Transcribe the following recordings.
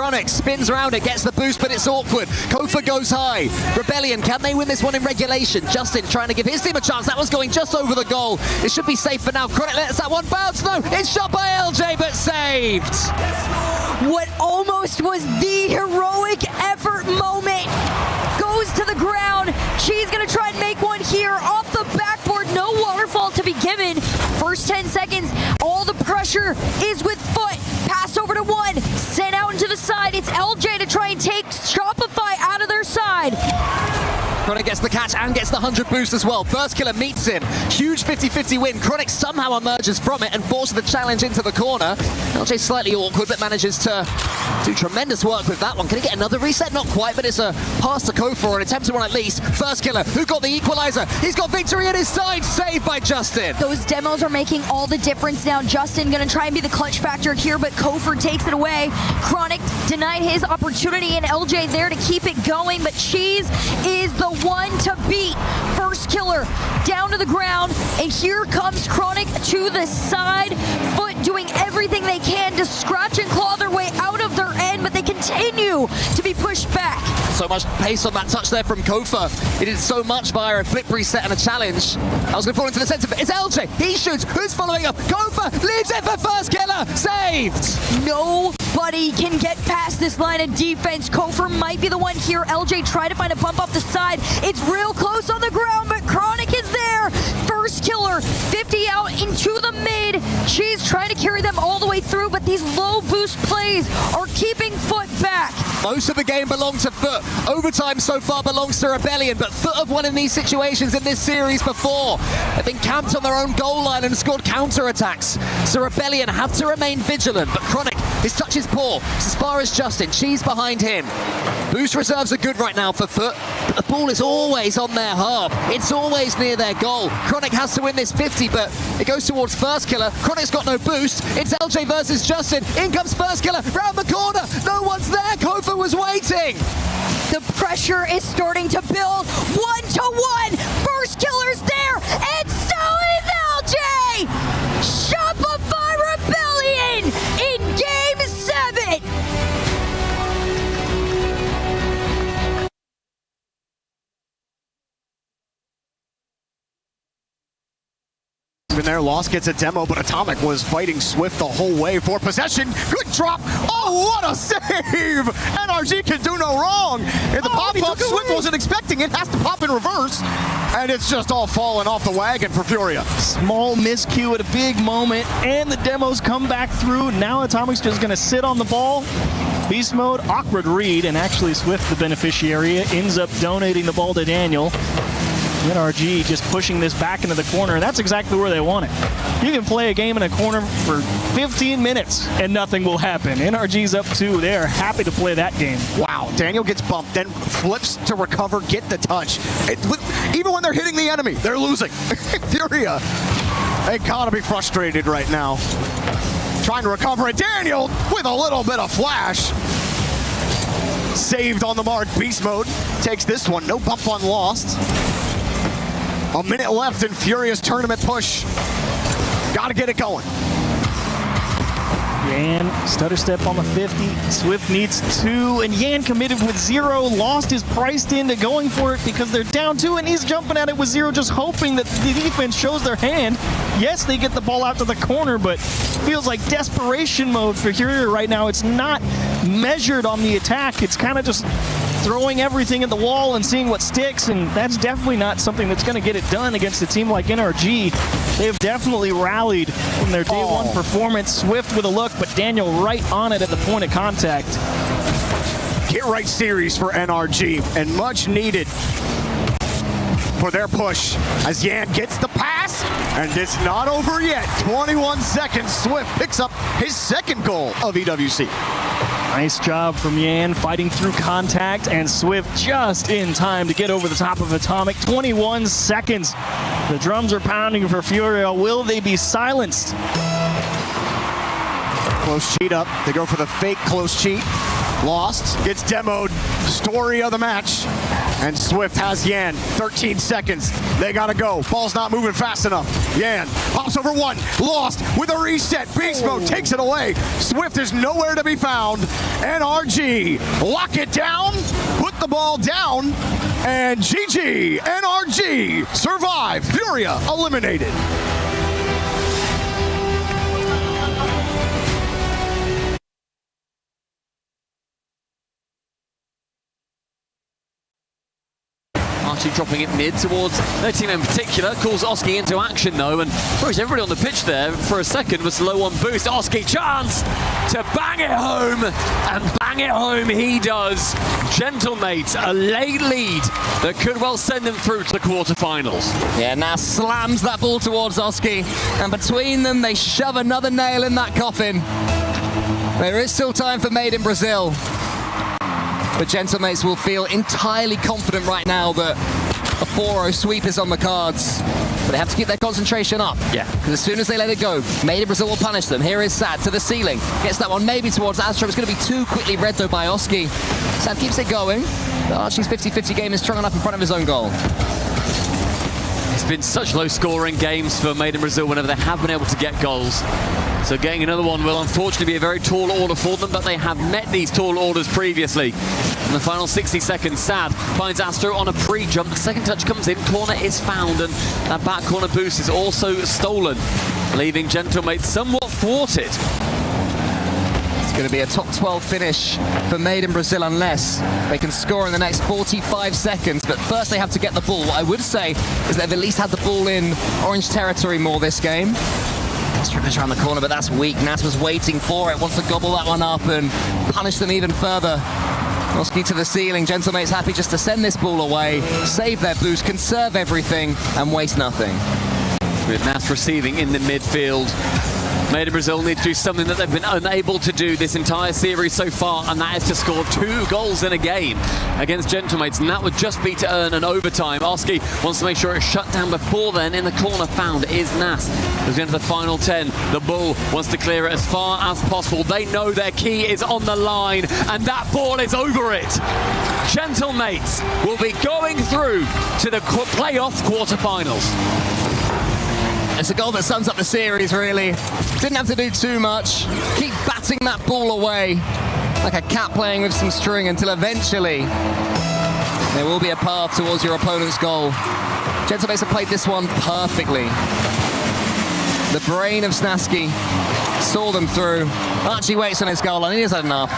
Chronic spins around it, gets the boost, but it's awkward. Kofa goes high. Rebellion, can they win this one in regulation? Justin trying to give his team a chance. That was going just over the goal. It should be safe for now. Chronic lets that one bounce. No, it's shot by LJ, but saved. What almost was the heroic effort moment goes to the ground. She's gonna try and make one here off the backboard. No waterfall to be given. First 10 seconds, all the pressure is with Foot. Pass over to one, sent out into the side. It's LJ to try and take Shopify out of their side. Chronic gets the catch and gets the 100 boost as well. First killer meets him. Huge 50-50 win. Chronic somehow emerges from it and forces the challenge into the corner. LJ slightly awkward, but manages to do tremendous work with that one. Can he get another reset? Not quite, but it's a pass to Kofa, or an attempt to one at least. First killer, who got the equalizer? He's got victory at his side. Saved by Justin. Those demos are making all the difference now. Justin gonna try and be the clutch factor here, but Kofa takes it away. Chronic denied his opportunity, and LJ there to keep it going, but Cheese is the one to beat. First killer down to the ground, and here comes Chronic to the side. Foot doing everything they can to scratch and claw their way out of their end, but they continue to be pushed back. So much pace on that touch there from Kofa. He did so much via a flip reset and a challenge. I was going to fall into the center, but it's LJ. He shoots. Who's following up? Kofa leaves it for first killer. Saved. Nobody can get past this line of defense. Kofa might be the one here. LJ tried to find a bump off the side. It's real close on the ground, but Chronic is there. First killer, 50 out into the mid. She's trying to carry them all the way through, but these low boost plays are keeping Foot back. Most of the game belonged to Foot. Overtime so far belongs to Rebellion, but Foot have won in these situations in this series before. They've been camped on their own goal line and scored counter-attacks. So Rebellion have to remain vigilant, but Chronic, his touch is poor. It's as far as Justin. Cheese behind him. Boost reserves are good right now for Foot, but the ball is always on their half. It's always near their goal. Chronic has to win this 50, but it goes towards first killer. Chronic's got no boost. It's LJ versus Justin. In comes first killer, round the corner. No one's there. Kofa was waiting. The pressure is starting to build. 1-to-1. First killer's there, and so is LJ. Shopify Rebellion in Game 7. Even there, Lost gets a demo, but Atomic was fighting Swift the whole way for possession. Good drop. Oh, what a save! NRG can do no wrong. If the pop-up Swift wasn't expecting it, has to pop in reverse. And it's just all falling off the wagon for Furia. Small miscue at a big moment, and the demos come back through. Now Atomic's just going to sit on the ball. Beast mode, awkward read, and actually Swift, the beneficiary, ends up donating the ball to Daniel. NRG just pushing this back into the corner, and that's exactly where they want it. You can play a game in a corner for 15 minutes and nothing will happen. NRG's up 2. They are happy to play that game. Wow, Daniel gets bumped, then flips to recover, get the touch. Even when they're hitting the enemy, they're losing. Furia, they gotta be frustrated right now. Trying to recover it. Daniel with a little bit of flash. Saved on the mark. Beast mode takes this one. No bump on Lost. A minute left in Furia's tournament push. Gotta get it going. Yan, stutter step on the 50. Swift needs 2, and Yan committed with 0. Lost is priced into going for it because they're down 2, and he's jumping at it with 0, just hoping that the defense shows their hand. Yes, they get the ball out to the corner, but feels like desperation mode for Furia right now. It's not measured on the attack. It's kind of just throwing everything at the wall and seeing what sticks, and that's definitely not something that's going to get it done against a team like NRG. They've definitely rallied from their day one performance. Swift with a look, but Daniel right on it at the point of contact. Get right series for NRG, and much needed for their push as Yan gets the pass, and it's not over yet. 21 seconds, Swift picks up his second goal of EWC. Nice job from Yan fighting through contact, and Swift just in time to get over the top of Atomic. 21 seconds. The drums are pounding for Furia. Will they be silenced? Close cheat up. They go for the fake close cheat. Lost. Gets demoed. Story of the match. And Swift has Yan. 13 seconds. They gotta go. Ball's not moving fast enough. Yan hops over one. Lost with a reset. Beast mode takes it away. Swift is nowhere to be found. NRG lock it down, put the ball down, and GG, NRG survive. Furia eliminated. Archie dropping it mid towards their team in particular, calls Oski into action though, and throws everybody on the pitch there for a second, was low on boost. Oski, chance to bang it home, and bang it home he does. Gentlemates, a late lead that could well send them through to the quarterfinals. Yeah, now slams that ball towards Oski, and between them they shove another nail in that coffin. There is still time for Made in Brazil. But Gentlemates will feel entirely confident right now that a 4-0 sweep is on the cards. But they have to keep their concentration up. Yeah. Because as soon as they let it go, Made in Brazil will punish them. Here is Sad to the ceiling. Gets that one maybe towards Astro. It's going to be too quickly read though by Oski. Sad keeps it going. But Archie's 50-50 game is strong enough in front of his own goal. It's been such low-scoring games for Made in Brazil whenever they have been able to get goals. So getting another one will unfortunately be a very tall order for them, but they have met these tall orders previously. In the final 60 seconds, Sad finds Astro on a pre-jump. The second touch comes in, corner is found, and that back corner boost is also stolen, leaving Gentlemates somewhat thwarted. It's going to be a top 12 finish for Made in Brazil unless they can score in the next 45 seconds. But first they have to get the ball. What I would say is they've at least had the ball in orange territory more this game. Strippers around the corner, but that's weak. Nas was waiting for it, wants to gobble that one up and punish them even further. Oski to the ceiling. Gentlemates happy just to send this ball away, save their boost, conserve everything, and waste nothing. With Nas receiving in the midfield. Made in Brazil need to do something that they've been unable to do this entire series so far, and that is to score 2 goals in a game against Gentlemates, and that would just be to earn an overtime. Oski wants to make sure it's shut down before then. In the corner found is Nas. Who's into the final 10. The Bull wants to clear it as far as possible. They know their key is on the line, and that ball is over it. Gentlemates will be going through to the playoff quarterfinals. It's a goal that sums up the series, really. Didn't have to do too much. Keep batting that ball away like a cat playing with some string until eventually there will be a path towards your opponent's goal. Gentlemates have played this one perfectly. The brain of Snaski saw them through. Archie waits on his goal and he has had enough.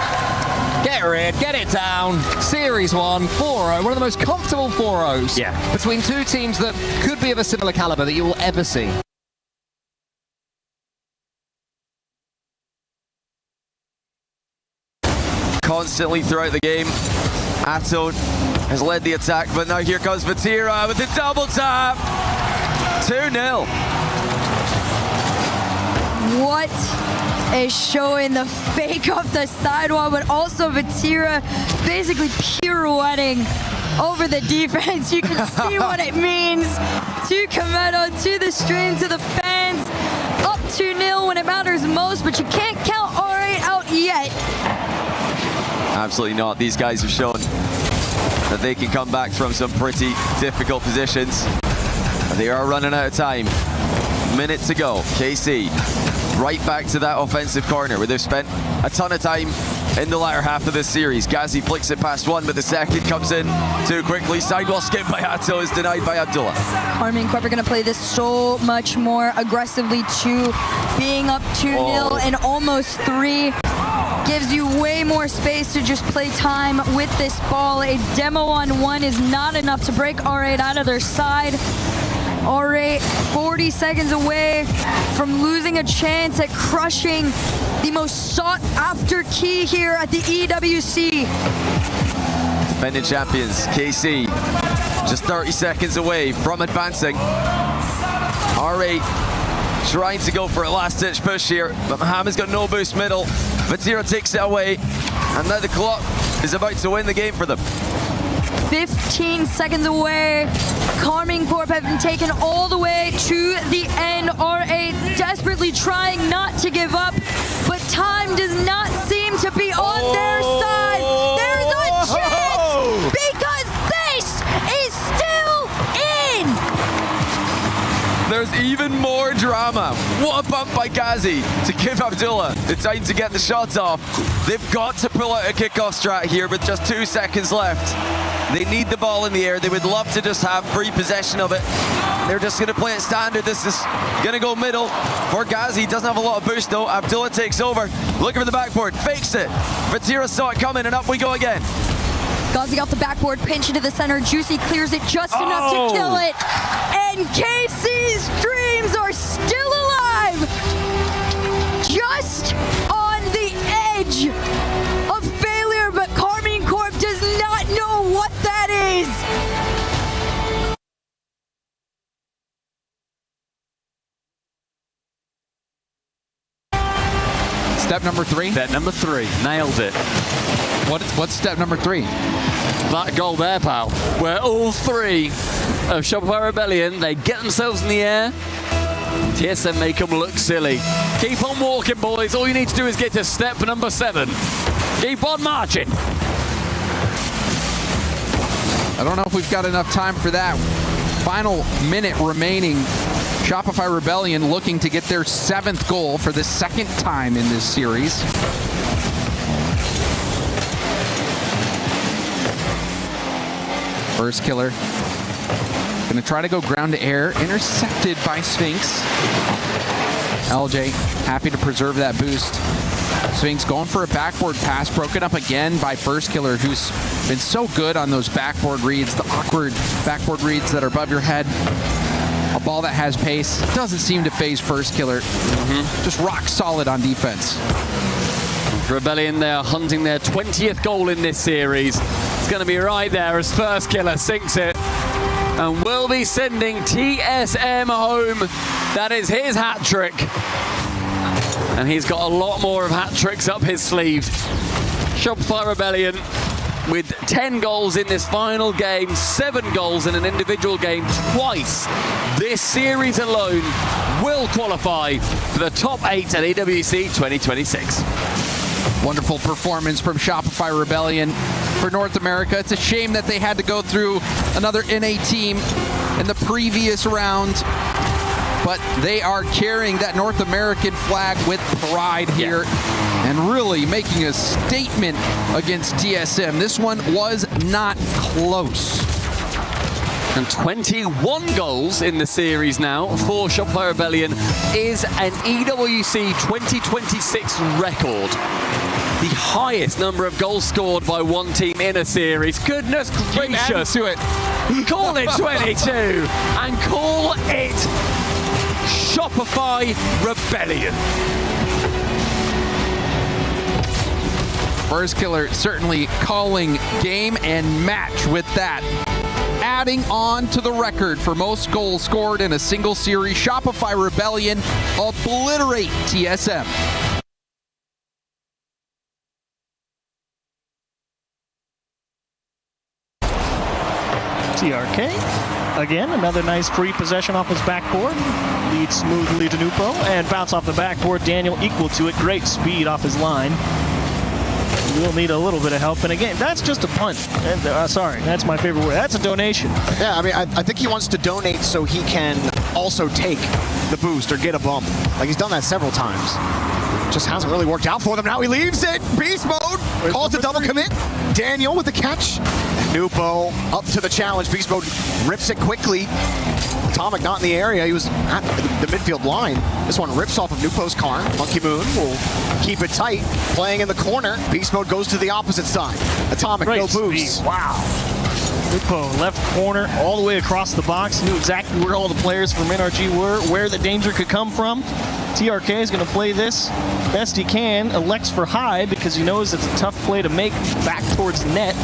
Get rid, get it down. Series 1, 4-0. One of the most comfortable 4-0s between two teams that could be of a similar caliber that you will ever see. Constantly throughout the game, Atto has led the attack, but now here comes Vatira with the double tap. 2-0. What is showing the fake off the sidewall, but also Vatira basically pirouetting over the defense. You can see what it means to Coveted, to the stream, to the fans. Up 2-0 when it matters most, but you can't count R8 out yet. Absolutely not. These guys have shown that they can come back from some pretty difficult positions. They are running out of time. Minute to go. KC right back to that offensive corner where they've spent a ton of time in the latter half of this series. Ghazi flicks it past one, but the second comes in too quickly. Sidewall skip by Atto is denied by Abdullah. Karmine Corp are going to play this so much more aggressively too. Being up 2-0 and almost 3 gives you way more space to just play time with this ball. A demo on 1 is not enough to break R8 out of their side. R8 40 seconds away from losing a chance at crushing the most sought after key here at the EWC. Defending champions, KC, just 30 seconds away from advancing. R8 trying to go for a last-ditch push here, but Mohammed's got no boost middle. Vatira takes it away, and now the clock is about to win the game for them. 15 seconds away. Karmine Corp have been taken all the way to the end. R8 desperately trying not to give up, but time does not seem to be on their side. There's a chance because this is still in. There's even even more drama. What a bump by Ghazi to give Abdullah the time to get the shots off. They've got to pull out a kickoff strat here with just 2 seconds left. They need the ball in the air. They would love to just have free possession of it. They're just going to play it standard. This is going to go middle for Ghazi. Doesn't have a lot of boost though. Abdullah takes over. Looking for the backboard. Fakes it. Vatira saw it coming and up we go again. Ghazi off the backboard, pinch into the center. Juicy clears it just enough to kill it. And KC's dreams are still alive. Just on the edge of failure, but Carmine Corp does not know what that is. Step number 3? Step number 3. Nailed it. What's step number 3? That goal there, pal, where all 3 of Shopify Rebellion, they get themselves in the air. TSM make them look silly. Keep on walking, boys. All you need to do is get to step number 7. Keep on marching. I don't know if we've got enough time for that. Final minute remaining. Shopify Rebellion looking to get their 7th goal for the 2nd time in this series. First killer. Gonna try to go ground to air. Intercepted by Sphinx. LJ happy to preserve that boost. Sphinx going for a backboard pass, broken up again by First Killer, who's been so good on those backboard reads, the awkward backboard reads that are above your head. A ball that has pace doesn't seem to phase First Killer. Just rock solid on defense. Rebellion, they are hunting their 20th goal in this series. It's going to be right there as First Killer sinks it. And will be sending TSM home. That is his hat trick. And he's got a lot more of hat tricks up his sleeve. Shopify Rebellion with 10 goals in this final game, 7 goals in an individual game twice. This series alone will qualify for the top 8 at EWC 2026. Wonderful performance from Shopify Rebellion for North America. It's a shame that they had to go through another NA team in the previous round, but they are carrying that North American flag with pride here and really making a statement against TSM. This one was not close. And 21 goals in the series now for Shopify Rebellion is an EWC 2026 record. The highest number of goals scored by one team in a series. Goodness gracious. To it. Call it 22 and call it Shopify Rebellion. First Killer certainly calling game and match with that. Adding on to the record for most goals scored in a single series, Shopify Rebellion obliterate TSM. TRK, again, another nice free possession off his backboard. Leads smoothly to Nupo, and bounce off the backboard. Daniel equal to it. Great speed off his line. We'll need a little bit of help. And again, that's just a punt. Sorry, that's my favorite word. That's a donation. Yeah, I mean, I think he wants to donate so he can also take the boost or get a bump. Like, he's done that several times. Just hasn't really worked out for them. Now he leaves it. Beast mode. Calls a double commit. Daniel with the catch. Nupo up to the challenge. Beast mode rips it quickly. Atomic not in the area. He was at the midfield line. This one rips off of Nupo's car. Monkey Moon will keep it tight. Playing in the corner. Beast mode goes to the opposite side. Atomic, Great no boost. Speed. Wow. Nupo, left corner, all the way across the box. Knew exactly where all the players from NRG were, where the danger could come from. TRK is going to play this best he can. Elects for high because he knows it's a tough play to make back towards net.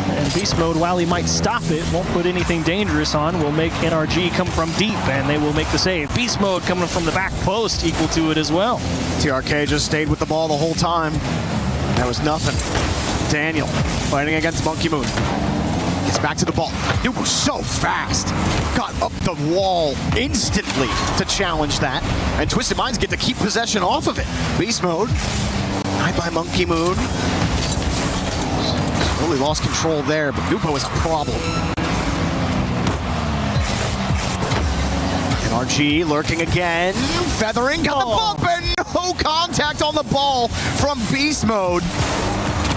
And Beast Mode, while he might stop it, won't put anything dangerous on, will make NRG come from deep, and they will make the save. Beast Mode coming from the back post, equal to it as well. TRK just stayed with the ball the whole time. That was nothing. Daniel fighting against Monkey Moon. Gets back to the ball. It was so fast. Got up the wall instantly to challenge that. And Twisted Minds get to keep possession off of it. Beast Mode. High by Monkey Moon. Really lost control there, but Nupo is a problem. NRG lurking again, feathering, got the bump, and no contact on the ball from Beast Mode.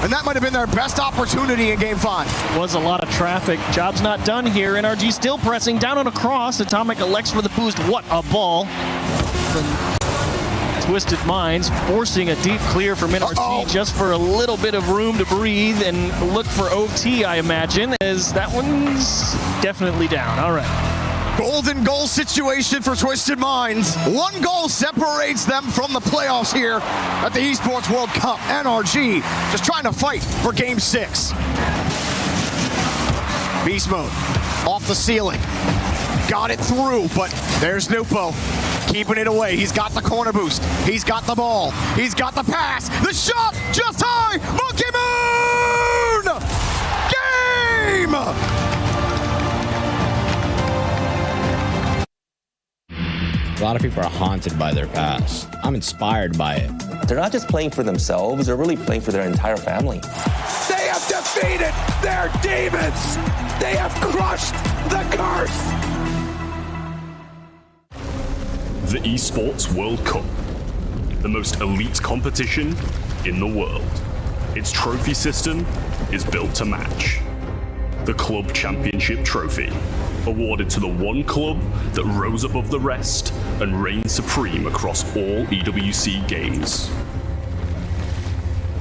And that might have been their best opportunity in Game 5. Was a lot of traffic. Job's not done here. NRG still pressing down and across. Atomic elects for the boost. What a ball. Twisted Minds forcing a deep clear from NRG just for a little bit of room to breathe and look for OT, I imagine, as that one's definitely down. All right. Golden goal situation for Twisted Minds. One goal separates them from the playoffs here at the Esports World Cup. NRG just trying to fight for Game 6. Beast Mode off the ceiling. Got it through, but there's Nupo keeping it away. He's got the corner boost. He's got the ball. He's got the pass. The shot just high. Monkey Moon! Game! A lot of people are haunted by their past. I'm inspired by it. They're not just playing for themselves, they're really playing for their entire family. They have defeated their demons! They have crushed the curse! The Esports World Cup, the most elite competition in the world. Its trophy system is built to match. The Club Championship trophy, awarded to the one club that rose above the rest and reigned supreme across all EWC games.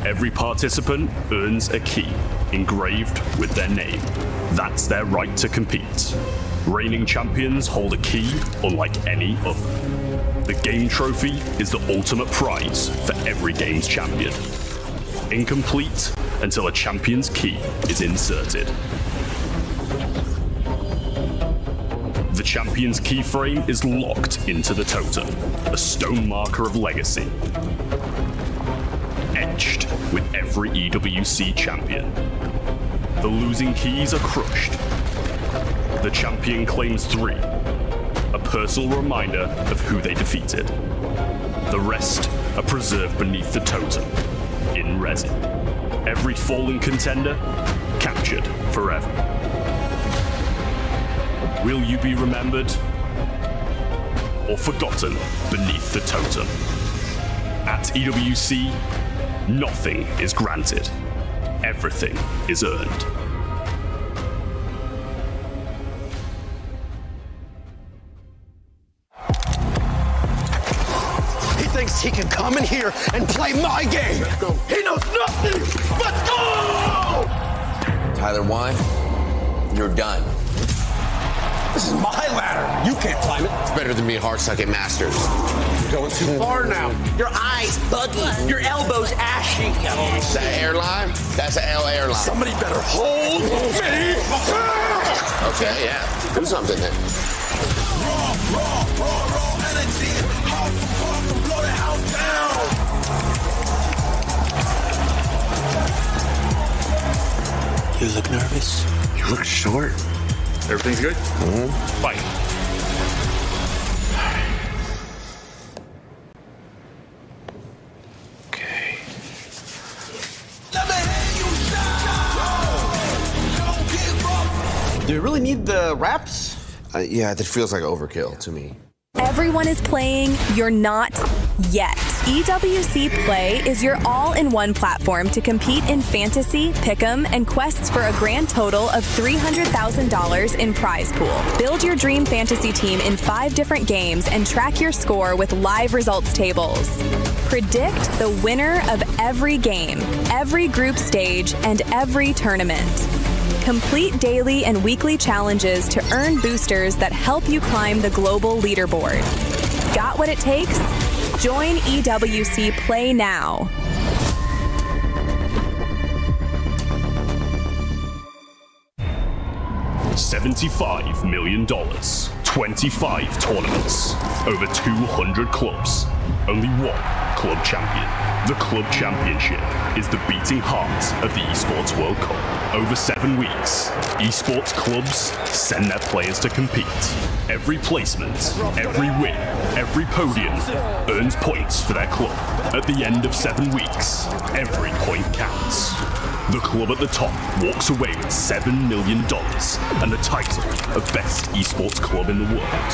Every participant earns a key engraved with their name. That's their right to compete. Reigning champions hold a key unlike any other. The game trophy is the ultimate prize for every game's champion. Incomplete until a champion's key is inserted. The champion's keyframe is locked into the totem, a stone marker of legacy, etched with every EWC champion. The losing keys are crushed. The champion claims 3, a personal reminder of who they defeated. The rest are preserved beneath the totem, in resin. Every fallen contender captured forever. Will you be remembered or forgotten beneath the totem? At EWC, nothing is granted. Everything is earned. He thinks he can come in here and play my game. He knows nothing. Let's go! Tyler 1, you're done. This is my ladder. You can't climb it. It's better than me hard-sucking masters. You're going too far now. Your eyes buggy. Your elbows ashy. Is that airline? That's an L airline. Somebody better hold me. Okay, yeah. Do something then. Raw energy. Blow the house down. You look nervous. You look short. Everything's good? Mm-hmm. Fight. Okay. Do you really need the wraps? Yeah, that feels like overkill to me. Everyone is playing, you're not yet. EWC Play is your all-in-one platform to compete in fantasy, pick'em, and quests for a grand total of $300,000 in prize pool. Build your dream fantasy team in 5 different games and track your score with live results tables. Predict the winner of every game, every group stage, and every tournament. Complete daily and weekly challenges to earn boosters that help you climb the global leaderboard. Got what it takes? Join EWC Play now. $75 million, 25 tournaments, over 200 clubs, only one club champion. The Club Championship is the beating heart of the Esports World Cup. Over 7 weeks, esports clubs send their players to compete. Every placement, every win, every podium earns points for their club. At the end of 7 weeks, every point counts. The club at the top walks away with $7 million and the title of Best Esports Club in the world.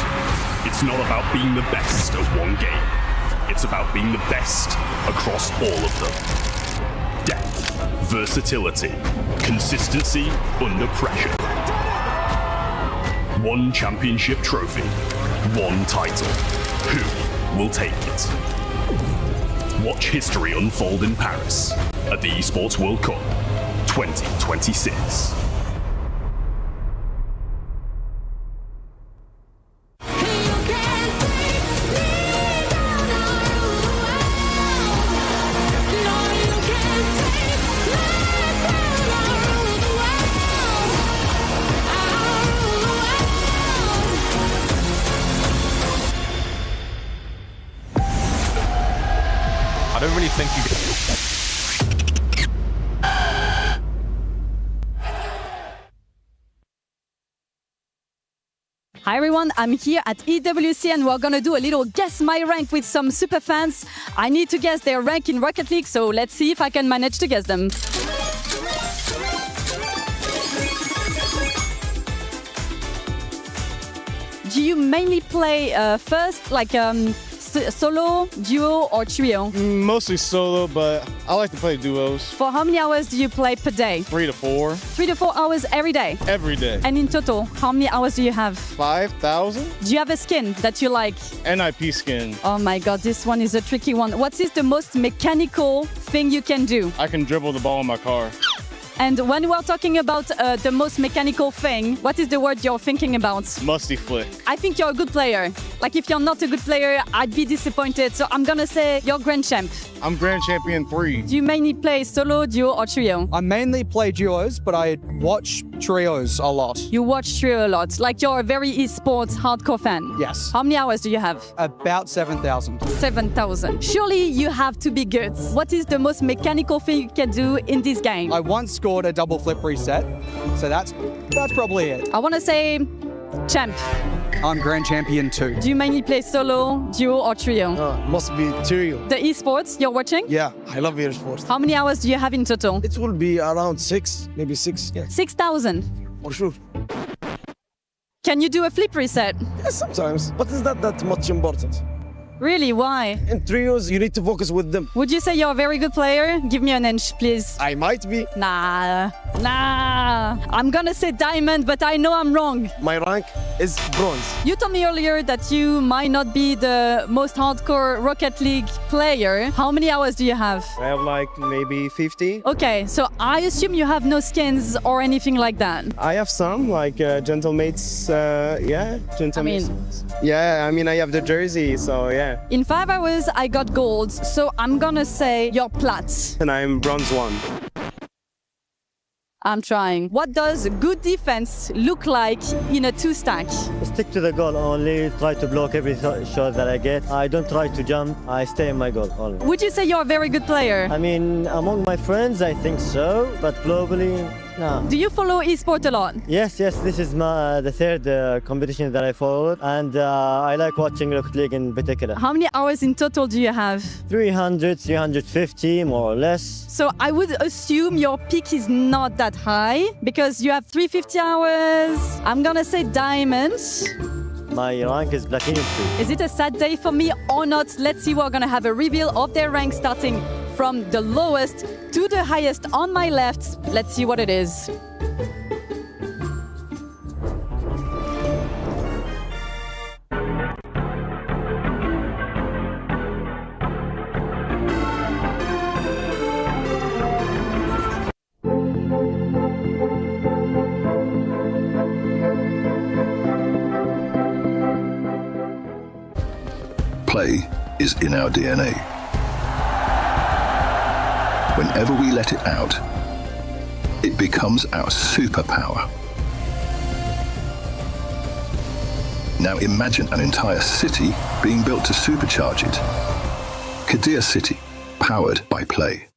It's not about being the best at one game. It's about being the best across all of them. Depth, versatility, consistency under pressure. One championship trophy, one title. Who will take it? Watch history unfold in Paris at the Esports World Cup 2026. I don't really think you. Hi everyone, I'm here at EWC and we're gonna do a little guess my rank with some super fans. I need to guess their rank in Rocket League, so let's see if I can manage to guess them. Do you mainly play first, like solo, duo, or trio? Mostly solo, but I like to play duos. For how many hours do you play per day? 3 to 4. 3 to 4 hours every day? Every day. And in total, how many hours do you have? 5,000. Do you have a skin that you like? NIP skin. Oh my god, this one is a tricky one. What is the most mechanical thing you can do? I can dribble the ball in my car. And when we're talking about the most mechanical thing, what is the word you're thinking about? Musty flick. I think you're a good player. Like if you're not a good player, I'd be disappointed. So I'm gonna say you're Grand Champ. I'm Grand Champion 3. Do you mainly play solo, duo, or trio? I mainly play duos, but I watch trios a lot. You watch trio a lot. Like you're a very esports hardcore fan. Yes. How many hours do you have? About 7,000. 7,000. Surely you have to be good. What is the most mechanical thing you can do in this game? I once scored a double flip reset, so that's probably it. I want to say champ. I'm Grand Champion 2. Do you mainly play solo, duo, or trio? Must be trio. The esports you're watching? Yeah, I love esports. How many hours do you have in total? It will be around 6, maybe 6. Yeah. 6,000. For sure. Can you do a flip reset? Yes, sometimes, but it's not that much important. Really? Why? In trios, you need to focus with them. Would you say you're a very good player? Give me an inch, please. I might be. Nah. I'm gonna say diamond, but I know I'm wrong. My rank is bronze. You told me earlier that you might not be the most hardcore Rocket League player. How many hours do you have? I have like maybe 50. Okay, so I assume you have no skins or anything like that. I have some, like gentlemates, gentlemates. I mean, I have the jersey, so yeah. In 5 hours, I got gold, so I'm gonna say you're plat. And I'm bronze 1. I'm trying. What does good defense look like in a 2-stack? Stick to the goal only, try to block every shot that I get. I don't try to jump, I stay in my goal only. Would you say you're a very good player? I mean, among my friends, I think so, but globally, no. Do you follow esports a lot? Yes, this is the third competition that I followed, and I like watching Rocket League in particular. How many hours in total do you have? 300, 350, more or less. So I would assume your peak is not that high, because you have 350 hours. I'm gonna say diamond. My rank is Platinum 3. Is it a sad day for me or not? Let's see, we're gonna have a reveal of their rank starting from the lowest to the highest on my left. Let's see what it is. Play is in our DNA. Whenever we let it out, it becomes our superpower. Now imagine an entire city being built to supercharge it. Kadir City, powered by Play.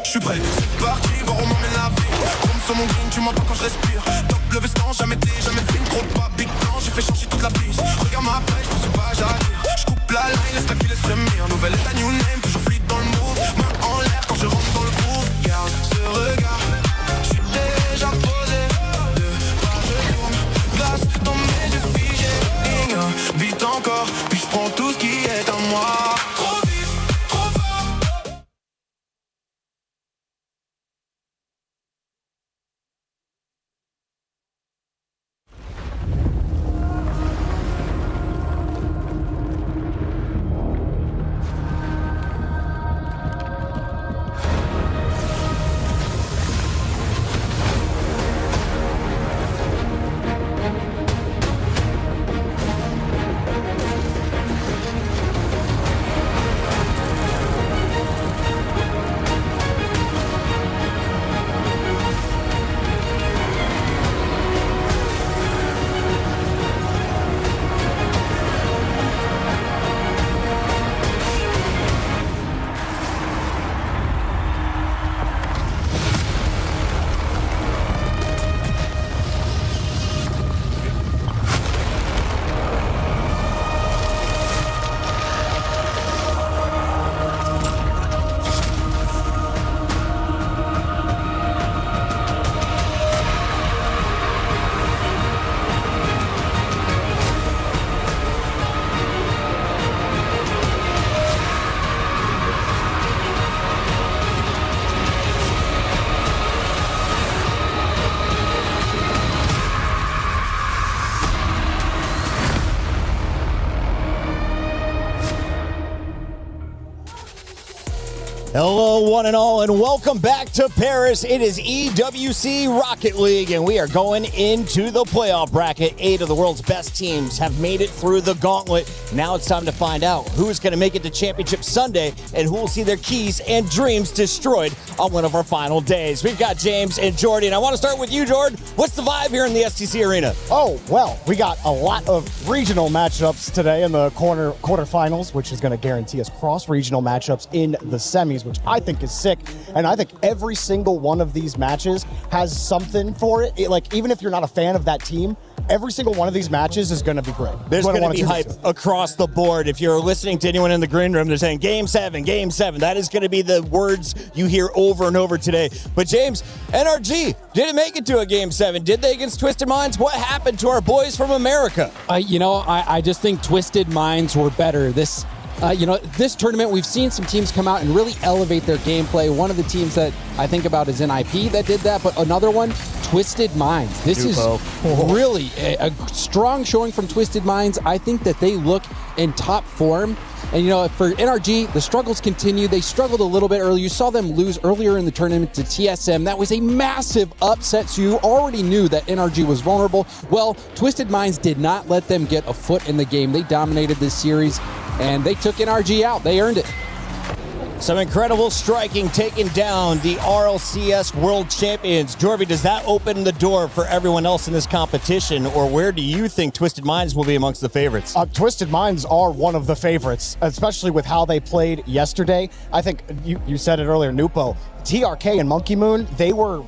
je suis prêt. C'est parti, voir où m'emmène la vie. Comme sur mon green, tu m'entends quand je respire. Top le veston, jamais film, trop de pas, big plan, j'ai fait changer toute la piste. Regarde ma page, je pense pas j'attire. Je coupe la line, laisse la qui laisse frémir. Nouvelle état, new name, toujours fluide dans le move. Main en l'air quand je rentre dans le groove. Garde ce regard, je suis déjà posé. Deux pas, je tourne, glace dans mes yeux figés. Vite encore, puis je prends tout ce qui est à moi. Trop vite, trop fort. Hello, one and all, and welcome back to Paris. It is EWC Rocket League, and we are going into the playoff bracket. 8 of the world's best teams have made it through the gauntlet. Now it's time to find out who is going to make it to Championship Sunday and who will see their keys and dreams destroyed on one of our final days. We've got James and Jordy, and I want to start with you, Jordan. What's the vibe here in the STC Arena? Oh, well, we got a lot of regional matchups today in the quarterfinals, which is going to guarantee us cross-regional matchups in the semis, which I think is sick. And I think every single one of these matches has something for it. Like, even if you're not a fan of that team, every single one of these matches is going to be great. There's going to be hype across the board. If you're listening to anyone in the green room, they're saying Game 7, Game 7. That is going to be the words you hear over and over today. But James, NRG didn't make it to a Game 7, did they, against Twisted Minds? What happened to our boys from America? I just think Twisted Minds were better. This tournament, we've seen some teams come out and really elevate their gameplay. One of the teams that I think about is NIP that did that, but another one, Twisted Minds. This is really a strong showing from Twisted Minds. I think that they look in top form. And, for NRG, the struggles continue. They struggled a little bit earlier. You saw them lose earlier in the tournament to TSM. That was a massive upset, so you already knew that NRG was vulnerable. Well, Twisted Minds did not let them get a foot in the game. They dominated this series, and they took NRG out. They earned it. Some incredible striking taking down the RLCS World Champions. Jorvy, does that open the door for everyone else in this competition, or where do you think Twisted Minds will be amongst the favorites? Twisted Minds are one of the favorites, especially with how they played yesterday. I think you said it earlier, Nupo. TRK and Monkey Moon, they were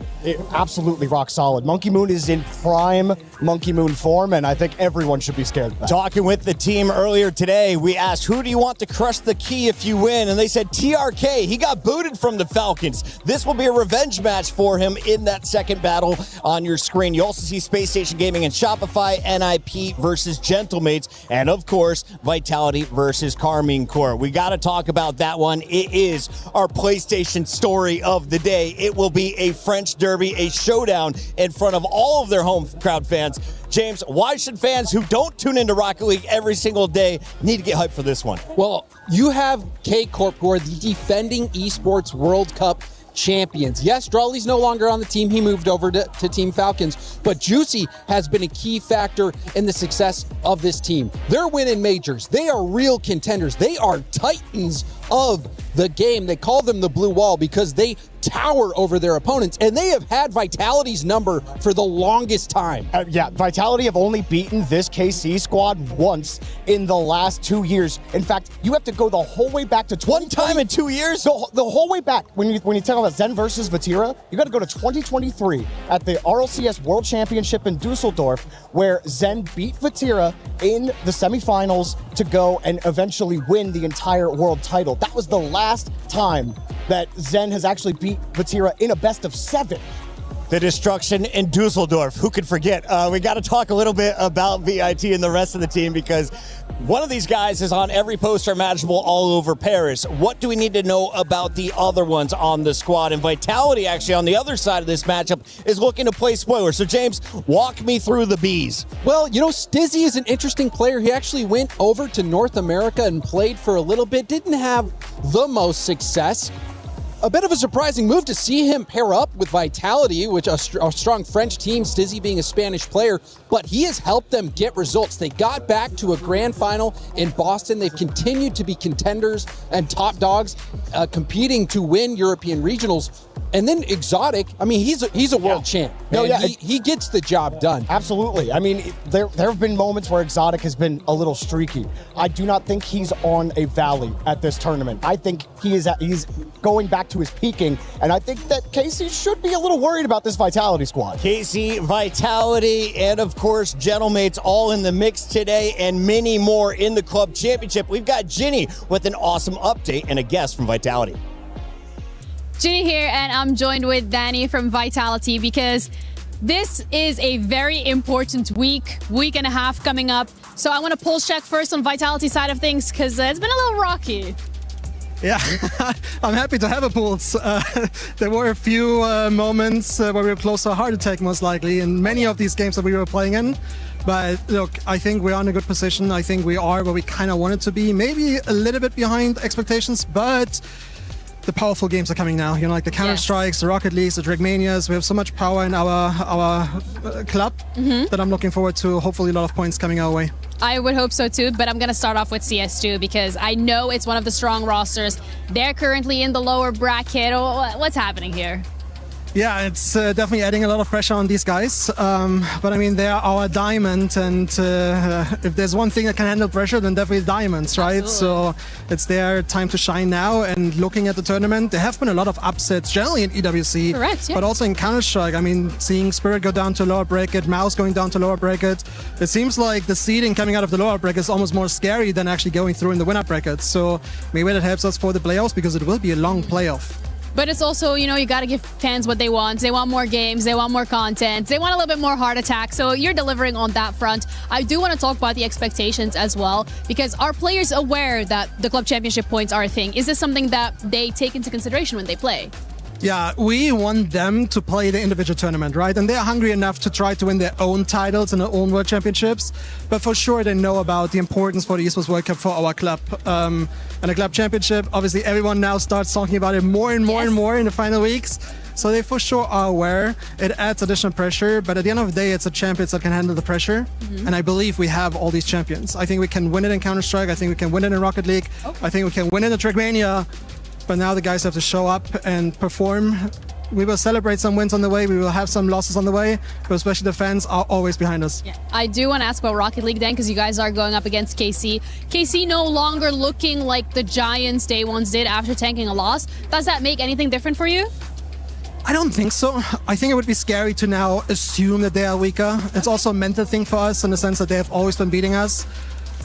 absolutely rock solid. Monkey Moon is in prime Monkey Moon form, and I think everyone should be scared of that. Talking with the team earlier today, we asked, who do you want to crush the key if you win? And they said TRK. He got booted from the Falcons. This will be a revenge match for him in that second battle on your screen. You also see Space Station Gaming and Shopify, NIP versus Gentlemates, and of course, Vitality versus Carmine Corps. We got to talk about that one. It is our PlayStation story of the day. It will be a French derby, a showdown in front of all of their home crowd fans. James, why should fans who don't tune into Rocket League every single day need to get hyped for this one? Well, you have K-Corp, who are the defending Esports World Cup champions. Yes, Drawley's no longer on the team. He moved over to Team Falcons, but Juicy has been a key factor in the success of this team. They're winning majors. They are real contenders. They are titans of the game. They call them the blue wall because they tower over their opponents, and they have had Vitality's number for the longest time. Yeah, Vitality have only beaten this KC squad once in the last 2 years. In fact, you have to go the whole way back to one time in 2 years. The whole way back when you talk about Zen versus Vatira, you got to go to 2023 at the RLCS World Championship in Dusseldorf, where Zen beat Vatira in the semifinals to go and eventually win the entire world title. That was the last time that Zen has actually beat Vatira in a best of 7. The destruction in Dusseldorf. Who could forget? We got to talk a little bit about VIT and the rest of the team because one of these guys is on every poster imaginable all over Paris. What do we need to know about the other ones on the squad? And Vitality, actually, on the other side of this matchup, is looking to play spoiler. So, James, walk me through the bees. Well, you know, Stizzy is an interesting player. He actually went over to North America and played for a little bit. Didn't have the most success. A bit of a surprising move to see him pair up with Vitality, which a strong French team, Stizzy being a Spanish player, but he has helped them get results. They got back to a grand final in Boston. They've continued to be contenders and top dogs, competing to win European regionals. And then Exotic, I mean, he's a world champ. No, yeah, he gets the job done. Absolutely. I mean, there have been moments where Exotic has been a little streaky. I do not think he's on a valley at this tournament. I think he's going back to his peaking, and I think that Casey should be a little worried about this Vitality squad. Casey, Vitality, and of course, Gentlemates all in the mix today, and many more in the Club Championship. We've got Ginny with an awesome update and a guest from Vitality. Ginny here, and I'm joined with Danny from Vitality because this is a very important week and a half coming up. So I want to pulse check first on Vitality side of things because it's been a little rocky. Yeah, I'm happy to have a pulse. There were a few moments where we were close to a heart attack, most likely, in many of these games that we were playing in. But look, I think we're in a good position. I think we are where we kind of wanted to be. Maybe a little bit behind expectations, but the powerful games are coming now. You know, like the Counter-Strikes, the Rocket Leagues, the Dragmanias. We have so much power in our club that I'm looking forward to. Hopefully, a lot of points coming our way. I would hope so too, but I'm going to start off with CS2 because I know it's one of the strong rosters. They're currently in the lower bracket. What's happening here? Yeah, it's definitely adding a lot of pressure on these guys. But I mean, they're our diamond, and if there's one thing that can handle pressure, then definitely diamonds, right? Absolutely. So it's their time to shine now. And looking at the tournament, there have been a lot of upsets, generally in EWC, correct, yeah, but also in Counter-Strike. I mean, seeing Spirit go down to lower bracket, Mouse going down to lower bracket, it seems like the seeding coming out of the lower bracket is almost more scary than actually going through in the winner bracket. So maybe that helps us for the playoffs because it will be a long playoff. But it's also, you know, you got to give fans what they want. They want more games. They want more content. They want a little bit more heart attack. So you're delivering on that front. I do want to talk about the expectations as well, because are players aware that the Club Championship points are a thing? Is this something that they take into consideration when they play? Yeah, we want them to play the individual tournament, right? And they're hungry enough to try to win their own titles and their own world championships. But for sure, they know about the importance for the Esports World Cup for our club. And the club championship, obviously, everyone now starts talking about it more and more and more in the final weeks. So they for sure are aware. It adds additional pressure, but at the end of the day, it's a champions that can handle the pressure. And I believe we have all these champions. I think we can win it in Counter-Strike. I think we can win it in Rocket League. I think we can win it in Dragmania. But now the guys have to show up and perform. We will celebrate some wins on the way. We will have some losses on the way, but especially the fans are always behind us. Yeah. I do want to ask about Rocket League then, because you guys are going up against KC. KC no longer looking like the Giants they once did after tanking a loss. Does that make anything different for you? I don't think so. I think it would be scary to now assume that they are weaker. It's also a mental thing for us in the sense that they have always been beating us.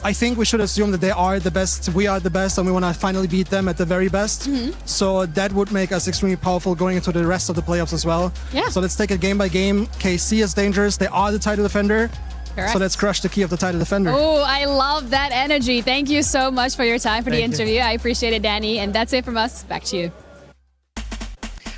I think we should assume that they are the best, we are the best, and we want to finally beat them at the very best. So that would make us extremely powerful going into the rest of the playoffs as well. Yeah. So let's take it game by game. KC is dangerous. They are the title defender. Correct. So let's crush the key of the title defender. Oh, I love that energy. Thank you so much for your time for the interview. I appreciate it, Danny. And that's it from us. Back to you.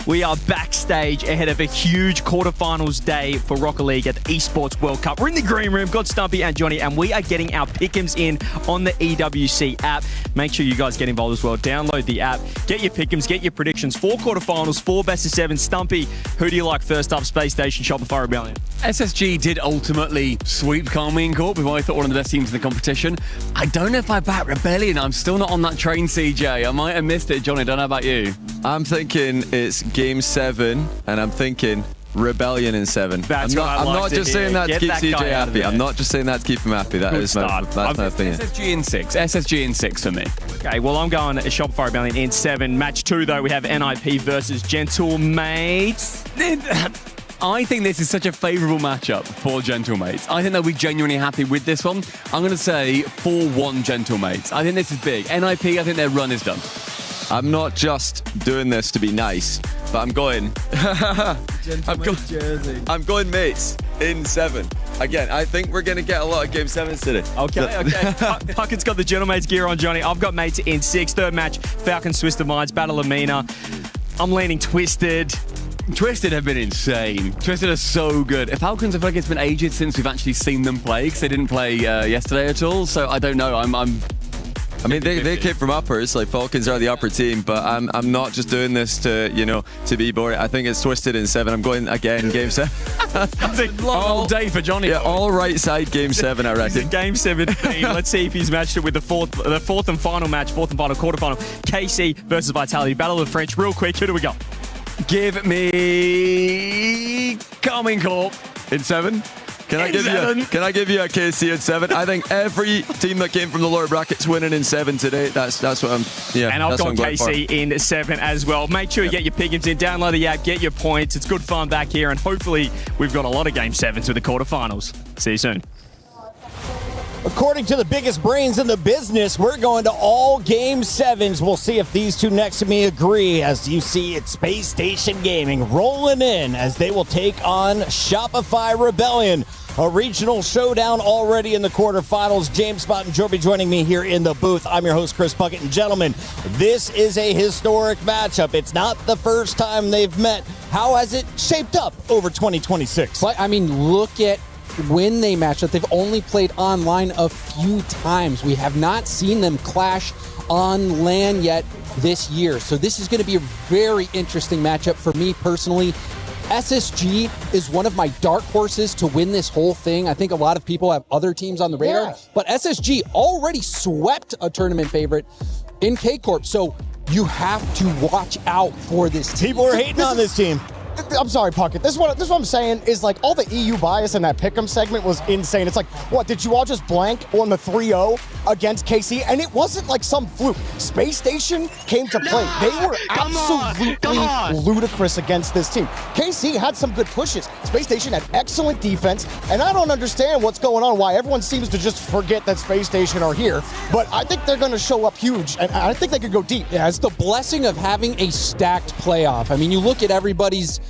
We are backstage ahead of a huge quarterfinals day for Rocket League at the Esports World Cup. We're in the green room, got Stumpy and Johnny, and we are getting our pick'ems in on the EWC app. Make sure you guys get involved as well. Download the app, get your pick'ems, get your predictions. 4 quarterfinals, 4 best of 7. Stumpy, who do you like first up? Space Station, Shopify Rebellion. SSG did ultimately sweep Carmine Corp, who I thought one of the best teams in the competition. I don't know if I back Rebellion. I'm still not on that train, CJ. I might have missed it. Johnny, I don't know about you. I'm thinking it's Game 7, and I'm thinking Rebellion in 7. That's I'm not just saying that to keep CJ happy. I'm not just saying that to keep him happy. That's my opinion. SSG in 6. SSG in 6 for me. Okay, well, I'm going Shopify Rebellion in 7. Match 2, though, we have NIP versus Gentlemates. I think this is such a favourable matchup for Gentlemates. I think they'll be genuinely happy with this one. I'm going to say 4-1 Gentlemates. I think this is big. NIP, I think their run is done. I'm not just doing this to be nice, but I'm going. I'm going mates in 7. Again, I think we're going to get a lot of Game 7s today. Okay. Puckett's got the Gentlemates gear on, Johnny. I've got mates in 6. Third match, Falcons, Twisted Minds, Battle of Mina. I'm leaning Twisted. Twisted have been insane. Twisted are so good. Falcons, I feel like it's been ages since we've actually seen them play, because they didn't play yesterday at all. So I don't know. I mean, they came from uppers. Like, Falcons are the upper team, but I'm not just doing this to be boring. I think it's Twisted in 7. I'm going again, Game 7. All day for Johnny. Yeah, all right side Game 7, I reckon. Game 17. Let's see if he's matched it with the fourth and final match, fourth and final quarterfinal. KC versus Vitality. Battle of the French. Real quick, who do we got? Give me Carmine Corp in 7. Can I give you a KC in 7? I think every team that came from the lower brackets winning in 7 today. That's what I'm. Yeah, and I've got KC in 7 as well. Make sure you get your pick'ems in. Download the app. Get your points. It's good fun back here, and hopefully we've got a lot of Game 7s with the quarterfinals. See you soon. According to the biggest brains in the business, we're going to all Game 7s. We'll see if these two next to me agree. As you see, it's Space Station Gaming rolling in as they will take on Shopify Rebellion. A regional showdown already in the quarterfinals. James Spott and Jorby joining me here in the booth. I'm your host, Chris Puckett. And gentlemen, this is a historic matchup. It's not the first time they've met. How has it shaped up over 2026? I mean, look at when they match up. They've only played online a few times. We have not seen them clash on LAN yet this year. So this is going to be a very interesting matchup for me personally. SSG is one of my dark horses to win this whole thing. I think a lot of people have other teams on the radar, but SSG already swept a tournament favorite in K-Corp. So you have to watch out for this team. People are hating on this team. I'm sorry, Puckett. This is what I'm saying is, like, all the EU bias in that pick'em segment was insane. It's like, what, did you all just blank on the 3-0 against KC? And it wasn't like some fluke. Space Station came to play. They were absolutely ludicrous against this team. KC had some good pushes. Space Station had excellent defense, and I don't understand what's going on, why everyone seems to just forget that Space Station are here. But I think they're going to show up huge, and I think they could go deep. Yeah, it's the blessing of having a stacked playoff. I mean, you look at everybody's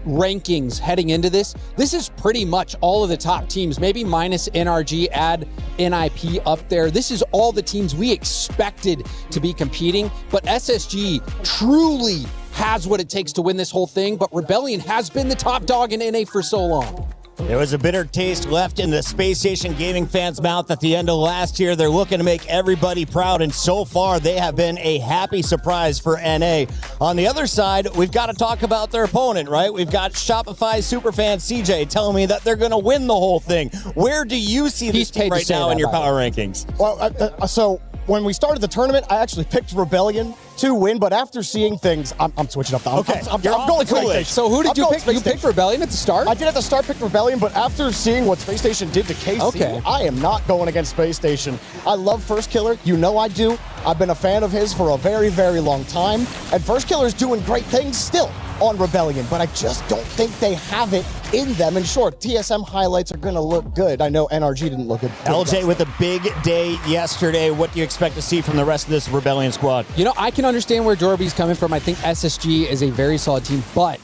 rankings heading into this is pretty much all of the top teams, maybe minus NRG, add NIP up there. This is all the teams we expected to be competing, but SSG truly has what it takes to win this whole thing, but Rebellion has been the top dog in NA for so long. There was a bitter taste left in the Space Station Gaming fans' mouth at the end of last year. They're looking to make everybody proud, and so far they have been a happy surprise for NA. On the other side, we've got to talk about their opponent, right? We've got Shopify superfan CJ telling me that they're going to win the whole thing. Where do you see this team right now in your power rankings? Well, so when we started the tournament, I actually picked Rebellion to win, but after seeing things, I'm switching up. I'm going Space Station. So who did you pick? You picked Rebellion at the start? I did at the start pick Rebellion, but after seeing what Space Station did to KC, I am not going against Space Station. I love First Killer. You know I do. I've been a fan of his for a very, very long time, and First Killer's doing great things still on Rebellion, but I just don't think they have it in them. And sure, TSM highlights are going to look good. I know NRG didn't look good. LJ with a big day yesterday. What do you expect to see from the rest of this Rebellion squad? You know, I can understand where Jorby's coming from. I think SSG is a very solid team, but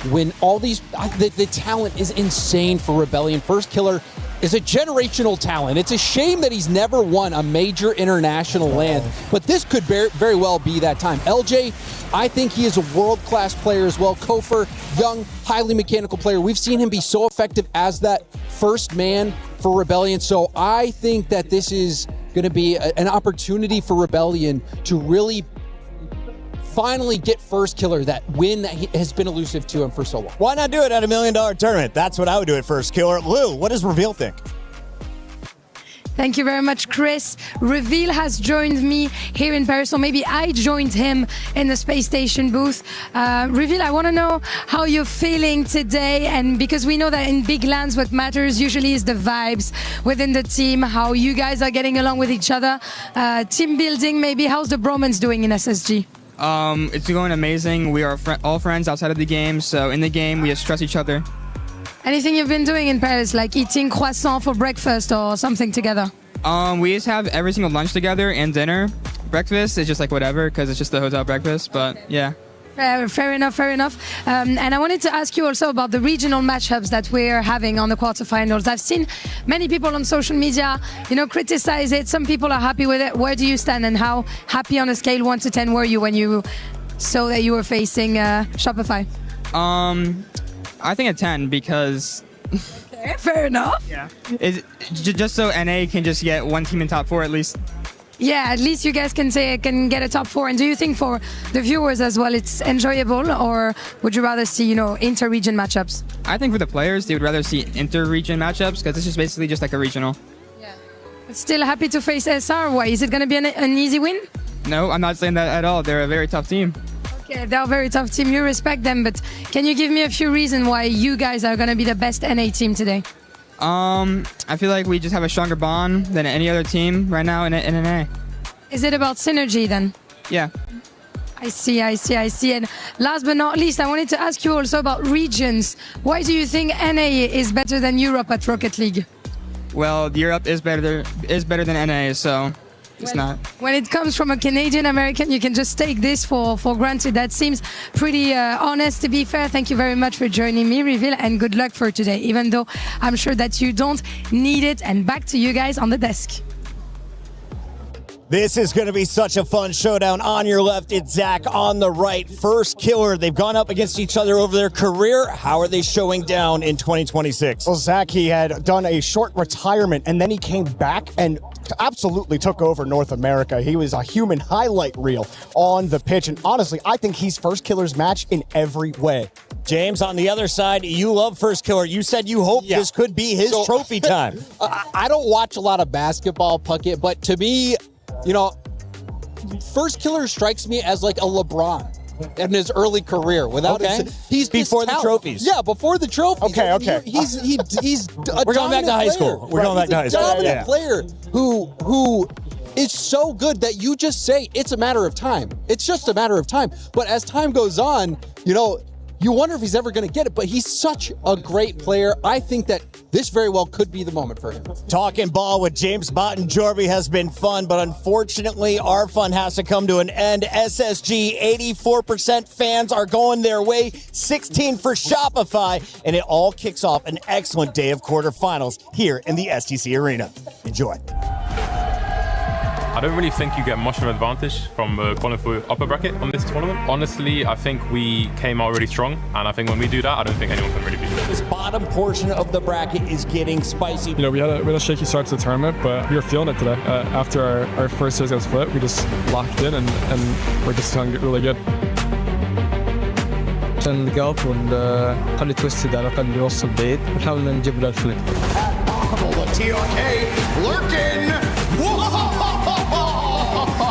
when all these, the talent is insane for Rebellion. First Killer is a generational talent. It's a shame that he's never won a major international land, but this could very well be that time. LJ, I think he is a world-class player as well. Kofor, young, highly mechanical player. We've seen him be so effective as that first man for Rebellion, so I think that this is going to be an opportunity for Rebellion to really finally get First Killer, that win that has been elusive to him for so long. Why not do it at $1 million tournament? That's what I would do at First Killer. Lou, what does Reveal think? Thank you very much, Chris. Reveal has joined me here in Paris, or maybe I joined him in the space station booth. Reveal, I want to know how you're feeling today, and because we know that in big lands what matters usually is the vibes within the team, how you guys are getting along with each other, team building maybe. How's the bromance doing in SSG? It's going amazing. We are all friends outside of the game, so in the game we just trust each other. Anything you've been doing in Paris, like eating croissant for breakfast or something together? We just have every single lunch together and dinner. Breakfast is just like whatever, because it's just the hotel breakfast, but yeah. Fair enough. And I wanted to ask you also about the regional matchups that we're having on the quarterfinals. I've seen many people on social media, criticize it. Some people are happy with it. Where do you stand, and how happy on a scale 1 to 10 were you when you saw that you were facing Shopify? I think a 10 because... Okay, fair enough. Yeah. Just so NA can just get one team in top 4 at least. Yeah, at least you guys can get a top 4. And do you think for the viewers as well it's enjoyable, or would you rather see, inter-region matchups? I think for the players, they would rather see inter-region matchups because this is basically just like a regional. Yeah. But still happy to face SR. Why? Is it going to be an easy win? No, I'm not saying that at all. They're a very tough team. Okay, they're a very tough team. You respect them, but can you give me a few reasons why you guys are going to be the best NA team today? I feel like we just have a stronger bond than any other team right now in NA. Is it about synergy then? Yeah. I see. And last but not least, I wanted to ask you also about regions. Why do you think NA is better than Europe at Rocket League? Well, Europe is better than NA, so it's not. When it comes from a Canadian American, you can just take this for granted. That seems pretty honest, to be fair. Thank you very much for joining me, Reveal, and good luck for today, even though I'm sure that you don't need it. And back to you guys on the desk. This is going to be such a fun showdown. On your left, it's Zach. On the right, First Killer. They've gone up against each other over their career. How are they showing down in 2026? Well, Zach, he had done a short retirement, and then he came back and absolutely took over North America. He was a human highlight reel on the pitch, and honestly, I think he's First Killer's match in every way. James, on the other side, you love First Killer. You said you hope this could be his trophy time. I don't watch a lot of basketball, Puckett, but to me, First Killer strikes me as like a LeBron in his early career. He's before the trophies. Yeah, before the trophies. Okay. He's a We're going back to high school. We're going back to high school. He's a dominant player who is so good that you just say it's a matter of time. It's just a matter of time. But as time goes on, you wonder if he's ever going to get it, but he's such a great player. I think that this very well could be the moment for him. Talking ball with James Botten-Jorby has been fun, but unfortunately, our fun has to come to an end. SSG, 84% fans are going their way, 16 for Shopify, and it all kicks off an excellent day of quarterfinals here in the STC Arena. Enjoy. I don't really think you get much of an advantage from qualifying for upper bracket on this tournament. Honestly, I think we came out really strong, and I think when we do that, I don't think anyone can really beat us. This bottom portion of the bracket is getting spicy. We had a shaky start to the tournament, but we were feeling it today. After our first series against Flip, we just locked in, and we're just feeling really good. عشان نجاوب ونخلي تويستد على الأقل يوصل بعيد ونحاول نجيب له الفليب. TRK lurking.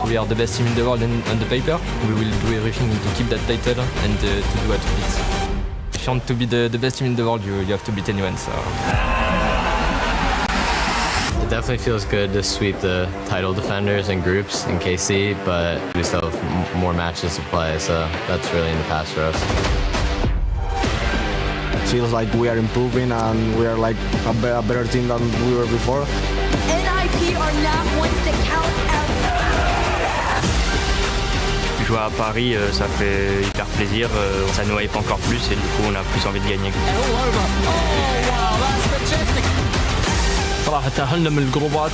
We are the best team in the world on the paper. We will do everything to keep that title and to do what we need. If you want to be the best team in the world, you have to beat anyone. So it definitely feels good to sweep the title defenders and groups in KC, but we still have more matches to play, so that's really in the past for us. Feels like we are improving and we are like a better team than we were before. NIP are not ones to count out. Jouer à Paris, ça fait hyper plaisir, ça nous hype encore plus et du coup on a plus envie de gagner. Oh wow, that's majestic. صراحة تأهلنا من الجروبات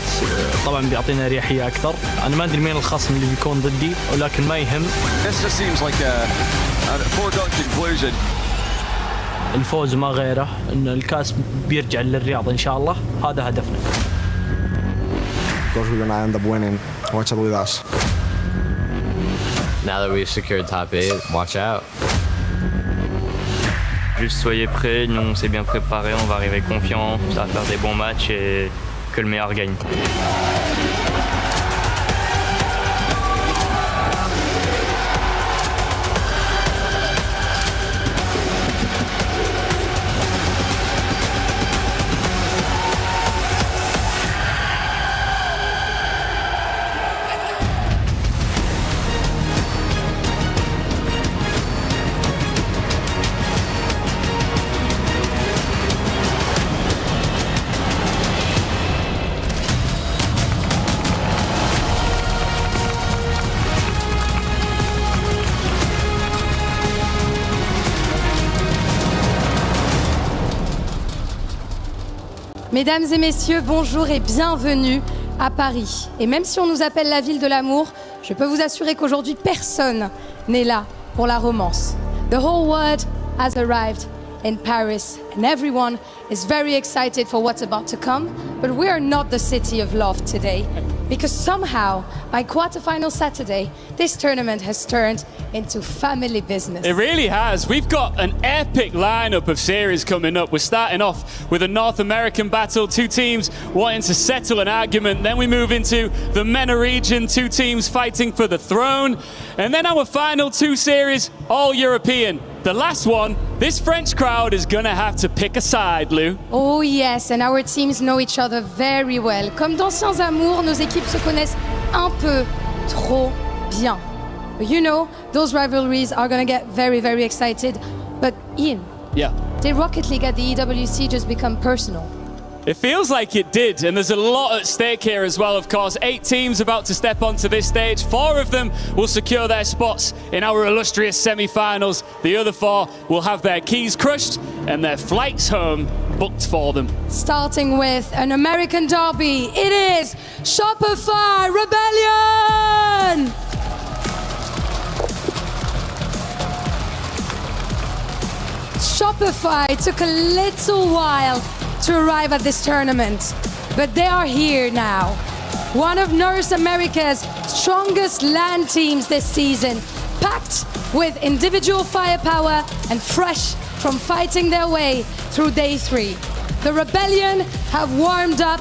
طبعا بيعطينا اريحية أكثر. أنا ما أدري مين الخصم اللي بيكون ضدي ولكن ما يهم. This just seems like a foregone conclusion. الفوز ما غيره، إن الكاس بيرجع للرياض إن شاء الله، هذا هدفنا. Of course, we're gonna end up winning. Watch out with us. Now that we've secured top 8, watch out. Juste soyez prêts, nous on s'est bien préparé, on va arriver confiant, ça va faire des bons matchs et que le meilleur gagne. Mesdames et messieurs, bonjour et bienvenue à Paris. Et même si on nous appelle la ville de l'amour, je peux vous assurer qu'aujourd'hui, personne n'est là pour la romance. The whole world has arrived in Paris and everyone is very excited for what's about to come. But we are not the city of love today because somehow, by quarterfinal Saturday, this tournament has turned into family business. It really has. We've got an epic lineup of series coming up. We're starting off with a North American battle, two teams wanting to settle an argument. Then we move into the MENA region, two teams fighting for the throne. And then our final two series, all European. The last one, this French crowd is gonna have to pick a side, Lou. Oh yes, and our teams know each other very well. Comme d'anciens amours, nos équipes se connaissent un peu trop bien. But you know, those rivalries are gonna get very, very excited. But Ian, yeah, did Rocket League at the EWC just become personal? It feels like it did, and there's a lot at stake here as well, of course. 8 teams about to step onto this stage. 4 of them will secure their spots in our illustrious semi-finals. The other 4 will have their keys crushed and their flights home booked for them. Starting with an American derby, it is Shopify Rebellion! Shopify took a little while to arrive at this tournament, but they are here now. One of North America's strongest LAN teams this season, packed with individual firepower and fresh from fighting their way through day 3. The Rebellion have warmed up.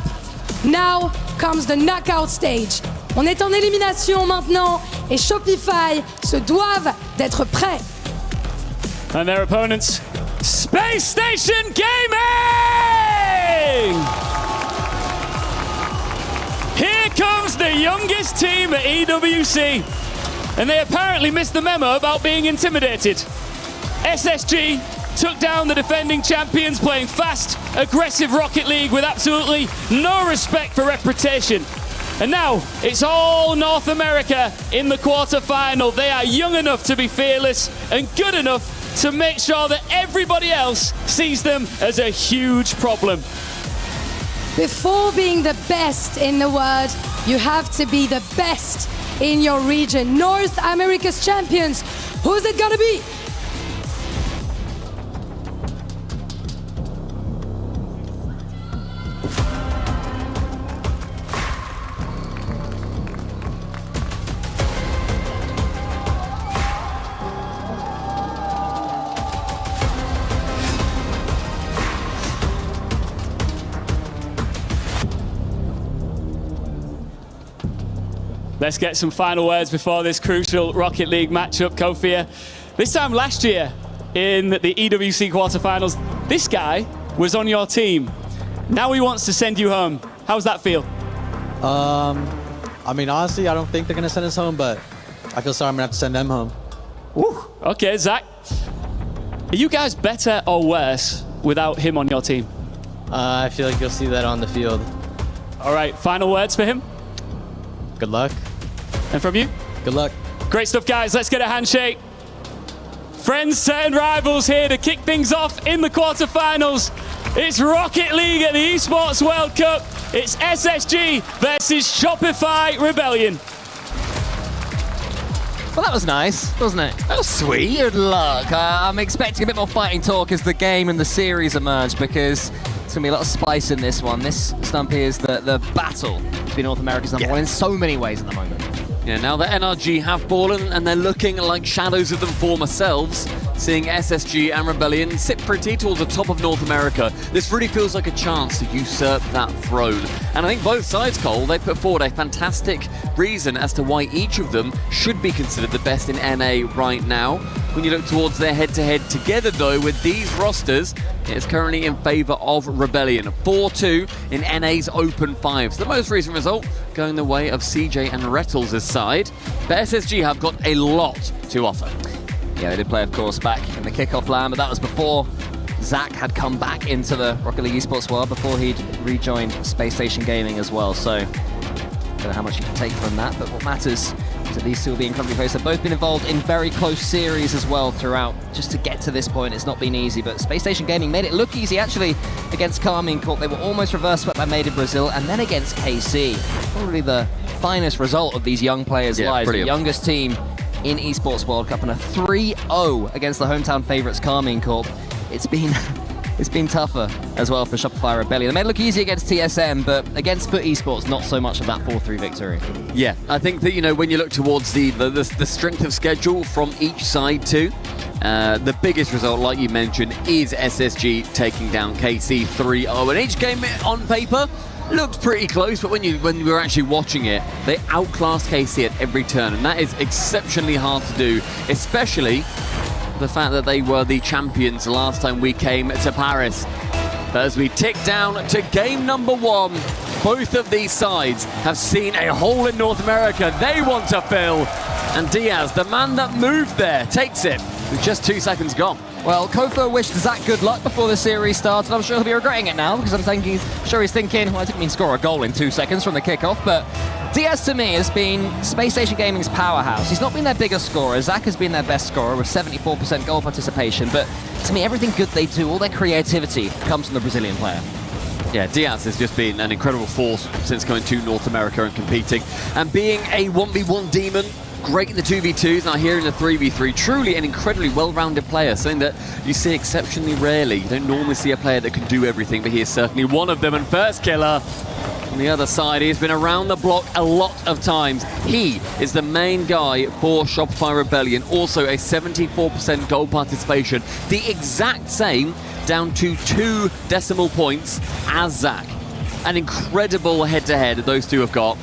Now comes the knockout stage. On est en élimination maintenant et Shopify se doivent d'être prêts. And their opponents, Space Station Gaming! Here comes the youngest team at EWC, and they apparently missed the memo about being intimidated. SSG took down the defending champions, playing fast, aggressive Rocket League with absolutely no respect for reputation. And now it's all North America in the quarter-final. They are young enough to be fearless and good enough to make sure that everybody else sees them as a huge problem. Before being the best in the world, you have to be the best in your region. North America's champions, who's it gonna be? Let's get some final words before this crucial Rocket League matchup, Kofia. This time last year in the EWC quarterfinals, this guy was on your team. Now he wants to send you home. How's that feel? I mean, honestly, I don't think they're going to send us home, but I feel sorry I'm going to have to send them home. Woo. Okay, Zach. Are you guys better or worse without him on your team? I feel like you'll see that on the field. All right, final words for him? Good luck. And from you? Good luck. Great stuff, guys. Let's get a handshake. Friends turned rivals here to kick things off in the quarterfinals. It's Rocket League at the Esports World Cup. It's SSG versus Shopify Rebellion. Well, that was nice, wasn't it? That was sweet. Good luck. I'm expecting a bit more fighting talk as the game and the series emerge, because there's going to be a lot of spice in this one. This, Stumpy, is the battle between North America's number one in so many ways at the moment. Yeah, now the NRG have fallen and they're looking like shadows of them former selves, seeing SSG and Rebellion sit pretty towards the top of North America. This really feels like a chance to usurp that throne. And I think both sides, Cole, they put forward a fantastic reason as to why each of them should be considered the best in NA right now. When you look towards their head-to-head together, though, with these rosters, it's currently in favour of Rebellion. 4-2 in NA's Open 5. So the most recent result going the way of CJ and Rettles' side. But SSG have got a lot to offer. Yeah, they did play, of course, back in the kickoff land, but that was before Zach had come back into the Rocket League Esports world, before he'd rejoined Space Station Gaming as well. So, I don't know how much you can take from that, but what matters is that these two will be incredibly close. They've both been involved in very close series as well throughout. Just to get to this point, it's not been easy, but Space Station Gaming made it look easy, actually, against Carmine Corp. They were almost reverse swept by Made in Brazil, and then against KC. Probably the finest result of these young players' lives. Brilliant. The youngest team in Esports World Cup, and a 3-0 against the hometown favourites Carmine Corp. It's been tougher as well for Shopify Rebellion. They made it look easy against TSM, but against Foot Esports, not so much of that 4-3 victory. Yeah, I think that, you know, when you look towards the strength of schedule from each side too, the biggest result, like you mentioned, is SSG taking down KC 3-0. And each game on paper looked pretty close, but when we were actually watching it, they outclassed KC at every turn, and that is exceptionally hard to do, especially the fact that they were the champions last time we came to Paris. But as we tick down to game number 1, both of these sides have seen a hole in North America they want to fill, and Diaz, the man that moved there, takes it with just 2 seconds gone. Well, Kofo wished Zach good luck before the series started. I'm sure he'll be regretting it now, because I'm sure he's thinking, well, I didn't mean score a goal in 2 seconds from the kickoff, but Diaz, to me, has been Space Station Gaming's powerhouse. He's not been their biggest scorer. Zach has been their best scorer with 74% goal participation, but to me, everything good they do, all their creativity, comes from the Brazilian player. Yeah, Diaz has just been an incredible force since coming to North America and competing. And being a 1v1 demon, great in the 2v2s, now here in the 3v3. Truly an incredibly well-rounded player, something that you see exceptionally rarely. You don't normally see a player that can do everything, but he is certainly one of them. And first killer on the other side, he's been around the block a lot of times. He is the main guy for Shopify Rebellion. Also a 74% goal participation, the exact same, down to 2 decimal points as Zach. An incredible head-to-head those two have got.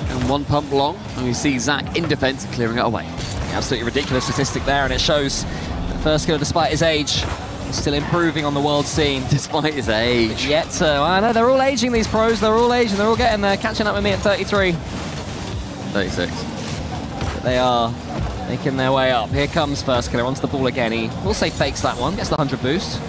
And 1 pump long, and we see Zach in defense clearing it away. Absolutely ridiculous statistic there, and it shows that first killer, despite his age, is still improving on the world scene. Despite his age. Yet, I know, they're all aging, these pros. They're all aging. They're all getting there, catching up with me at 33. 36. But they are making their way up. Here comes first killer onto the ball again. He will say fakes that one, gets the 100 boost.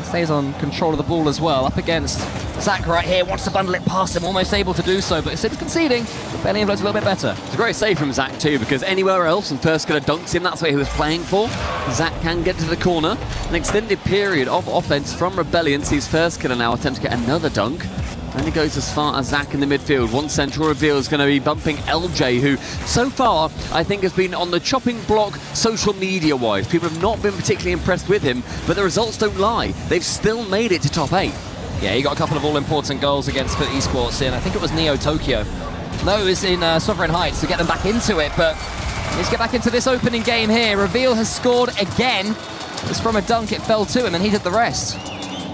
Stays on control of the ball as well, up against Zach right here, wants to bundle it past him, almost able to do so, but instead of conceding, Rebellion looks a little bit better. It's a great save from Zach too, because anywhere else, and first killer dunks him, that's what he was playing for. Zach can get to the corner. An extended period of offense from Rebellion sees first killer now attempt to get another dunk. Only goes as far as Zach in the midfield. One central reveal is going to be bumping LJ, who so far I think has been on the chopping block social media wise. People have not been particularly impressed with him, but the results don't lie. They've still made it to top 8. Yeah, he got a couple of all-important goals against Foot Esports in, I think it was Neo Tokyo. No, it was in Sovereign Heights to get them back into it, but let's get back into this opening game here. Reveal has scored again. It's from a dunk, it fell to him, and he did the rest.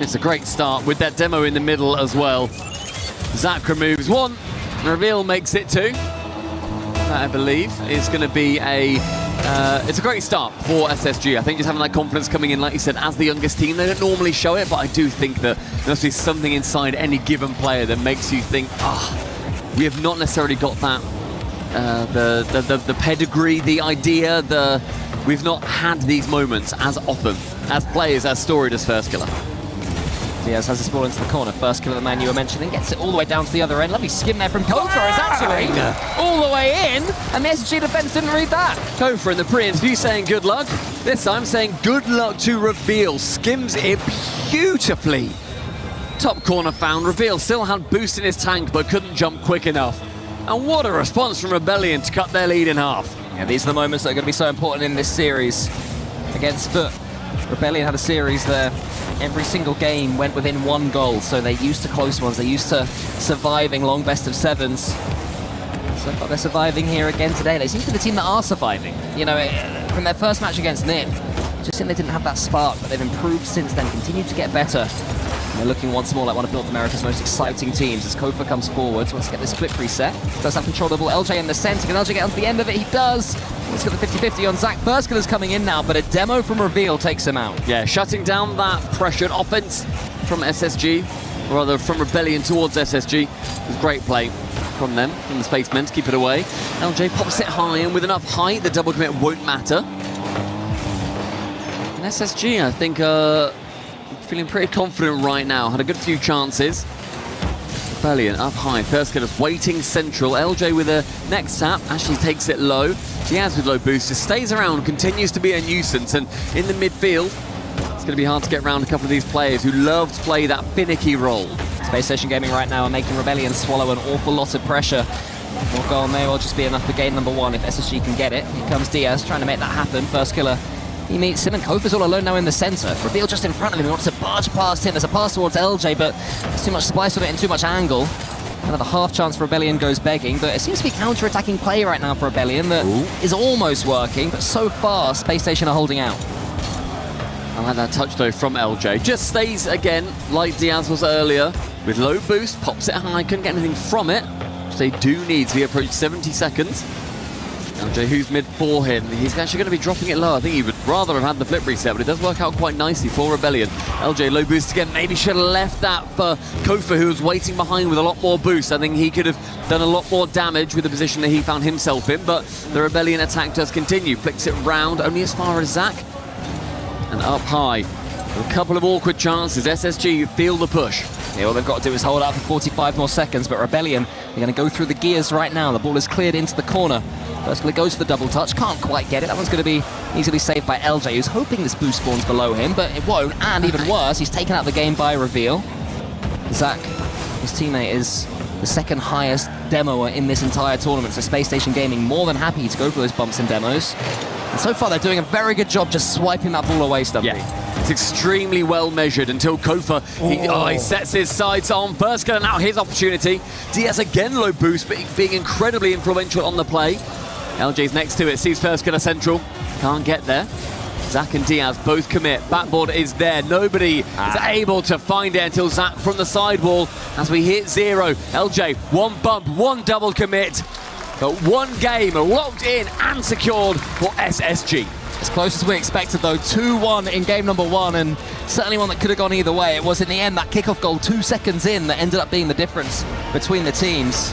It's a great start with that demo in the middle as well. Zach removes 1, Reveal makes it 2. That, I believe, is going to be it's a great start for SSG. I think just having that confidence coming in, like you said, as the youngest team, they don't normally show it, but I do think that there must be something inside any given player that makes you think, we have not necessarily got that, the pedigree, the idea, we've not had these moments as often as players as storied as first killer. Diaz has this ball into the corner. First killer, the man you were mentioning, gets it all the way down to the other end. Lovely skim there from Kofa. It's actually all the way in, and the SSG defense didn't read that. Kofa in the pre-interview saying good luck. This time saying good luck to Reveal. Skims it beautifully. Top corner found. Reveal still had boost in his tank, but couldn't jump quick enough. And what a response from Rebellion to cut their lead in half. Yeah, these are the moments that are going to be so important in this series against Foot. Rebellion had a series there. Every single game went within 1 goal, so they're used to close ones. They're used to surviving long best of 7s. So they're surviving here again today. They seem to be the team that are surviving. You know, from their first match against NIP, just think they didn't have that spark, but they've improved since then, continued to get better. And they're looking once more like one of North America's most exciting teams as Kofa comes forward. Wants to get this flip reset. Does have controllable LJ in the center. Can LJ get onto the end of it? He does. Let's get the 50-50 on Zach. First killer's coming in now, but a demo from Reveal takes him out. Yeah, shutting down that pressured offense from SSG, or rather from Rebellion towards SSG. Great play from them, from the Spacemen to keep it away. LJ pops it high, and with enough height, the double commit won't matter. And SSG, I think, feeling pretty confident right now. Had a good few chances. Rebellion up high. First killer's waiting central. LJ with a next tap. Actually takes it low. Diaz with low booster. Stays around. Continues to be a nuisance. And in the midfield, it's going to be hard to get around a couple of these players who love to play that finicky role. Space Station Gaming right now are making Rebellion swallow an awful lot of pressure. One goal may well just be enough for game number 1 if SSG can get it. Here comes Diaz trying to make that happen. First killer. He meets him, and Kofa's all alone now in the center. Reveal just in front of him. He wants to barge past him. There's a pass towards LJ, but there's too much spice on it and too much angle. Another half chance for Rebellion goes begging, but it seems to be counter-attacking play right now for Rebellion that is almost working, but so far, Space Station are holding out. I like that touch, though, from LJ. Just stays again, like Diaz was earlier, with low boost, pops it high, couldn't get anything from it, which they do need to be approached 70 seconds. LJ, who's mid for him, he's actually going to be dropping it low. I think he would rather have had the flip reset, but it does work out quite nicely for Rebellion. LJ, low boost again. Maybe should have left that for Kofa, who was waiting behind with a lot more boost. I think he could have done a lot more damage with the position that he found himself in, but the Rebellion attack does continue. Flicks it round, only as far as Zach. And up high. A couple of awkward chances. SSG feel the push. Yeah, all they've got to do is hold out for 45 more seconds, but Rebellion, they're going to go through the gears right now. The ball is cleared into the corner. First it goes for the double touch, can't quite get it. That one's going to be easily saved by LJ, who's hoping this boost spawns below him, but it won't. And even worse, he's taken out the game by Reveal. Zach, his teammate, is the second highest demoer in this entire tournament, so Space Station Gaming more than happy to go for those bumps and demos. And so far, they're doing a very good job just swiping that ball away, Stumpy. Yeah, it's extremely well measured until Kofa, he sets his sights on. First killer, now his opportunity. Diaz again low boost, but being incredibly influential on the play. LJ's next to it, sees first killer central, can't get there. Zach and Diaz both commit. Backboard is there. Nobody is able to find it until Zach from the sidewall as we hit 0. LJ, one bump, one double commit. But one game locked in and secured for SSG. As close as we expected, though. 2-1 in game number 1, and certainly one that could have gone either way. It was, in the end, that kickoff goal 2 seconds in that ended up being the difference between the teams.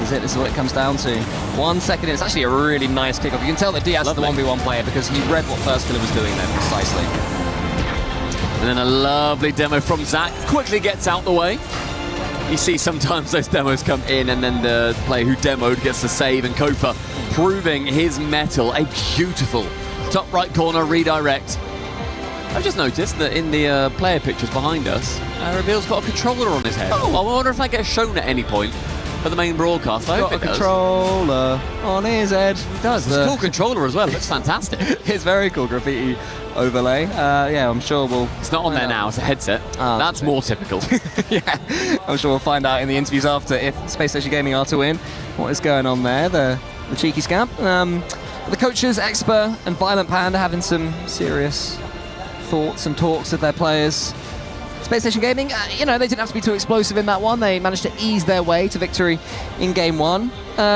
This is what it comes down to. 1 second in. It's actually a really nice kickoff. You can tell that Diaz is the 1v1 player because he read what first killer was doing there precisely. And then a lovely demo from Zach. Quickly gets out the way. You see sometimes those demos come in and then the player who demoed gets the save, and Kofa proving his mettle. A beautiful top right corner redirect. I've just noticed that in the player pictures behind us, Reveal's got a controller on his head. I wonder if that gets shown at any point for the main broadcast. I hope it does. Controller on his head. It does. It's a cool controller as well. It looks fantastic. It's very cool graffiti overlay. Yeah, I'm sure we'll... It's not on there now. It's a headset. That's more typical. Yeah, I'm sure we'll find out in the interviews after if Space Station Gaming are to win. What is going on there? The cheeky scamp. The coaches, Expo and Violent Panda, having some serious thoughts and talks with their players. Space Station Gaming, you know, they didn't have to be too explosive in that one. They managed to ease their way to victory in game 1.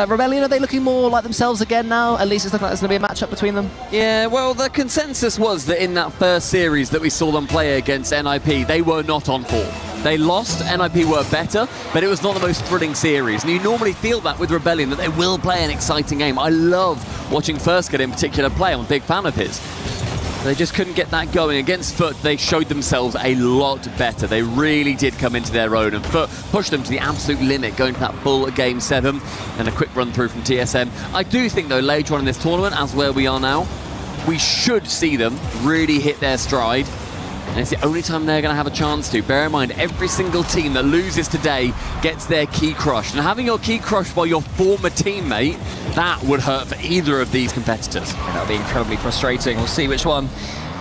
Rebellion, are they looking more like themselves again now? At least it's looking like there's going to be a matchup between them. Yeah, well, the consensus was that in that first series that we saw them play against NIP, they were not on form. They lost, NIP were better, but it was not the most thrilling series. And you normally feel that with Rebellion, that they will play an exciting game. I love watching First Kid in particular play. I'm a big fan of his. They just couldn't get that going. Against Foot, they showed themselves a lot better. They really did come into their own, and Foot pushed them to the absolute limit, going to that full game 7, and a quick run through from TSM. I do think, though, later on in this tournament, as where we are now, we should see them really hit their stride. And it's the only time they're going to have a chance to. Bear in mind, every single team that loses today gets their key crushed. And having your key crushed by your former teammate, that would hurt for either of these competitors. And that'll be incredibly frustrating. We'll see which one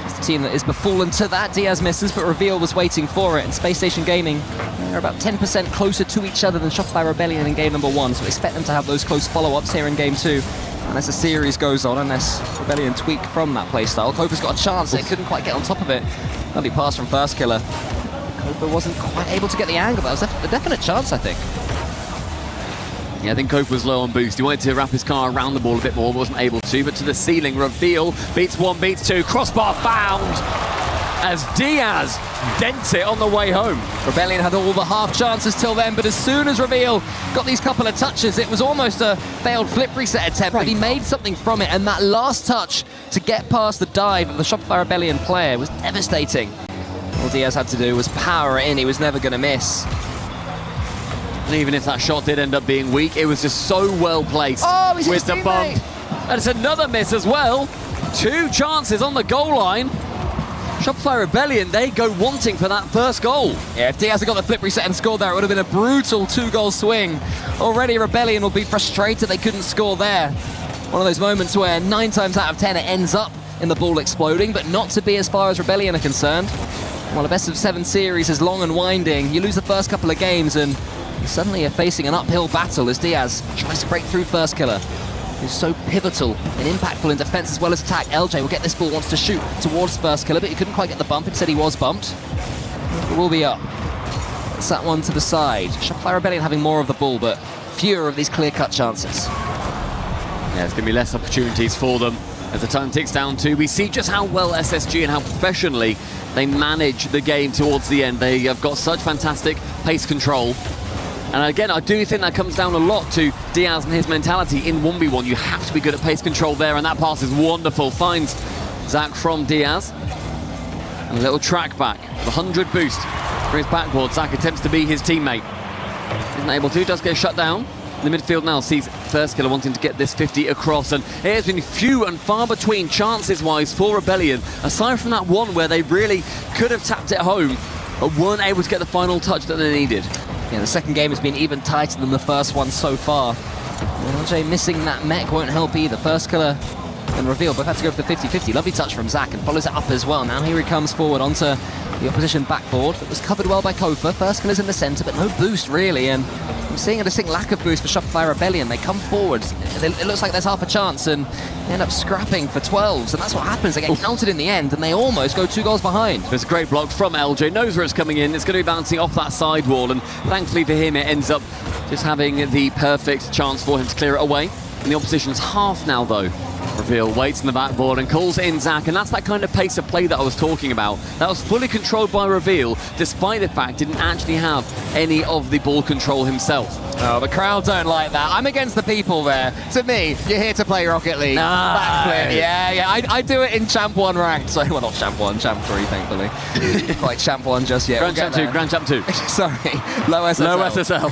is the team that is befallen to that. Diaz misses, but Reveal was waiting for it. And Space Station Gaming, they're about 10% closer to each other than Shopify Rebellion in game number 1. So expect them to have those close follow-ups here in game 2. Unless the series goes on, unless Rebellion tweak from that playstyle. Kofa's got a chance, they couldn't quite get on top of it. Lovely pass from First Killer. Kofa wasn't quite able to get the angle, but it was a definite chance, I think. Yeah, I think Kofa was low on boost. He wanted to wrap his car around the ball a bit more, but wasn't able to. But to the ceiling, Reveal beats 1, beats 2, crossbar found as Diaz dents it on the way home. Rebellion had all the half chances till then, but as soon as Reveal got these couple of touches, it was almost a failed flip reset attempt, but he made something from it, and that last touch to get past the dive of the Shopify Rebellion player was devastating. All Diaz had to do was power it in. He was never going to miss. And even if that shot did end up being weak, it was just so well placed with the bump. And it's another miss as well. 2 chances on the goal line. Shopify Rebellion, they go wanting for that first goal. Yeah, if Diaz had got the flip reset and scored there, it would have been a brutal 2-goal swing. Already Rebellion will be frustrated they couldn't score there. One of those moments where 9 times out of 10 it ends up in the ball exploding, but not to be as far as Rebellion are concerned. While the best of 7 series is long and winding, you lose the first couple of games and suddenly you're facing an uphill battle as Diaz tries to break through First Killer. He's so pivotal and impactful in defense as well as attack. LJ will get this ball, wants to shoot towards First Killer, but he couldn't quite get the bump. Instead he was bumped. It will be up. It's that one to the side. Shopify Rebellion having more of the ball, but fewer of these clear-cut chances. Yeah, there's going to be less opportunities for them as the time ticks down too. We see just how well SSG and how professionally they manage the game towards the end. They have got such fantastic pace control. And again, I do think that comes down a lot to Diaz and his mentality in 1v1. You have to be good at pace control there, and that pass is wonderful. Finds Zach from Diaz. And a little track back. The 100 boost for his backboard. Zach attempts to be his teammate. Isn't able to, does get shut down. The midfield now sees First Killer wanting to get this 50 across, and it has been few and far between chances-wise for Rebellion, aside from that one where they really could have tapped it home, but weren't able to get the final touch that they needed. Yeah, the second game has been even tighter than the first one so far. And LJ missing that mech won't help either. First Killer and Reveal both had to go for the 50-50. Lovely touch from Zach and follows it up as well. Now here he comes forward onto the opposition backboard. That was covered well by Kofa. First Killer's in the centre, but no boost really. And I'm seeing a distinct lack of boost for Shopify Rebellion. They come forward. It looks like there's half a chance and they end up scrapping for 12s. And that's what happens. They get counted in the end and they almost go 2 goals behind. There's a great block from LJ. Knows where it's coming in. It's going to be bouncing off that side wall. And thankfully for him, it ends up just having the perfect chance for him to clear it away. And the opposition's half now, though. Reveal waits in the backboard and calls in Zach, and that's that kind of pace of play that I was talking about. That was fully controlled by Reveal, despite the fact didn't actually have any of the ball control himself. Oh, the crowd don't like that. I'm against the people there. To me, you're here to play Rocket League. Backflip. Yeah. I do it in Champ 1 ranked. Sorry, well, not Champ 1, Champ 3, thankfully. Quite Champ 1 just yet. Grand Champ 2, Grand Champ 2. Sorry, low SSL. Low SSL.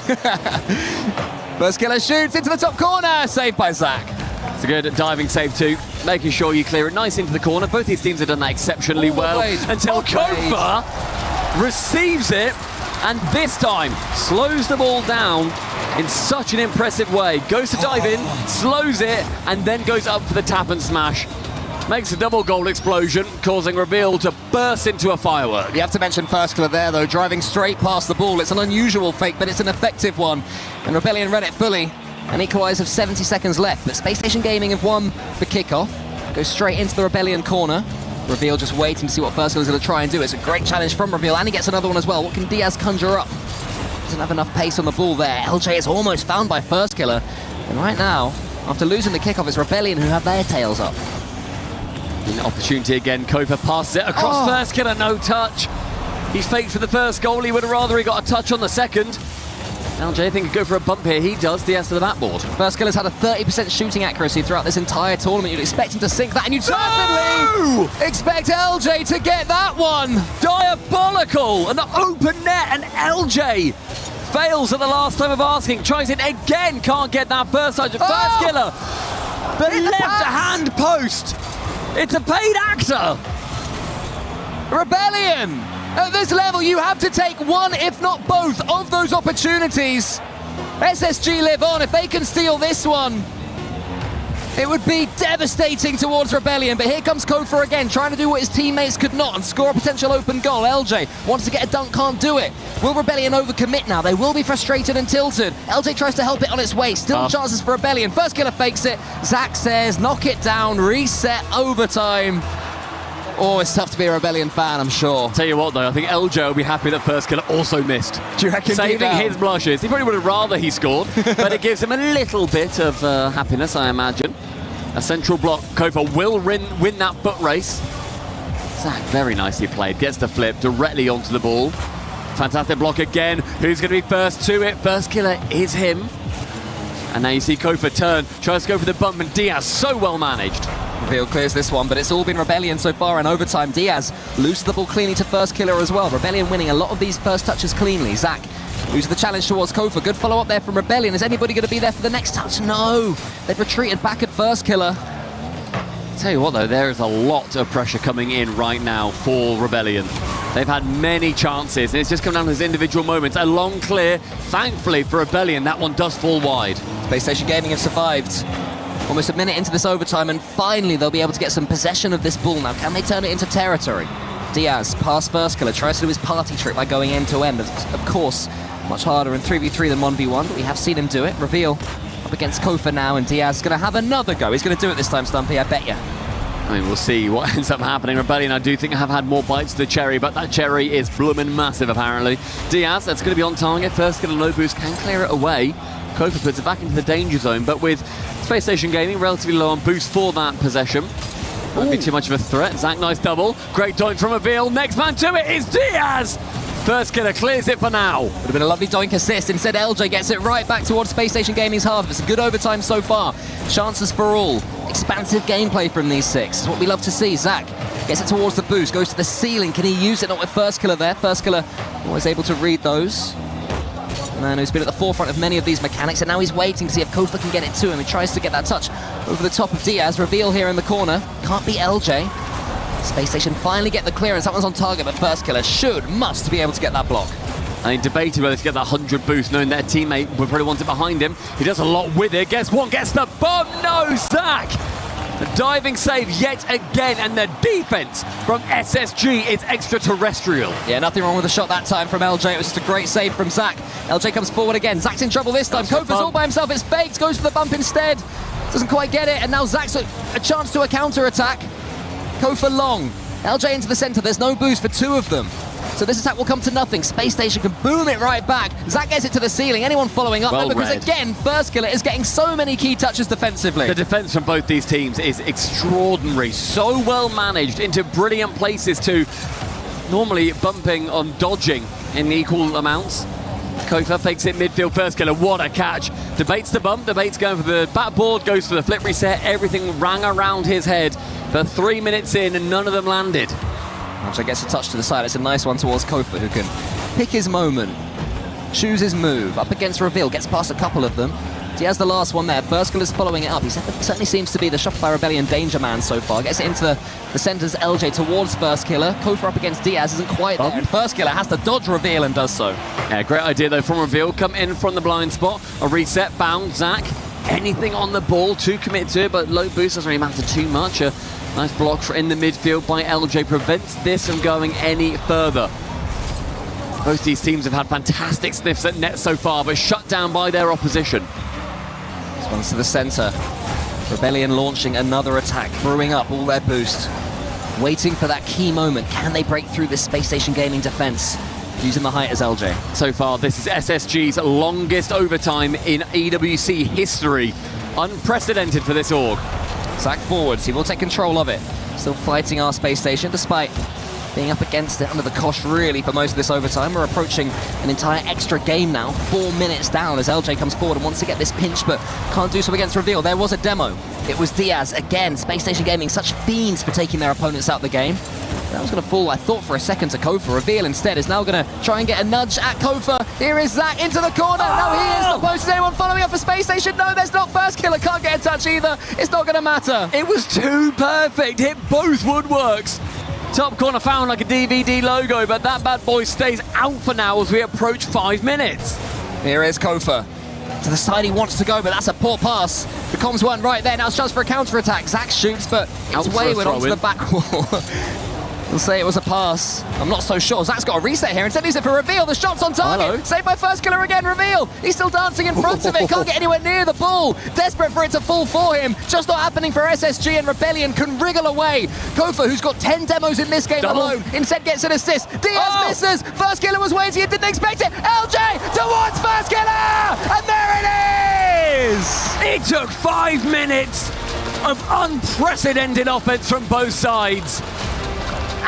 First Killer shoots into the top corner. Saved by Zach. It's a good diving save too, making sure you clear it nice into the corner. Both these teams have done that exceptionally well until Kofa receives it and this time slows the ball down in such an impressive way. Goes to dive in, slows it, and then goes up for the tap and smash. Makes a double goal explosion, causing Reveal to burst into a firework. You have to mention First Killer there, though, driving straight past the ball. It's an unusual fake, but it's an effective one. And Rebellion read it fully. An equaliser of 70 seconds left, but Space Station Gaming have won the kickoff. Goes straight into the Rebellion corner. Reveal just waiting to see what First Killer's going to try and do. It's a great challenge from Reveal, and he gets another one as well. What can Diaz conjure up? Doesn't have enough pace on the ball there. LJ is almost found by First Killer. And right now, after losing the kickoff, it's Rebellion who have their tails up. An opportunity again. Kofa passes it across First Killer, no touch. He's faked for the first goal. He would have rather he got a touch on the second. LJ think could go for a bump here. He does. Diaz to the backboard. First Killer's had a 30% shooting accuracy throughout this entire tournament. You'd expect him to sink that, and you'd certainly expect LJ to get that one. Diabolical! An open net, and LJ fails at the last time of asking. Tries it again. Can't get that first touch. First Killer. The left hand post. It's a paid actor. Rebellion! At this level, you have to take one, if not both, of those opportunities. SSG live on. If they can steal this one, it would be devastating towards Rebellion. But here comes Kofa again, trying to do what his teammates could not and score a potential open goal. LJ wants to get a dunk, can't do it. Will Rebellion overcommit now? They will be frustrated and tilted. LJ tries to help it on its way. Still chances for Rebellion. First killer fakes it. Zach says, knock it down, reset, overtime. Oh, it's tough to be a Rebellion fan, I'm sure. Tell you what, though, I think LJ will be happy that first killer also missed. Do you reckon? Saving his blushes. He probably would have rather he scored, but it gives him a little bit of happiness, I imagine. A central block. Kofa will win that foot race. Zach, very nicely played. Gets the flip directly onto the ball. Fantastic block again. Who's going to be first to it? First killer is him. And now you see Kofa turn, tries to go for the bump, and Diaz so well managed. Reveal clears this one, but it's all been Rebellion so far in overtime. Diaz loses the ball cleanly to first killer as well. Rebellion winning a lot of these first touches cleanly. Zach loses the challenge towards Kofa. Good follow-up there from Rebellion. Is anybody going to be there for the next touch? No. They've retreated back at first killer. Tell you what, though, there is a lot of pressure coming in right now for Rebellion. They've had many chances, and it's just come down to those individual moments. A long clear, thankfully for Rebellion, that one does fall wide. Space Station Gaming have survived. Almost a minute into this overtime, and finally they'll be able to get some possession of this ball now. Can they turn it into territory? Diaz, past first killer, tries to do his party trick by going end to end. Of course, much harder in 3v3 than 1v1, but we have seen him do it. Reveal up against Kofa now, and Diaz is going to have another go. He's going to do it this time, Stumpy, I bet you. I mean, we'll see what ends up happening. Rebellion, I do think, have had more bites to the cherry, but that cherry is bloomin' massive, apparently. Diaz, that's going to be on target. First killer, no boost, can clear it away. Kofa puts it back into the danger zone, but with Space Station Gaming relatively low on boost for that possession. Won't be too much of a threat. Zach, nice double. Great doink from Reveal. Next man to it is Diaz! First killer clears it for now. Would have been a lovely doink assist. Instead, LJ gets it right back towards Space Station Gaming's half. It's a good overtime so far. Chances for all. Expansive gameplay from these six. It's what we love to see. Zach gets it towards the boost, goes to the ceiling. Can he use it? Not with first killer there. First killer always able to read those. Man who's been at the forefront of many of these mechanics, and now he's waiting to see if Kofa can get it to him. He tries to get that touch over the top of Diaz. Reveal here in the corner. Can't be LJ. Space Station finally get the clearance. That one's on target, but first killer must be able to get that block. And he debated whether to get that 100 boost, knowing that a teammate would probably want it behind him. He does a lot with it. Gets one, gets the bomb. No, Zach! A diving save yet again, and the defense from SSG is extraterrestrial. Yeah, nothing wrong with the shot that time from LJ. It was just a great save from Zach. LJ comes forward again. Zach's in trouble this time. Kofa's all by himself. It's faked. Goes for the bump instead. Doesn't quite get it. And now Zach's a chance to a counter-attack. Kofa long. LJ into the center. There's no boost for two of them. So this attack will come to nothing. Space Station can boom it right back. Zach gets it to the ceiling. Anyone following up? Well no, because read. Again, first killer is getting so many key touches defensively. The defense from both these teams is extraordinary. So well managed into brilliant places too. Normally bumping on dodging in equal amounts. Kofa fakes it midfield, first killer. What a catch. Debates the bump. Debates going for the backboard. Goes for the flip reset. Everything rang around his head for 3 minutes in, and none of them landed. LJ gets a touch to the side. It's a nice one towards Kofa, who can pick his moment, choose his move. Up against Reveal, gets past a couple of them. He has the last one there. First killer's following it up. He certainly seems to be the Shopify Rebellion danger man so far. Gets it into the centers, LJ towards first killer. Kofa up against Diaz isn't quite there. And first killer has to dodge Reveal and does so. Yeah, great idea though from Reveal. Come in from the blind spot. A reset, bound, Zach. Anything on the ball to commit to, but low boost doesn't really matter too much. A nice block in the midfield by LJ prevents this from going any further. Both these teams have had fantastic sniffs at net so far, but shut down by their opposition. This one's to the center. Rebellion launching another attack, brewing up all their boost. Waiting for that key moment. Can they break through this Space Station Gaming defense? Using the height as LJ. So far, this is SSG's longest overtime in EWC history. Unprecedented for this org. Zach forwards, he will take control of it. Still fighting our Space Station, despite being up against it under the cosh really for most of this overtime. We're approaching an entire extra game now, 4 minutes down as LJ comes forward and wants to get this pinch, but can't do so against Reveal. There was a demo. It was Diaz again. Space Station Gaming, such fiends for taking their opponents out the game. That was going to fall, I thought, for a second to Kofa. Reveal instead is now going to try and get a nudge at Kofa. Here is Zach into the corner. No, he is the post. Is anyone following up for Space Station? No, there's not. First killer can't get a touch either. It's not going to matter. It was too perfect. Hit both woodworks Top corner found like a DVD logo, but that bad boy stays out for now as we approach 5 minutes. Here is Kofa. To the side he wants to go, but that's a poor pass. The comms weren't right there. Now it's chance for a counter-attack. Zach shoots, but it's wayward onto the back wall. We'll say it was a pass. I'm not so sure. Zach's got a reset here. Instead, he's it for Reveal. The shot's on target. Hello. Saved by First Killer again. Reveal. He's still dancing in front of it. Can't get anywhere near the ball. Desperate for it to fall for him. Just not happening for SSG, and Rebellion can wriggle away. Kofa, who's got 10 demos in this game alone, instead gets an assist. Diaz misses. First Killer was waiting. He didn't expect it. LJ towards First Killer. And there it is. It took 5 minutes of unprecedented offense from both sides.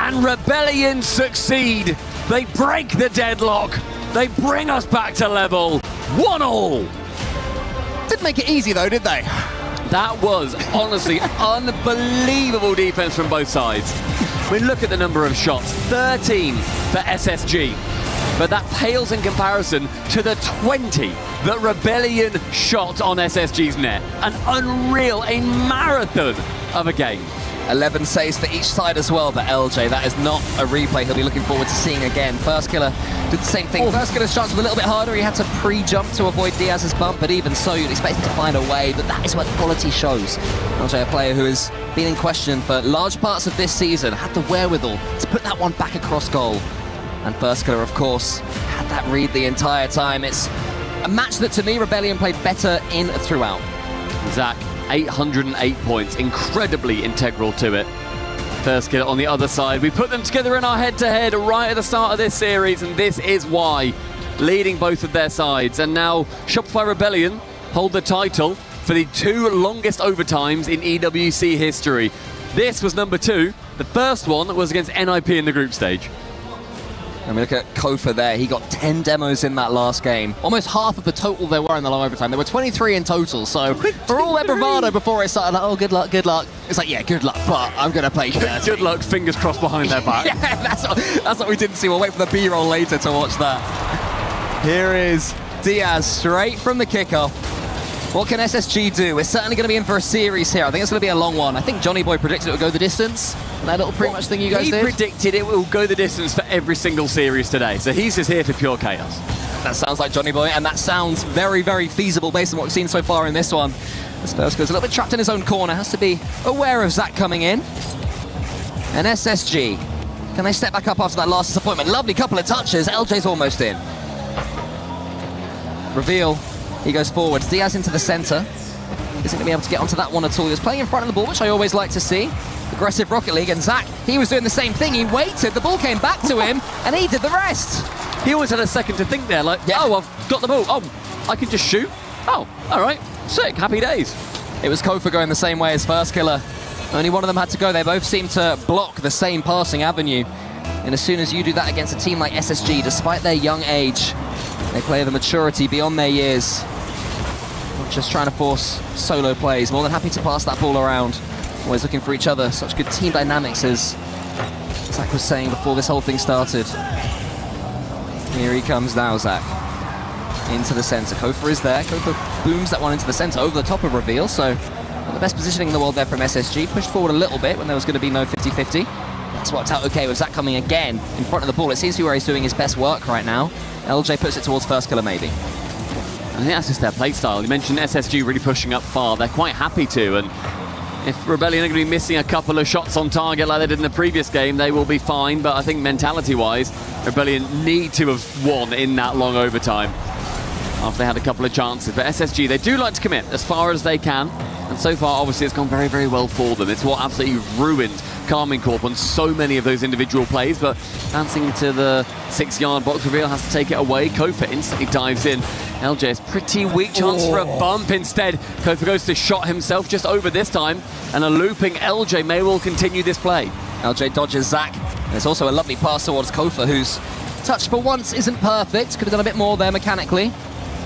And Rebellion succeed. They break the deadlock. They bring us back to level. 1-1. Didn't make it easy though, did they? That was honestly unbelievable defense from both sides. We look at the number of shots, 13 for SSG. But that pales in comparison to the 20 that Rebellion shot on SSG's net. An unreal, a marathon of a game. 11 saves for each side as well, but LJ, that is not a replay he'll be looking forward to seeing again. First Killer did the same thing. First Killer's chance was a little bit harder. He had to pre-jump to avoid Diaz's bump, but even so, you'd expect him to find a way, but that is where the quality shows. LJ, a player who has been in question for large parts of this season, had the wherewithal to put that one back across goal. And First Killer, of course, had that read the entire time. It's a match that, to me, Rebellion played better in throughout. Zach, 808 points, incredibly integral to it. First Killer on the other side. We put them together in our head-to-head right at the start of this series, and this is why. Leading both of their sides. And now Shopify Rebellion hold the title for the 2 longest overtimes in EWC history. This was number 2. The first one was against NIP in the group stage. And we look at Kofa there. He got 10 demos in that last game. Almost half of the total there were in the long overtime. There were 23 in total. So for all their bravado before it started, like, oh, good luck, good luck. It's like, yeah, good luck, but I'm going to play 30. Good luck, fingers crossed behind their back. Yeah, that's what we didn't see. We'll wait for the B-roll later to watch that. Here is Diaz straight from the kickoff. What can SSG do? We're certainly going to be in for a series here. I think it's going to be a long one. I think Johnny Boy predicted it would go the distance. That little pretty much thing you guys did. He predicted it will go the distance for every single series today. So he's just here for pure chaos. That sounds like Johnny Boy, and that sounds very, very feasible based on what we've seen so far in this one. This first goes a little bit trapped in his own corner. Has to be aware of Zach coming in. And SSG, can they step back up after that last disappointment? Lovely couple of touches. LJ's almost in. Reveal. He goes forwards. Diaz into the center. Isn't going to be able to get onto that one at all. He was playing in front of the ball, which I always like to see. Aggressive Rocket League, and Zach, he was doing the same thing. He waited, the ball came back to him, and he did the rest. He always had a second to think there, like, oh, I've got the ball. Oh, I can just shoot. Oh, all right, sick, happy days. It was Kofa going the same way as First Killer. Only one of them had to go. They both seemed to block the same passing avenue. And as soon as you do that against a team like SSG, despite their young age, they play the maturity beyond their years. Not just trying to force solo plays, more than happy to pass that ball around. Always looking for each other. Such good team dynamics, as Zach was saying before this whole thing started. Here he comes now, Zach. Into the center. Kofa is there. Kofa booms that one into the center over the top of Reveal. So not the best positioning in the world there from SSG. Pushed forward a little bit when there was going to be no 50-50. That's worked out okay with Zach coming again in front of the ball. It seems to be where he's doing his best work right now. LJ puts it towards First Killer, maybe. I think that's just their play style. You mentioned SSG really pushing up far. They're quite happy to, and if Rebellion are going to be missing a couple of shots on target like they did in the previous game, they will be fine. But I think mentality-wise, Rebellion need to have won in that long overtime after they had a couple of chances. But SSG, they do like to commit as far as they can. And so far, obviously, it's gone very, very well for them. It's what absolutely ruined Carmine Corp on so many of those individual plays. But dancing into the 6-yard box, Reveal has to take it away. Kofa instantly dives in. LJ's pretty weak chance for a bump. Instead, Kofa goes to shot himself just over this time. And a looping LJ may well continue this play. LJ dodges Zach. There's also a lovely pass towards Kofa, whose touch for once isn't perfect. Could have done a bit more there mechanically.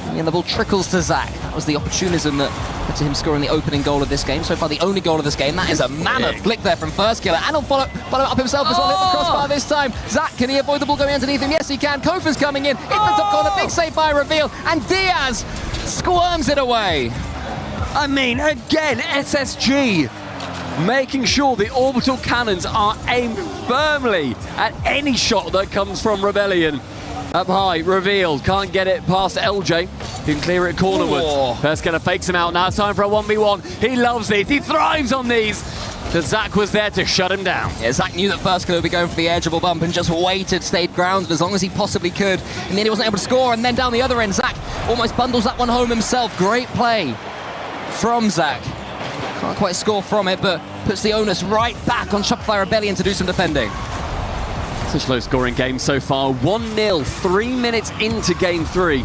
And the ball trickles to Zach. That was the opportunism that led to him scoring the opening goal of this game. So far, the only goal of this game. That is a mammoth flick there from First Killer. And he'll follow up himself as well. Hit the crossbar this time. Zach, can he avoid the ball going underneath him? Yes, he can. Kofa's coming in. It's the top corner. Big save by Reveal. And Diaz squirms it away. I mean, again, SSG making sure the orbital cannons are aimed firmly at any shot that comes from Rebellion. Up high, revealed, can't get it past LJ. He can clear it cornerwards. Versailles fakes him out. Now it's time for a 1v1. He loves these. He thrives on these. But Zach was there to shut him down. Yeah, Zach knew that Versailles would be going for the edgeable bump and just waited, stayed grounded as long as he possibly could. And then he wasn't able to score. And then down the other end, Zach almost bundles that one home himself. Great play from Zach. Can't quite score from it, but puts the onus right back on Shopify Rebellion to do some defending. Such low scoring game so far. 1-0, 3 minutes into game 3.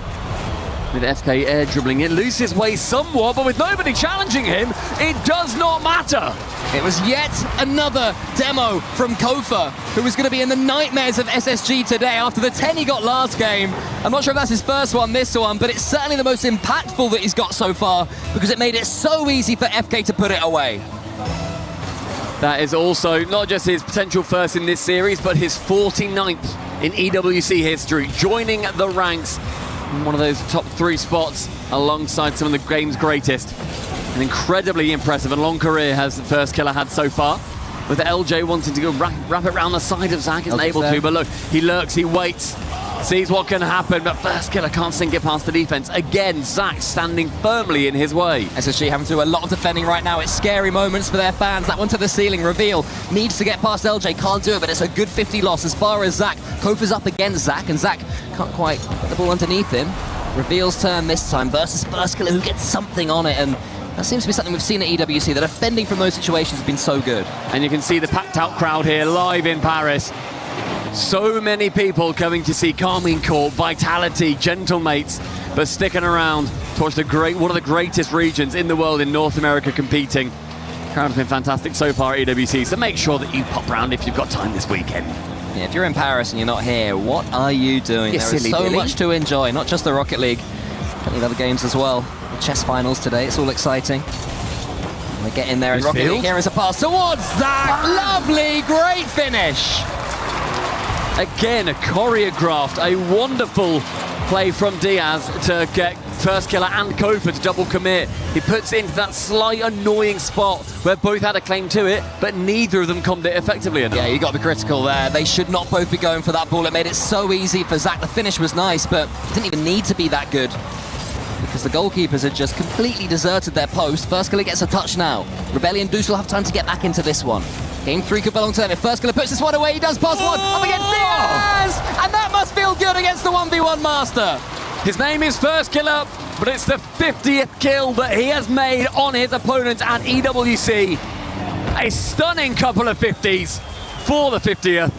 With FK air dribbling it, loses his way somewhat, but with nobody challenging him, it does not matter. It was yet another demo from Kofa, who was going to be in the nightmares of SSG today after the 10 he got last game. I'm not sure if that's his first one, this one, but it's certainly the most impactful that he's got so far because it made it so easy for FK to put it away. That is also not just his potential first in this series, but his 49th in EWC history, joining the ranks in one of those top 3 spots alongside some of the game's greatest. An incredibly impressive and long career has the first killer had so far, with LJ wanting to go wrap it around the side of Zach, isn't able to, but look, he lurks, he waits, sees what can happen, but first killer can't sink it past the defense. Again, Zach standing firmly in his way. SSG having to do a lot of defending right now. It's scary moments for their fans. That one to the ceiling. Reveal needs to get past LJ, can't do it, but it's a good 50 loss as far as Zach. Kofa's up against Zach, and Zach can't quite get the ball underneath him. Reveal's turn this time versus first killer, who gets something on it, and that seems to be something we've seen at EWC. The defending from those situations has been so good. And you can see the packed out crowd here live in Paris. So many people coming to see Carmine Corp, Vitality, Gentlemates, but sticking around to watch one of the greatest regions in the world in North America competing. Crowd's been fantastic so far at EWC, so make sure that you pop round if you've got time this weekend. Yeah, if you're in Paris and you're not here, what are you doing? You there is so Billy. much to enjoy, not just the Rocket League, plenty of other games as well. The chess finals today, it's all exciting. They get in there and Rocket League, here is a pass towards Zach. Lovely, great finish. Again, a choreographed, a wonderful play from Diaz to get first killer and Kofa to double commit. He puts it into that slight annoying spot where both had a claim to it, but neither of them commed it effectively enough. Yeah, you got to be critical there. They should not both be going for that ball. It made it so easy for Zach. The finish was nice, but it didn't even need to be that good because the goalkeepers had just completely deserted their post. First killer gets a touch now. Rebellion do still have time to get back into this one. Game 3 could belong to them. If first killer puts this one away, he does pass one up against Diaz! And that must feel good against the 1v1 master. His name is First Killer, but it's the 50th kill that he has made on his opponent at EWC. A stunning couple of 50s for the 50th.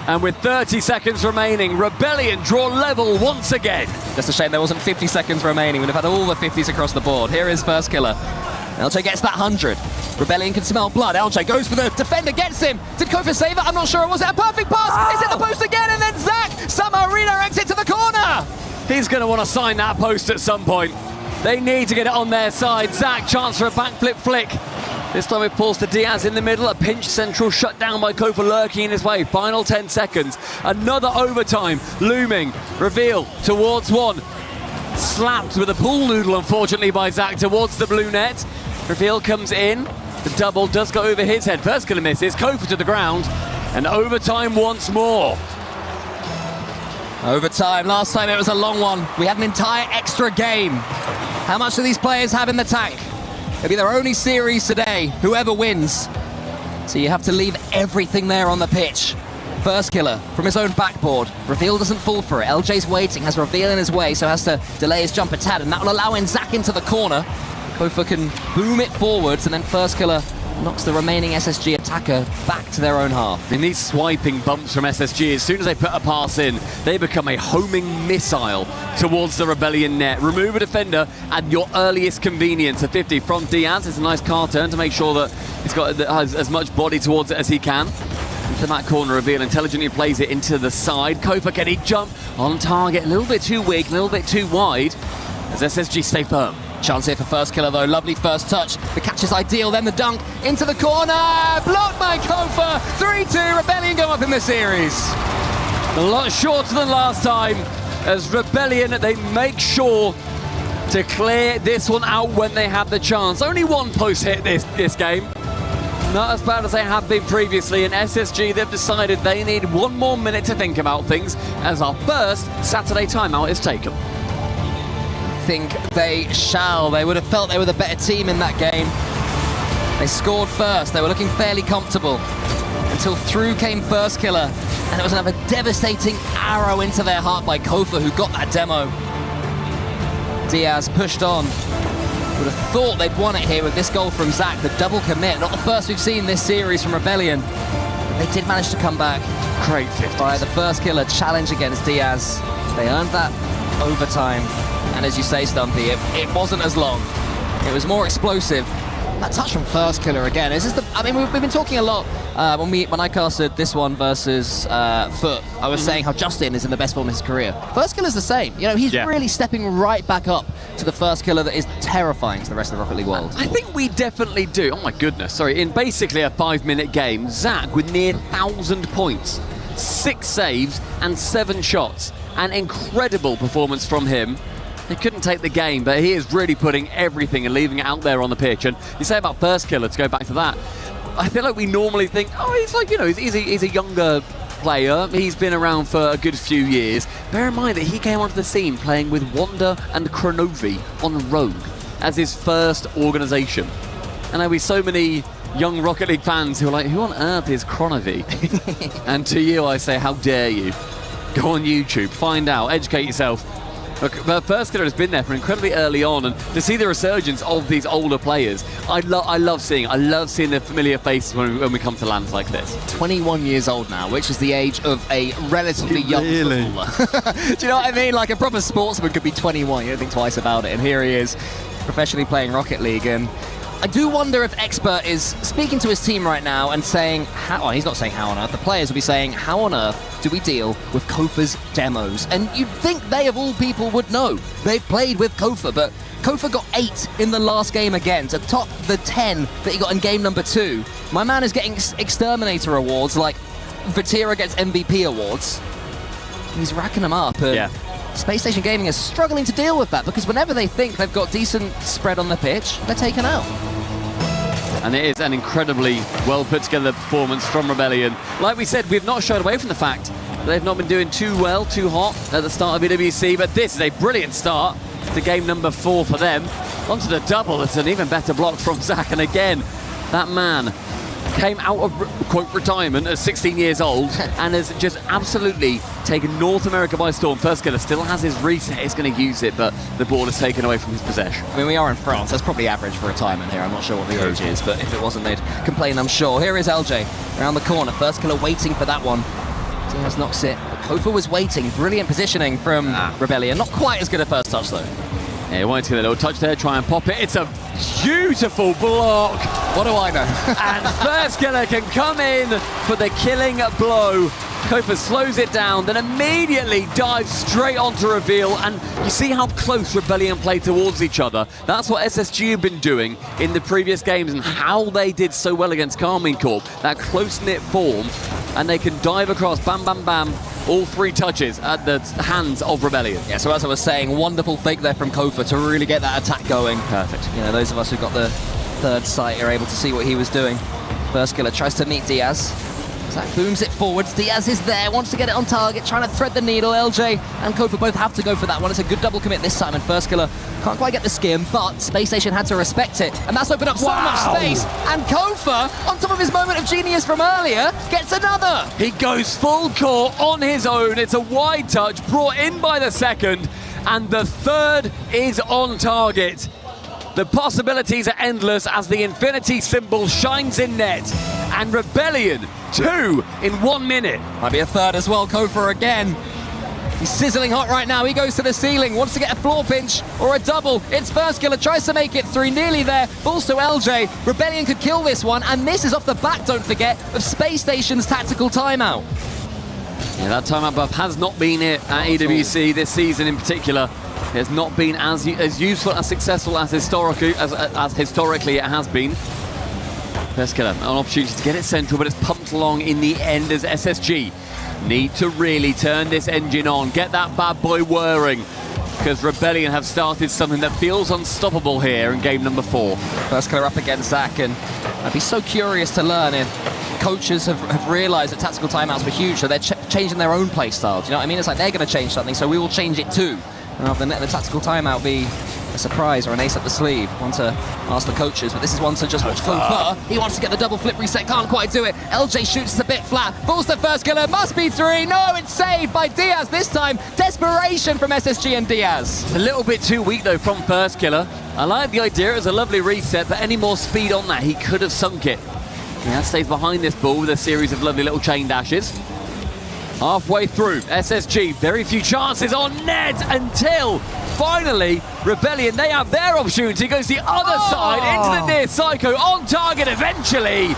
And with 30 seconds remaining, Rebellion draw level once again. Just a shame there wasn't 50 seconds remaining. We'd have had all the 50s across the board. Here is First Killer. LJ gets that 100. Rebellion can smell blood. LJ goes for the defender, gets him. Did Kofa save it? I'm not sure. Was it a perfect pass? Is it the post again? And then Zach somehow redirects it to the corner. He's going to want to sign that post at some point. They need to get it on their side. Zach, chance for a backflip flick. This time it pulls to Diaz in the middle. A pinch central shut down by Kofa lurking in his way. Final 10 seconds. Another overtime looming. Reveal towards one. Slapped with a pool noodle, unfortunately, by Zach towards the blue net. Reveal comes in. The double does go over his head. First killer misses. Kofa to the ground. And overtime once more. Overtime. Last time it was a long one. We had an entire extra game. How much do these players have in the tank? It'll be their only series today, whoever wins. So you have to leave everything there on the pitch. First killer from his own backboard. Reveal doesn't fall for it. LJ's waiting, has Reveal in his way, so has to delay his jump a tad, and that will allow in Zach into the corner. Kofa can boom it forwards, and then First killer knocks the remaining SSG attacker back to their own half. In these swiping bumps from SSG, as soon as they put a pass in, they become a homing missile towards the Rebellion net. Remove a defender at your earliest convenience. A 50 from Diaz. It's a nice car turn to make sure that he's got as much body towards it as he can. Into that corner, Reveal intelligently plays it into the side. Kofa, can he jump on target? A little bit too weak, a little bit too wide, as SSG stay firm. Chance here for First killer though, lovely first touch. The catch is ideal, then the dunk into the corner. Blocked by Kofa. 3-2, Rebellion go up in the series. A lot shorter than last time, as Rebellion, they make sure to clear this one out when they have the chance. Only one post hit this game. Not as bad as they have been previously. In SSG, they've decided they need one more minute to think about things as our first Saturday timeout is taken. I think they shall. They would have felt they were the better team in that game. They scored first. They were looking fairly comfortable until through came First Killer, and it was another devastating arrow into their heart by Kofa, who got that demo. Diaz pushed on. Would have thought they'd won it here with this goal from Zach, the double commit. Not the first we've seen this series from Rebellion. They did manage to come back. Great 50s. By the First Killer challenge against Diaz. They earned that overtime. And as you say, Stumpy, it wasn't as long. It was more explosive. That touch from First Killer again. Is this the? I mean, we've been talking a lot when I casted this one versus Foot. I was saying how Justin is in the best form of his career. First Killer's the same. You know, he's really stepping right back up to the First Killer that is terrifying to the rest of the Rocket League world. I think we definitely do. Oh my goodness, sorry. In basically a 5-minute game, Zach with near 1,000 points, 6 saves and 7 shots. An incredible performance from him. He couldn't take the game, but he is really putting everything and leaving it out there on the pitch. And you say about First Killer, to go back to that, I feel like we normally think, oh, he's like, you know, he's a younger player. He's been around for a good few years. Bear in mind that he came onto the scene playing with Wanda and Chronovi on Rogue as his first organisation. And there'll be so many young Rocket League fans who are like, who on earth is Chronovi? And to you, I say, how dare you? Go on YouTube, find out, educate yourself. Look, the First Killer has been there from incredibly early on, and to see the resurgence of these older players, I love seeing the familiar faces when we come to lands like this. 21 years old now, which is the age of a relatively young footballer. Do you know what I mean? Like a proper sportsman could be 21, you don't think twice about it, and here he is, professionally playing Rocket League. And I do wonder if Expert is speaking to his team right now and saying, he's not saying how on earth, the players will be saying, how on earth do we deal with Kofa's demos? And you'd think they, of all people, would know. They've played with Kofa, but Kofa got 8 in the last game again to top the 10 that he got in game number 2. My man is getting Exterminator awards, like Vatira gets MVP awards. He's racking them up, and Space Station Gaming is struggling to deal with that, because whenever they think they've got decent spread on the pitch, they're taken out. And it is an incredibly well put together performance from Rebellion. Like we said, we've not shied away from the fact that they've not been doing too well, too hot at the start of EWC, but this is a brilliant start to game number 4 for them. Onto the double, it's an even better block from Zach, and again, that man came out of, quote, retirement at 16 years old and has just absolutely taken North America by storm. First Killer still has his reset, he's going to use it, but the ball is taken away from his possession. I mean, we are in France, that's probably average for retirement here. I'm not sure what the age is, but if it wasn't, they'd complain, I'm sure. Here is LJ around the corner. First Killer waiting for that one. Diaz knocks it, but Kofa was waiting. Brilliant positioning from Rebellion. Not quite as good a first touch, though. Yeah, he wanted to get a little touch there, try and pop it. It's a beautiful block. What do I know? And First Killer can come in for the killing blow. Kofa slows it down, then immediately dives straight onto reveal, and you see how close Rebellion play towards each other. That's what SSG have been doing in the previous games, and how they did so well against Carmine Corp. That close-knit form, and they can dive across, bam, bam, bam, all 3 touches at the hands of Rebellion. Yeah, so as I was saying, wonderful fake there from Kofa to really get that attack going. Perfect. You know, those of us who got the third sight are able to see what he was doing. First Killer tries to meet Diaz. Zach booms it forwards. Diaz is there, wants to get it on target, trying to thread the needle. LJ and Kofa both have to go for that one. It's a good double commit this time, and First Killer can't quite get the skim, but Space Station had to respect it, and that's opened up so much space. And Kofa, on top of his moment of genius from earlier, gets another. He goes full court on his own. It's a wide touch brought in by the second, and the third is on target. The possibilities are endless as the infinity symbol shines in net. And Rebellion, 2 in 1 minute. Might be a third as well, Kofa again. He's sizzling hot right now. He goes to the ceiling, wants to get a floor pinch or a double. It's First Killer, tries to make it 3, nearly there. Falls to LJ. Rebellion could kill this one, and this is off the back, don't forget, of Space Station's tactical timeout. Yeah, that timeout buff has not been it at EWC this season in particular. It has not been as useful, as successful as historically it has been. First Killer, an opportunity to get it central, but it's pumped along in the end as SSG need to really turn this engine on, get that bad boy whirring. because Rebellion have started something that feels unstoppable here in game number 4. First killer up against Zach, and I'd be so curious to learn if coaches have realized that tactical timeouts were huge, so they're changing their own play style. Do you know what I mean? It's like they're going to change something, so we will change it too. Rather than let the tactical timeout be a surprise or an ace up the sleeve. One to ask the coaches, but this is one to just watch Kofa. He wants to get the double flip reset, can't quite do it. LJ shoots a bit flat, falls the first killer, must be 3. No, it's saved by Diaz this time. Desperation from SSG and Diaz. It's a little bit too weak though from first killer. I like the idea, it was a lovely reset, but any more speed on that, he could have sunk it. Yeah, stays behind this ball with a series of lovely little chain dashes. Halfway through, SSG, very few chances on net until finally Rebellion, they have their opportunity, goes the other side into the near Psycho, on target eventually.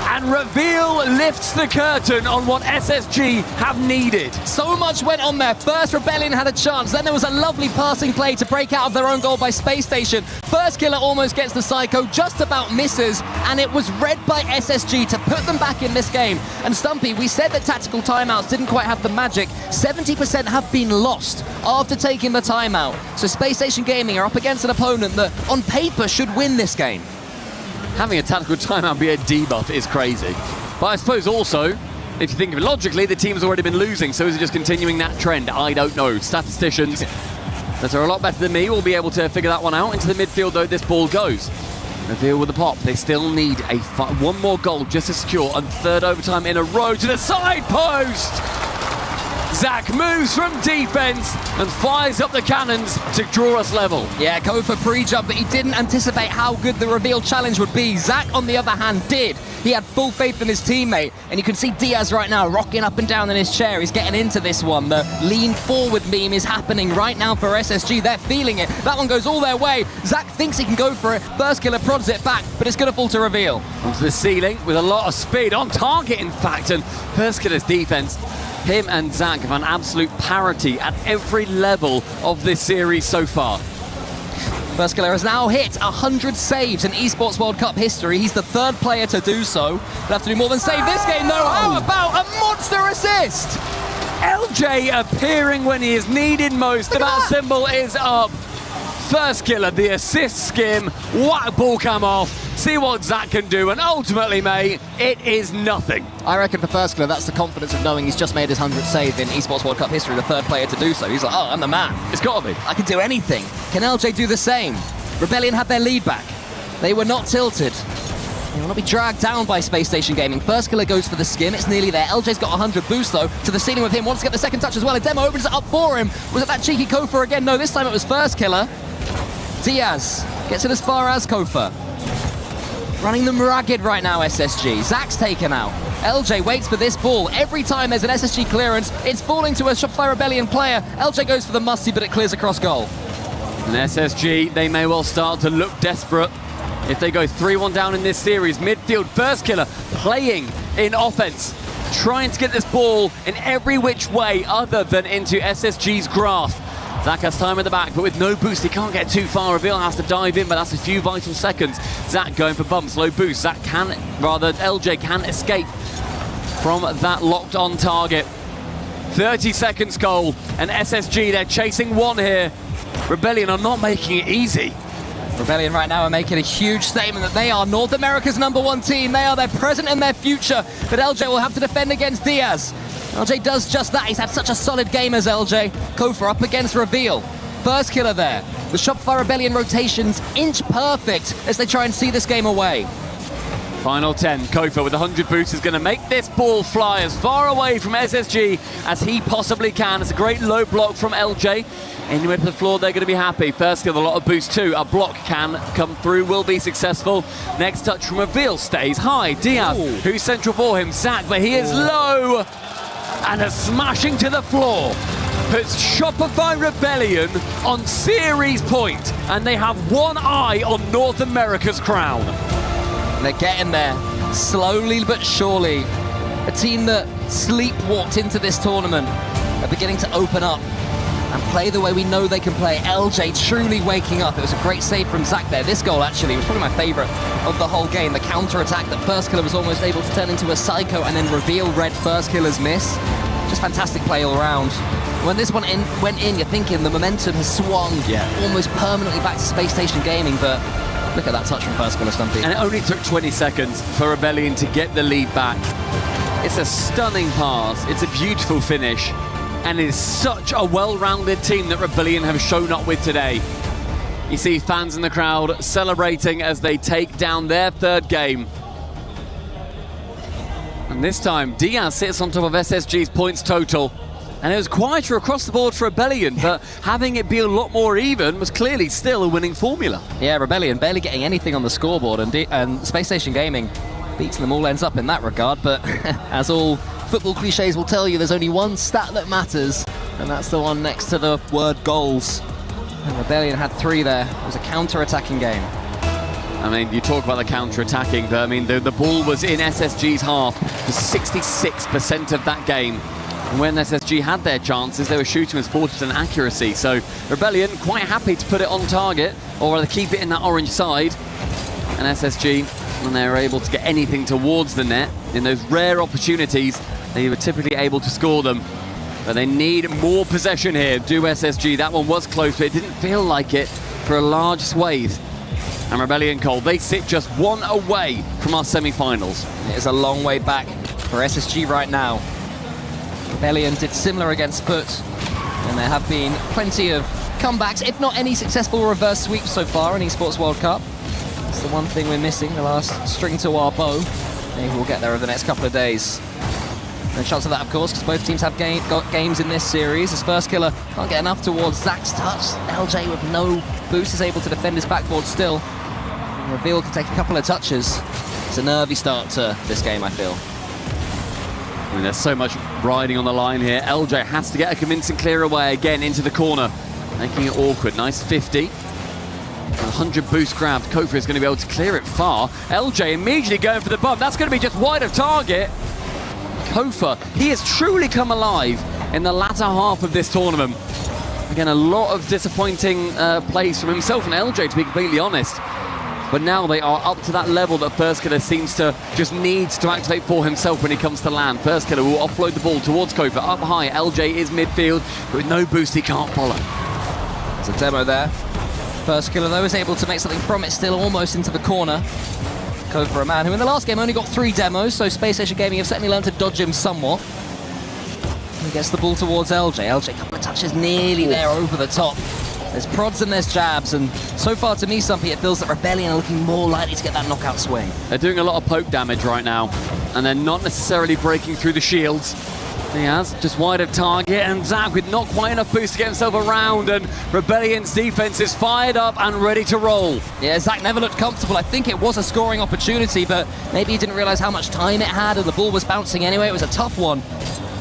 And Reveal lifts the curtain on what SSG have needed. So much went on there. First, Rebellion had a chance. Then there was a lovely passing play to break out of their own goal by Space Station. First killer almost gets the Psycho, just about misses, and it was read by SSG to put them back in this game. And Stumpy, we said that tactical timeouts didn't quite have the magic. 70% have been lost after taking the timeout. So Space Station Gaming are up against an opponent that, on paper, should win this game. Having a tactical timeout be a debuff is crazy. But I suppose also, if you think of it logically, the team's already been losing, so is it just continuing that trend? I don't know. Statisticians that are a lot better than me will be able to figure that one out. Into the midfield, though, this ball goes. Reveal with the pop. They still need one more goal just to secure, and third overtime in a row to the side post! Zach moves from defense and fires up the cannons to draw us level. Yeah, Kofa pre-jump, but he didn't anticipate how good the reveal challenge would be. Zach, on the other hand, did. He had full faith in his teammate, and you can see Diaz right now rocking up and down in his chair. He's getting into this one. The lean forward meme is happening right now for SSG. They're feeling it. That one goes all their way. Zach thinks he can go for it. First killer prods it back, but it's going to fall to reveal. Onto the ceiling with a lot of speed, on target in fact, and first killer's defense. Him and Zach have an absolute parity at every level of this series so far. First killer has now hit 100 saves in Esports World Cup history. He's the third player to do so. He'll have to do more than save this game, though. How about a monster assist? LJ appearing when he is needed most. That symbol is up. First killer, the assist skim, whack ball cam off, see what Zach can do, and ultimately, mate, it is nothing. I reckon for First killer, that's the confidence of knowing he's just made his 100th save in Esports World Cup history, the third player to do so. He's like, oh, I'm the man. It's got to be. I can do anything. Can LJ do the same? Rebellion had their lead back. They were not tilted. They will not be dragged down by Space Station Gaming. First killer goes for the skim. It's nearly there. LJ's got 100 boost, though, to the ceiling with him. Wants to get the second touch as well. A demo opens it up for him. Was it that cheeky Kofa again? No, this time it was First killer. Diaz gets it as far as Kofa. Running them ragged right now, SSG. Zach's taken out. LJ waits for this ball. Every time there's an SSG clearance, it's falling to a Shopify Rebellion player. LJ goes for the musty, but it clears across goal. And SSG, they may well start to look desperate if they go 3-1 down in this series. Midfield, First killer playing in offense, trying to get this ball in every which way other than into SSG's grasp. Zach has time at the back, but with no boost, he can't get too far. Reveal has to dive in, but that's a few vital seconds. Zach going for bumps, low boost. LJ can escape from that locked on target. 30 seconds goal, and SSG, they're chasing one here. Rebellion are not making it easy. Rebellion right now are making a huge statement that they are North America's #1 team. They are their present and their future, but LJ will have to defend against Diaz. LJ does just that. He's had such a solid game as LJ. Kofa up against Reveal. First killer there. The Shopify Rebellion rotations inch perfect as they try and see this game away. Final 10. Kofa with 100 boost is going to make this ball fly as far away from SSG as he possibly can. It's a great low block from LJ. Anywhere to the floor, they're going to be happy. First kill, a lot of boost too. A block can come through, will be successful. Next touch from Reveal stays high. Diaz, who's central for him. Zach, but he is low. And a smashing to the floor puts Shopify Rebellion on series point, and they have one eye on North America's crown. They're getting there, slowly but surely. A team that sleepwalked into this tournament are beginning to open up and play the way we know they can play. LJ truly waking up. It was a great save from Zach there. This goal actually was probably my favorite of the whole game. The counter-attack that First killer was almost able to turn into a Psycho and then Reveal read First killer's miss. Just fantastic play all around. When this one went in, you're thinking the momentum has swung almost permanently back to Space Station Gaming, but look at that touch from First Killer Stumpy. And it only took 20 seconds for Rebellion to get the lead back. It's a stunning pass, it's a beautiful finish, and it is such a well-rounded team that Rebellion have shown up with today. You see fans in the crowd celebrating as they take down their third game. And this time, Diaz sits on top of SSG's points total. And it was quieter across the board for Rebellion, but having it be a lot more even was clearly still a winning formula. Yeah, Rebellion barely getting anything on the scoreboard, and Space Station Gaming beating them all ends up in that regard. But as all football cliches will tell you, there's only one stat that matters, and that's the one next to the word goals. And Rebellion had 3 there. It was a counter-attacking game. I mean, you talk about the counter-attacking, but I mean, the ball was in SSG's half for 66% of that game. And when SSG had their chances, they were shooting with 40% accuracy. So Rebellion quite happy to put it on target, or rather keep it in that orange side. And SSG, when they were able to get anything towards the net, in those rare opportunities, they were typically able to score them. But they need more possession here, do SSG. That one was close, but it didn't feel like it for a large swathe. And Rebellion, Cole, they sit just 1 away from our semi-finals. It is a long way back for SSG right now. Rebellion did similar against Foot, and there have been plenty of comebacks, if not any successful reverse sweeps so far in Esports World Cup. It's the one thing we're missing, the last string to our bow. Maybe we'll get there over the next couple of days. No chance of that, of course, because both teams have got games in this series. As First Killer can't get enough towards Zach's touch. LJ with no boost is able to defend his backboard still. And Reveal can take a couple of touches. It's a nervy start to this game, I feel. I mean, there's so much riding on the line here. LJ has to get a convincing clear away again into the corner, making it awkward. Nice 50. 100 boost grabbed. Kofa is going to be able to clear it far. LJ immediately going for the bump. That's going to be just wide of target. Kofa, he has truly come alive in the latter half of this tournament. Again, a lot of disappointing plays from himself and LJ, to be completely honest. But now they are up to that level that First Killer seems to just needs to activate for himself when he comes to land. First Killer will offload the ball towards Kofa. Up high, LJ is midfield, but with no boost, he can't follow. There's a demo there. First Killer, though, is able to make something from it still almost into the corner. Kofa, a man who in the last game only got 3 demos, so Space Station Gaming have certainly learned to dodge him somewhat. He gets the ball towards LJ. LJ, a couple of touches nearly there over the top. There's prods and there's jabs, and so far to me, Stumpy, it feels that Rebellion are looking more likely to get that knockout swing. They're doing a lot of poke damage right now, and they're not necessarily breaking through the shields. Diaz just wide of target, and Zach with not quite enough boost to get himself around, and Rebellion's defense is fired up and ready to roll. Yeah, Zach never looked comfortable. I think it was a scoring opportunity, but maybe he didn't realize how much time it had, and the ball was bouncing anyway. It was a tough one.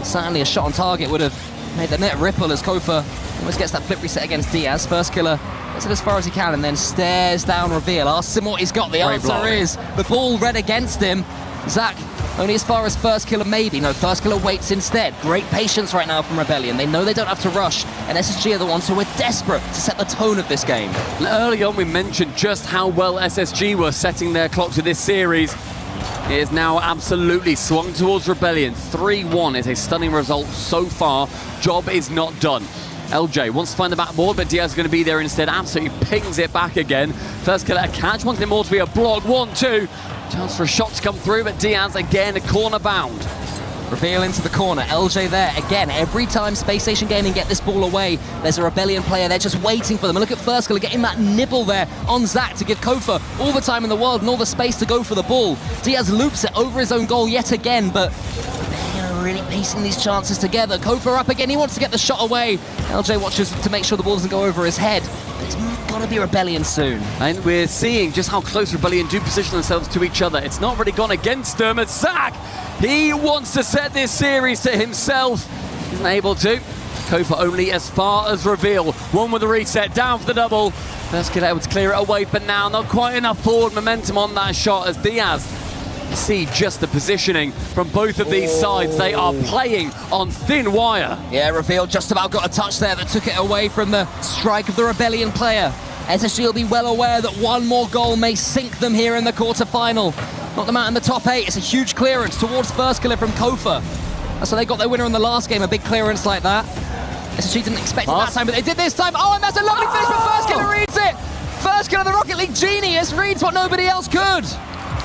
Certainly a shot on target would have made the net ripple as Kofa almost gets that flip reset against Diaz. First Killer gets it as far as he can and then stares down Reveal. Asks him what he's got. The answer is the ball red against him. Zach only as far as First Killer maybe. No, First Killer waits instead. Great patience right now from Rebellion. They know they don't have to rush, and SSG are the ones who are desperate to set the tone of this game. And early on we mentioned just how well SSG were setting their clock to this series. It is now absolutely swung towards Rebellion. 3-1 is a stunning result so far. Job is not done. LJ wants to find the backboard, but Diaz is going to be there instead. Absolutely pings it back again. First Killer a catch, wants it more to be a block. 1-2. Chance for a shot to come through, but Diaz again a corner bound. Reveal into the corner. LJ there again. Every time Space Station Gaming get this ball away, there's a Rebellion player. They're just waiting for them. And look at First Killer getting that nibble there on Zach to give Kofa all the time in the world and all the space to go for the ball. Diaz loops it over his own goal yet again, but really piecing these chances together. Kofa up again. He wants to get the shot away. LJ watches to make sure the ball doesn't go over his head. But it's got to be Rebellion soon. And we're seeing just how close Rebellion do position themselves to each other. It's not really gone against them. It's Zach. He wants to set this series to himself. Isn't able to. Kofa only as far as Reveal. One with the reset. Down for the double. First Killer able to clear it away, but now not quite enough forward momentum on that shot as Diaz. See just the positioning from both of these sides. They are playing on thin wire. Yeah, Reveal just about got a touch there that took it away from the strike of the Rebellion player. SSG will be well aware that one more goal may sink them here in the quarter-final. Knock them out in the top 8. It's a huge clearance towards First Killer from Kofa. So they got their winner in the last game, a big clearance like that. SSG didn't expect it that time, but they did this time. Oh, and that's a lovely finish, but First Killer reads it. First Killer, the Rocket League genius, reads what nobody else could.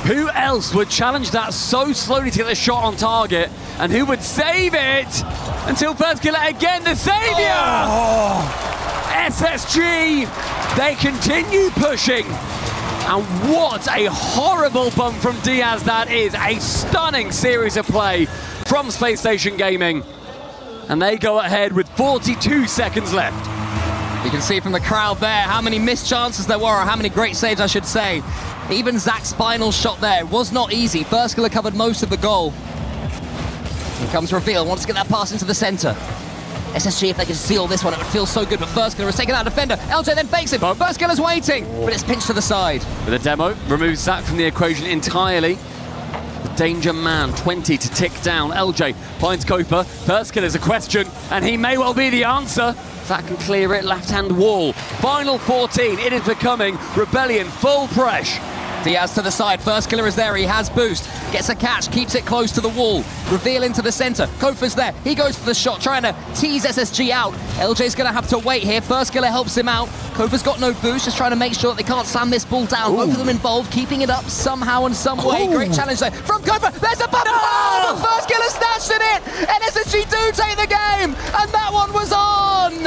Who else would challenge that so slowly to get the shot on target? And who would save it until First Killer again, the savior? SSG, they continue pushing. And what a horrible bump from Diaz that is. A stunning series of play from Space Station Gaming. And they go ahead with 42 seconds left. You can see from the crowd there how many missed chances there were, or how many great saves, I should say. Even Zach's final shot there was not easy. First Killer covered most of the goal. Here comes Reveal, wants to get that pass into the center. SSG, if they can seal this one, it would feel so good, but First Killer has taken out defender. LJ then fakes him. First Killer's waiting, but it's pinched to the side. With a demo, removes Zach from the equation entirely. The danger man, 20 to tick down. LJ finds Kofa. First Killer's a question, and he may well be the answer. Zach can clear it, left-hand wall. Final 14, it is becoming Rebellion full press. Diaz to the side, First Killer is there, he has boost, gets a catch, keeps it close to the wall, Reveal into the center, Kofa's there, he goes for the shot, trying to tease SSG out. LJ's gonna have to wait here, First Killer helps him out, Kofa's got no boost, just trying to make sure that they can't slam this ball down. Both of them involved, keeping it up somehow and some way. Great challenge there from Kofa, there's a bump, but First Killer snatched it, and SSG do take the game, and that one was on!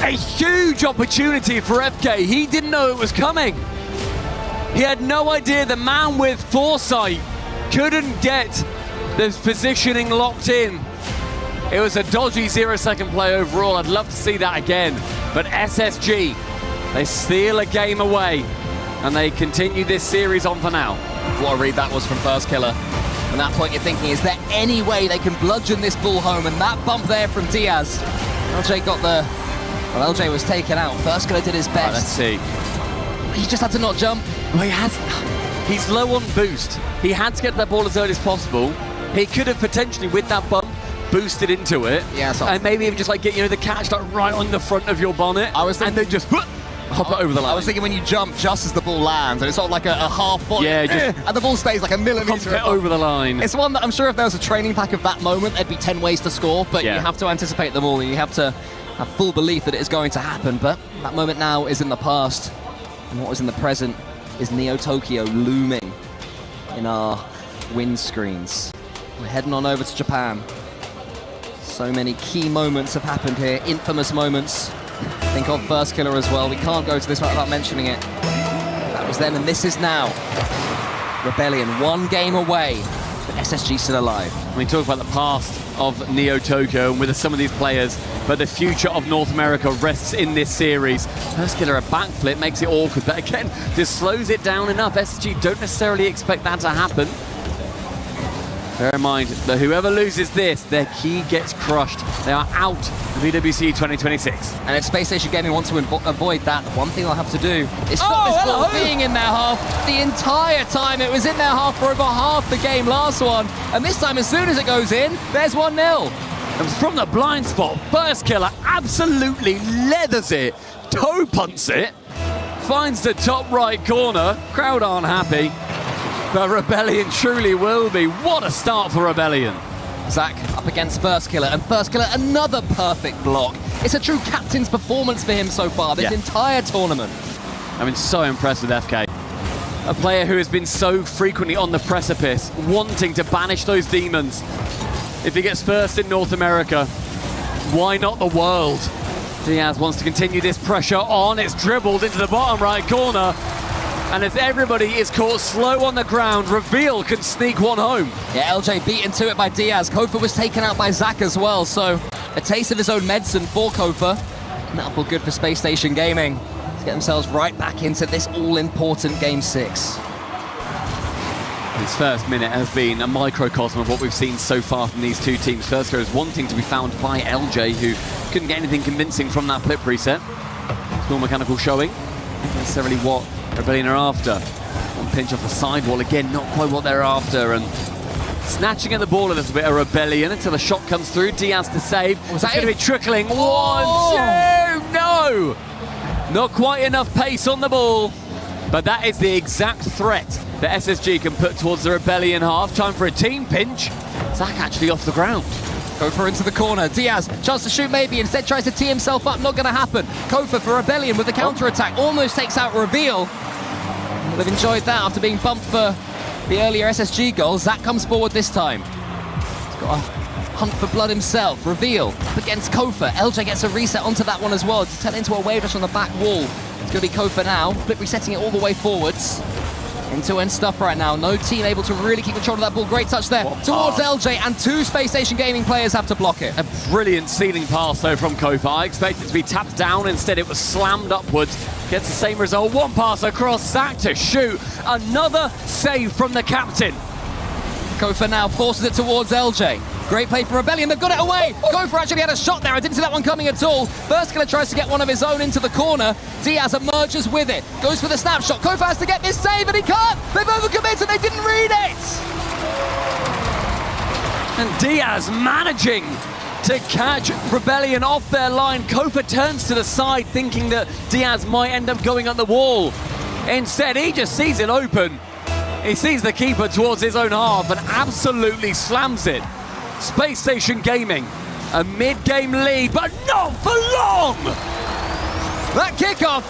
A huge opportunity for FK, he didn't know it was coming. He had no idea the man with foresight couldn't get the positioning locked in. It was a dodgy 0-second play overall. I'd love to see that again. But SSG, they steal a game away and they continue this series on for now. What a read that was from First Killer. At that point you're thinking, is there any way they can bludgeon this ball home? And that bump there from Diaz. LJ got the... Well, LJ was taken out. First Killer did his best. Right, let's see. He just had to not jump. Well, he's low on boost. He had to get that ball as early as possible. He could have potentially, with that bump, boosted into it. Yeah, and maybe even just like get, the catch like right on the front of your bonnet. I was thinking, and then just hop it over the line. I was thinking when you jump just as the ball lands, and it's sort of like a half foot. Yeah, just and the ball stays like a millimetre over the line. It's one that I'm sure if there was a training pack of that moment, there'd be 10 ways to score, but you have to anticipate them all, and you have to have full belief that it is going to happen. But that moment now is in the past, and what was in the present is Neo Tokyo looming in our windscreens. We're heading on over to Japan. So many key moments have happened here, infamous moments. Think of First Killer as well. We can't go to this without mentioning it. That was then and this is now. Rebellion, one game away, but SSG still alive. We talk about the past of Neo Tokyo and with some of these players, but the future of North America rests in this series. First Killer, a backflip makes it awkward, but again, just slows it down enough. SSG don't necessarily expect that to happen. Bear in mind that whoever loses this, their key gets crushed. They are out of EWC 2026. And if Space Station Gaming want to avoid that, one thing they'll have to do is stop this ball being in their half the entire time. It was in their half for over half the game last one. And this time, as soon as it goes in, there's 1-0. And from the blind spot, First Killer absolutely leathers it, toe punts it, finds the top right corner. Crowd aren't happy. But Rebellion truly will be. What a start for Rebellion. Zach up against First Killer, and First Killer another perfect block. It's a true captain's performance for him so far this entire tournament. I've been so impressed with FK. A player who has been so frequently on the precipice, wanting to banish those demons. If he gets first in North America, why not the world? Diaz wants to continue this pressure on. It's dribbled into the bottom right corner. And as everybody is caught slow on the ground, Reveal can sneak one home. Yeah, LJ beaten to it by Diaz. Kofa was taken out by Zach as well, so a taste of his own medicine for Kofa. And that'll feel good for Space Station Gaming to get themselves right back into this all-important Game 6. This first minute has been a microcosm of what we've seen so far from these two teams. First Killer is wanting to be found by LJ, who couldn't get anything convincing from that flip reset. Small mechanical showing, not necessarily what Rebellion are after. One pinch off the sidewall, again, not quite what they're after, and snatching at the ball a little bit of Rebellion until the shot comes through. Diaz to save. It's going to be trickling. 1, 2, no! Not quite enough pace on the ball, but that is the exact threat that SSG can put towards the Rebellion half. Time for a team pinch. Zach actually off the ground. Kofa into the corner. Diaz, chance to shoot maybe, instead tries to tee himself up, not going to happen. Kofa for Rebellion with the counter-attack, almost takes out Reveal. Would have enjoyed that after being bumped for the earlier SSG goal. Zach comes forward this time. He's got a hunt for blood himself. Reveal up against Kofa. LJ gets a reset onto that one as well. To turn into a wave rush on the back wall. It's going to be Kofa now. Flip resetting it all the way forwards. End-to-end stuff right now. No team able to really keep control of that ball. Great touch there towards LJ, and 2 Space Station Gaming players have to block it. A brilliant ceiling pass though from Kofa. I expected it to be tapped down, instead it was slammed upwards. Gets the same result. 1 pass across, Zach to shoot. Another save from the captain. Kofa now forces it towards LJ. Great play from Rebellion, they've got it away! Kofa actually had a shot there, I didn't see that one coming at all. Versailles tries to get one of his own into the corner. Diaz emerges with it, goes for the snapshot. Kofa has to get this save and he can't! They've overcommitted, they didn't read it! And Diaz managing to catch Rebellion off their line. Kofa turns to the side thinking that Diaz might end up going at the wall. Instead, he just sees it open. He sees the keeper towards his own half and absolutely slams it. Space Station Gaming, a mid-game lead, but not for long! That kickoff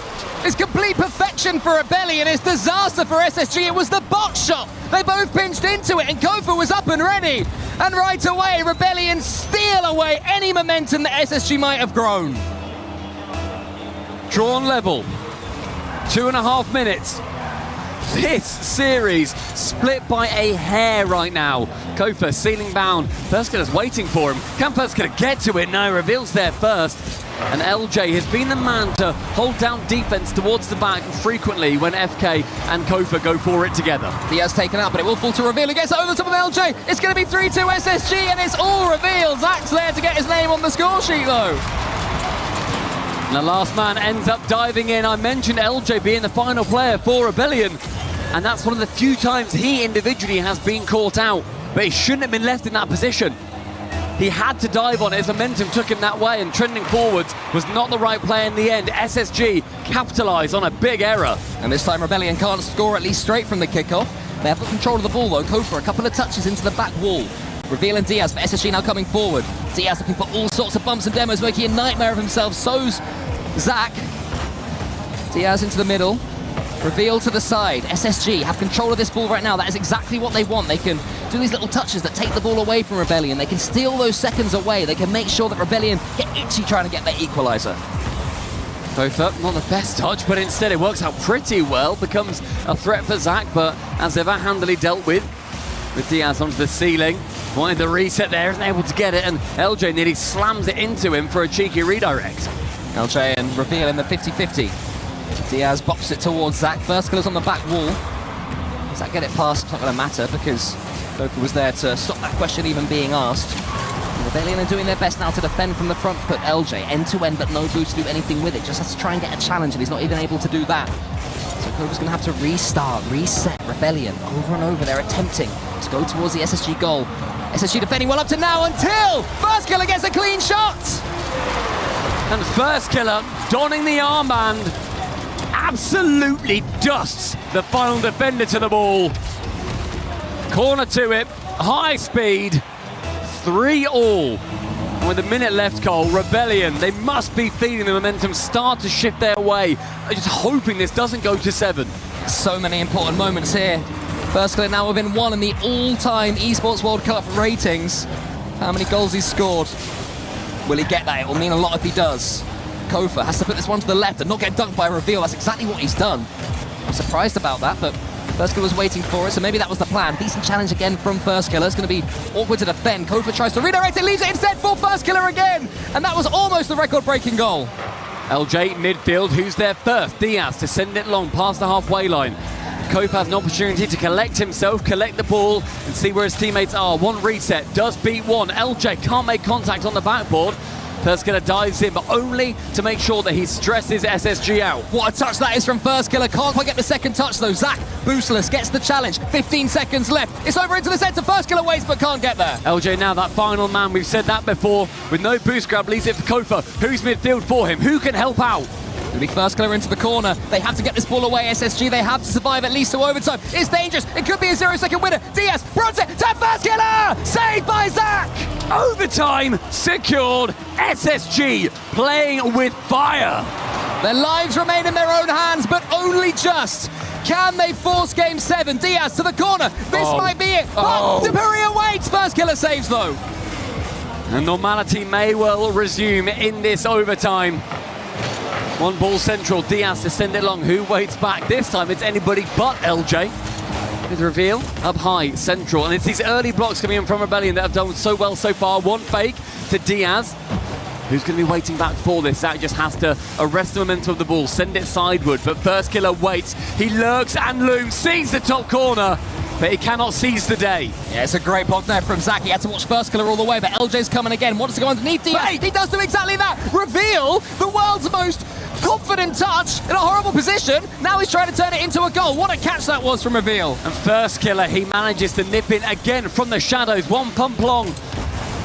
is complete perfection for Rebellion. It's disaster for SSG. It was the box shot. They both pinched into it and Kofa was up and ready. And right away, Rebellion steal away any momentum that SSG might have grown. Drawn level, 2.5 minutes. This series split by a hair right now. Kofa ceiling bound. Versailles waiting for him. Can Versailles get to it? No, Reveal's there first. And LJ has been the man to hold down defense towards the back frequently when FK and Kofa go for it together. Diaz taken out, but it will fall to Reveal. He gets it over the top of LJ. It's going to be 3-2 SSG, and it's all Reveal. Zach's there to get his name on the score sheet, though. And the last man ends up diving in. I mentioned LJ being the final player for Rebellion, and that's one of the few times he individually has been caught out, but he shouldn't have been left in that position. He had to dive on it. His momentum took him that way, and trending forwards was not the right play in the end. SSG capitalised on a big error. And this time Rebellion can't score, at least straight from the kickoff. They have got control of the ball though. Kofa a couple of touches into the back wall. Reveal and Diaz for SSG now coming forward. Diaz looking for all sorts of bumps and demos, making a nightmare of himself. So's Zach. Diaz into the middle. Reveal to the side. SSG have control of this ball right now. That is exactly what they want. They can do these little touches that take the ball away from Rebellion. They can steal those seconds away. They can make sure that Rebellion get itchy trying to get their equaliser. Kofa, not the best touch, but instead it works out pretty well. Becomes a threat for Zach, but as ever, handily dealt with Diaz onto the ceiling. Wanted the reset there, isn't able to get it, and LJ nearly slams it into him for a cheeky redirect. LJ and Reveal in the 50-50. Diaz bops it towards Zach. Versailles on the back wall. Does that get it past? It's not going to matter because Kofa was there to stop that question even being asked. And Rebellion are doing their best now to defend from the front foot. LJ end-to-end, but no boost to do anything with it. Just has to try and get a challenge, and he's not even able to do that. So Kofa's going to have to restart, reset Rebellion over and over. They're attempting to go towards the SSG goal. SSG defending well up to now until First Killer gets a clean shot. And First Killer donning the armband absolutely dusts the final defender to the ball. Corner to it, high speed, 3-all. And with a minute left, Cole, Rebellion, they must be feeling the momentum start to shift their way. They're just hoping this doesn't go to 7. So many important moments here. First Killer now within 1 in the all-time Esports World Cup ratings. How many goals he's scored? Will he get that? It will mean a lot if he does. Kofa has to put this one to the left and not get dunked by Reveal. That's exactly what he's done. I'm surprised about that, but First Killer was waiting for it, so maybe that was the plan. Decent challenge again from First Killer. It's going to be awkward to defend. Kofa tries to redirect it, leaves it instead for First Killer again. And that was almost a record-breaking goal. LJ midfield, who's there first? Diaz to send it long past the halfway line. Kofa has an opportunity to collect himself, collect the ball, and see where his teammates are. One reset, does beat one. LJ can't make contact on the backboard. First Killer dives in, but only to make sure that he stresses SSG out. What a touch that is from First Killer. Can't quite get the second touch though. Zach, boostless, gets the challenge. 15 seconds left. It's over into the centre. First Killer waits, but can't get there. LJ now that final man. We've said that before. With no boost grab, leaves it for Kofa. Who's midfield for him? Who can help out? It'll be first killer into the corner. They have to get this ball away, SSG. They have to survive at least to overtime. It's dangerous. It could be a 0-second winner. Diaz, bronze it to first killer! Saved by Zach! Overtime secured. SSG playing with fire. Their lives remain in their own hands, but only just. Can they force game 7? Diaz to the corner. This might be it. But Deperia waits. First killer saves, though. And normality may well resume in this overtime. One ball central. Diaz to send it long. Who waits back? This time it's anybody but LJ. With reveal up high, central. And it's these early blocks coming in from Rebellion that have done so well so far. One fake to Diaz. Who's going to be waiting back for this? Zach just has to arrest the momentum of the ball, send it sideward, but first killer waits. He lurks and looms, sees the top corner, but he cannot seize the day. Yeah, it's a great block there from Zach. He had to watch first killer all the way, but LJ's coming again. Wants to go underneath Diaz. He does do exactly that. Reveal, the world's most confident touch in a horrible position. Now he's trying to turn it into a goal. What a catch that was from Reveal. And first killer, he manages to nip in again from the shadows. One pump long.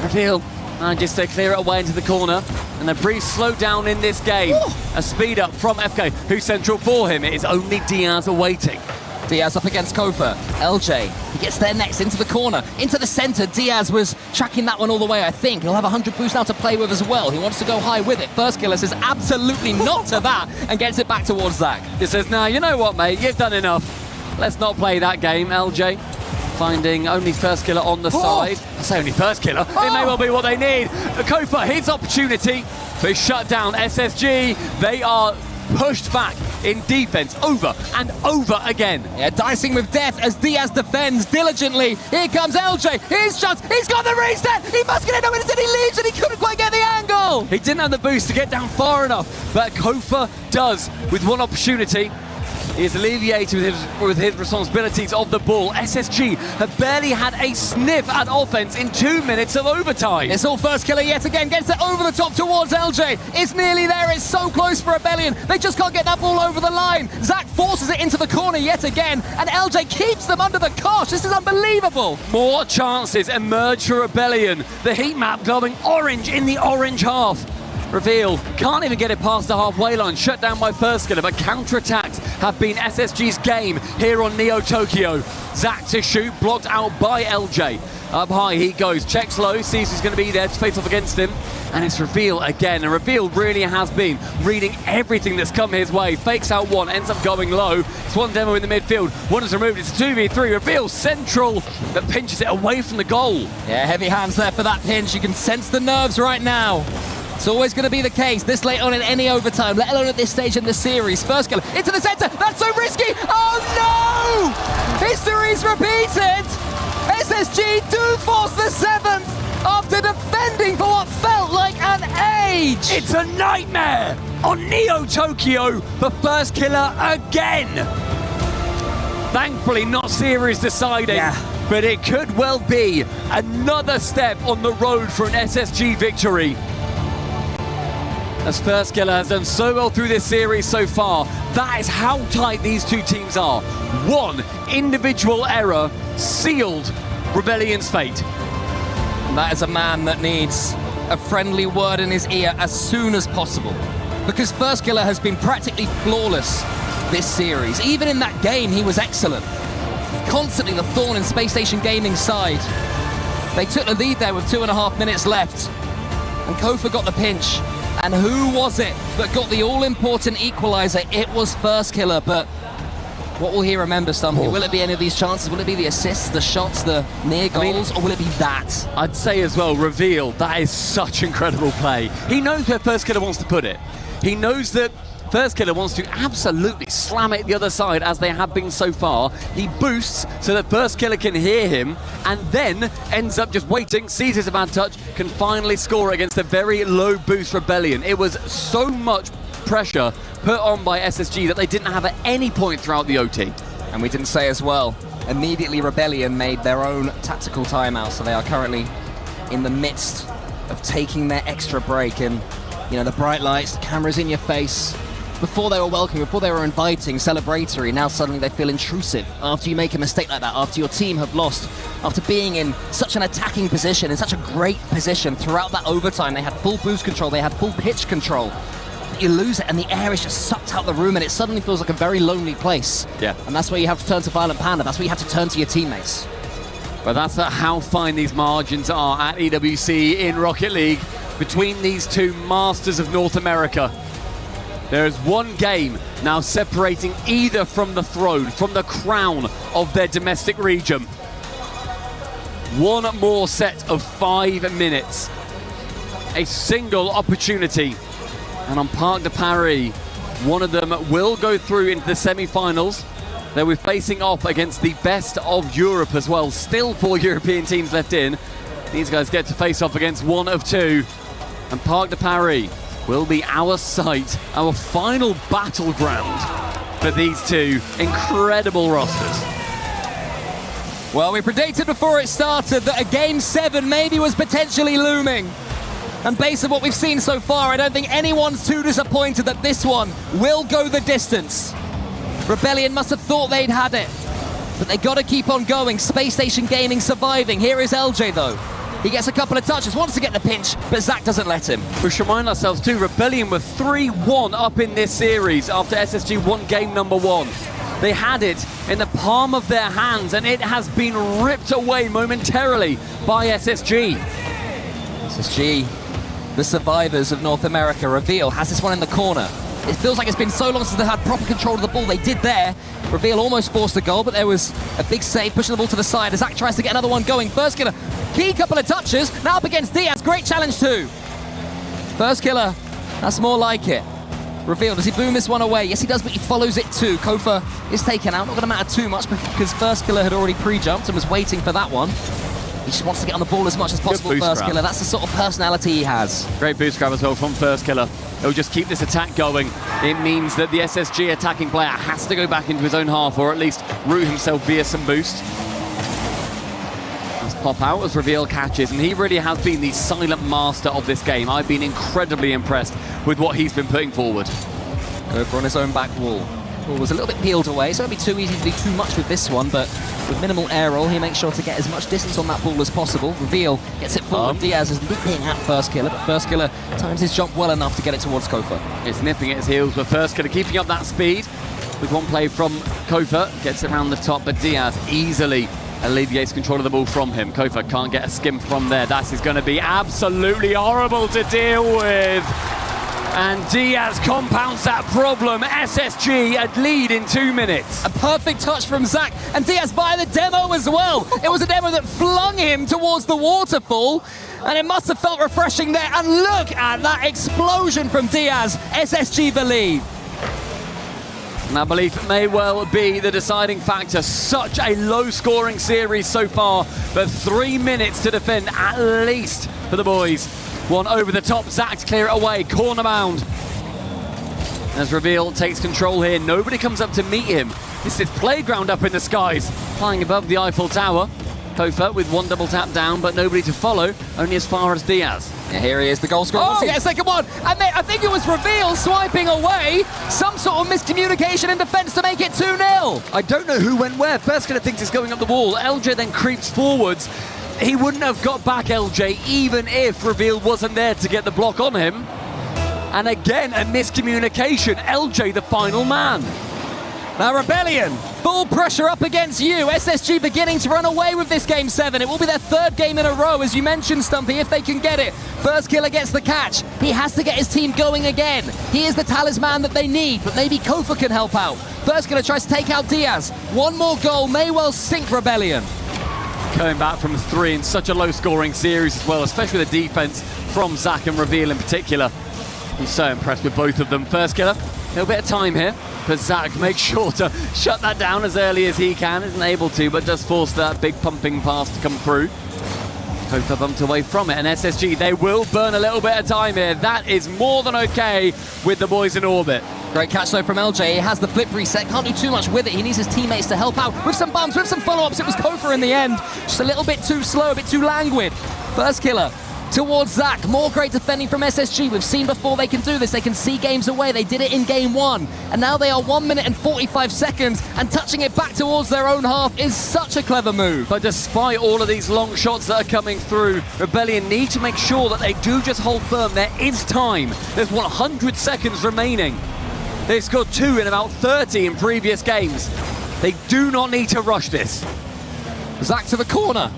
Reveal manages to clear it away into the corner. And a brief slowdown in this game. Ooh. A speed up from FK, who's central for him. It is only Diaz awaiting. Diaz up against Kofa. LJ, he gets there next, into the corner, into the center. Diaz was tracking that one all the way, I think. He'll have 100 boost now to play with as well. He wants to go high with it. First killer says absolutely not to that and gets it back towards Zach. He says, now, you know what, mate? You've done enough. Let's not play that game, LJ. Finding only first killer on the side. I say only first killer. It may well be what they need. Kofa, his opportunity, but shut down. SSG, they are pushed back in defense over and over again. Yeah, dicing with death as Diaz defends diligently. Here comes LJ, his shots, he's got the reset, he must get it over, instead he leaves and he couldn't quite get the angle. He didn't have the boost to get down far enough, but Kofa does with one opportunity. He is alleviated with his responsibilities of the ball. SSG have barely had a sniff at offense in 2 minutes of overtime. It's all first killer yet again. Gets it over the top towards LJ. It's nearly there. It's so close for Rebellion. They just can't get that ball over the line. Zach forces it into the corner yet again, and LJ keeps them under the cosh. This is unbelievable. More chances emerge for Rebellion. The heat map glowing orange in the orange half. Reveal can't even get it past the halfway line, shut down by first killer, but counterattacks have been SSG's game here on Neo Tokyo. Zach to shoot, blocked out by LJ. Up high he goes, checks low, sees who's going to be there to face off against him, and it's Reveal again. And Reveal really has been reading everything that's come his way. Fakes out one, ends up going low. It's one demo in the midfield, one is removed, it's a 2v3. Reveal central, that pinches it away from the goal. Yeah, heavy hands there for that pinch. You can sense the nerves right now. It's always going to be the case this late on in any overtime, let alone at this stage in the series. First killer into the center. That's so risky. Oh no! History's repeated. SSG do force the 7th after defending for what felt like an age. It's a nightmare on Neo Tokyo for first killer again. Thankfully, not series deciding. But it could well be another step on the road for an SSG victory. As first killer has done so well through this series so far, that is how tight these two teams are. One individual error sealed Rebellion's fate. And that is a man that needs a friendly word in his ear as soon as possible. Because first killer has been practically flawless this series. Even in that game, he was excellent. Constantly the thorn in Space Station Gaming's side. They took the lead there with 2.5 minutes left. And Kofa got the pinch. And who was it that got the all-important equalizer? It was first killer, but what will he remember, Stumpy? Will it be any of these chances? Will it be the assists, the shots, the near goals, or will it be that? I'd say as well, Reveal, that is such incredible play. He knows where first killer wants to put it. He knows that first killer wants to absolutely slam it the other side as they have been so far. He boosts so that first killer can hear him and then ends up just waiting, sees it's a bad touch, can finally score against a very low boost Rebellion. It was so much pressure put on by SSG that they didn't have at any point throughout the OT. And we didn't say as well, immediately Rebellion made their own tactical timeout, so they are currently in the midst of taking their extra break. And, you know, the bright lights, the cameras in your face. Before they were welcoming, before they were inviting, celebratory, now suddenly they feel intrusive after you make a mistake like that, after your team have lost, after being in such an attacking position, in such a great position throughout that overtime. They had full boost control, they had full pitch control. you lose it and the air is just sucked out of the room and it suddenly feels like a very lonely place. Yeah. And that's where you have to turn to Violent Panda. That's where you have to turn to your teammates. But that's how fine these margins are at EWC in Rocket League between these two masters of North America. There is one game now separating either from the throne, from the crown of their domestic region. One more set of 5 minutes. A single opportunity. And on Parc de Paris, one of them will go through into the semi-finals. They were facing off against the best of Europe as well. Still 4 European teams left in. These guys get to face off against one of two. And Parc de Paris will be our site, our final battleground for these two incredible rosters. Well, we predicted before it started that a Game 7 maybe was potentially looming. And based on what we've seen so far, I don't think anyone's too disappointed that this one will go the distance. Rebellion must have thought they'd had it, but they got to keep on going. Space Station Gaming surviving. Here is LJ, though. He gets a couple of touches, wants to get the pinch, but Zach doesn't let him. We should remind ourselves too, Rebellion were 3-1 up in this series after SSG won game number 1. They had it in the palm of their hands, and it has been ripped away momentarily by SSG. SSG, the survivors of North America. Reveal has this one in the corner. It feels like it's been so long since they had proper control of the ball. They did there. Reveal almost forced a goal, but there was a big save, pushing the ball to the side as Zach tries to get another one going. First Killer, key couple of touches, now up against Diaz. Great challenge too. First Killer, that's more like it. Reveal, does he boom this one away? Yes, he does, but he follows it too. Kofa is taken out. Not going to matter too much because First Killer had already pre-jumped and was waiting for that one. He just wants to get on the ball as much as possible, First Killer. That's the sort of personality he has. Great boost grab as well from First Killer. He'll just keep this attack going. It means that the SSG attacking player has to go back into his own half, or at least root himself via some boost. Let's pop out as Reveal catches, and he really has been the silent master of this game. I've been incredibly impressed with what he's been putting forward. Over on his own back wall. Ball was a little bit peeled away, so it'll be too easy to do too much with this one, but with minimal air roll, he makes sure to get as much distance on that ball as possible. Reveal gets it forward. Diaz is nipping at First Killer, but First Killer times his jump well enough to get it towards Kofa. It's nipping at his heels, but First Killer keeping up that speed. With one play from Kofa, gets it around the top, but Diaz easily alleviates control of the ball from him. Kofa can't get a skim from there. That is going to be absolutely horrible to deal with. And Diaz compounds that problem. SSG at lead in 2 minutes. A perfect touch from Zach, and Diaz via the demo as well. It was a demo that flung him towards the waterfall, and it must have felt refreshing there. And look at that explosion from Diaz. SSG believe. And that belief may well be the deciding factor. Such a low-scoring series so far, but 3 minutes to defend at least for the boys. One over the top, Zach to clear it away, corner bound. As Reveal takes control here, nobody comes up to meet him. This is playground up in the skies, flying above the Eiffel Tower. Kofa with one double tap down, but nobody to follow, only as far as Diaz. Yeah, here he is, the goal scorer. Wants to get a second one, and I think it was Reveal swiping away. Some sort of miscommunication in defence to make it 2-0. I don't know who went where. First Killer thinks he's going up the wall. LJ then creeps forwards. He wouldn't have got back LJ even if Reveal wasn't there to get the block on him. And again, a miscommunication. LJ, the final man. Now Rebellion, full pressure up against you. SSG beginning to run away with this Game 7. It will be their third game in a row, as you mentioned, Stumpy, if they can get it. First Killer gets the catch. He has to get his team going again. He is the talisman that they need, but maybe Kofa can help out. First Killer tries to take out Diaz. One more goal may well sink Rebellion. Coming back from 3 in such a low-scoring series as well, especially the defense from Zach and Reveal in particular. I'm so impressed with both of them. First Killer, a little bit of time here, but Zach makes sure to shut that down as early as he can. Isn't able to, but does force that big pumping pass to come through. Kofa bumped away from it, and SSG, they will burn a little bit of time here. That is more than okay with the boys in orbit. Great catch though from LJ. He has the flip reset, can't do too much with it. He needs his teammates to help out with some bumps, with some follow-ups. It was Kofa in the end. Just a little bit too slow, a bit too languid. First Killer towards Zach. More great defending from SSG. We've seen before they can do this. They can see games away. They did it in game 1. And now they are 1 minute and 45 seconds, and touching it back towards their own half is such a clever move. But despite all of these long shots that are coming through, Rebellion need to make sure that they do just hold firm. There is time. There's 100 seconds remaining. They scored 2 in about 30 in previous games. They do not need to rush this. Zach to the corner.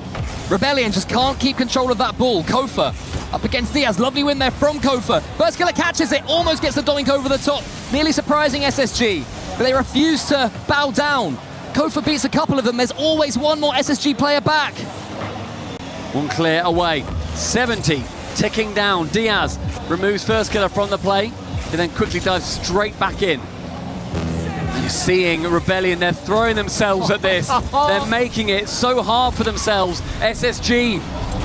Rebellion just can't keep control of that ball. Kofa up against Diaz. Lovely win there from Kofa. First killer catches it, almost gets the doink over the top. Nearly surprising SSG, but they refuse to bow down. Kofa beats a couple of them. There's always one more SSG player back. One clear away. 70 ticking down. Diaz removes first killer from the play. He then quickly dives straight back in. You're seeing Rebellion, they're throwing themselves at this. They're making it so hard for themselves. SSG,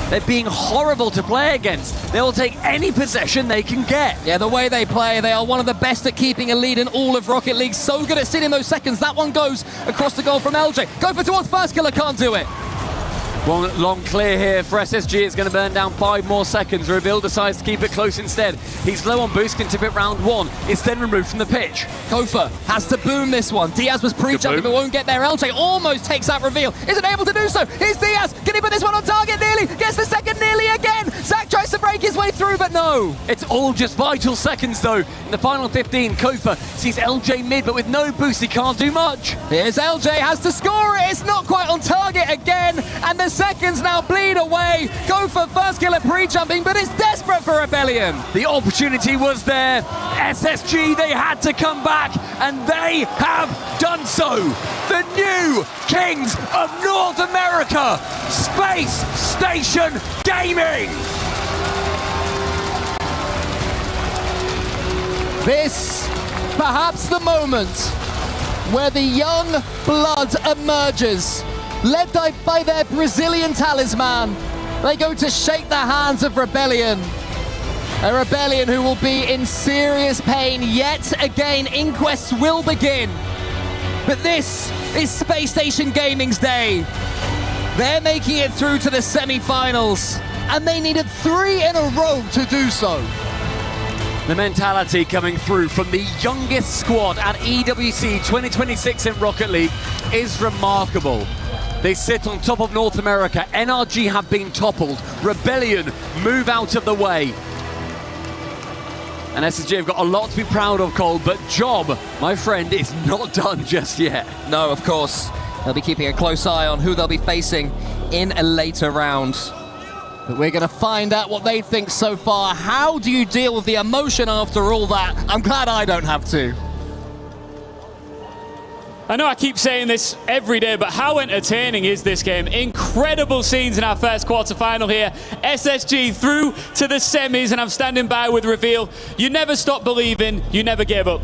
they're being horrible to play against. They will take any possession they can get. Yeah, the way they play, they are one of the best at keeping a lead in all of Rocket League. So good at sitting those seconds. That one goes across the goal from LJ. Go for towards first killer, can't do it. One long clear here for SSG. It's going to burn down 5 more seconds. Reveal decides to keep it close instead. He's low on boost, can tip it round 1. It's then removed from the pitch. Kofa has to boom this one. Diaz was pre-jumping but won't get there. LJ almost takes that reveal. Isn't able to do so. Here's Diaz. Can he put this one on target nearly? Gets the second nearly again. Zach tries to break his way through, but no. It's all just vital seconds though. In the final 15, Kofa sees LJ mid, but with no boost, he can't do much. Here's LJ, has to score it. It's not quite on target again. And the seconds now bleed away. Go for first kill at pre-jumping, but it's desperate for Rebellion. The opportunity was there. SSG, they had to come back, and they have done so. The new Kings of North America, Space Station Gaming. This, perhaps the moment where the young blood emerges. Led by their Brazilian talisman, they go to shake the hands of Rebellion. A Rebellion who will be in serious pain yet again. Inquests will begin. But this is Space Station Gaming's day. They're making it through to the semi-finals, and they needed 3 in a row to do so. The mentality coming through from the youngest squad at EWC 2026 in Rocket League is remarkable. They sit on top of North America. NRG have been toppled. Rebellion move out of the way. And SSG have got a lot to be proud of, Cole, but job, my friend, is not done just yet. No, of course. They'll be keeping a close eye on who they'll be facing in a later round. But we're going to find out what they think so far. How do you deal with the emotion after all that? I'm glad I don't have to. I know I keep saying this every day, but how entertaining is this game? Incredible scenes in our first quarterfinal here. SSG through to the semis, and I'm standing by with Reveal. You never stop believing, you never gave up.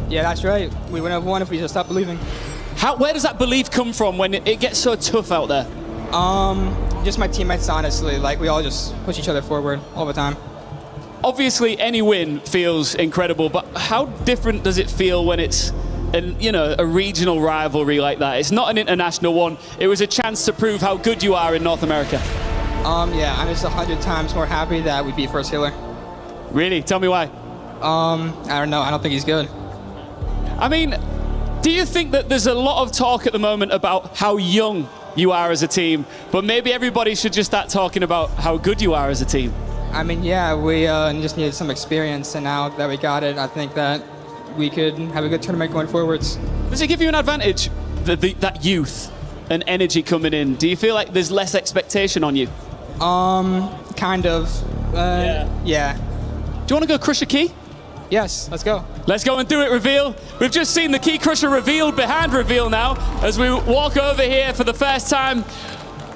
Yeah, that's right. We wouldn't have won if we just stopped believing. Where does that belief come from when it gets so tough out there? Just my teammates, honestly. Like, we all just push each other forward all the time. Obviously, any win feels incredible, but how different does it feel when it's a regional rivalry like that? It's not an international one. It was a chance to prove how good you are in North America. Yeah, I'm just 100 times more happy that we beat First Killer. Really? Tell me why. I don't know. I don't think he's good. I mean, do you think that there's a lot of talk at the moment about how young you are as a team, but maybe everybody should just start talking about how good you are as a team? I mean, yeah, we just needed some experience, and now that we got it, I think that we could have a good tournament going forwards. Does it give you an advantage, that youth and energy coming in? Do you feel like there's less expectation on you? Kind of. Yeah. Do you want to go crush a key? Yes, let's go. Let's go and do it, Reveal. We've just seen the key crusher revealed behind Reveal now as we walk over here for the first time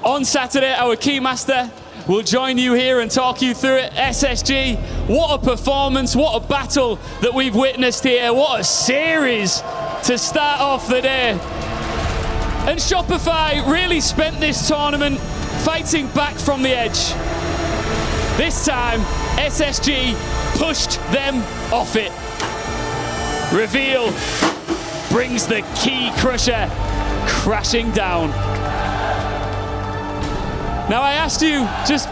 on Saturday. Our key master will join you here and talk you through it. SSG, what a performance, what a battle that we've witnessed here. What a series to start off the day. And Shopify really spent this tournament fighting back from the edge. This time, SSG pushed them off it. Reveal brings the key crusher crashing down. Now I asked you just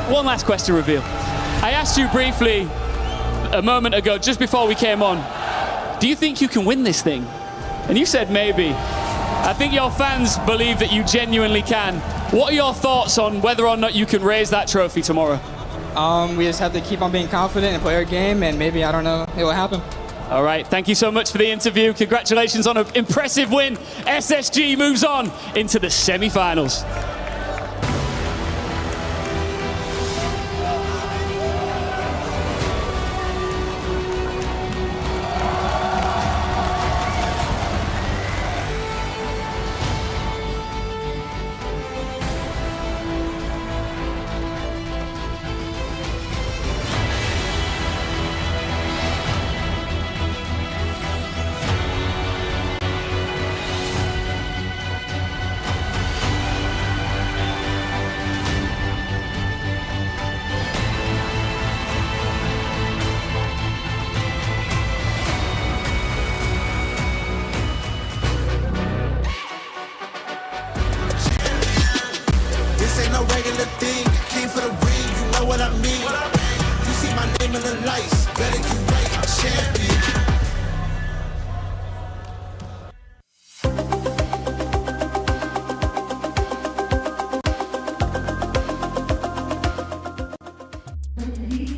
one last question, Reveal. I asked you briefly a moment ago, just before we came on, do you think you can win this thing? And you said maybe. I think your fans believe that you genuinely can. What are your thoughts on whether or not you can raise that trophy tomorrow? We just have to keep on being confident and play our game, and maybe, I don't know, it will happen. All right, thank you so much for the interview. Congratulations on an impressive win. SSG moves on into the semi-finals. This ain't no regular thing. Came for the ring, you know what I mean. You see my name in the lights, better get right, I'm champion.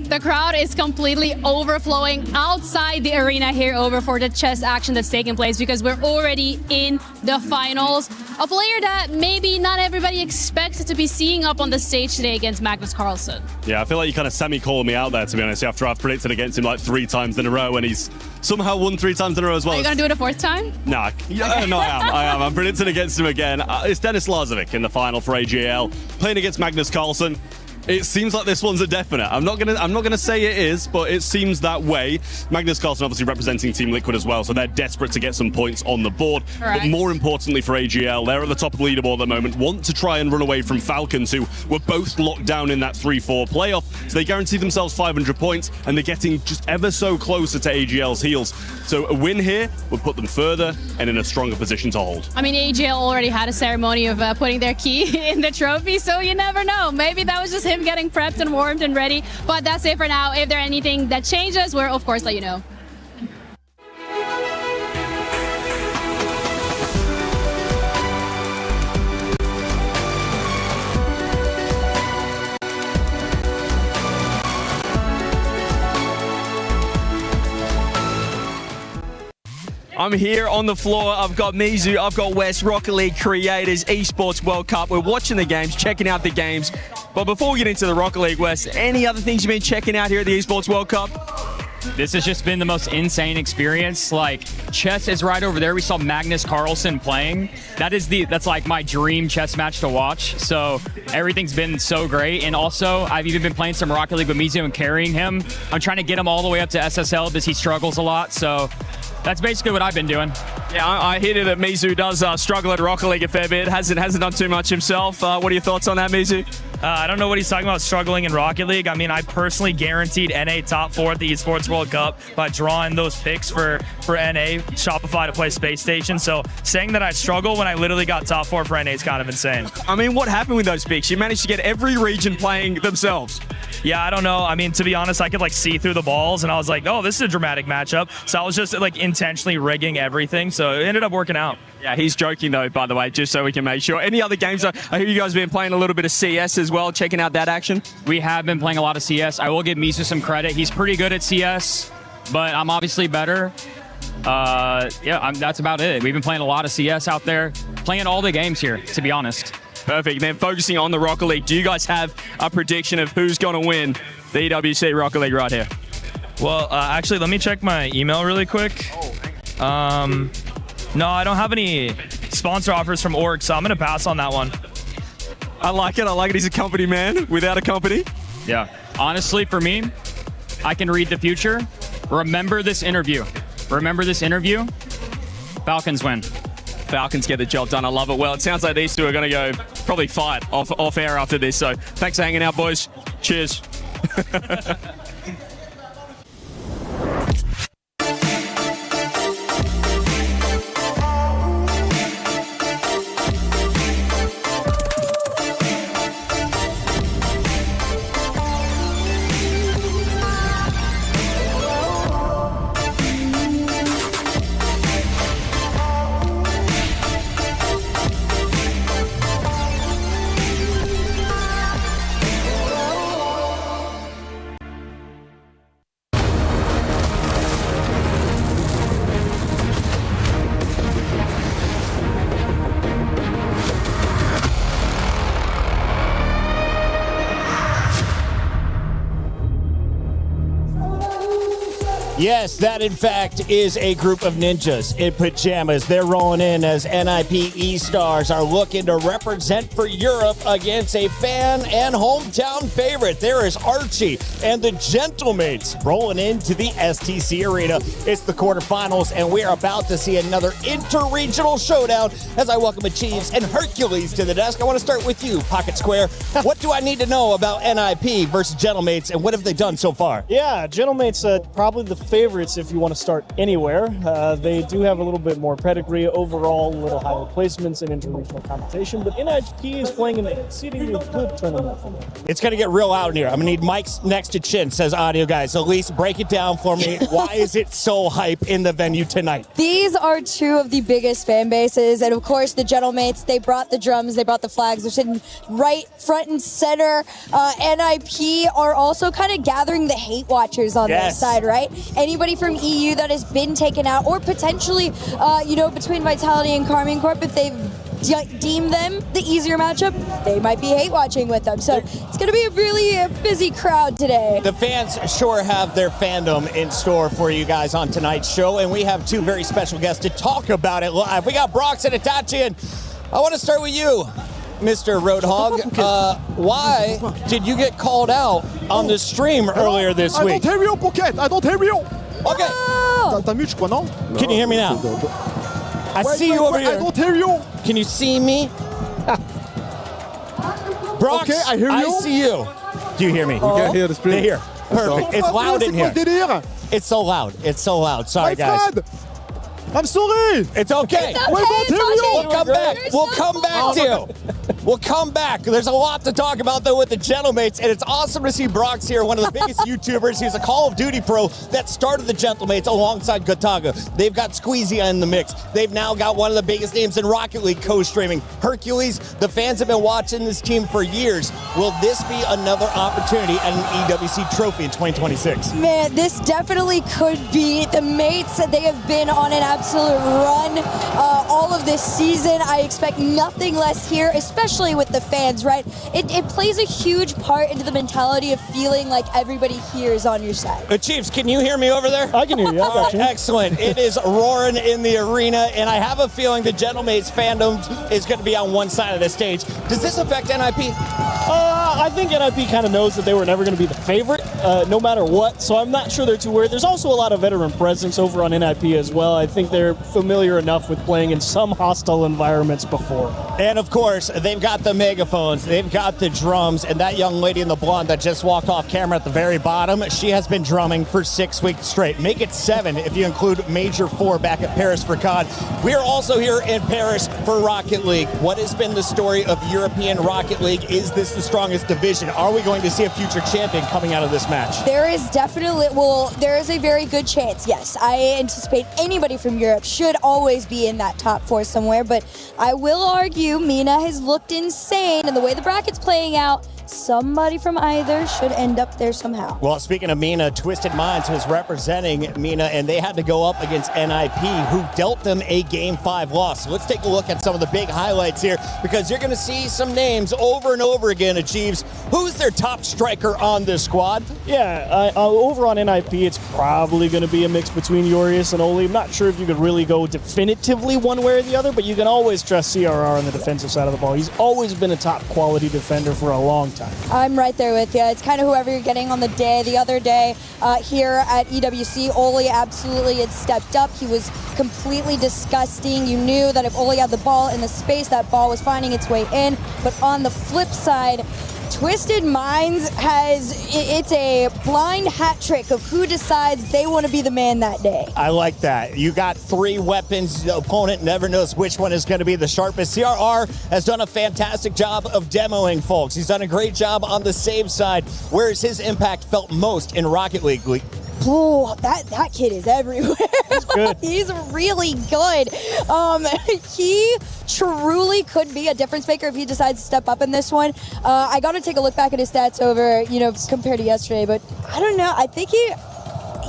The crowd is completely overflowing outside the arena here over for the chess action that's taking place because we're already in the finals. A player that maybe not everybody expects to be seeing up on the stage today against Magnus Carlsen. Yeah, I feel like you kind of semi-called me out there, to be honest, after I've predicted against him like 3 times in a row, and he's somehow won 3 times in a row as well. Are you going to do it a 4th time? Nah, yeah, no, I am. I'm predicting against him again. It's Denis Lazovic in the final for AGL, playing against Magnus Carlsen. It seems like this one's a definite. I'm not gonna say it is, but it seems that way. Magnus Carlsen obviously representing Team Liquid as well, so they're desperate to get some points on the board. Correct. But more importantly for AGL, they're at the top of the leaderboard at the moment, want to try and run away from Falcons, who were both locked down in that 3-4 playoff. So they guarantee themselves 500 points, and they're getting just ever so closer to AGL's heels. So a win here would put them further and in a stronger position to hold. I mean, AGL already had a ceremony of putting their key in the trophy, so you never know. Maybe that was just him getting prepped and warmed and ready. But that's it for now. If there's anything that changes, we'll of course let you know. I'm here on the floor. I've got Mizu, I've got Wes, Rocket League creators, Esports World Cup. We're watching the games, checking out the games. But before we get into the Rocket League, Wes, any other things you've been checking out here at the Esports World Cup? This has just been the most insane experience. Like, chess is right over there. We saw Magnus Carlsen playing. That's like my dream chess match to watch. So everything's been so great. And also, I've even been playing some Rocket League with Mizu and carrying him. I'm trying to get him all the way up to SSL because he struggles a lot. So that's basically what I've been doing. Yeah, I hear that Mizu does struggle at Rocket League a fair bit. Hasn't done too much himself. What are your thoughts on that, Mizu? I don't know what he's talking about struggling in Rocket League. I mean, I personally guaranteed NA top 4 at the Esports World Cup by drawing those picks for NA, Shopify to play Space Station. So saying that I struggle when I literally got top 4 for NA is kind of insane. I mean, what happened with those picks? You managed to get every region playing themselves. Yeah, I don't know. I mean, to be honest, I could like see through the balls and I was like, oh, this is a dramatic matchup. So I was just like intentionally rigging everything. So it ended up working out. Yeah, he's joking though, by the way, just so we can make sure. Any other games? I hear you guys have been playing a little bit of CS as well, checking out that action. We have been playing a lot of CS. I will give Mizu some credit. He's pretty good at CS, but I'm obviously better. That's about it. We've been playing a lot of CS out there, playing all the games here, to be honest. Perfect. Then focusing on the Rocket League, do you guys have a prediction of who's going to win the EWC Rocket League right here? Well, actually, let me check my email really quick. No, I don't have any sponsor offers from org, so I'm going to pass on that one. I like it. I like it. He's a company man without a company. Yeah. Honestly, for me, I can read the future. Remember this interview. Remember this interview. Falcons win. Falcons get the job done. I love it. Well, it sounds like these two are going to go probably fight off air after this. So thanks for hanging out, boys. Cheers. Yes, that in fact is a group of ninjas in pajamas. They're rolling in as NIP E-Stars are looking to represent for Europe against a fan and hometown favorite. There is Archie and the Gentlemates rolling into the STC Arena. It's the quarterfinals, and we are about to see another interregional showdown as I welcome Achieves and Hercules to the desk. I want to start with you, Pocket Square. What do I need to know about NIP versus Gentlemates, and what have they done so far? Yeah, Gentlemates probably the favorites if you want to start anywhere. They do have a little bit more pedigree overall, a little higher placements in interregional competition, but NIP is playing an exceedingly good tournament for them. It's going to get real loud in here. I'm going to need mics next to Chin, says audio guys. Elise, break it down for me. Why is it so hype in the venue tonight? These are two of the biggest fan bases, and of course the Gentlemates, they brought the drums, they brought the flags, they're sitting right front and center. NIP are also kind of gathering the hate watchers on their side, right? Anybody from EU that has been taken out, or potentially, between Vitality and Carmine Corp, if they've deemed them the easier matchup, they might be hate watching with them. So it's going to be a really busy crowd today. The fans sure have their fandom in store for you guys on tonight's show, and we have two very special guests to talk about it live. We got Brox and Itachi, and I want to start with you, Mr. Roadhog. Why did you get called out on the stream earlier this week? I don't hear you, Pocket. I don't hear you. Okay. T'as mute, je crois, non? Can you hear me now? I see you over here. I don't hear you. Can you see me? Brox, okay, I hear you. I see you. Do you hear me? You can hear the stream. They hear. Perfect. It's loud in here. It's so loud. It's so loud. Sorry, guys. I'm sorry. It's okay. We'll come back. We'll come back to you. We'll come back. There's a lot to talk about, though, with the Gentlemates, and it's awesome to see Brox here, one of the biggest YouTubers. He's a Call of Duty pro that started the Gentlemates alongside Gotaga. They've got Squeezy in the mix. They've now got one of the biggest names in Rocket League co-streaming, Hercules. The fans have been watching this team for years. Will this be another opportunity at an EWC trophy in 2026? Man, this definitely could be. The mates, they have been on an absolute run all of this season. I expect nothing less here, especially with the fans, right? It plays a huge part into the mentality of feeling like everybody here is on your side. Chiefs, can you hear me over there? I can hear you. I got you. Excellent. It is roaring in the arena, and I have a feeling the Gentlemates fandom is going to be on one side of the stage. Does this affect NIP? I think NIP kind of knows that they were never going to be the favorite, no matter what, so I'm not sure they're too worried. There's also a lot of veteran presence over on NIP as well. I think they're familiar enough with playing in some hostile environments before. And of course, they've got the megaphones, they've got the drums, and that young lady in the blonde that just walked off camera at the very bottom, she has been drumming for 6 weeks straight. Make it 7 if you include Major 4 back at Paris for COD. We are also here in Paris for Rocket League. What has been the story of European Rocket League? Is this the strongest division? Are we going to see a future champion coming out of this match? There is definitely, there is a very good chance, yes. I anticipate anybody from Europe should always be in that top 4 somewhere, but I will argue Mina has looked insane, and the way the bracket's playing out, somebody from either should end up there somehow. Well, speaking of Mina, Twisted Minds was representing Mina, and they had to go up against NIP, who dealt them a Game 5 loss. So let's take a look at some of the big highlights here, because you're going to see some names over and over again. Achieves, who's their top striker on this squad? Yeah, over on NIP, it's probably going to be a mix between Urius and Oli. I'm not sure if you could really go definitively one way or the other, but you can always trust CRR on the defensive side of the ball. He's always been a top quality defender for a long time. I'm right there with you. It's kind of whoever you're getting on the day. The other day here at EWC, Oli absolutely had stepped up. He was completely disgusting. You knew that if Oli had the ball in the space, that ball was finding its way in. But on the flip side, Twisted Minds it's a blind hat trick of who decides they want to be the man that day. I like that. You got 3 weapons. The opponent never knows which one is going to be the sharpest. CRR has done a fantastic job of demoing folks. He's done a great job on the save side. Where is his impact felt most in Rocket League? Oh, that kid is everywhere. He's good. He's really good. He truly could be a difference maker if he decides to step up in this one. I got to take a look back at his stats over, compared to yesterday, but I don't know. I think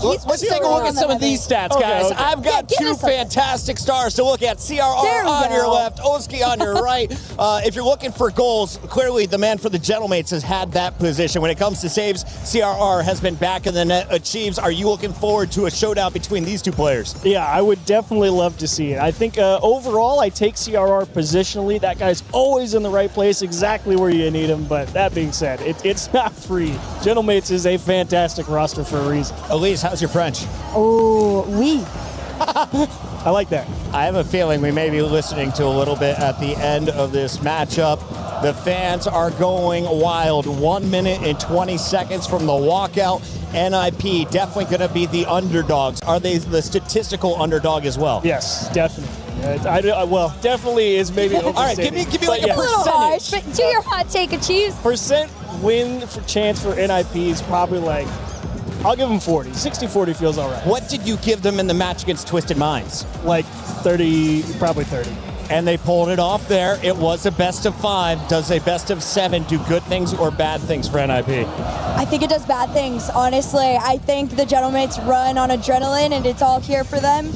Let's take a look at some of these stats, guys. Okay. I've got two fantastic stars to look at. CRR on your left, Oski on your right. If you're looking for goals, clearly the man for the Gentlemates has had that position. When it comes to saves, CRR has been back in the net, achieves. Are you looking forward to a showdown between these two players? Yeah, I would definitely love to see it. I think overall, I take CRR positionally. That guy's always in the right place, exactly where you need him. But that being said, it's not free. Gentlemates is a fantastic roster for a reason. Elise, how's your French? Oh, oui. I like that. I have a feeling we may be listening to a little bit at the end of this matchup. The fans are going wild. 1 minute and 20 seconds from the walkout. NIP definitely going to be the underdogs. Are they the statistical underdog as well? Yes, definitely. Well, definitely is maybe overstated. All right, give me like a A little harsh, percentage. but do your hot take, Achieves. Percent win for chance for NIP is probably like, I'll give them 40. 60-40 feels all right. What did you give them in the match against Twisted Minds? Like 30, probably 30. And they pulled it off there. It was a best of 5. Does a best of 7 do good things or bad things for NIP? I think it does bad things, honestly. I think the Gentlemates run on adrenaline and it's all here for them.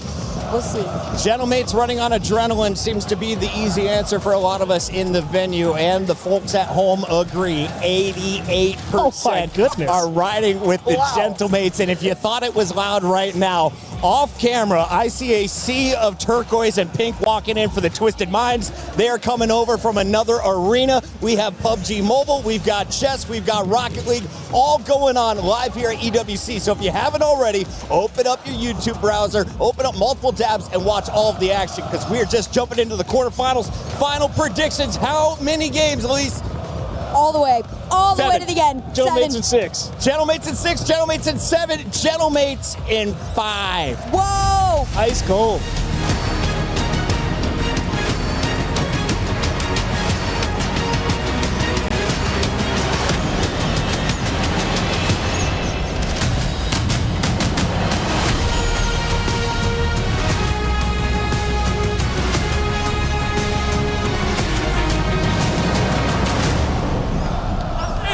We'll see. Gentlemates running on adrenaline seems to be the easy answer for a lot of us in the venue, and the folks at home agree. 88% are riding with the Gentlemates, and if you thought it was loud right now, off camera, I see a sea of turquoise and pink walking in for the Twisted Minds. They are coming over from another arena. We have PUBG Mobile, we've got chess, we've got Rocket League, all going on live here at EWC. So if you haven't already, open up your YouTube browser, open up multiple tabs, and watch all of the action, because we're just jumping into the quarterfinals. Final predictions. How many games, Elise? All the way to the end. Gentlemates in 6. Gentlemates in 6, Gentlemates in 7, Gentlemates in 5. Whoa! Ice cold.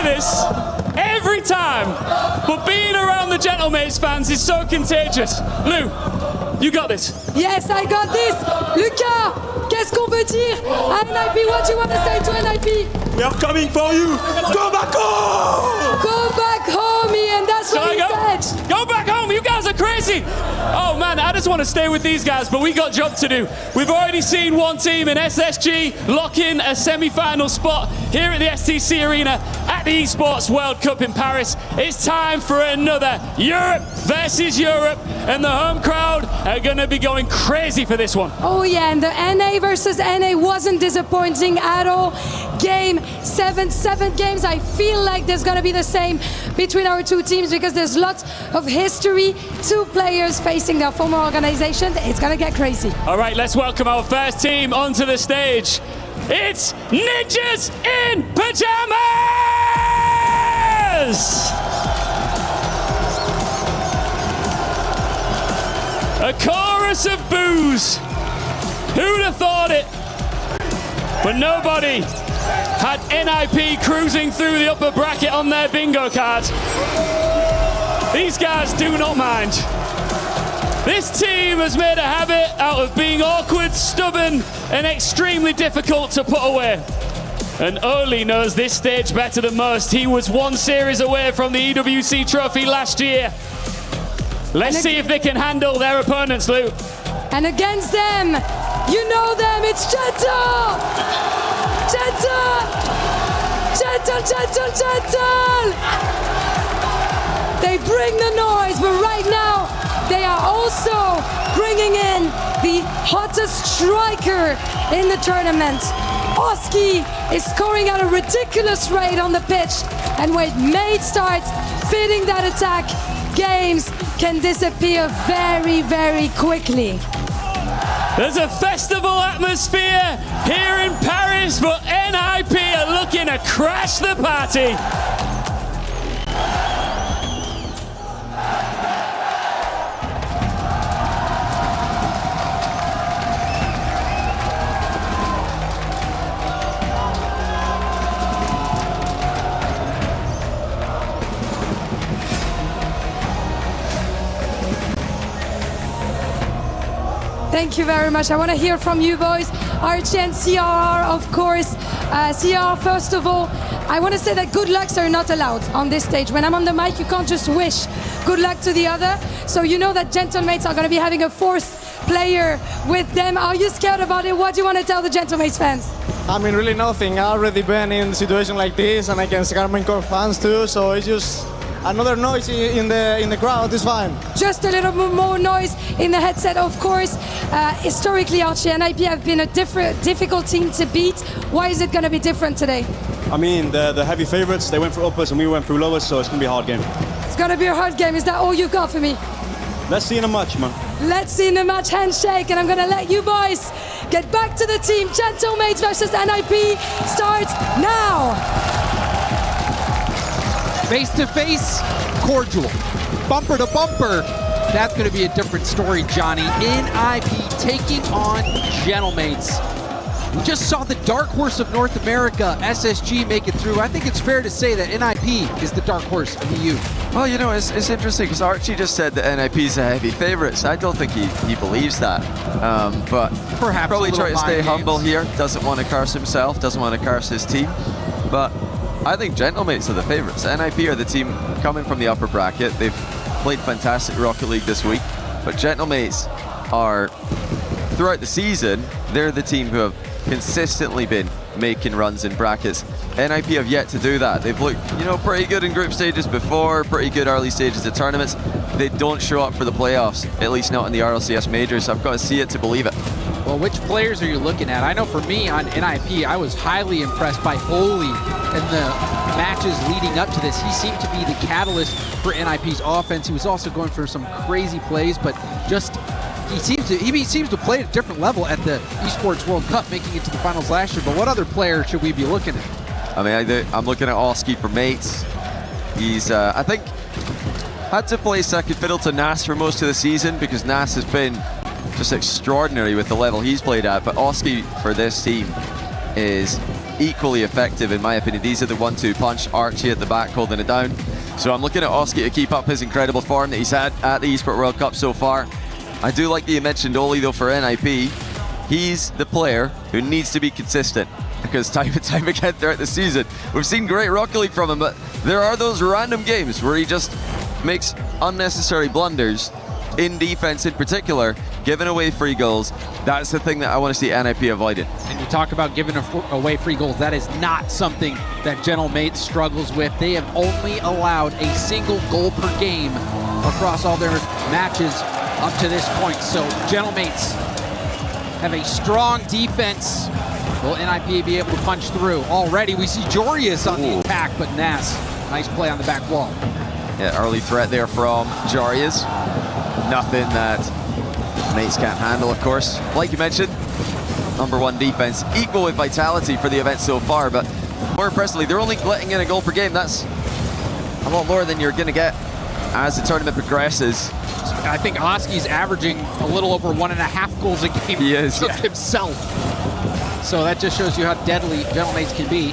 This every time, but being around the Gentlemates fans is so contagious. Lou, you got this. Yes, I got this. Lucas, qu'est-ce qu'on veut dire à NIP? What do you want to say to NIP? We are coming for you. Go back home. Go back home, Ian. That's what he said. Go back home. You guys are crazy. Oh, man, I just want to stay with these guys, but we got job to do. We've already seen one team in SSG lock in a semi-final spot here at the STC Arena at the Esports World Cup in Paris. It's time for another Europe versus Europe, and the home crowd are going to be going crazy for this one. Oh yeah, and the NA versus NA wasn't disappointing at all. Game 7 games. I feel like there's going to be the same between our two teams because there's lots of history. 2 players facing their former organization. It's going to get crazy. All right, let's welcome our first team onto the stage. It's Ninjas in Pajamas! A chorus of boos. Who'd have thought it? But nobody had NIP cruising through the upper bracket on their bingo card. These guys do not mind. This team has made a habit out of being awkward, stubborn, and extremely difficult to put away. And Oli knows this stage better than most. He was 1 series away from the EWC trophy last year. Let's see if they can handle their opponents, Lou. And against them, you know them, it's Gentle! Gentle! Gentle, Gentle, Gentle! They bring the noise, but right now, they are also bringing in the hottest striker in the tournament. Oski is scoring at a ridiculous rate on the pitch, and when Mate starts fitting that attack, games can disappear very, very quickly. There's a festival atmosphere here in Paris, but NIP are looking to crash the party. Thank you very much. I want to hear from you boys. Archie and CRR, of course. CRR, first of all, I want to say that good lucks are not allowed on this stage. When I'm on the mic, you can't just wish good luck to the other. So you know that Gentlemates are going to be having a fourth player with them. Are you scared about it? What do you want to tell the Gentlemates fans? I mean, really nothing. I've already been in a situation like this, and against Carmen Core fans too, so it's just another noise in the crowd is fine. Just a little bit more noise in the headset, of course. Historically, Archie and IP have been a difficult team to beat. Why is it going to be different today? I mean, the heavy favorites, they went for uppers and we went through lowers, so it's going to be a hard game. It's going to be a hard game. Is that all you've got for me? Let's see in a match, man. Let's see in the match handshake, and I'm going to let you boys get back to the team. Gentlemates versus NIP starts now. Face-to-face, cordial. Bumper to bumper, that's going to be a different story, Johnny. NIP taking on Gentlemates. We just saw the dark horse of North America, SSG, make it through. I think it's fair to say that NIP is the dark horse of the EU. Well, you know, it's interesting because Archie just said that NIP is a heavy favourite, so I don't think he believes that. But perhaps probably trying to stay humble games. here. Doesn't want to curse himself, doesn't want to curse his team. But I think Gentlemates are the favourites. NIP are the team coming from the upper bracket. They've played fantastic Rocket League this week. But Gentlemates are, throughout the season, they're the team who have consistently been making runs in brackets. NIP have yet to do that. They've looked, you know, pretty good in group stages before, pretty good early stages of tournaments. They don't show up for the playoffs, at least not in the RLCS majors. I've got to see it to believe it. Well, which players are you looking at? I know for me on NIP, I was highly impressed by Holy in the matches leading up to this. He seemed to be the catalyst for NIP's offense. He was also going for some crazy plays, but just he seems to play at a different level at the Esports World Cup, making it to the finals last year. But what other player should we be looking at? I mean, I'm looking at Oski for Mates. He's, I think, had to play second fiddle to Nas for most of the season because Nas has been just extraordinary with the level he's played at. But Oski for this team is equally effective in my opinion. These are the 1-2 punch. Archie at the back holding it down. So I'm looking at Oski to keep up his incredible form that he's had at the Esports World Cup so far. I do like that you mentioned Oli though for NIP. He's the player who needs to be consistent because time and time again throughout the season, we've seen great Rocket League from him, but there are those random games where he just makes unnecessary blunders in defense in particular, giving away free goals. That's the thing that I want to see NIP avoided. And you talk about giving away free goals. That is not something that Gentlemates struggles with. They have only allowed a single goal per game across all their matches up to this point. So Gentlemates have a strong defense. Will NIP be able to punch through? Already we see Jorius on the attack, but Nas, nice play on the back wall. Yeah, early threat there from Jorius. Nothing that Mates can't handle, of course. Like you mentioned, #1 defense, equal with vitality for the event so far, but more impressively, they're only letting in a goal per game. That's a lot more than you're going to get as the tournament progresses. I think Oski's averaging a little over 1.5 goals a game himself. So that just shows you how deadly Gentlemates can be.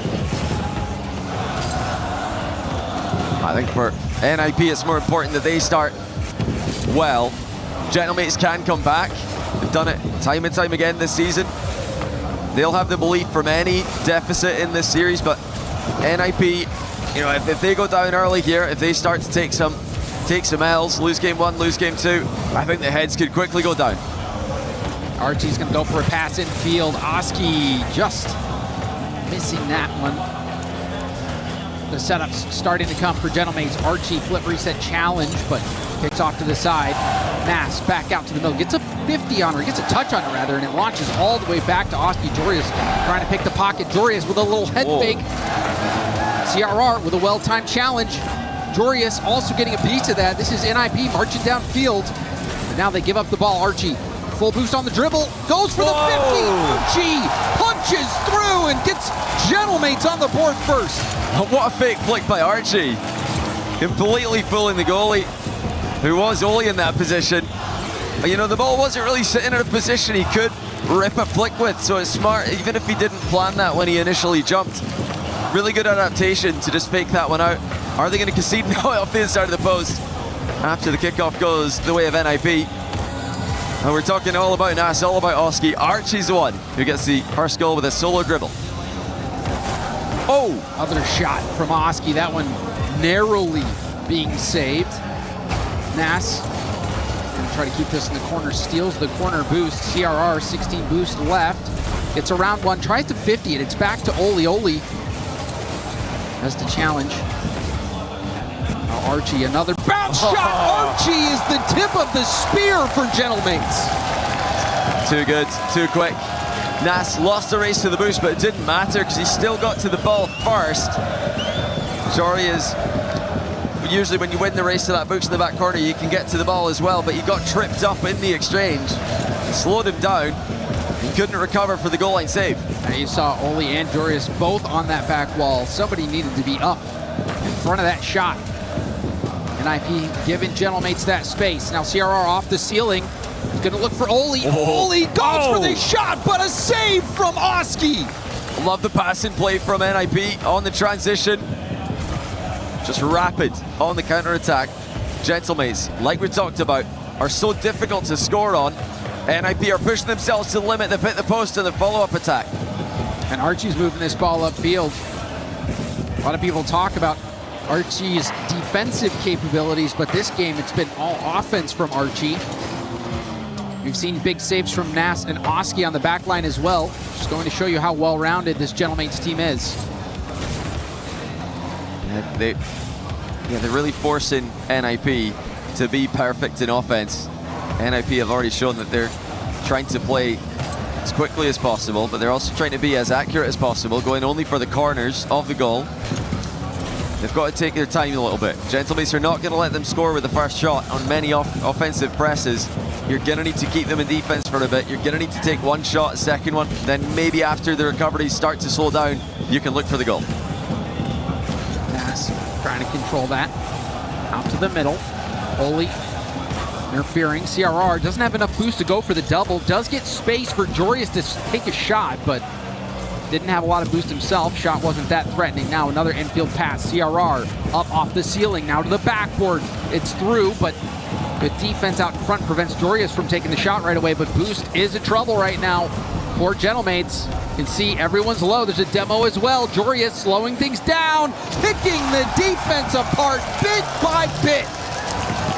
I think for NIP, it's more important that they start well. Gentlemates can come back. They've done it time and time again this season. They'll have the belief from any deficit in this series, but NIP, you know, if they go down early here, if they start to take some L's, lose game 1, lose game 2, I think the heads could quickly go down. Archie's gonna go for a pass in field. Oski just missing that one. The setup's starting to come for Gentlemates. Archie flip reset challenge, but kicks off to the side. Mass back out to the middle, gets a 50 on her, gets a touch on her rather, and it launches all the way back to Oski. Jorius trying to pick the pocket. Jorius with a little head fake. CRR with a well-timed challenge. Jorius also getting a piece of that. This is NIP marching downfield. And now they give up the ball. Archie, full boost on the dribble, goes for the 50. Archie punches through and gets Gentlemates on the board first. What a fake flick by Archie. Completely fooling the goalie, who was only in that position. But, you know, the ball wasn't really sitting in a position he could rip a flick with, so it's smart, even if he didn't plan that when he initially jumped. Really good adaptation to just fake that one out. Are they going to concede? No, off the inside of the post. After the kickoff goes the way of NIP. And we're talking all about Nas, all about Oski. Archie's the one who gets the first goal with a solo dribble. Oh, other shot from Oski. That one narrowly being saved. Nas gonna try to keep this in the corner, steals the corner boost. CRR 16 boost left. It's around one, tries to 50 it. It's back to Oli. Oli has to challenge. Now Archie, another bounce shot. Archie is the tip of the spear for Gentlemates. Too good, too quick. Nas lost the race to the boost, but it didn't matter because he still got to the ball first. Joria's, usually when you win the race to that boost in the back corner, you can get to the ball as well, but he got tripped up in the exchange. It slowed him down. He couldn't recover for the goal line save. Now you saw Oli and Jorius both on that back wall. Somebody needed to be up in front of that shot. NIP giving Gentlemates that space. Now CRR off the ceiling. He's gonna look for Oli. Oli goes for the shot, but a save from Oski. Love the passing play from NIP on the transition. Just rapid on the counter-attack. Gentlemates, like we talked about, are so difficult to score on. NIP are pushing themselves to the limit. They've hit the post in the follow-up attack. And Archie's moving this ball upfield. A lot of people talk about Archie's defensive capabilities, but this game it's been all offense from Archie. We've seen big saves from Nas and Oski on the back line as well. Just going to show you how well-rounded this Gentlemates team is. They're really forcing NIP to be perfect in offense. NIP have already shown that they're trying to play as quickly as possible, but they're also trying to be as accurate as possible, going only for the corners of the goal. They've got to take their time a little bit. Gentlemates are not going to let them score with the first shot on many offensive presses. You're going to need to keep them in defense for a bit. You're going to need to take one shot, a second one, then maybe after the recoveries start to slow down, you can look for the goal. Nas trying to control that. Out to the middle. Oli interfering. CRR doesn't have enough boost to go for the double. Does get space for Jorius to take a shot, but didn't have a lot of boost himself. Shot wasn't that threatening. Now another infield pass. CRR up off the ceiling. Now to the backboard. It's through, but good defense out in front prevents Jorius from taking the shot right away, but boost is in trouble right now for Gentlemates. You can see everyone's low. There's a demo as well. Jorius slowing things down, picking the defense apart bit by bit.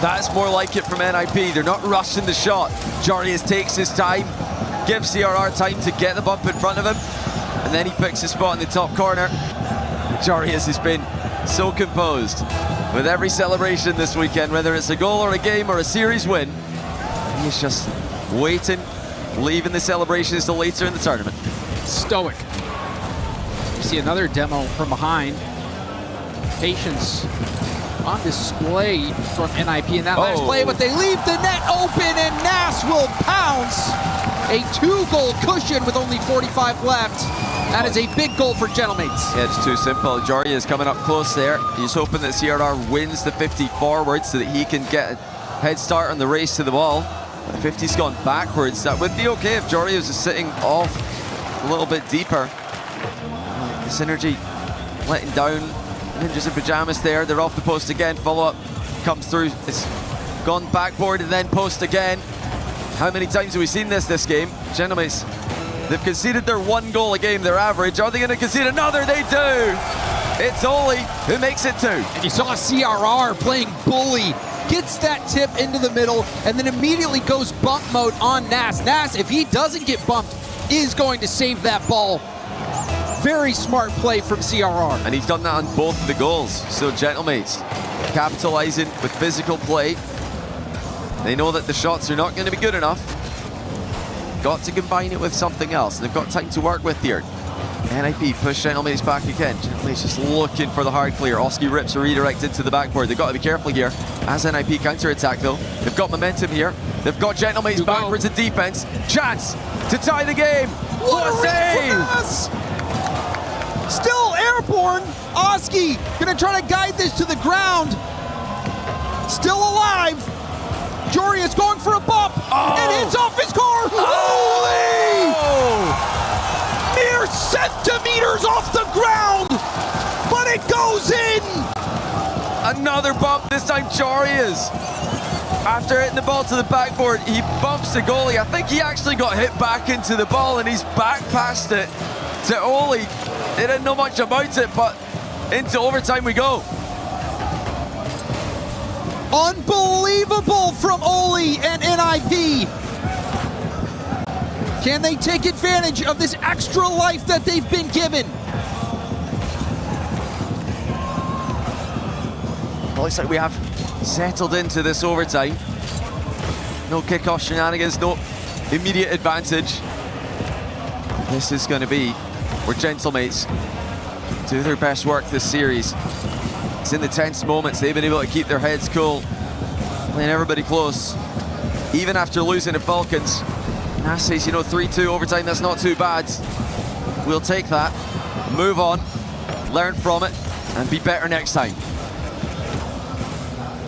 That's more like it from NIP. They're not rushing the shot. Jorius takes his time, gives CRR time to get the bump in front of him, and then he picks a spot in the top corner. Jorius has been so composed with every celebration this weekend, whether it's a goal or a game or a series win. He's just waiting, leaving the celebrations till later in the tournament. Stoic. You see another demo from behind. Patience on display from NIP in that last play, but they leave the net open and Nas will pounce. A 2-goal cushion with only 45 left. That is a big goal for Gentlemates. Yeah, it's too simple. Joria is coming up close there. He's hoping that CRR wins the 50 forward so that he can get a head start on the race to the ball. The 50's gone backwards. That would be okay if Joria was just sitting off a little bit deeper. The synergy letting down Ninjas in pajamas there. They're off the post again. Follow-up comes through. It's gone backboard and then post again. How many times have we seen this game? Gentlemates, they've conceded their 1 goal a game, their average. Are they going to concede another? They do. It's Oli who makes it 2. And you saw CRR playing bully. Gets that tip into the middle and then immediately goes bump mode on Nas. Nas, if he doesn't get bumped, is going to save that ball. Very smart play from CRR. And he's done that on both of the goals. So Gentlemates capitalizing with physical play. They know that the shots are not going to be good enough. Got to combine it with something else. They've got time to work with here. NIP push Gentlemates back again. Gentlemates just looking for the hard clear. Oski rips a redirect into the backboard. They've got to be careful here. As NIP counter-attack though. They've got momentum here. They've got Gentlemates backwards in defense. Chance to tie the game. What a save! Still airborne. Oski gonna try to guide this to the ground. Still alive. Jorius going for a bump. It hits off his car. Holy! Mere centimeters off the ground, but it goes in. Another bump, this time Jorius After hitting the ball to the backboard, he bumps the goalie. I think he actually got hit back into the ball and he's back past it to Oli. They didn't know much about it, but into overtime we go. Unbelievable from Oli and NIP. Can they take advantage of this extra life that they've been given? Looks like we have settled into this overtime. No kickoff shenanigans, no immediate advantage. This is going to be where Gentlemates do their best work this series. It's in the tense moments they've been able to keep their heads cool, playing everybody close. Even after losing to Falcons, Nas says, you know, 3-2 overtime, that's not too bad. We'll take that, move on, learn from it, and be better next time.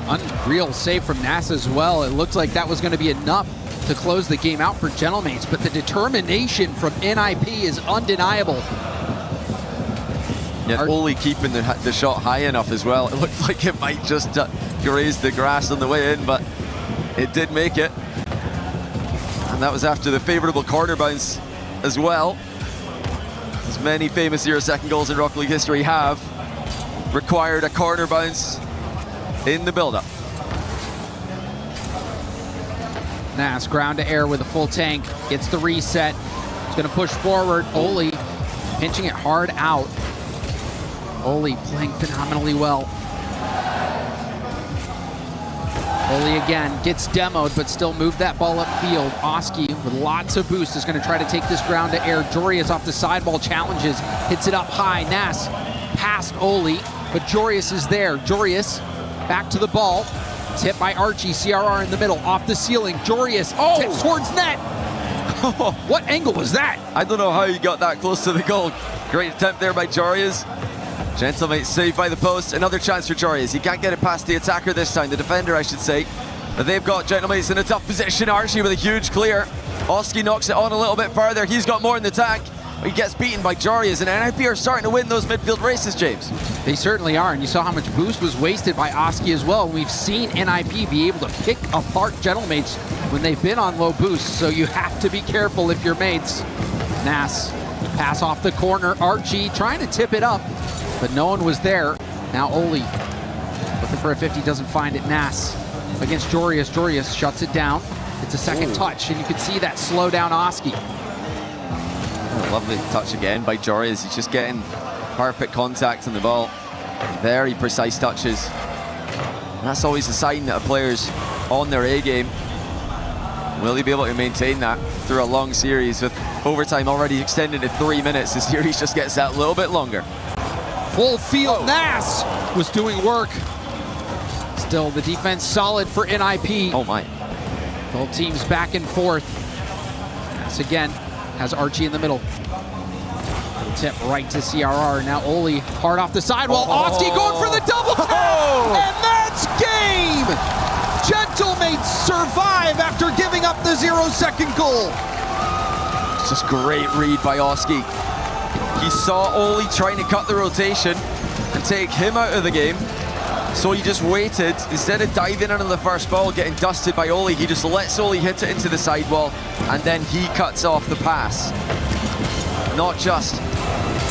Unreal save from Nas as well. It looked like that was going to be enough to close the game out for Gentlemates, but the determination from NIP is undeniable. Yeah, Oli keeping the shot high enough as well. It looked like it might just graze the grass on the way in, but it did make it. And that was after the favorable corner bounce as well. As many famous 0-second goals in Rocket League history have required a corner bounce in the build-up. Nas ground to air with a full tank, gets the reset. He's going to push forward. Oli pinching it hard out. Oli playing phenomenally well. Oli again gets demoed, but still moved that ball upfield. Oski with lots of boost is going to try to take this ground to air. Jorius off the sideball challenges, hits it up high. Nas past Oli, but Jorius is there. Jorius back to the ball. It's hit by Archie. CRR in the middle, off the ceiling. Jorius tips towards net. What angle was that? I don't know how he got that close to the goal. Great attempt there by Jorius. Gentlemates saved by the post. Another chance for Jorius. He can't get it past the attacker this time, the defender, I should say. But they've got Gentlemates in a tough position. Archie with a huge clear. Oski knocks it on a little bit farther. He's got more in the tank. He gets beaten by Jorius, and NIP are starting to win those midfield races, James. They certainly are, and you saw how much boost was wasted by Oski as well. We've seen NIP be able to pick apart Gentlemates when they've been on low boost, so you have to be careful if you're mates. Nas, pass off the corner. Archie trying to tip it up, but no one was there. Now Oli looking for a 50, doesn't find it. Nas against Jorius. Jorius shuts it down. It's a second touch, and you can see that slow down Oski. Lovely touch again by Jorius. He's just getting perfect contact on the ball. Very precise touches. And that's always a sign that a player's on their A game. Will he be able to maintain that through a long series with overtime already extended to 3 minutes? The series just gets that little bit longer. Full field. Nas was doing work. Still the defense solid for NIP. Oh my. Both teams back and forth. Nas again has Archie in the middle. Little tip right to CRR. Now Oli hard off the sidewall. Oski going for the double tap! And that's game! Gentlemates survive after giving up the 0-second goal. It's just great read by Oski. He saw Oli trying to cut the rotation and take him out of the game. So he just waited. Instead of diving in on the first ball, getting dusted by Oli, he just lets Oli hit it into the sidewall, and then he cuts off the pass. Not just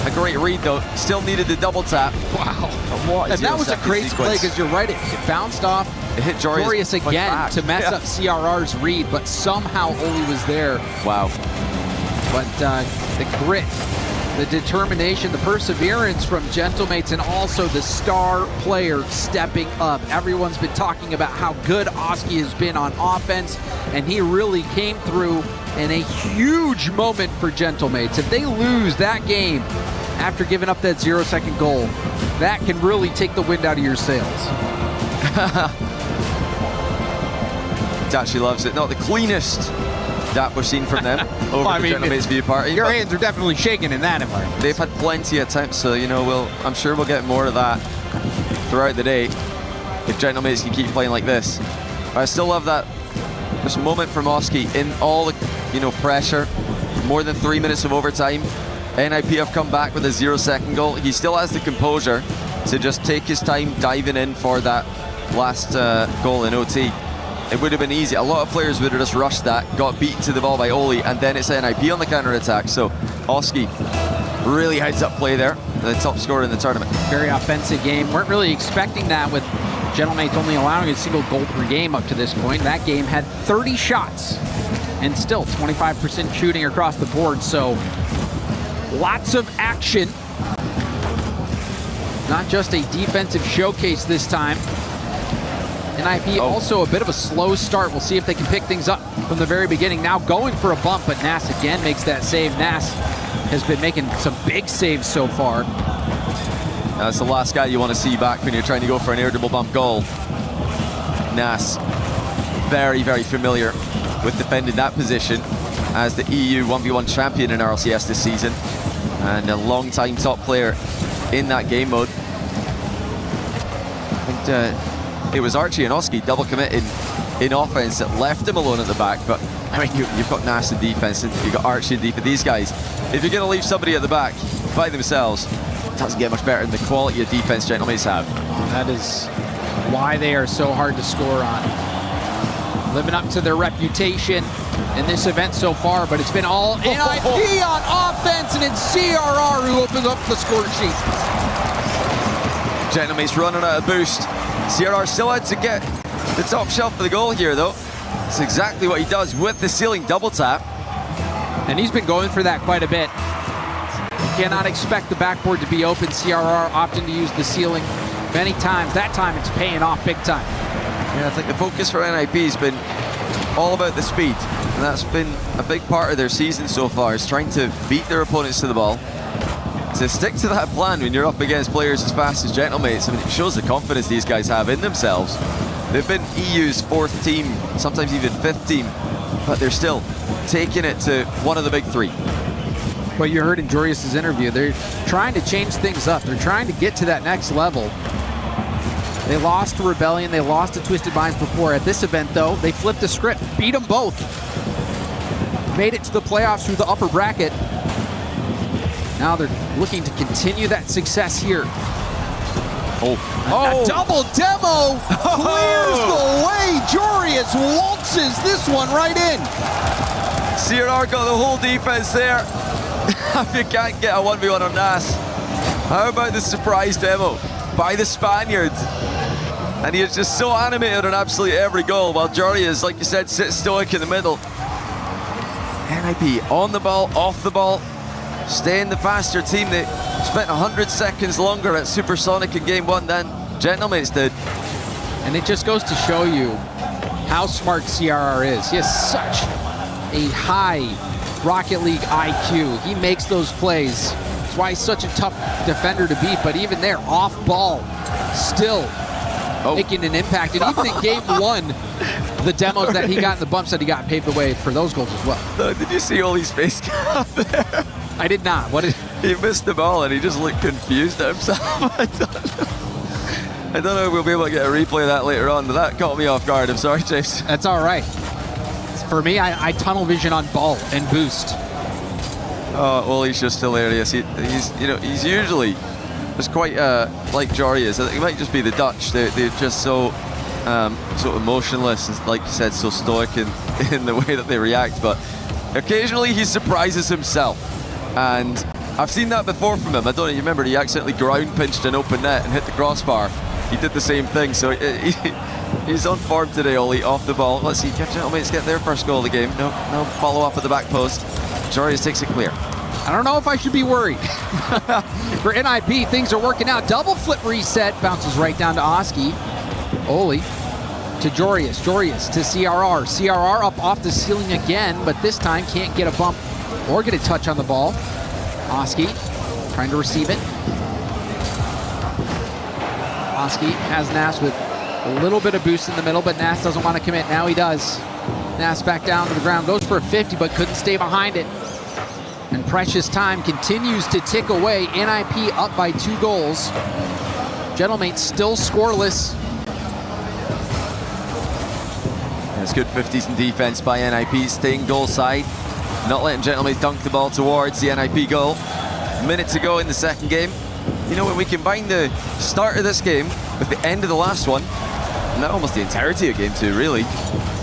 a great read, though. Still needed the double tap. Wow. What and that was a crazy play, because you're right, it bounced off. It hit Jorius again to mess up CRR's read, but somehow Oli was there. Wow. But the grit, the determination, the perseverance from Gentlemates, and also the star player stepping up. Everyone's been talking about how good Oski has been on offense, and he really came through in a huge moment for Gentlemates. If they lose that game after giving up that 0-second goal, that can really take the wind out of your sails. Tachi loves it. Not the cleanest that we've seen from them over the Gentlemates view party. Your hands are definitely shaking in that environment. They've had plenty of attempts, so you know, I'm sure we'll get more of that throughout the day if Gentlemates can keep playing like this. But I still love that this moment from Oski in all the pressure. More than 3 minutes of overtime. NIP have come back with a 0-second goal. He still has the composure to just take his time diving in for that last goal in OT. it would have been easy. A lot of players would have just rushed that, got beaten to the ball by Oli, and then it's NIP on the counter-attack. So Oski really heads up play there, the top scorer in the tournament. Very offensive game. Weren't really expecting that with Gentlemates only allowing a single goal per game up to this point. That game had 30 shots and still 25% shooting across the board. So lots of action. Not just a defensive showcase this time. NIP also a bit of a slow start. We'll see if they can pick things up from the very beginning. Now going for a bump, but Nas again makes that save. Nas has been making some big saves so far. That's the last guy you want to see back when you're trying to go for an air double bump goal. Nas, very, very familiar with defending that position as the EU 1v1 champion in RLCS this season, and a long-time top player in that game mode. I think it was Archie and Oski double committing in offense that left him alone at the back, but I mean, you've got Nas in defense and you've got Archie in defense. These guys, if you're going to leave somebody at the back by themselves, it doesn't get much better than the quality of defense Gentlemates have. That is why they are so hard to score on. Living up to their reputation in this event so far, but it's been all NIP on offense, and it's CRR who opens up the score sheet. Gentlemates running out of boost. CRR still had to get the top shelf for the goal here, though. That's exactly what he does with the ceiling double tap. And he's been going for that quite a bit. You cannot expect the backboard to be open. CRR opting to use the ceiling many times. That time it's paying off big time. Yeah, I think the focus for NIP has been all about the speed, and that's been a big part of their season so far, is trying to beat their opponents to the ball. To stick to that plan when you're up against players as fast as Gentlemates, I mean, it shows the confidence these guys have in themselves. They've been EU's 4th team, sometimes even 5th team, but they're still taking it to one of the big 3. But you heard in Jorius' interview, they're trying to change things up. They're trying to get to that next level. They lost to Rebellion, they lost to Twisted Minds before. At this event, though, they flipped the script, beat them both. Made it to the playoffs through the upper bracket. Now they're looking to continue that success here. A double demo clears the way. Jorius waltzes this one right in. CRR got the whole defense there. If you can't get a 1v1 on Nas, how about the surprise demo by the Spaniard? And he is just so animated on absolutely every goal, while Jorius, like you said, sits stoic in the middle. NIP on the ball, off the ball, staying the faster team. They spent 100 seconds longer at Supersonic in game 1 than Gentlemates did. And it just goes to show you how smart CRR is. He has such a high Rocket League IQ. He makes those plays. That's why he's such a tough defender to beat, but even there, off ball, still making an impact. And even in game 1, the demos that he got in the bumps that he got paved the way for those goals as well. Did you see Oli's face up there? I did not. What did he missed the ball and he just looked confused at himself. I don't know if we'll be able to get a replay of that later on, but that caught me off guard. I'm sorry, James. That's all right. For me, I tunnel vision on ball and boost. Oh, well, he's just hilarious. He's usually just quite like Jorius. I think it might just be the Dutch. They're just so emotionless and, like you said, so stoic in the way that they react. But occasionally he surprises himself, and I've seen that before from him. I don't know if you remember, he accidentally ground pinched an open net and hit the crossbar. He did the same thing, so he's on form today, Oli, off the ball. Let's see, Gentlemates get their first goal of the game. No follow-up at the back post. Jorius takes it clear. I don't know if I should be worried. For NIP, things are working out. Double flip reset, bounces right down to Oski. Oli to Jorius, Jorius to CRR. CRR up off the ceiling again, but this time can't get a bump or get a touch on the ball. Oski trying to receive it. Oski has Nas with a little bit of boost in the middle, but Nas doesn't want to commit. Now he does. Nas back down to the ground, goes for a 50, but couldn't stay behind it. And precious time continues to tick away. NIP up by 2 goals. Gentlemates still scoreless. It's good 50s in defense by NIP, staying goal side, not letting Gentlemates dunk the ball towards the NIP goal. A minute to go in the second game. You know, when we combine the start of this game with the end of the last one, not almost the entirety of game 2, really.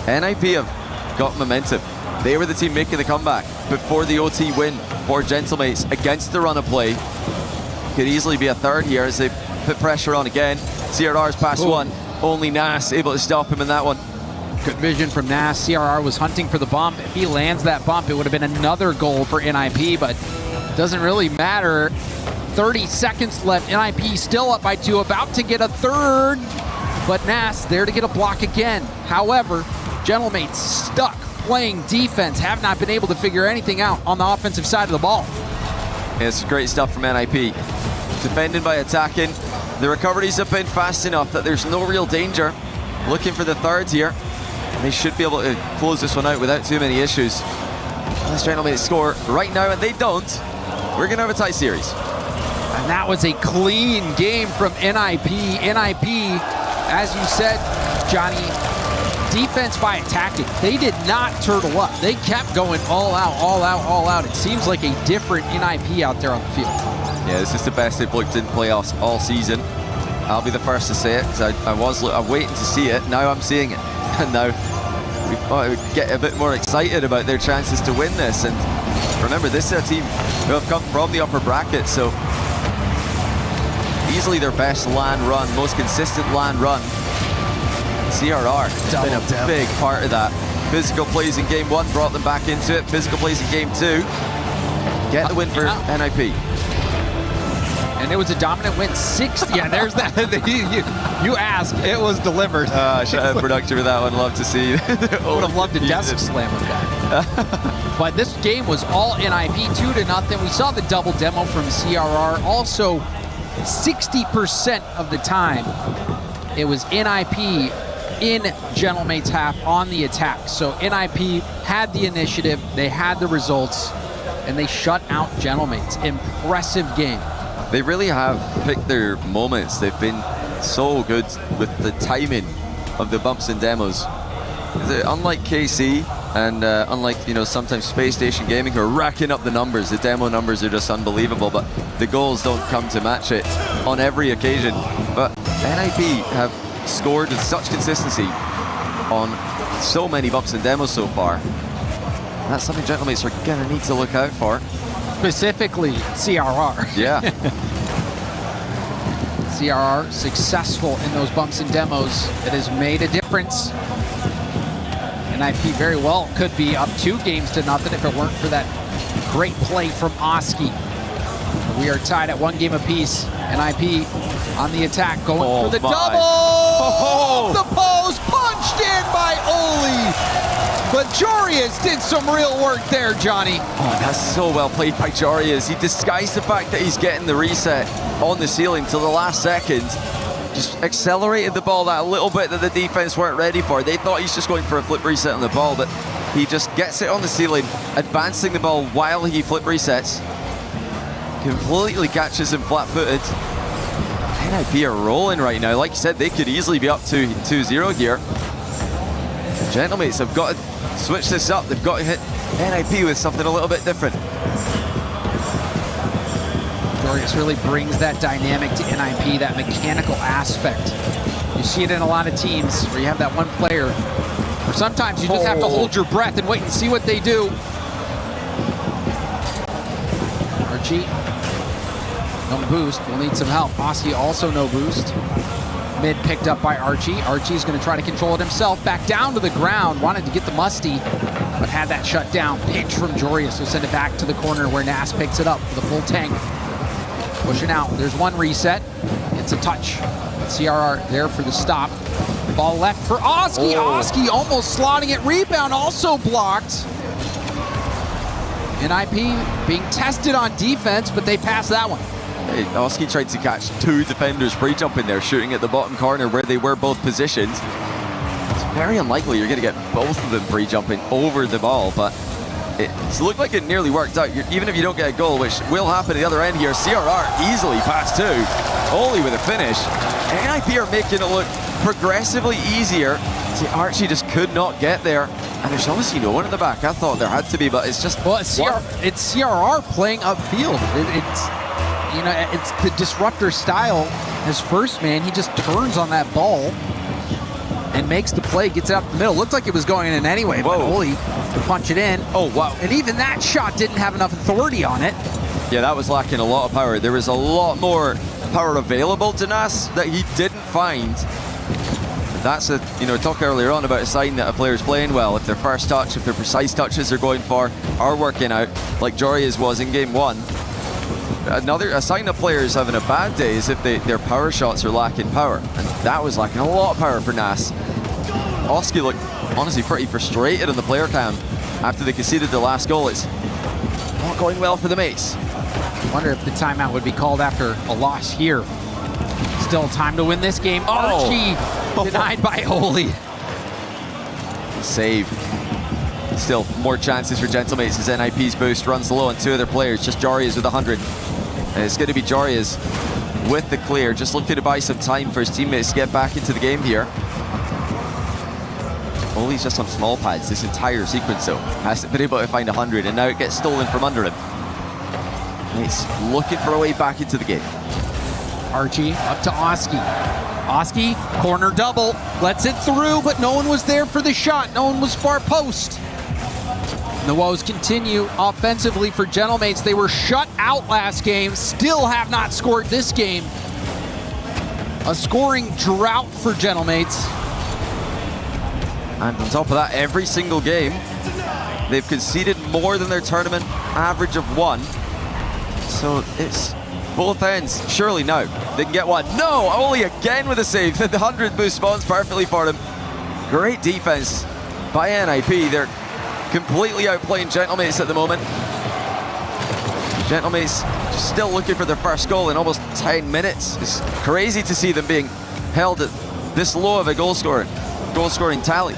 NIP have got momentum. They were the team making the comeback before the OT win for Gentlemates against the run of play. Could easily be a third here as they put pressure on again. CRR's past one. Only Nas able to stop him in that one. Good vision from Nas. CRR was hunting for the bump. If he lands that bump, it would have been another goal for NIP, but doesn't really matter. 30 seconds left. NIP still up by 2, about to get a third, but Nas there to get a block again. However, Gentlemates stuck playing defense, have not been able to figure anything out on the offensive side of the ball. Yeah, it's great stuff from NIP. Defending by attacking. The recoveries have been fast enough that there's no real danger. Looking for the third here. They should be able to close this one out without too many issues. Unless Gentlemates score right now, and they don't, we're going to have a tie series. And that was a clean game from NIP. NIP, as you said, Johnny, defense by attacking. They did not turtle up. They kept going all out, all out, all out. It seems like a different NIP out there on the field. Yeah, this is the best they've looked in playoffs all season. I'll be the first to say it, because I'm waiting to see it. Now I'm seeing it. And now we've got to get a bit more excited about their chances to win this. And remember, this is a team who have come from the upper bracket, so easily their best LAN run, most consistent LAN run. CRR has been a big part of that. Physical plays in game 1 brought them back into it. Physical plays in game 2. Get the win for NIP. And it was a dominant win. 60. Yeah, there's that. you asked, it was delivered. Shout out production for that one. Love to see. Would have loved a desk slam with that. But this game was all NIP, 2-0. We saw the double demo from CRR. Also, 60% of the time, it was NIP in Gentlemates half on the attack. So NIP had the initiative, they had the results, and they shut out Gentlemates. Impressive game. They really have picked their moments. They've been so good with the timing of the bumps and demos. Unlike KC and unlike, sometimes Space Station Gaming, who are racking up the numbers, the demo numbers are just unbelievable, but the goals don't come to match it on every occasion. But NIP have scored with such consistency on so many bumps and demos so far. That's something Gentlemates are going to need to look out for. Specifically, CRR. Yeah. CRR successful in those bumps and demos. It has made a difference. NIP very well could be up 2 games to nothing if it weren't for that great play from Oski. We are tied at 1 game apiece. NIP on the attack, going for the double! The post punched in by Oli! But Jorius did some real work there, Johnny. Oh, that's so well played by Jorius. He disguised the fact that he's getting the reset on the ceiling till the last second. Just accelerated the ball that little bit that the defense weren't ready for. They thought he's just going for a flip reset on the ball, but he just gets it on the ceiling, advancing the ball while he flip resets. Completely catches him flat-footed. NIP are rolling right now. Like you said, they could easily be up to 2-0 here. Gentlemates have got to switch this up. They've got to hit NIP with something a little bit different. Jorius really brings that dynamic to NIP, that mechanical aspect. You see it in a lot of teams where you have that one player, or sometimes you just have to hold your breath and wait and see what they do. Archie, no boost, we'll need some help. Oski also no boost. Mid picked up by Archie. Archie's going to try to control it himself. Back down to the ground. Wanted to get the musty, but had that shut down. Pinch from Jorius. Will send it back to the corner where Nas picks it up with a full tank. Pushing out. There's one reset. It's a touch. CRR there for the stop. Ball left for Oski. Oski almost slotting it. Rebound also blocked. NIP being tested on defense, but they passed that one. Oski tried to catch 2 defenders pre-jump in there, shooting at the bottom corner where they were both positioned. It's very unlikely you're going to get both of them pre-jumping over the ball, but it looked like it nearly worked out. Even if you don't get a goal, which will happen at the other end here, CRR easily past 2. Oli with a finish. NIP are making it look progressively easier. See, Archie just could not get there. And there's obviously no one in the back. I thought there had to be, but it's just... Well, it's CRR playing upfield. It's the disruptor style. As first man, he just turns on that ball. and makes the play, gets it up the middle. Looked like it was going in anyway, but Oli to punch it in. Oh, wow. And even that shot didn't have enough authority on it. Yeah, that was lacking a lot of power. There was a lot more power available to Nas that he didn't find. That's a, talk earlier on about a sign that a player's playing well. If their first touch, if their precise touches they're going for are working out, like Joria's was in game 1. A sign that players having a bad day is if their power shots are lacking power. And that was lacking a lot of power for Nas. Oski looked honestly pretty frustrated on the player cam after they conceded the last goal. It's not going well for the mates. I wonder if the timeout would be called after a loss here. Still time to win this game. Archie denied by Oli. Save. Still more chances for Gentlemates as NIP's boost runs low on 2 other players. Just Jarias with 100. And it's going to be Jarias with the clear. Just looking to buy some time for his teammates to get back into the game here. Oli's just on small pads this entire sequence though. Hasn't been able to find 100 and now it gets stolen from under him. He's looking for a way back into the game. Archie up to Oski. Oski, corner double, lets it through, but no one was there for the shot. No one was far post. The woes continue offensively for Gentlemates. They were shut out last game, still have not scored this game. A scoring drought for Gentlemates. And on top of that, every single game, they've conceded more than their tournament average of 1. So it's both ends. Surely no. They can get one. No! Oli again with a save. The 100 boost spawns perfectly for him. Great defense by NIP. They're completely outplaying Gentlemates at the moment. Gentlemates just still looking for their first goal in almost 10 minutes. It's crazy to see them being held at this low of a goal scoring tally.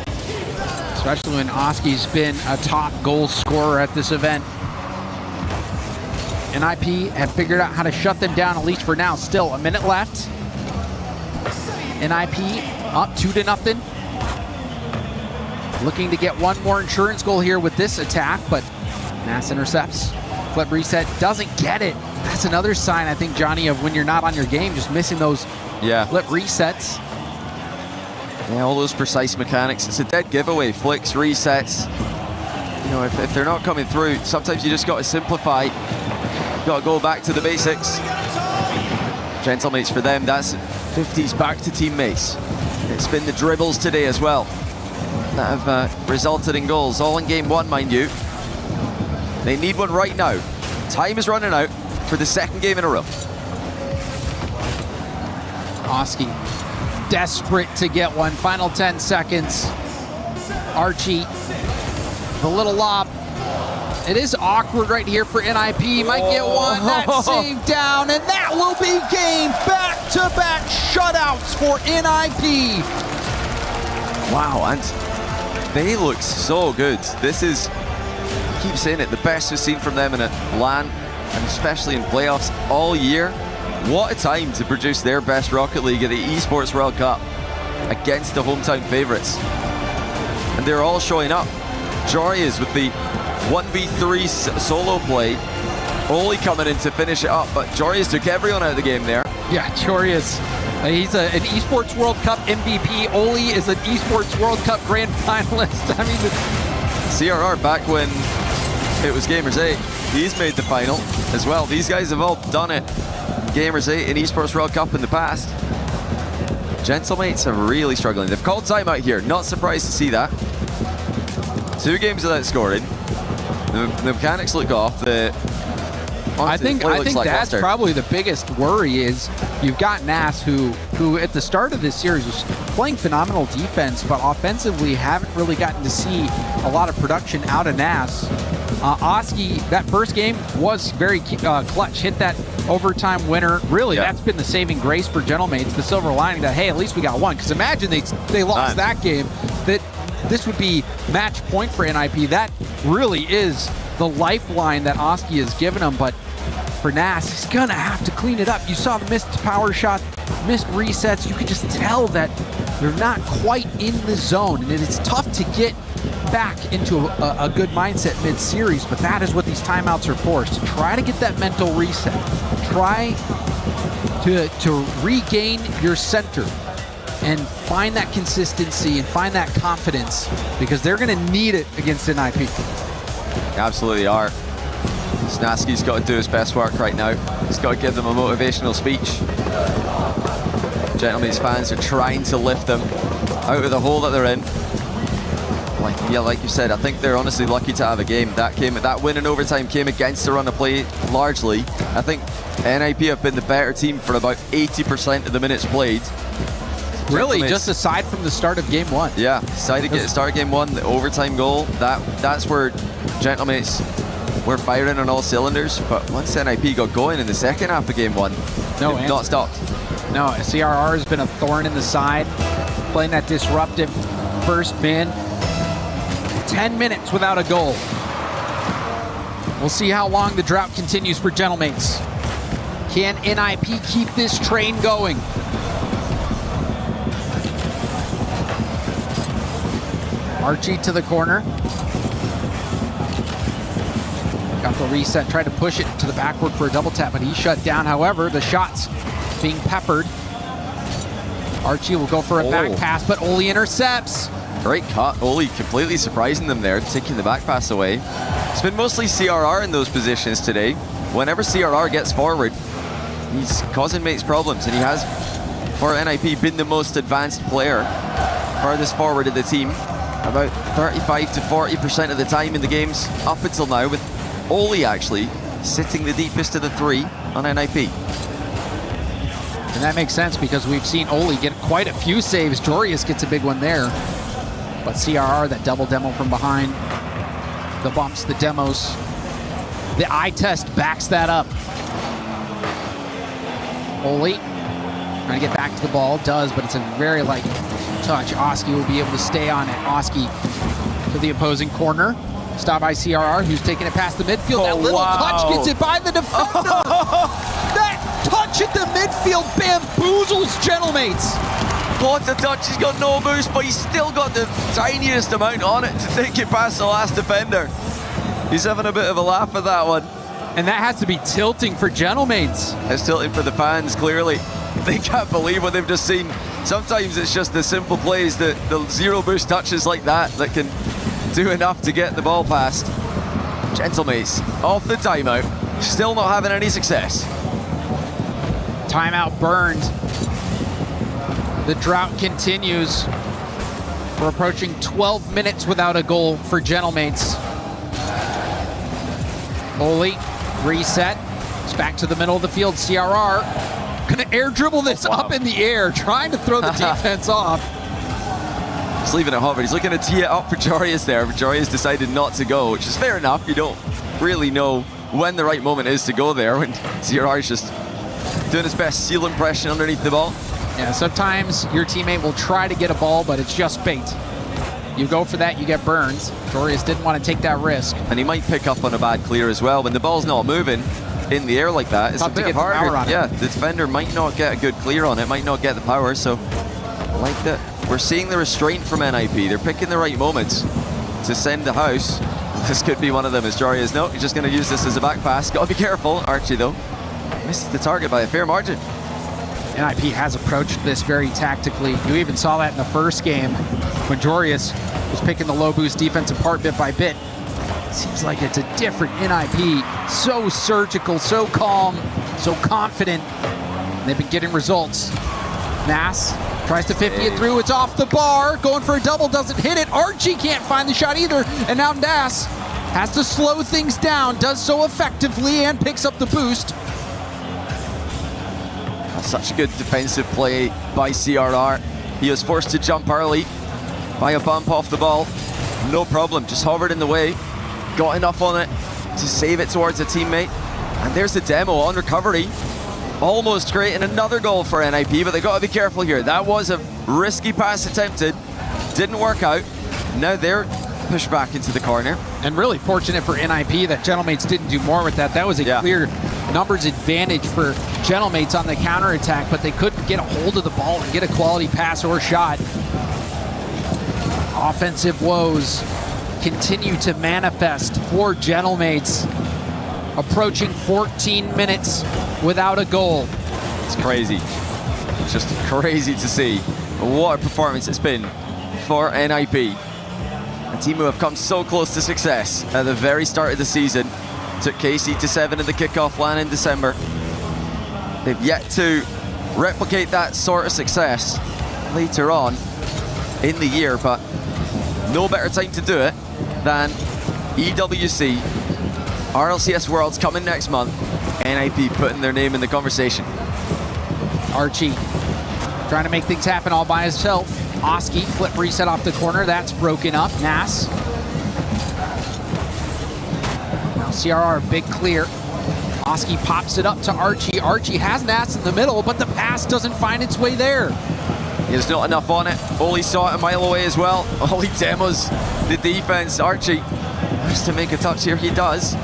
Especially when Oski's been a top goal scorer at this event. NIP have figured out how to shut them down, at least for now. Still a minute left. NIP up 2-0. Looking to get one more insurance goal here with this attack, but Nass intercepts. Flip reset, doesn't get it. That's another sign, I think, Johnny, of when you're not on your game, just missing those flip resets. Yeah, all those precise mechanics. It's a dead giveaway. Flicks, resets. If they're not coming through, sometimes you just got to simplify. Got to go back to the basics. Gentlemates for them, that's 50s back to teammates. It's been the dribbles today as well that have resulted in goals, all in game 1, mind you. They need one right now. Time is running out for the second game in a row. Oski desperate to get one. Final 10 seconds. Archie, the little lob. It is awkward right here for NIP. Might get one. That's saved down, and that will be game. Back-to-back shutouts for NIP. Wow, and they look so good. This is, I keep saying it, the best we've seen from them in a LAN, and especially in playoffs all year. What a time to produce their best Rocket League at the Esports World Cup against the hometown favorites. And they're all showing up. Jorias with the 1v3 solo play, Oli coming in to finish it up, but Jorias took everyone out of the game there. Yeah, Jorias, he's an Esports World Cup MVP. Oli is an Esports World Cup grand finalist. I mean, CRR back when it was Gamers 8, he's made the final as well. These guys have all done it. Gamers 8 in Esports World Cup in the past. Gentlemates are really struggling. They've called timeout here. Not surprised to see that. 2 games without scoring. The mechanics look off. I think that's probably the biggest worry is you've got Nass who at the start of this series was playing phenomenal defense, but offensively haven't really gotten to see a lot of production out of Nass. Oski, that first game was very clutch, hit that overtime winner. Really, that's been the saving grace for Gentlemates, the silver lining that, hey, at least we got one. Because imagine they lost that game, that this would be match point for NIP. That really is the lifeline that Oski has given him, but for Nass, he's gonna have to clean it up. You saw the missed power shot, missed resets. You could just tell that they're not quite in the zone, and it's tough to get back into a good mindset mid-series, but that is what these timeouts are for, is to try to get that mental reset. Try to regain your center. and find that consistency and find that confidence, because they're going to need it against NIP. Absolutely are. Snasky's got to do his best work right now. He's got to give them a motivational speech. Gentlemen's fans are trying to lift them out of the hole that they're in. Like you said, I think they're honestly lucky to have a game. That win in overtime came against the run of play largely. I think NIP have been the better team for about 80% of the minutes played. Really, just aside from the start of game one. Yeah, start of game one, the overtime goal, that's where Gentlemates were firing on all cylinders. But once NIP got going in the second half of game one, they've not stopped. No, CRR has been a thorn in the side, playing that disruptive first min. 10 minutes without a goal. We'll see how long the drought continues for Gentlemates. Can NIP keep this train going? Archie to the corner. Got the reset, tried to push it to the backward for a double tap, but he's shut down. However, the shots being peppered. Archie will go for a back pass, but Oli intercepts. Great cut. Oli completely surprising them there, taking the back pass away. It's been mostly CRR in those positions today. Whenever CRR gets forward, he's causing mates problems, and he has, for NIP, been the most advanced player farthest forward of the team. About 35 to 40% of the time in the games up until now, with Oli actually sitting the deepest of the three on NIP. And that makes sense because we've seen Oli get quite a few saves. Jorius gets a big one there. But CRR, that double demo from behind, the bumps, the demos, the eye test backs that up. Oli trying to get back to the ball, does, but it's a very light touch. Oski will be able to stay on it. Oski to the opposing corner. Stop by CRR, who's taking it past the midfield. That little touch gets it by the defender. That touch at the midfield bamboozles Gentlemates. What a touch, he's got no boost, but he's still got the tiniest amount on it to take it past the last defender. He's having a bit of a laugh at that one. And that has to be tilting for Gentlemates. It's tilting for the fans, clearly. They can't believe what they've just seen. Sometimes it's just the simple plays, the zero boost touches like that can do enough to get the ball past. Gentlemates off the timeout, still not having any success. Timeout burned. The drought continues. We're approaching 12 minutes without a goal for Gentlemates. Oli, reset. It's back to the middle of the field. CRR gonna air dribble this up in the air, trying to throw the defense off. Just leaving it hot, but he's looking to tee it up for Jorius there, but Jorius decided not to go, which is fair enough. You don't really know when the right moment is to go there, when CRR is just doing his best seal impression underneath the ball. Yeah, sometimes your teammate will try to get a ball, but it's just bait. You go for that, you get burned. Jorius didn't want to take that risk. And he might pick up on a bad clear as well. When the ball's not moving in the air like that, it's a bit harder. Yeah, the defender might not get a good clear on it, might not get the power, so I like that. We're seeing the restraint from NIP. They're picking the right moments to send the house. This could be one of them as Jorius. No, he's just going to use this as a back pass. Got to be careful. Archie, though, misses the target by a fair margin. NIP has approached this very tactically. You even saw that in the first game when Jorius was picking the low boost defense apart bit by bit. Seems like it's a different NIP. So surgical, so calm, so confident. They've been getting results. Nass tries to 50 it through. It's off the bar. Going for a double, doesn't hit it. Archie can't find the shot either. And now Nass has to slow things down. Does so effectively and picks up the boost. Such a good defensive play by CRR. He was forced to jump early by a bump off the ball. No problem, just hovered in the way. Got enough on it to save it towards a teammate. And there's the demo on recovery. Almost creating another goal for NIP, but they got to be careful here. That was a risky pass attempted. Didn't work out. Now they're pushed back into the corner. And really fortunate for NIP that Gentlemates didn't do more with that. That was a clear numbers advantage for Gentlemates on the counterattack, but they couldn't get a hold of the ball and get a quality pass or shot. Offensive woes continue to manifest for Gentlemates. Approaching 14 minutes without a goal. It's crazy. It's just crazy to see. What a performance it's been for NIP. A team who have come so close to success at the very start of the season. Took KC to 7 in the kickoff LAN in December. They've yet to replicate that sort of success later on in the year, but no better time to do it than EWC. RLCS Worlds coming next month. NIP putting their name in the conversation. Archie trying to make things happen all by himself. Oski, flip reset off the corner. That's broken up. Nas. Now CRR, big clear. Oski pops it up to Archie. Archie has Nas in the middle, but the pass doesn't find its way there. There's not enough on it. Oli saw it a mile away as well. Oli demos the defense. Archie has to make a touch here. He does.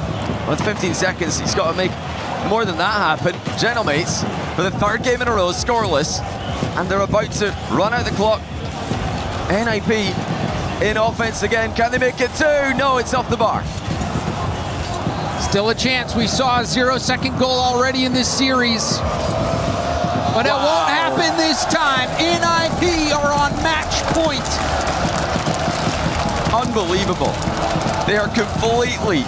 With 15 seconds, he's got to make more than that happen. Gentlemates, for the third game in a row, scoreless, and they're about to run out the clock. NIP in offense again. Can they make it two? No, it's off the bar. Still a chance. We saw a 0-second goal already in this series. But it won't happen this time. NIP are on match point. Unbelievable. They are completely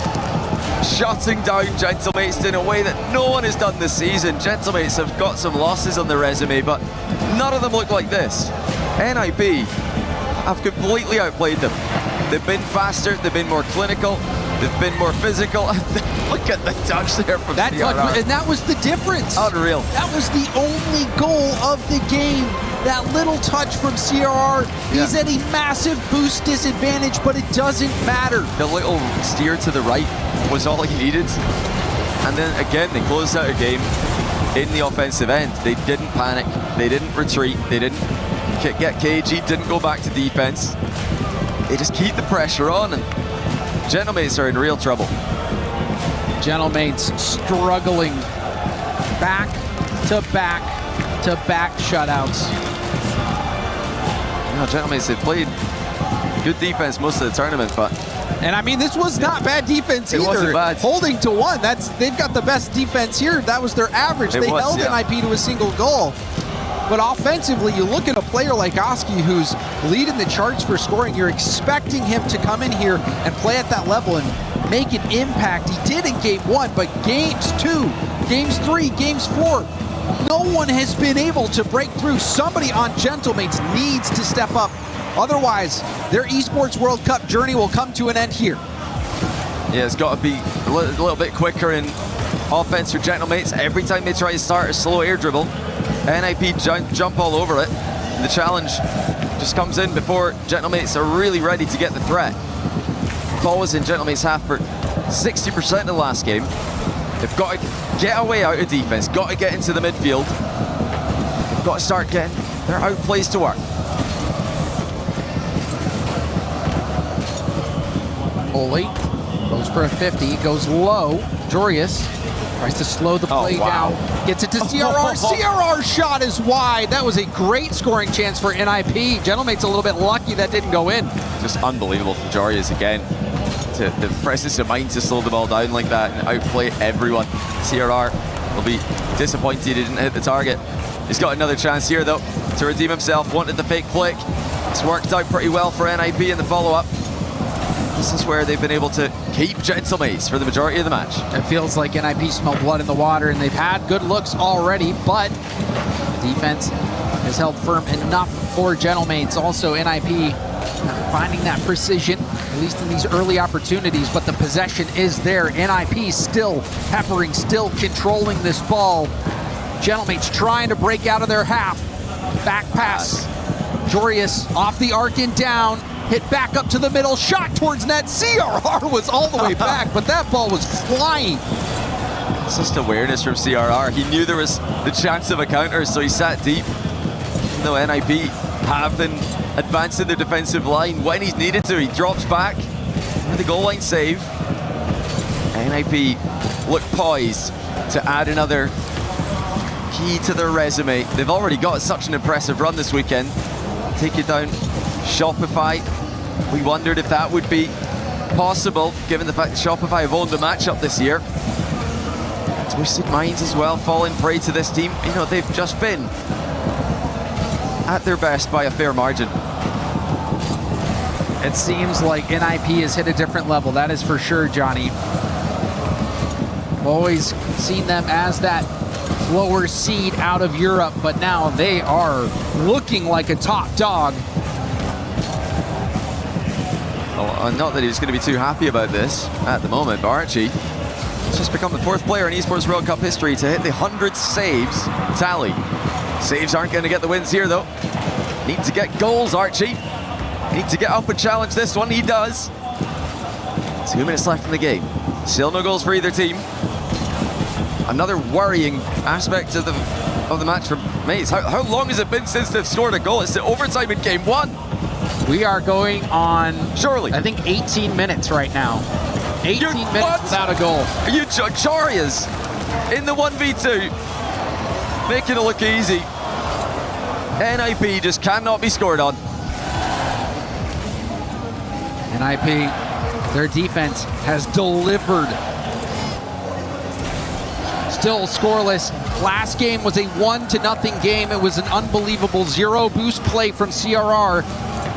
shutting down Gentlemates in a way that no one has done this season. Gentlemates have got some losses on their resume, but none of them look like this. NIP have completely outplayed them. They've been faster, they've been more clinical, they've been more physical. Look at the touch there from that CRR. touch, and that was the difference. Unreal. That was the only goal of the game. That little touch from CRR. He's at a massive boost disadvantage, but it doesn't matter. The little steer to the right was all he needed. And then again, they closed out a game in the offensive end. They didn't panic, they didn't retreat, they didn't get KG, didn't go back to defense. They just keep the pressure on, and Gentlemates are in real trouble. Gentlemates struggling back to back to back shutouts. You know, Gentlemates, they've played good defense most of the tournament, but... And I mean, this was not bad defense either. It wasn't bad. Holding to 1, they've got the best defense here. That was their average. They held NIP to a single goal. But offensively, you look at a player like Oski who's leading the charts for scoring. You're expecting him to come in here and play at that level and make an impact. He did in game 1, but games 2, games 3, games 4, no one has been able to break through. Somebody on Gentlemates needs to step up. Otherwise, their Esports World Cup journey will come to an end here. Yeah, it's got to be a little bit quicker in offense for Gentlemates. Every time they try to start a slow air dribble, NIP jump all over it. The challenge just comes in before Gentlemates are really ready to get the threat. Ball was in Gentlemates' half for 60% of the last game. They've got to get away out of defense, got to get into the midfield. They've got to start getting their outplays to work. Oli goes for a 50, goes low. Jorius tries to slow the play down. Gets it to CRR. CRR shot is wide. That was a great scoring chance for NIP. Gentlemates a little bit lucky that didn't go in. Just unbelievable from Jorius again. The presence of mind to slow the ball down like that and outplay everyone. CRR will be disappointed he didn't hit the target. He's got another chance here though to redeem himself. Wanted the fake flick. It's worked out pretty well for NIP in the follow-up. This is where they've been able to keep Gentlemates for the majority of the match. It feels like NIP smelled blood in the water, and they've had good looks already, but the defense has held firm enough for Gentlemates. Also, NIP not finding that precision, at least in these early opportunities, but the possession is there. NIP still peppering, still controlling this ball. Gentlemates trying to break out of their half. Back pass. Jorius off the arc and down. Hit back up to the middle, shot towards net. CRR was all the way back, but that ball was flying. It's just awareness from CRR. He knew there was the chance of a counter, so he sat deep. Even though NIP have been advancing their defensive line when he's needed to, he drops back with a goal line save. NIP look poised to add another key to their resume. They've already got such an impressive run this weekend. Take it down Shopify. We wondered if that would be possible, given the fact that Shopify have owned the matchup this year. Twisted Minds as well, falling prey to this team. You know, they've just been at their best by a fair margin. It seems like NIP has hit a different level, that is for sure, Johnny. Always seen them as that lower seed out of Europe, but now they are looking like a top dog. Oh, not that he's going to be too happy about this at the moment, but Archie has just become the 4th player in Esports World Cup history to hit the 100 saves tally. Saves aren't going to get the wins here, though. Need to get goals, Archie. Need to get up and challenge this one. He does. 2 minutes left in the game. Still no goals for either team. Another worrying aspect of the match for Mates. How long has it been since they've scored a goal? It's the overtime in game 1. We are going on, surely, I think 18 minutes right now. 18 minutes without a goal. Are you Charias in the 1v2? Making it look easy. NIP just cannot be scored on. NIP, their defense has delivered. Still scoreless. Last game was a 1-0 game. It was an unbelievable 0 boost play from CRR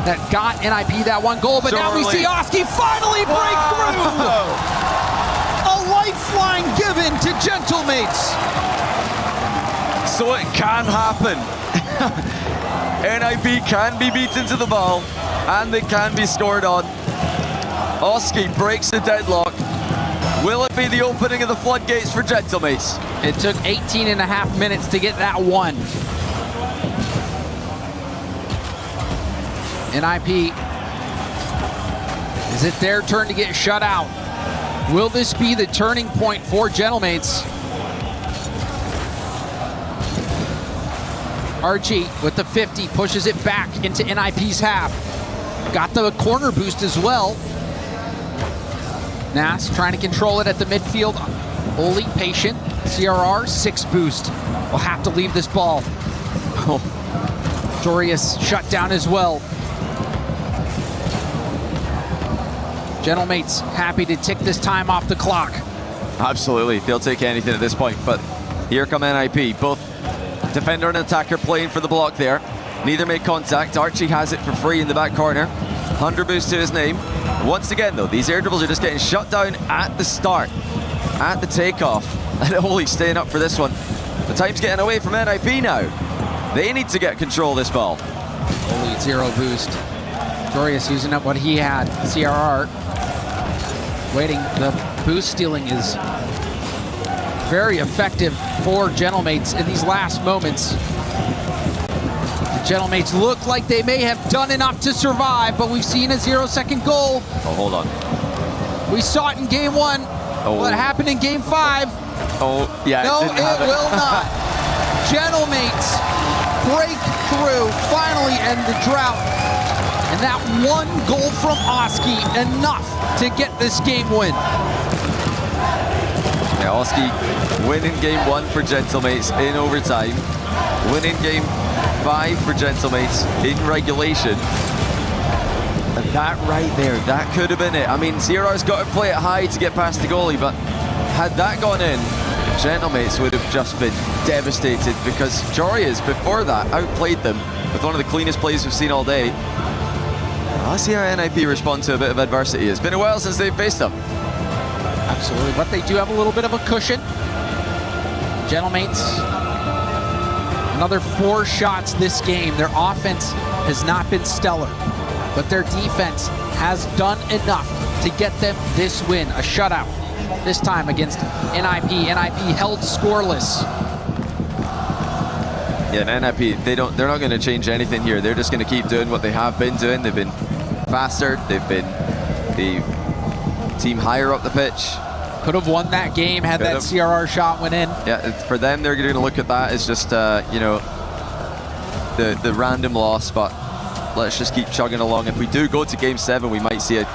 that got NIP that 1 goal. But now we see Oski finally break through. A lifeline given to Gentlemates. So it can happen. NIP can be beaten to the ball and they can be scored on. Oski breaks the deadlock. Will it be the opening of the floodgates for Gentlemates? It took 18.5 minutes to get that 1. NIP, is it their turn to get shut out? Will this be the turning point for Gentlemates? Archie with the 50 pushes it back into NIP's half. Got the corner boost as well. Nas trying to control it at the midfield. Oli patient. CRR 6 boost. Will have to leave this ball. Jorius shut down as well. Gentlemates happy to tick this time off the clock. Absolutely, they'll take anything at this point, but here come NIP. Both defender and attacker playing for the block there. Neither made contact. Archie has it for free in the back corner. 100 boost to his name. Once again, though, these air dribbles are just getting shut down at the start, at the takeoff. And Oli staying up for this one. The time's getting away from NIP now. They need to get control of this ball. Oli 0 boost. Jorius using up what he had. CRR waiting. The boost stealing is very effective for Gentlemates in these last moments. The Gentlemates look like they may have done enough to survive, but we've seen a 0-second goal. Oh, hold on. We saw it in game 1. What happened in game 5? Oh, yeah. No, it will not. Gentlemates break through, finally end the drought. And that 1 goal from Oski, enough to get this game win. Yeah, Oski winning game 1 for Gentlemates in overtime. Winning game 5 for Gentlemates in regulation. And that right there, that could have been it. I mean, CRR's got to play it high to get past the goalie, but had that gone in, Gentlemates would have just been devastated because Jorius, before that, outplayed them with one of the cleanest plays we've seen all day. Let's see how NIP respond to a bit of adversity. It's been a while since they've faced them. Absolutely, but they do have a little bit of a cushion. Gentlemates, another 4 shots this game. Their offense has not been stellar, but their defense has done enough to get them this win. A shutout, this time against NIP. NIP held scoreless. Yeah, and NIP, they're not going to change anything here. They're just going to keep doing what they have been doing. They've been faster. They've been the team higher up the pitch. Could have won that game had that CRR shot went in. Yeah, for them, they're going to look at that as just, you know, the random loss, but let's just keep chugging along. If we do go to game 7, we might see a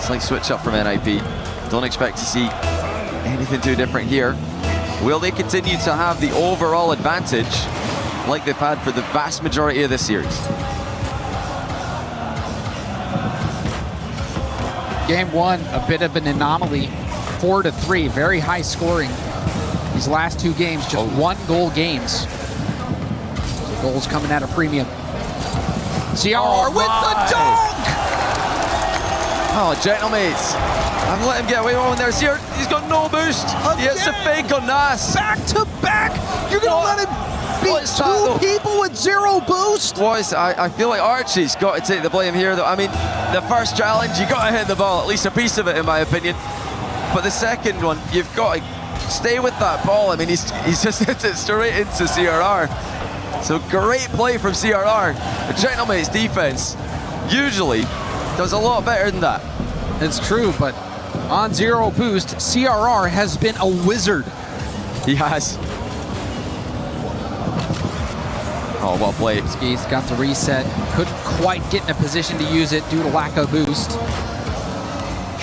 slight switch up from NIP. Don't expect to see anything too different here. Will they continue to have the overall advantage like they've had for the vast majority of this series? Game 1, a bit of an anomaly. 4-3, very high scoring. These last 2 games, just 1-goal games. So goals coming at a premium. CRR with the dunk! Oh, Gentlemates. I've let him get away with one there. He's got no boost. He hits a fake on Nas. Back to back! You're going to let him beat two people with zero boost? I feel like Archie's got to take the blame here, though. I mean, the first challenge, you got to hit the ball, at least a piece of it, in my opinion. But the second one, you've got to stay with that ball. I mean, he's just hit it straight into CRR. So great play from CRR. The Gentlemates defense usually does a lot better than that. It's true, but on zero boost, CRR has been a wizard. He has. Oh, well played. He's got the reset. Couldn't quite get in a position to use it due to lack of boost.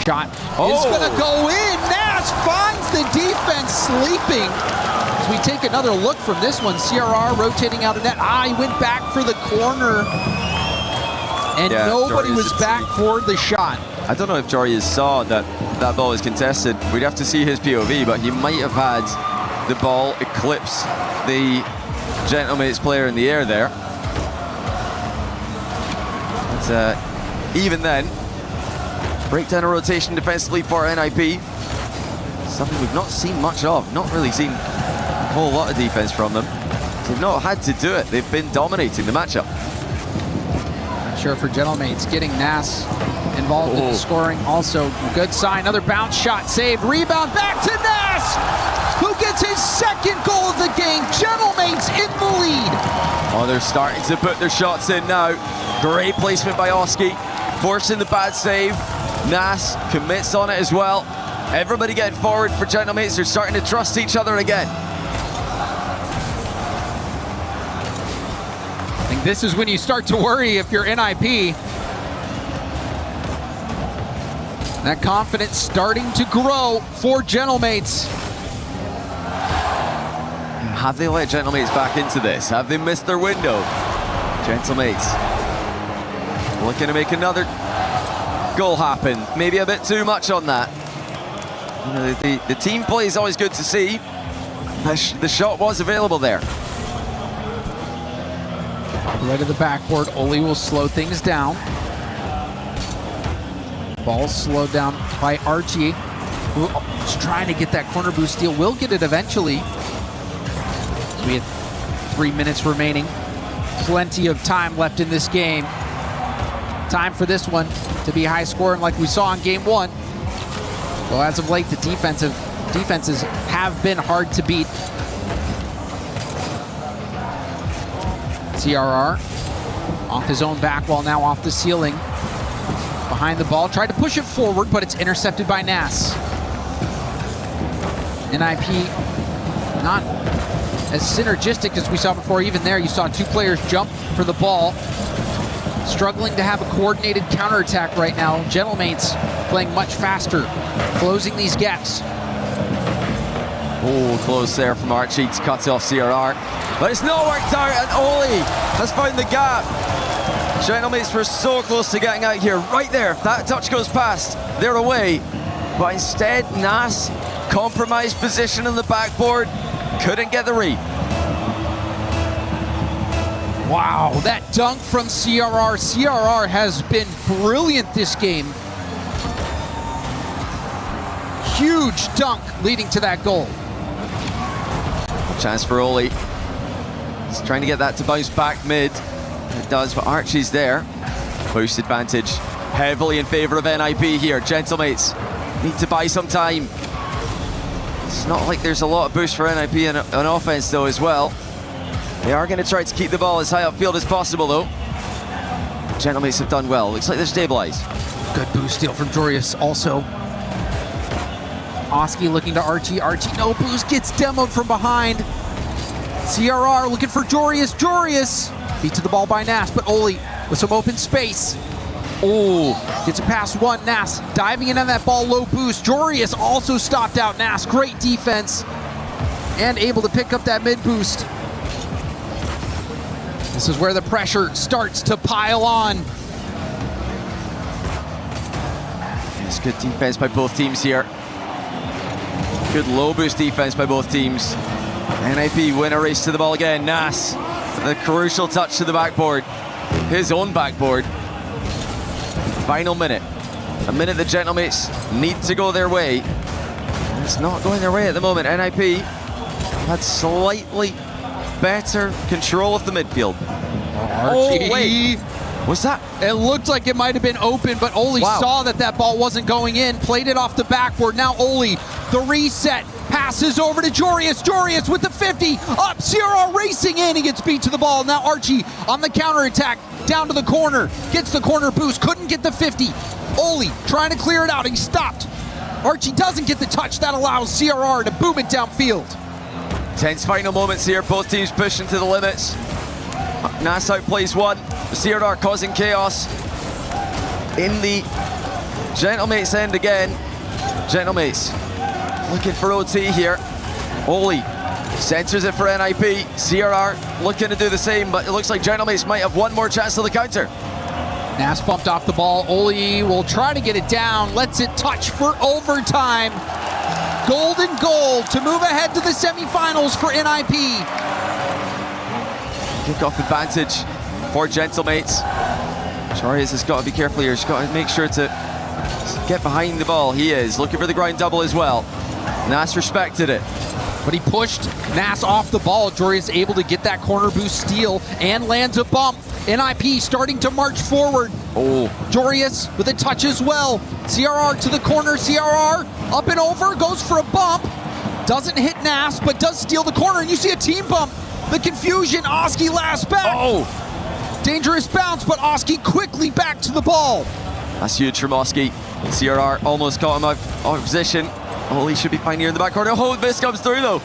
Shot is going to go in. Nas finds the defense sleeping. As we take another look from this one, CRR rotating out of net. He went back for the corner. And nobody was back for the shot. I don't know if Jorius saw that ball was contested. We'd have to see his POV, but he might have had the ball eclipse the Gentlemates player in the air there. But even then, breakdown of rotation defensively for NIP. Something we've not seen much of. Not really seen a whole lot of defense from them. They've not had to do it. They've been dominating the matchup. Sure, for Gentlemates, getting Nas involved in the scoring. Also, good sign. Another bounce shot saved. Rebound back to Nas, who gets his second goal of the game. Gentlemates in the lead. Oh, they're starting to put their shots in now. Great placement by Oski, forcing the bad save. Nas commits on it as well. Everybody getting forward for Gentlemates. They're starting to trust each other again. This is when you start to worry if you're NIP. That confidence starting to grow for Gentlemates. Have they let Gentlemates back into this? Have they missed their window? Gentlemates looking to make another goal happen. Maybe a bit too much on that. You know, the team play is always good to see. The shot was available there. Right of the backboard, Oli will slow things down. Ball slowed down by Archie, who is trying to get that corner boost steal. Will get it eventually. So we have 3 minutes remaining. Plenty of time left in this game. Time for this one to be high scoring like we saw in game one. Well, as of late, the defenses have been hard to beat. CRR off his own back wall, now off the ceiling. Behind the ball, tried to push it forward, but it's intercepted by Nas. NIP not as synergistic as we saw before. Even there, you saw two players jump for the ball. Struggling to have a coordinated counterattack right now. Gentlemates playing much faster, closing these gaps. Oh, close there from Archie to cut off CRR. But it's not worked out, and Oli has found the gap. Gentlemates were so close to getting out here. Right there, if that touch goes past, they're away. But instead, Nas, compromised position on the backboard, couldn't get the read. Wow, that dunk from CRR. CRR has been brilliant this game. Huge dunk leading to that goal. Chance for Oli. He's trying to get that to bounce back mid. It does, but Archie's there. Boost advantage heavily in favor of NIP here. Gentlemates need to buy some time. It's not like there's a lot of boost for NIP on offense though as well. They are going to try to keep the ball as high upfield as possible though. Gentlemates have done well. Looks like they're stabilized. Good boost steal from Jorius also. Oski looking to Archie. Archie, no boost, gets demoed from behind. CRR looking for Jorius. Jorius beat to the ball by Nas, but Oli with some open space. Oh, gets a pass one. Nas diving in on that ball, low boost. Jorius also stopped out Nas. Great defense and able to pick up that mid boost. This is where the pressure starts to pile on. It's good defense by both teams here. Good low boost defense by both teams. NIP win a race to the ball again. Nas, the crucial touch to the backboard. his own backboard. Final minute. A minute the Gentlemates need to go their way. It's not going their way at the moment. NIP had slightly better control of the midfield. Archie. Oh, wait. Was that? It looked like it might have been open, but Oli saw that ball wasn't going in, played it off the backboard. Now Oli, the reset, passes over to Jorius. Jorius with the 50, up, CRR racing in, he gets beat to the ball. Now Archie on the counterattack, down to the corner, gets the corner boost, couldn't get the 50. Oli trying to clear it out, he stopped. Archie doesn't get the touch, that allows CRR to boom it downfield. Tense final moments here, both teams pushing to the limits. Nas outplays one, CRR causing chaos in the Gentlemates end again. Gentlemates looking for OT here. Oli centers it for NIP. CRR looking to do the same, but it looks like Gentlemates might have one more chance to the counter. Nas bumped off the ball. Oli will try to get it down, lets it touch for overtime. Golden goal to move ahead to the semifinals for NIP. Kickoff advantage for Gentlemates. Jorius has got to be careful here. He's got to make sure to get behind the ball. He is looking for the ground double as well. Nas respected it. But he pushed Nas off the ball. Jorius able to get that corner boost steal and lands a bump. NIP starting to march forward. Oh. Jorius with a touch as well. CRR to the corner. CRR up and over, goes for a bump. Doesn't hit Nas, but does steal the corner. And you see a team bump. The confusion, Oski last back. Oh. Dangerous bounce, but Oski quickly back to the ball. That's huge from Oski. CRR almost caught him out of position. Oh, he should be fine here in the back corner. Oh, this comes through though.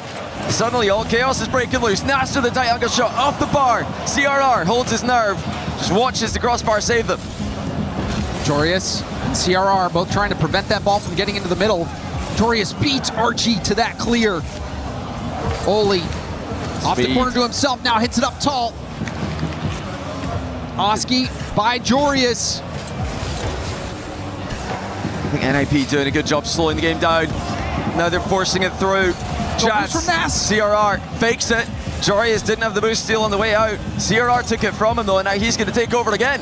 Suddenly all chaos is breaking loose. Nas to the tight angle shot off the bar. CRR holds his nerve. Just watches the crossbar save them. Jorius and CRR both trying to prevent that ball from getting into the middle. Jorius beats Archie to that clear. Oli off the corner to himself, now hits it up tall. Oski by Jorius. I think NIP doing a good job slowing the game down. Now they're forcing it through. Chance from Nas. CRR fakes it. Jorius didn't have the boost steal on the way out. CRR took it from him though, and now he's going to take over again.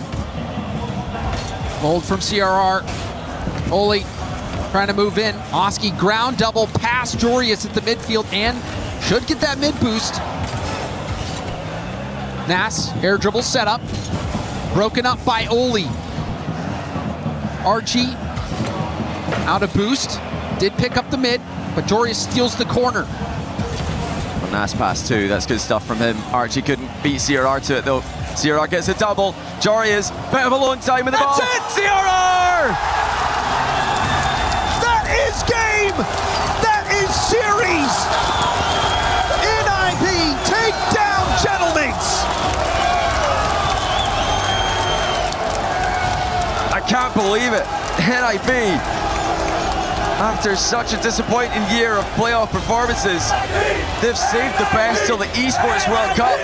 Hold from CRR. Oli trying to move in. Oski ground double past Jorius at the midfield and should get that mid boost. Nas, air dribble setup. Broken up by Oli. Archie out of boost. Did pick up the mid, but Jorius steals the corner. Well, Nas pass too, that's good stuff from him. Archie couldn't beat CRR to it though. CRR gets a double. Jorius, bit of alone time in the ball. That's it! CRR! That is game! That is series! NIP take down Gentlemates! I can't believe it. NIP, after such a disappointing year of playoff performances, they've saved the best till the Esports World Cup.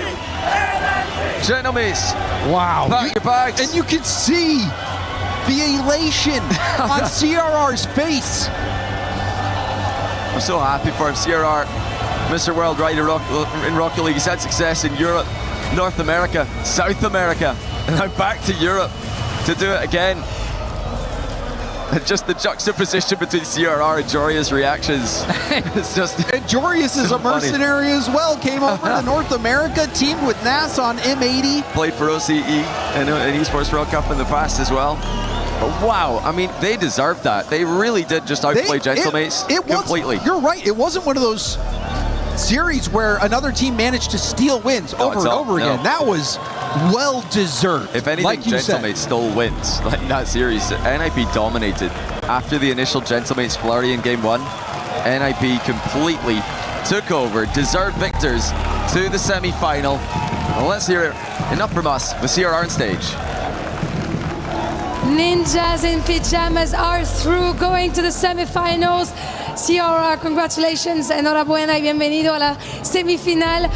Gentlemates, wow. Pack your bags. And you can see the elation on CRR's face. I'm so happy for him. CRR, Mr. World right in Rocket League. He's had success in Europe, North America, South America, and now back to Europe to do it again. And just the juxtaposition between CRR and Jorius' reactions. It's just. And Jorius is a mercenary as well. Came over to North America, teamed with Nas on M80. Played for OCE and Esports World Cup in the past as well. But wow, I mean, they deserved that. They really did just outplay Gentlemates completely. You're right. It wasn't one of those series where another team managed to steal wins over and over again. That was well deserved. If anything, like Gentlemates stole wins. Like that series, NIP dominated. After the initial Gentlemates flurry in game one, NIP completely took over, deserved victors to the semi-final. Well, let's hear it. Enough from us with CRR on stage. Ninjas in pajamas are through, going to the semifinals. CRR, congratulations, enhorabuena y bienvenido a la semifinal.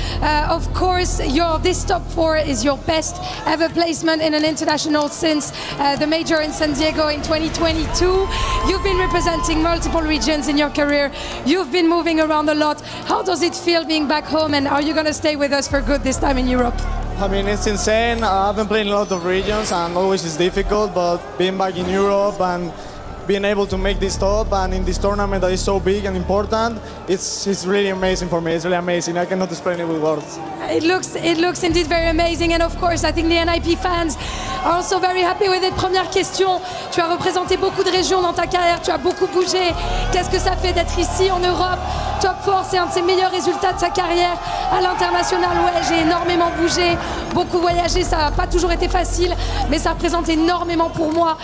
Of course, this top four is your best ever placement in an international since the major in San Diego in 2022. You've been representing multiple regions in your career. You've been moving around a lot. How does it feel being back home, and are you going to stay with us for good this time in Europe? I mean, it's insane. I've been playing a lot of regions and always it's difficult, but being back in Europe and being able to make this top and in this tournament that is so big and important, it's really amazing for me. It's really amazing. I cannot explain it with words. It looks indeed very amazing, and of course I think the NIP fans are also very happy with it. Première question, tu as représenté beaucoup de régions dans ta carrière, tu as beaucoup bougé. Qu'est-ce que ça fait d'être ici en Europe? Top 4, c'est un de ses meilleurs résultats de sa carrière à l'international. Ouais, j'ai énormément bougé, beaucoup voyagé, ça n'a pas toujours été facile, mais ça représente énormément pour moi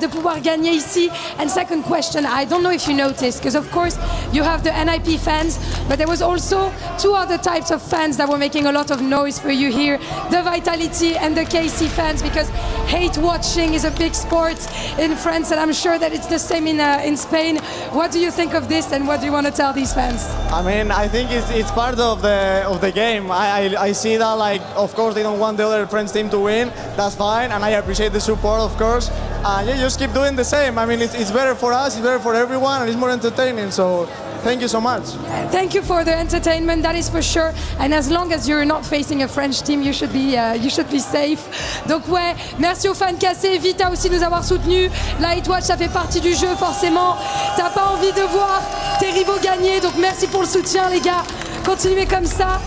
de pouvoir gagner ici. And second question, I don't know if you noticed, because of course you have the NIP fans, but there was also two other types of fans that were making a lot of noise for you here, the Vitality and the KC fans, because hate watching is a big sport in France, and I'm sure that it's the same in Spain. What do you think of this, and what do you want to tell these fans? I mean, I think it's part of the game. I see that, like, of course they don't want the other French team to win. That's fine, and I appreciate the support, of course. And yeah, just keep doing the same. I mean, it's better for us, it's better for everyone, and it's more entertaining. So thank you so much. Thank you for the entertainment, that is for sure. And as long as you're not facing a French team, you should be safe. Donc ouais, merci aux fans cassés, Vita aussi de nous avoir soutenus. Lightwatch, ça fait partie du jeu forcément. T'as pas envie de voir tes rivaux gagner, donc merci pour le soutien les gars. Continuez comme ça.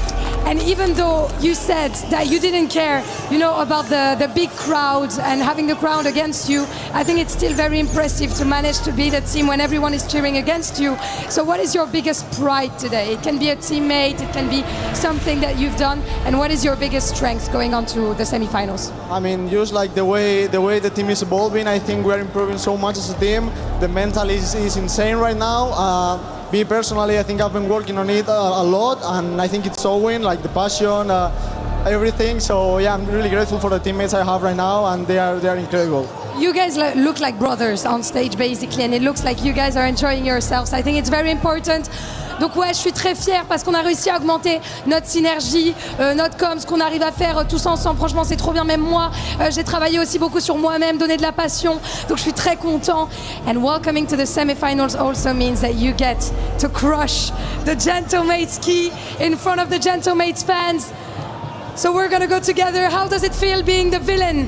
And even though you said that you didn't care, about the big crowd and having the crowd against you, I think it's still very impressive to manage to beat a team when everyone is cheering against you. So what is your biggest pride today? It can be a teammate, it can be something that you've done, and what is your biggest strength going on to the semifinals? I mean, just like the way the team is evolving, I think we're improving so much as a team. The mental is insane right now. Me personally, I think I've been working on it a lot, and I think it's showing, like the passion, everything. So yeah, I'm really grateful for the teammates I have right now, and they are incredible. You guys look like brothers on stage basically, and it looks like you guys are enjoying yourselves. I think it's very important. Donc ouais, je suis très fière parce qu'on a réussi à augmenter notre synergie, notre com, ce qu'on arrive à faire tous ensemble. Franchement, c'est trop bien. Même moi, j'ai travaillé aussi beaucoup sur moi-même, donner de la passion. Donc je suis très content. And welcoming to the semifinals also means that you get to crush the Gentlemates key in front of the Gentlemates fans. So we're gonna go together. How does it feel being the villain?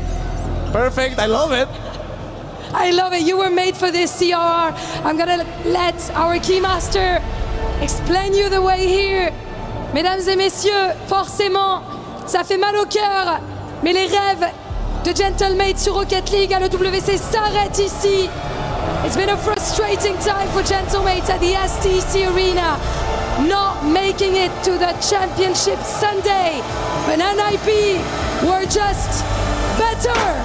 Perfect, I love it. I love it. You were made for this, CRR. I'm gonna let our keymaster explain you the way here. Mesdames et messieurs, forcément, ça fait mal au cœur, mais les rêves de Gentlemates sur Rocket League à l'EWC s'arrêtent ici. It's been a frustrating time for Gentlemates at the STC Arena, not making it to the championship Sunday. But NIP were just better.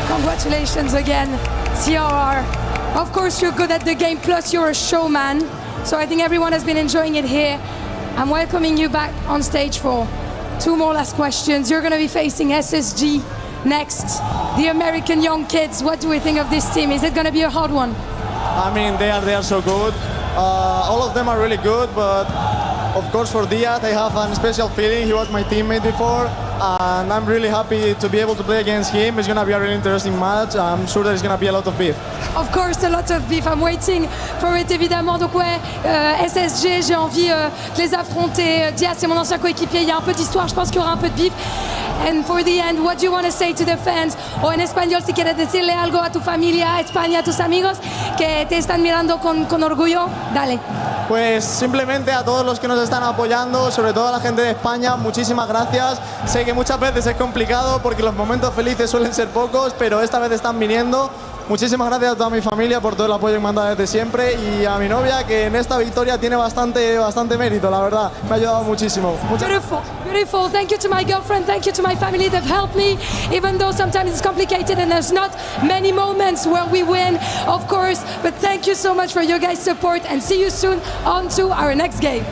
Congratulations again, CRR. Of course, you're good at the game, plus you're a showman. So I think everyone has been enjoying it here. I'm welcoming you back on stage for two more last questions. You're going to be facing SSG next, the American young kids. What do we think of this team? Is it going to be a hard one? I mean, they are so good. All of them are really good, but of course for Diaz, I have a special feeling. He was my teammate before, and I'm really happy to be able to play against him. It's going to be a really interesting match. I'm sure there's going to be a lot of beef. Of course, a lot of beef. I'm waiting for it, évidemment. Donc ouais, SSG, j'ai envie de les affronter. Diaz, c'est mon ancien coéquipier. Il y a un peu d'histoire. Je pense qu'il y aura un peu de beef. And for the end, what do you want to say to the fans? O en español, si quieres decirle algo a tu familia, a España, a tus amigos que te están mirando con orgullo, dale. Pues simplemente a todos los que nos están apoyando, sobre todo a la gente de España, muchísimas gracias. Sé que muchas veces es complicado porque los momentos felices suelen ser pocos, pero esta vez están viniendo. Muchísimas gracias a toda mi familia por todo el apoyo que me han dado desde siempre, y a mi novia, que en esta victoria tiene bastante mérito, la verdad. Me ha ayudado muchísimo. Beautiful, beautiful. Thank you to my girlfriend, thank you to my family. They've helped me, even though sometimes it's complicated and there's not many moments where we win, of course. But thank you so much for your guys' support, and see you soon on to our next game.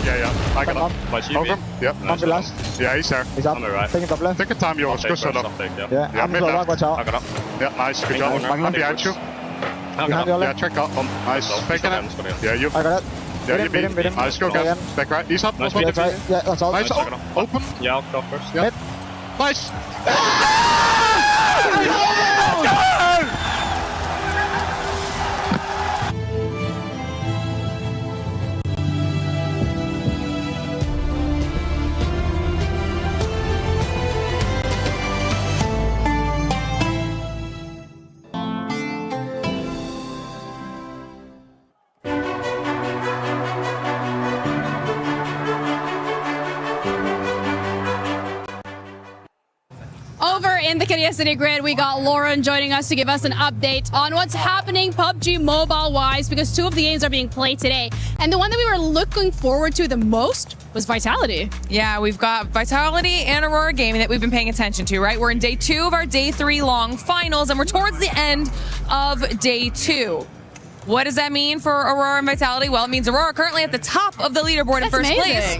Yeah. I got up. Over. Yep. Ambulance. Yeah, he's there. He's up. Taking top left. Take your time, Joris. Good shot up. Yeah, I'm mid left. watch out. I got up. Yeah, nice. Good job. I'm behind you. Behind your Yeah, left. check up. Nice. Faking it. Yeah, you. I got it. Yeah, Beat him. Nice. Go again. Back right. He's up. That's right. Yeah, that's all. Nice. Open. Yeah, I'll go first. Yeah. Nice. Over in the Korea City Grid, we got Lauren joining us to give us an update on what's happening PUBG Mobile-wise, because 2 of the games are being played today. And the one that we were looking forward to the most was Vitality. Yeah, we've got Vitality and Aurora Gaming that we've been paying attention to, right? We're in day 2 of our day 3 long finals, and we're towards the end of day 2. What does that mean for Aurora and Vitality? Well, it means Aurora currently at the top of the leaderboard in first place.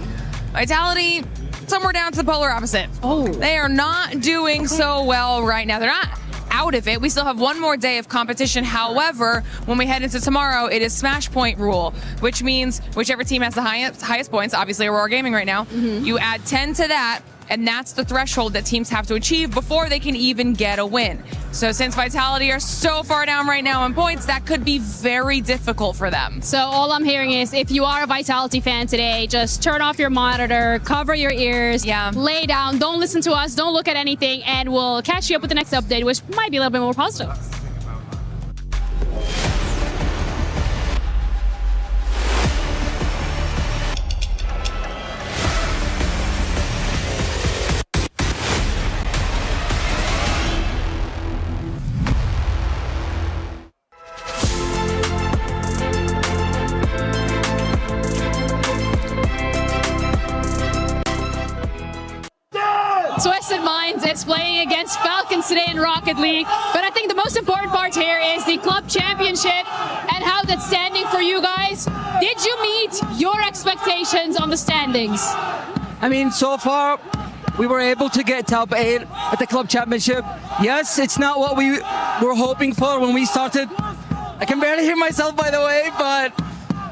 Vitality somewhere down to the polar opposite. Oh. They are not doing so well right now. They're not out of it. We still have one more day of competition. However, when we head into tomorrow, it is smash point rule, which means whichever team has the highest points, obviously Aurora Gaming right now, you add 10 to that, and that's the threshold that teams have to achieve before they can even get a win. So since Vitality are so far down right now in points, that could be very difficult for them. So all I'm hearing is, if you are a Vitality fan today, just turn off your monitor, cover your ears, lay down, don't listen to us, don't look at anything, and we'll catch you up with the next update, which might be a little bit more positive. Twisted Minds is playing against Falcons today in Rocket League, but I think the most important part here is the Club Championship and how that's standing for you guys. Did you meet your expectations on the standings? I mean, so far, we were able to get top 8 at the Club Championship. Yes, it's not what we were hoping for when we started. I can barely hear myself, by the way, but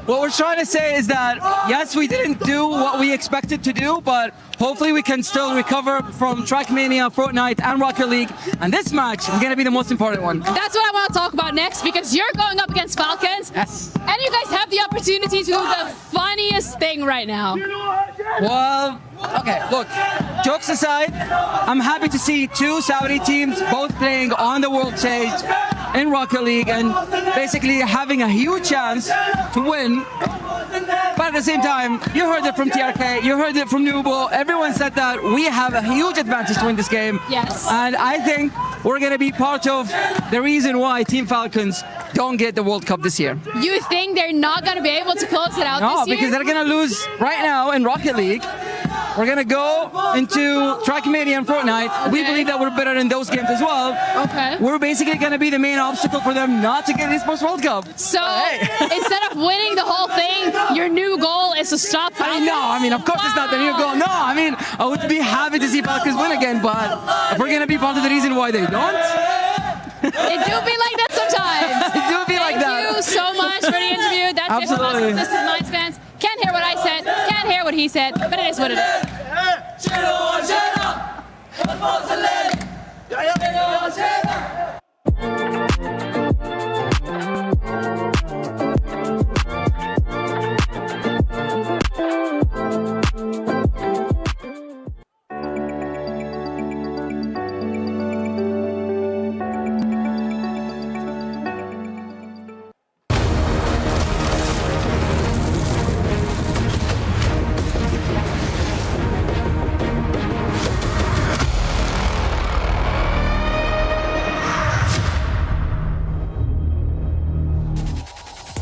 what we're trying to say is that, yes, we didn't do what we expected to do, but hopefully we can still recover from Trackmania, Fortnite, and Rocket League. And this match is going to be the most important one. That's what I want to talk about next, because you're going up against Falcons. Yes. And you guys have the opportunity to do the funniest thing right now. Well, okay, look, jokes aside, I'm happy to see 2 Saudi teams both playing on the world stage in Rocket League and basically having a huge chance to win. But at the same time, you heard it from TRK, you heard it from Nubo, everyone said that we have a huge advantage to win this game. Yes. And I think we're going to be part of the reason why Team Falcons don't get the World Cup this year. You think they're not going to be able to close it out this year? No, because they're going to lose right now in Rocket League. We're going to go into Trackmania and Fortnite. We believe that we're better in those games as well. Okay. We're basically going to be the main obstacle for them not to get the Esports World Cup. So instead of winning the whole thing, your new goal is to stop Falcons? I mean, of course it's not the new goal. No, I mean, I would be happy to see Falcons win again, but if we're going to be part of the reason why they don't. It do be like that sometimes. It do be like that. Thank you so much for the interview. That's Absolutely. it for us, Twisted Minds fans. Can't hear what I said, can't hear what he said, but it is what it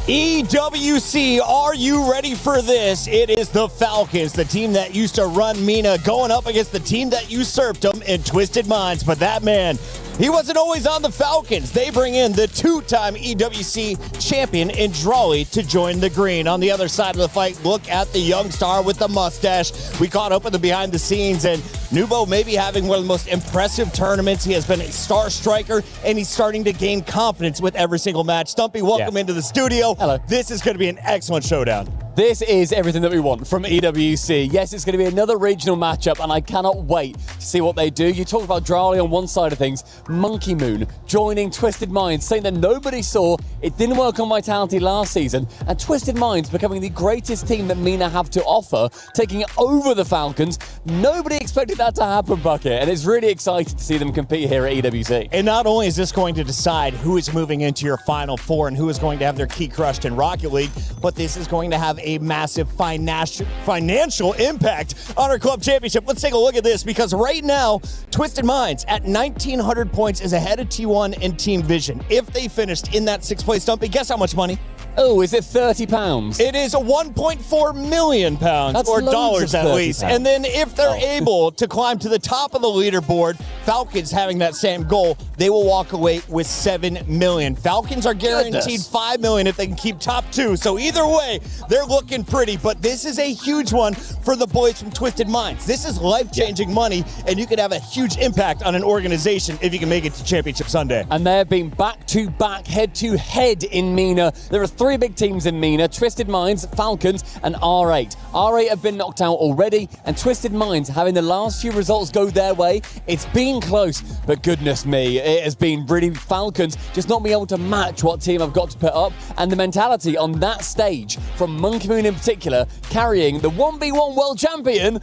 EWC, are you ready for this? It is the Falcons, the team that used to run Mina, going up against the team that usurped them in Twisted Minds. But that man He wasn't always on the Falcons. They bring in the two-time EWC champion in Drawley to join the green. On the other side of the fight, look at the young star with the mustache. We caught up with the behind the scenes, and Nubo may be having one of the most impressive tournaments. He has been a star striker, and he's starting to gain confidence with every single match. Stumpy, welcome into the studio. Hello. This is going to be an excellent showdown. This is everything that we want from EWC. Yes, it's going to be another regional matchup, and I cannot wait to see what they do. You talk about Drawley on one side of things, Monkey Moon joining Twisted Minds, saying that nobody saw it didn't work on Vitality last season, and Twisted Minds becoming the greatest team that MENA have to offer, taking over the Falcons. Nobody expected that to happen, Bucket, and it's really exciting to see them compete here at EWC. And not only is this going to decide who is moving into your Final Four and who is going to have their key crushed in Rocket League, but this is going to have a massive financial impact on our club championship. Let's take a look at this, because right now, Twisted Minds at 1,900 points is ahead of T1 and Team Vision. If they finished in that 6th place, Stumpy, guess how much money? Oh, is it £30? It is £1.4 million, That's or loads dollars of at least. £30. And then if they're able to climb to the top of the leaderboard, Falcons having that same goal, they will walk away with $7 million. Falcons are guaranteed $5 million if they can keep top 2. So either way, they're looking pretty. But this is a huge one for the boys from Twisted Minds. This is life-changing money, and you could have a huge impact on an organization if you can make it to Championship Sunday. And they've been back-to-back, head-to-head in MENA. There are 3 big teams in MENA: Twisted Minds, Falcons, and R8. R8 have been knocked out already, and Twisted Minds having the last few results go their way. It's been close, but goodness me, it has been really Falcons just not being able to match what team I've got to put up, and the mentality on that stage from Monkey Moon in particular, carrying the 1v1 world champion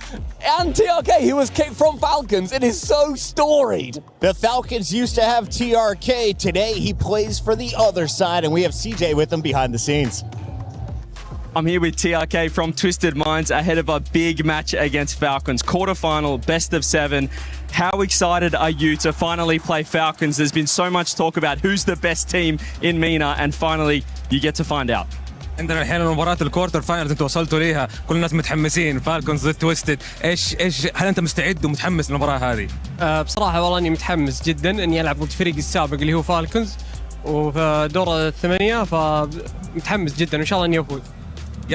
and TRK, who was kicked from Falcons. It is so storied. The Falcons used to have TRK. Today he plays for the other side, and we have CJ with him behind the scenes. I'm here with TRK from Twisted Minds ahead of a big match against Falcons. Quarterfinal, best of 7. How excited are you to finally play Falcons? There's been so much talk about who's the best team in MENA, and finally you get to find out. عندنا الحين مباراة الكوارتر فاينلز انتوا وصلتوا ليها، كل الناس متحمسين، فالكونز ضد تويستد، ايش هل انت مستعد ومتحمس للمباراة هذه؟ بصراحة والله اني متحمس جدا اني العب ضد فريقي السابق اللي هو فالكونز وفي دور ال8، فمتحمس جدا وان شاء الله اني افوز.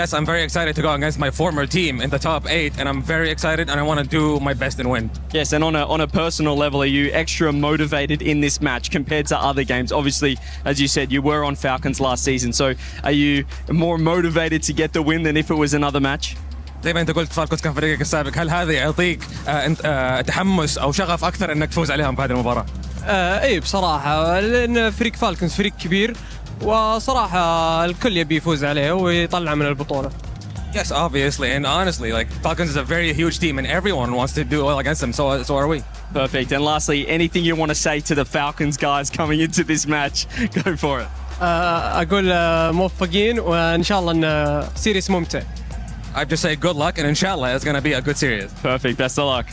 Yes, I'm very excited to go against my former team in the top 8, and I'm very excited and I want to do my best and win. Yes, and on a personal level, are you extra motivated in this match compared to other games? Obviously, as you said, you were on Falcons last season, so are you more motivated to get the win than if it was another match? زي ما انت قلت فالكونز كان فريقك السابق، هل هذا يعطيك تحمس او شغف اكثر انك تفوز عليهم في هذه المباراة؟ اي بصراحة، لان فريق فالكونز فريق كبير، وصراحة الكل يبي يفوز عليه ويطلع من البطولة. Yes, obviously, and honestly, like Falcons is a very huge team, and everyone wants to do well against them. So are we. Perfect. And lastly, anything you want to say to the Falcons guys coming into this match? Go for it. أقول موفقين وإن شاء الله إن سيريس ممتع. I just say good luck, and inshallah, it's going to be a good series. Perfect. Best of luck.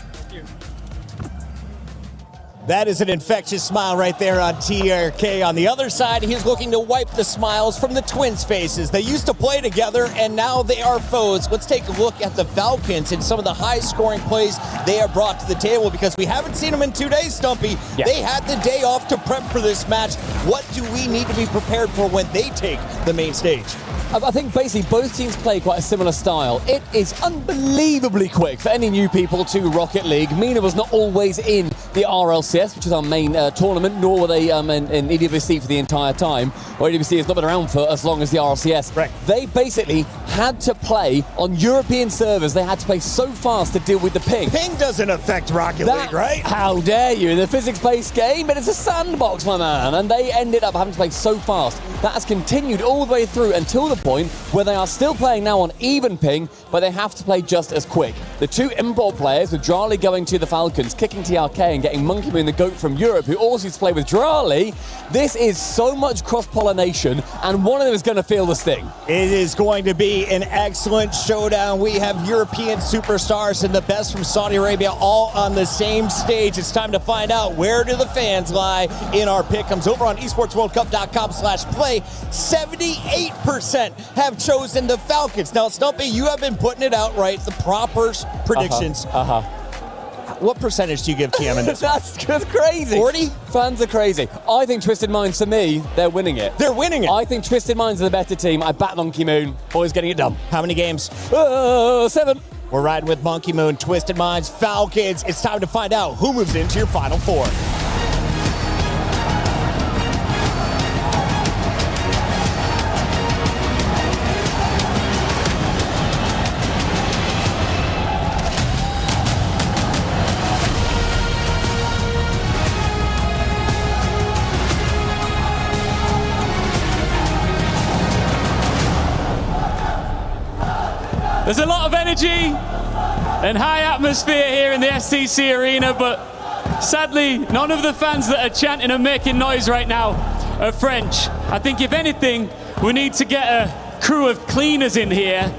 That is an infectious smile right there on TRK. On the other side, he's looking to wipe the smiles from the twins' faces. They used to play together, and now they are foes. Let's take a look at the Falcons and some of the high-scoring plays they have brought to the table, because we haven't seen them in 2 days, Stumpy. Yeah. They had the day off to prep for this match. What do we need to be prepared for when they take the main stage? I think basically both teams play quite a similar style. It is unbelievably quick for any new people to Rocket League. MENA was not always in the RLCS, which is our main tournament, nor were they in EWC for the entire time. Or EWC has not been around for as long as the RLCS. Right. They basically had to play on European servers. They had to play so fast to deal with the ping. Ping doesn't affect Rocket League, right? How dare you? In a physics-based game, but it's a sandbox, my man. And they ended up having to play so fast. That has continued all the way through until the point where they are still playing now on even ping, but they have to play just as quick. The 2 import players, with Drawley going to the Falcons, kicking TRK and getting Monkey Moon, the GOAT from Europe, who also used to play with Drawley. This is so much cross-pollination, and one of them is going to feel the sting. It is going to be an excellent showdown. We have European superstars and the best from Saudi Arabia all on the same stage. It's time to find out, where do the fans lie in our pick'ems. Over on esportsworldcup.com/play, 78% have chosen the Falcons. Now, Stumpy, you have been putting it out right, the proper predictions. What percentage do you give TM in this? That's crazy. 40? Fans are crazy. I think Twisted Minds, for me, they're winning it. They're winning it. I think Twisted Minds are the better team. I back Monkey Moon. Boys getting it done. How many games? 7. We're riding with Monkey Moon, Twisted Minds, Falcons. It's time to find out who moves into your Final Four. There's a lot of energy and high atmosphere here in the STC arena, but sadly, none of the fans that are chanting and making noise right now are French. I think if anything, we need to get a crew of cleaners in here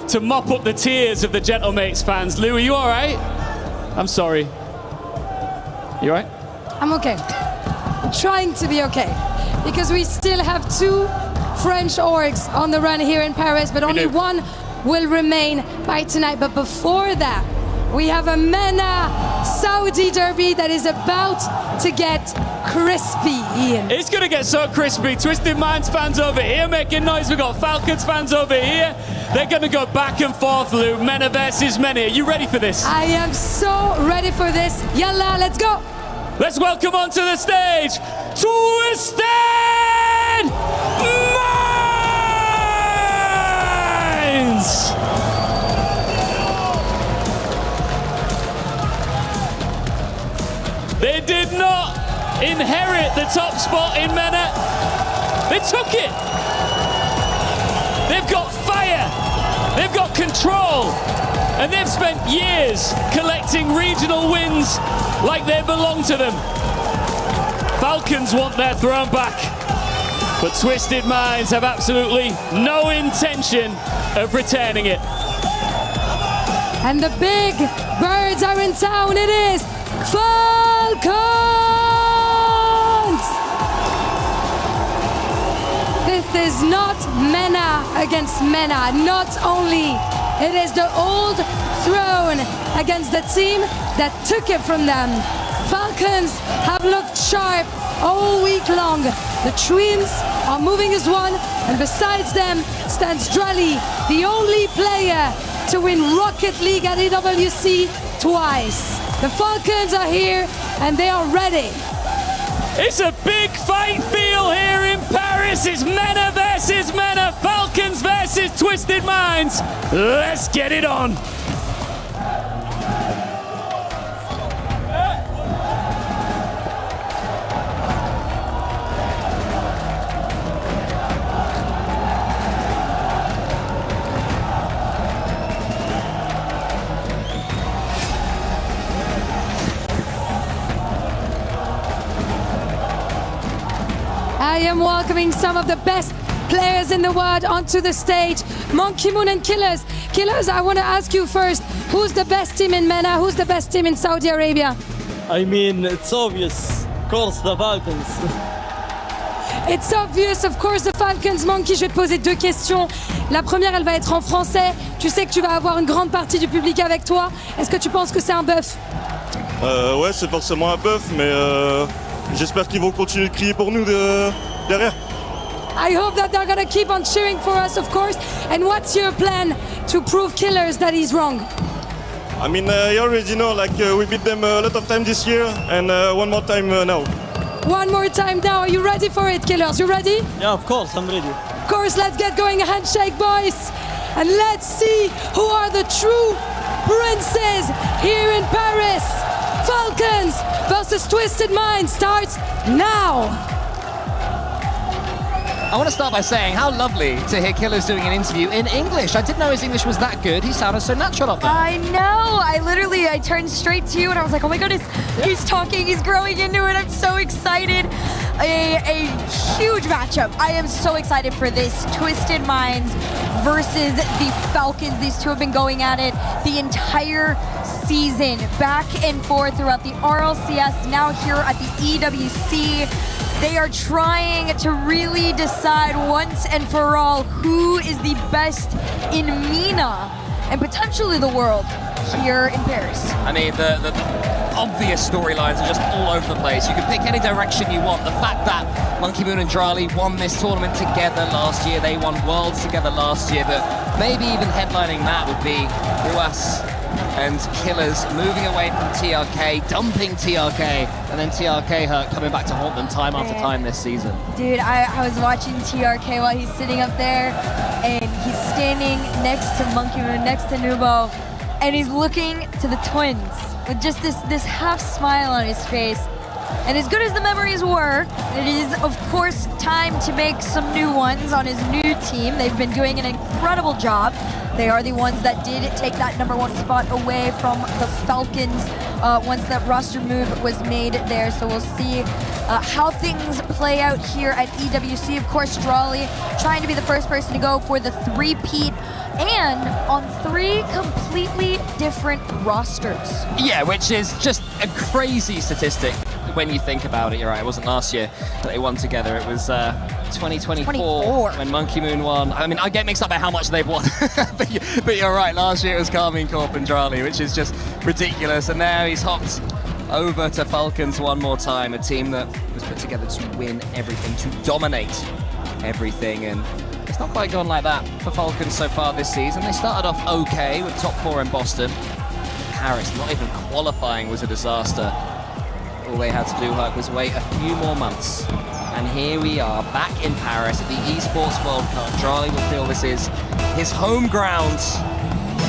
to mop up the tears of the Gentlemates fans. Lou, are you all right? I'm sorry. You all right? I'm okay. I'm trying to be okay. Because we still have 2 French orgs on the run here in Paris, but only one will remain by tonight. But before that, we have a MENA Saudi derby that is about to get crispy, Ian. It's going to get so crispy. Twisted Minds fans over here making noise. We've got Falcons fans over here. They're going to go back and forth, Lou. MENA versus MENA. Are you ready for this? I am so ready for this. Yalla, let's go. Let's welcome onto the stage, Twisted Minds! They did not inherit the top spot in MENA. They took it. They've got fire. They've got control. And they've spent years collecting regional wins like they belong to them. Falcons want their throne back. But Twisted Minds have absolutely no intention of returning it. And the big birds are in town. It is Falcons! This is not MENA against MENA. Not only it is the old throne against the team that took it from them. Falcons have looked sharp all week long. The twins are moving as one, and besides them stands Drally, the only player to win Rocket League at EWC twice. The Falcons are here, and they are ready. It's a big fight feel here in Paris. It's MENA versus MENA, Falcons versus Twisted Minds. Let's get it on. I am welcoming some of the best players in the world onto the stage. Monkey Moon and Killers. Killers, I want to ask you first, who's the best team in MENA? Who's the best team in Saudi Arabia? I mean, it's obvious. Of course, the Falcons. It's obvious, of course, the Falcons. Monkey, je vais te poser 2 questions. La première, elle va être en français. Tu sais que tu vas avoir une grande partie du public avec toi. Est-ce que tu penses que c'est un bœuf? Ouais, c'est forcément un bœuf, mais j'espère qu'ils vont continuer de crier pour nous derrière. I hope that they're gonna keep on cheering for us, of course. And what's your plan to prove Killers that he's wrong? I mean, you already know, like we beat them a lot of time this year, and one more time now. One more time now. Are you ready for it, Killers? You ready? Yeah, of course, I'm ready. Of course, let's get going. A handshake, boys. And let's see who are the true princes here in Paris. Falcons versus Twisted Minds starts now. I want to start by saying how lovely to hear Killers doing an interview in English. I didn't know his English was that good. He sounded so natural up there. I know. I turned straight to you and I was like, oh my goodness, he's talking, he's growing into it. I'm so excited. A huge matchup. I am so excited for this. Twisted Minds versus the Falcons. These two have been going at it the entire season, back and forth throughout the RLCS, now here at the EWC. They are trying to really decide once and for all who is the best in MENA. and potentially the world here in Paris. I mean, the obvious storylines are just all over the place. You can pick any direction you want. The fact that Monkey Moon and Drali won this tournament together last year, they won Worlds together last year, but maybe even headlining that would be Ruas and Killers moving away from TRK, dumping TRK, and then TRK coming back to haunt them time after time this season. Dude, I was watching TRK while he's sitting up there, and he's standing next to Monkey Moon, next to Nubo, and he's looking to the twins with just this half smile on his face. And as good as the memories were, it is, of course, time to make some new ones on his new team. They've been doing an incredible job. They are the ones that did take that #1 spot away from the Falcons once that roster move was made there. So we'll see how things play out here at EWC. Of course, Drali trying to be the first person to go for the three-peat, and on 3 completely different rosters. Yeah, which is just a crazy statistic when you think about it. You're right, it wasn't last year that they won together. It was 2024 when Monkey Moon won. I mean, I get mixed up by how much they've won. but you're right, last year it was Carmine Corp and Drali, which is just ridiculous. And now he's hopped over to Falcons one more time, a team that was put together to win everything, to dominate everything. And it's not quite gone like that for Falcons so far this season. They started off okay with top 4 in Boston. Paris, not even qualifying was a disaster. All they had to do, Herc, was wait a few more months. And here we are, back in Paris at the Esports World Cup. Drali will feel this is his home ground.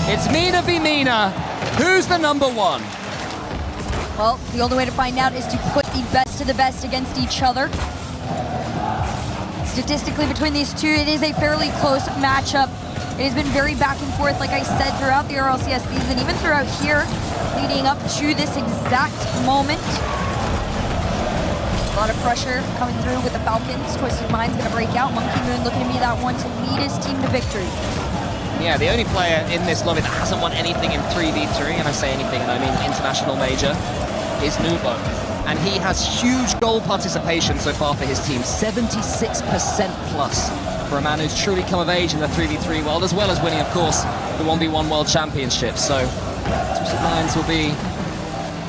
It's Mina v Mina. Who's the #1? Well, the only way to find out is to put the best of the best against each other. Statistically, between these two, it is a fairly close matchup. It has been very back and forth, like I said, throughout the RLCS season, even throughout here, leading up to this exact moment. A lot of pressure coming through with the Falcons. Twisted Mind's going to break out. Monkey Moon looking to be that one to lead his team to victory. Yeah, the only player in this lobby that hasn't won anything in 3v3, and I say anything, and I mean international major, is Nubo. And he has huge goal participation so far for his team, 76% plus for a man who's truly come of age in the 3v3 world, as well as winning, of course, the 1v1 World Championship. So Twisted Minds will be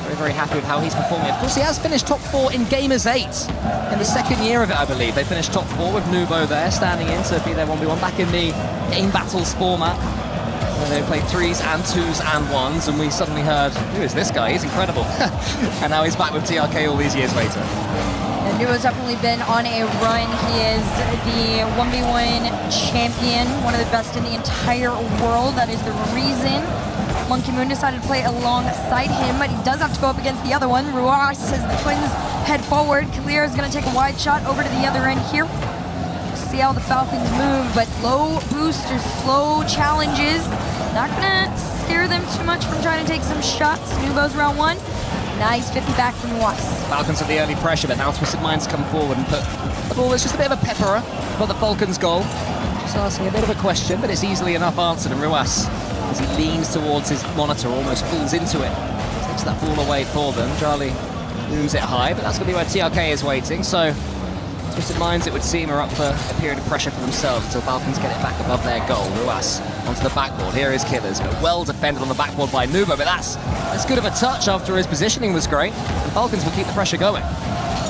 very, very happy with how he's performing. Of course, he has finished top 4 in Gamers 8 in the second year of it, I believe. They finished top 4 with Nubo there, standing in to be their 1v1 back in the Game Battles format. They played 3s and 2s and 1s, and we suddenly heard, who is this guy? He's incredible. And now he's back with TRK all these years later. And Nubo's definitely been on a run. He is the 1v1 champion, one of the best in the entire world. That is the reason Monkey Moon decided to play alongside him, but he does have to go up against the other one. Ruas, as the twins head forward. Kalir is going to take a wide shot over to the other end here. See how the Falcons move, but low boosters, slow challenges. Not gonna scare them too much from trying to take some shots. Nubo's round 1. Nice 50 back from Ruas. Falcons have the early pressure, but now Twisted Minds come forward and put the ball. It's just a bit of a pepperer for the Falcons' goal. Just asking a bit of a question, but it's easily enough answered. And Ruas, as he leans towards his monitor, almost falls into it. Takes that ball away for them. Drali looms it high, but that's going to be where TRK is waiting. So Twisted Minds, it would seem, are up for a period of pressure for themselves until Falcons get it back above their goal. Ruas onto the backboard. Here is Killers, but well defended on the backboard by Nubo, but that's good of a touch after his positioning was great. And Falcons will keep the pressure going.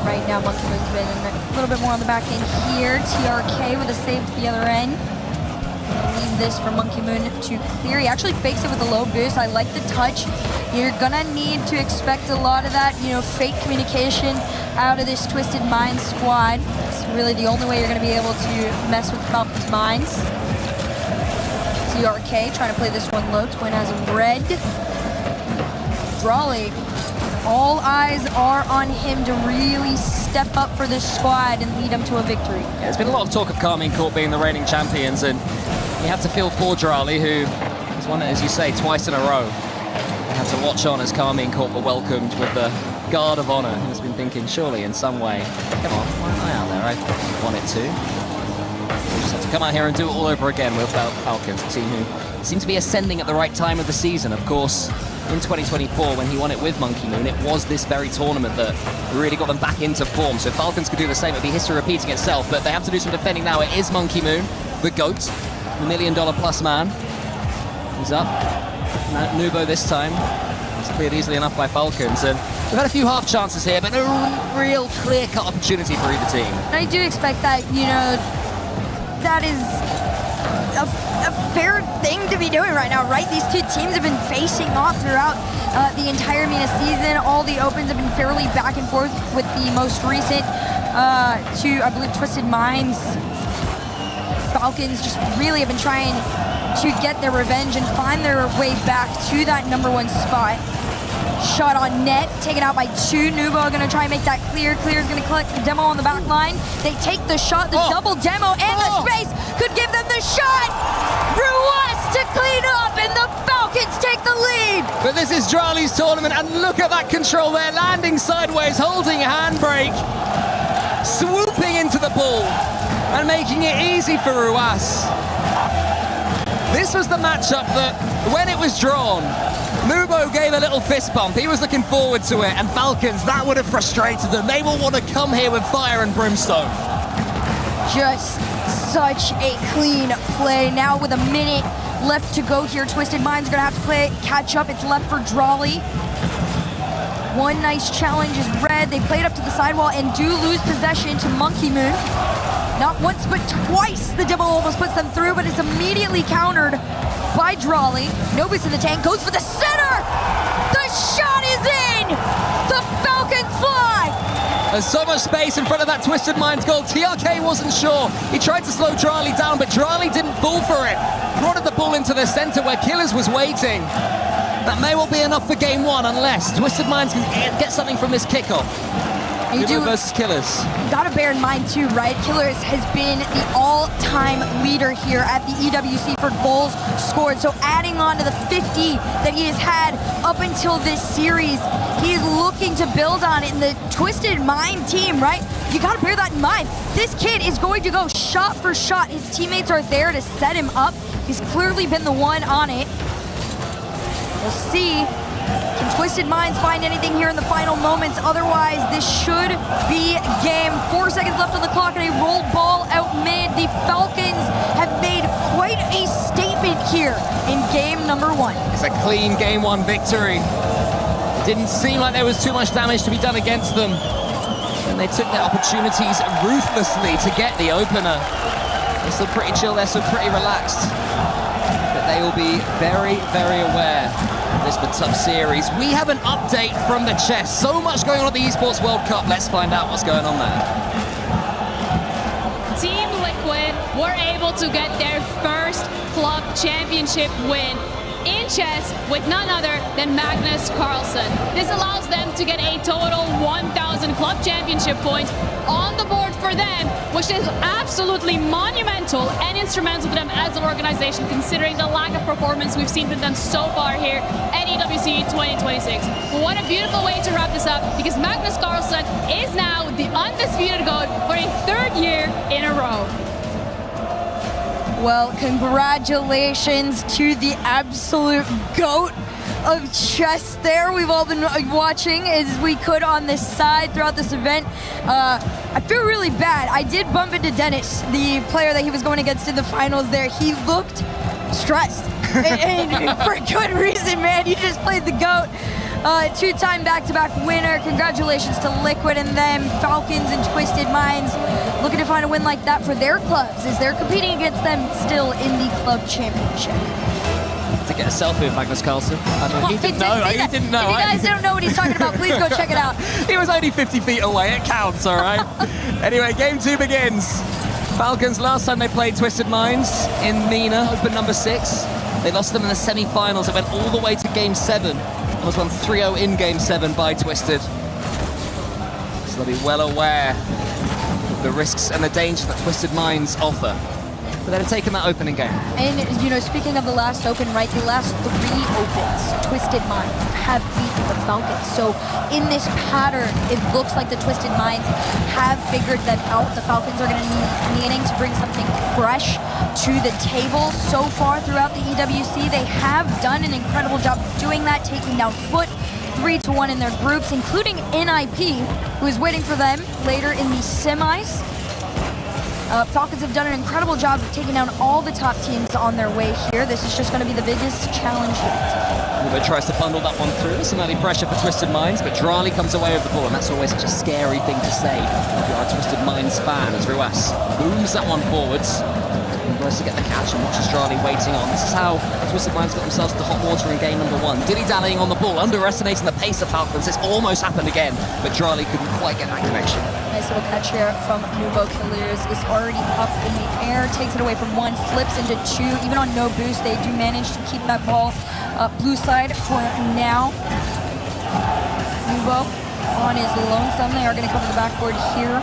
Right now, Monkey Moon's been a little bit more on the back end here. TRK with a save to the other end. Leave this for Monkey Moon to clear. He actually fakes it with a low boost. I like the touch. You're gonna need to expect a lot of that, fake communication out of this Twisted Minds squad. It's really the only way you're gonna be able to mess with Falcons' minds. TRK trying to play this one low. Twin has a red. Drali, all eyes are on him to really step up for this squad and lead them to a victory. Yeah, there's been a lot of talk of Carmine Corp being the reigning champions, and you have to feel for Drali, who has won it, as you say, twice in a row. They have to watch on as Carmine Corp were welcomed with the Guard of Honor, who has been thinking, surely in some way, come on, why am I out there? I want it too. We'll just have to come out here and do it all over again with Falcons, a team who seem to be ascending at the right time of the season. Of course, in 2024, when he won it with Monkey Moon, it was this very tournament that really got them back into form. So if Falcons could do the same, it'd be history repeating itself, but they have to do some defending now. It is Monkey Moon, the GOAT, the $1 million+ man. He's up. Nubo this time. It's cleared easily enough by Falcons. And we've had a few half chances here, but no real clear-cut opportunity for either team. I do expect that, that is a fair thing to be doing right now, right? These two teams have been facing off throughout the entire MENA season. All the opens have been fairly back and forth, with the most recent two, I believe, Twisted Minds. Falcons just really have been trying to get their revenge and find their way back to that #1 spot. Shot on net, taken out by 2. Nubo gonna try and make that clear. Clear's gonna collect the demo on the back line. They take the shot, the double demo, and the space could give them the shot. Ruas to clean up, and the Falcons take the lead. But this is Drali's tournament, and look at that control there, landing sideways, holding a handbrake, swooping into the ball, and making it easy for Ruas. This was the matchup that, when it was drawn, Nubo gave a little fist bump. He was looking forward to it, and Falcons, that would have frustrated them. They will want to come here with fire and brimstone. Just such a clean play. Now with a minute left to go here, Twisted Minds gonna have to catch up. It's left for Drali. One nice challenge is red. They played up to the sidewall and do lose possession to Monkey Moon. Not once, but twice the demo almost puts them through, but it's immediately countered by Drali. Nobis in the tank, goes for the center! The shot is in! The Falcons fly! There's so much space in front of that Twisted Minds goal. TRK wasn't sure. He tried to slow Drali down, but Drali didn't fall for it. Prodded the ball into the center where Killers was waiting. That may well be enough for game 1, unless Twisted Minds can get something from this kickoff. Versus Killers. You gotta bear in mind too, right? Killers has been the all-time leader here at the EWC for goals scored. So adding on to the 50 that he has had up until this series, he is looking to build on it in the Twisted Mind team, right? You gotta bear that in mind. This kid is going to go shot for shot. His teammates are there to set him up. He's clearly been the one on it. We'll see. Can Twisted Minds find anything here in the final moments? Otherwise, this should be game. 4 seconds left on the clock, and a rolled ball out mid. The Falcons have made quite a statement here in game #1. It's a clean game 1 victory. Didn't seem like there was too much damage to be done against them. And they took their opportunities ruthlessly to get the opener. They're still pretty chill, they're still pretty relaxed. But they will be very, very aware this is a tough series. We have an update from the chess. So much going on at the Esports World Cup. Let's find out what's going on there. Team Liquid were able to get their first club championship win in chess with none other than Magnus Carlsen. This allows them to get a total 1,000 club championship points on the board for them, which is absolutely monumental and instrumental to them as an organization, considering the lack of performance we've seen from them so far here at EWC 2026. What a beautiful way to wrap this up, because Magnus Carlsen is now the undisputed GOAT for a 3rd year in a row. Well, congratulations to the absolute GOAT of chess there. We've all been watching as we could on this side throughout this event. I feel really bad. I did bump into Dennis, the player that he was going against in the finals there. He looked stressed, and for good reason, man. You just played the GOAT. 2-time back-to-back winner. Congratulations to Liquid and them. Falcons and Twisted Minds looking to find a win like that for their clubs as they're competing against them still in the club championship. To get a selfie with Magnus Carlsen. I mean, he didn't know. He didn't know. If you guys don't know what he's talking about, please go check it out. He was only 50 feet away. It counts, all right? Anyway, game 2 begins. Falcons, last time they played Twisted Minds in MENA, open number 6. They lost them in the semi-finals. It went all the way to game 7. And was won 3-0 in game 7 by Twisted. So they'll be well aware of the risks and the danger that Twisted Minds offer. But they've taken that opening game. And, speaking of the last open, right, the last 3 opens, Twisted Minds have beaten the Falcons. So in this pattern, it looks like the Twisted Minds have figured them out. The Falcons are going to needing to bring something fresh to the table. So far throughout the EWC, they have done an incredible job doing that, taking down Foot 3-1 in their groups, including NIP, who is waiting for them later in the semis. Falcons have done an incredible job of taking down all the top teams on their way here. This is just going to be the biggest challenge yet. Nubo tries to bundle that one through. Some early pressure for Twisted Minds, but Drali comes away with the ball, and that's always such a scary thing to say if you're a Twisted Minds fan, as Ruas booms that one forwards. And tries to get the catch, and watches Drali waiting on. This is how Twisted Minds got themselves to hot water in game number 1. Dilly-dallying on the ball, underestimating the pace of Falcons. It's almost happened again, but Drali couldn't quite get that connection. Nice little catch here from Nubo. Killers is already up in the air, takes it away from 1, flips into 2. Even on no boost, they do manage to keep that ball blue side for now. Nubo on his lonesome. They are going to cover the backboard here.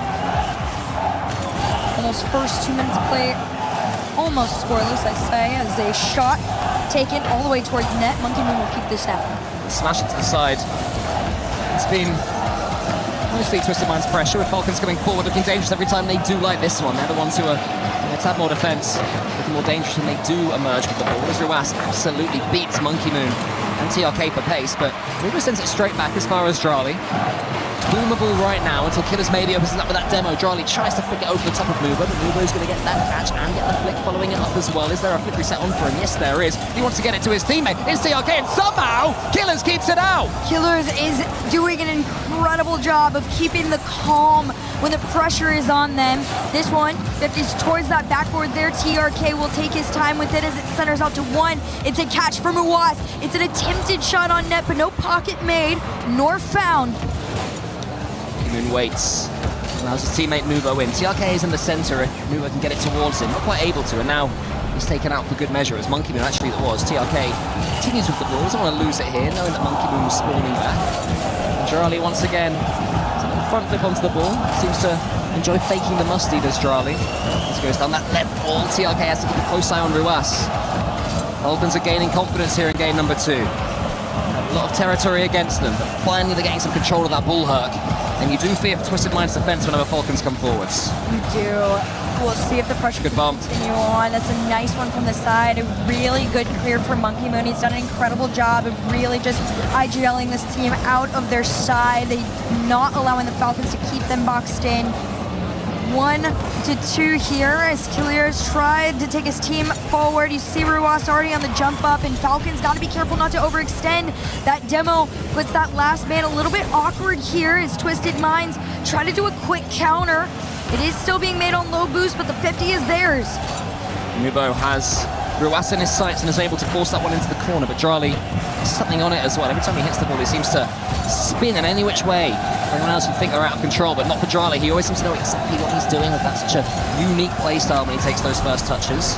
Almost first 2 minutes of play, almost scoreless, I say, as a shot taken all the way towards net. Monkey Moon will keep this out. Smash it to the side. It's been mostly Twisted Minds pressure, with Falcons coming forward looking dangerous every time they do like this one. They're the ones who are a tad more defense, looking more dangerous when they do emerge with the ball. As Ruas absolutely beats Monkey Moon and TRK for pace, but Nubo sends it straight back as far as Drali. Boomable right now until Killers maybe opens it up with that demo. Drali tries to flick it over the top of Nubo, but Nubo's going to get that catch and get the flick following it up as well. Is there a flick reset on for him? Yes, there is. He wants to get it to his teammate. It's TRK, and somehow Killers keeps it out. Killers is doing an incredible job of keeping the calm when the pressure is on them. This one that is towards that backboard there. TRK will take his time with it as it centers out to 1. It's a catch from Ruas. It's an attempted shot on net, but no pocket made nor found. Moon waits, allows his teammate Nubo in. TRK is in the center if Nubo can get it towards him. Not quite able to, and now he's taken out for good measure, as Monkey Moon actually it was. TRK continues with the ball, doesn't want to lose it here, knowing that Monkey Moon was spawning back. And Drali once again, front flip onto the ball, seems to enjoy faking the musty, does Drali. As he goes down that left ball, TRK has to keep a close eye on Ruas. Falcons are gaining confidence here in game number 2. A lot of territory against them, but finally they're getting some control of that ball herc. And you do fear for Twisted Minds defense whenever Falcons come forwards. You do. We'll see if the pressure good bump. Continue on. That's a nice one from the side. A really good clear for Monkey Moon. He's done an incredible job of really just IGLing this team out of their side. They not allowing the Falcons to keep them boxed in. 1-2 here as Killers tried to take his team forward. You see Ruas already on the jump up, and Falcons got to be careful not to overextend. That demo puts that last man a little bit awkward here as Twisted Minds try to do a quick counter. It is still being made on low boost, but the 50 is theirs. Nubo has Ruas in his sights and is able to force that one into the corner, but Drali has something on it as well. Every time he hits the ball, he seems to spin in any which way. Everyone else would think they're out of control, but not for Drali. He always seems to know exactly what he's doing with that such a unique playstyle when he takes those first touches.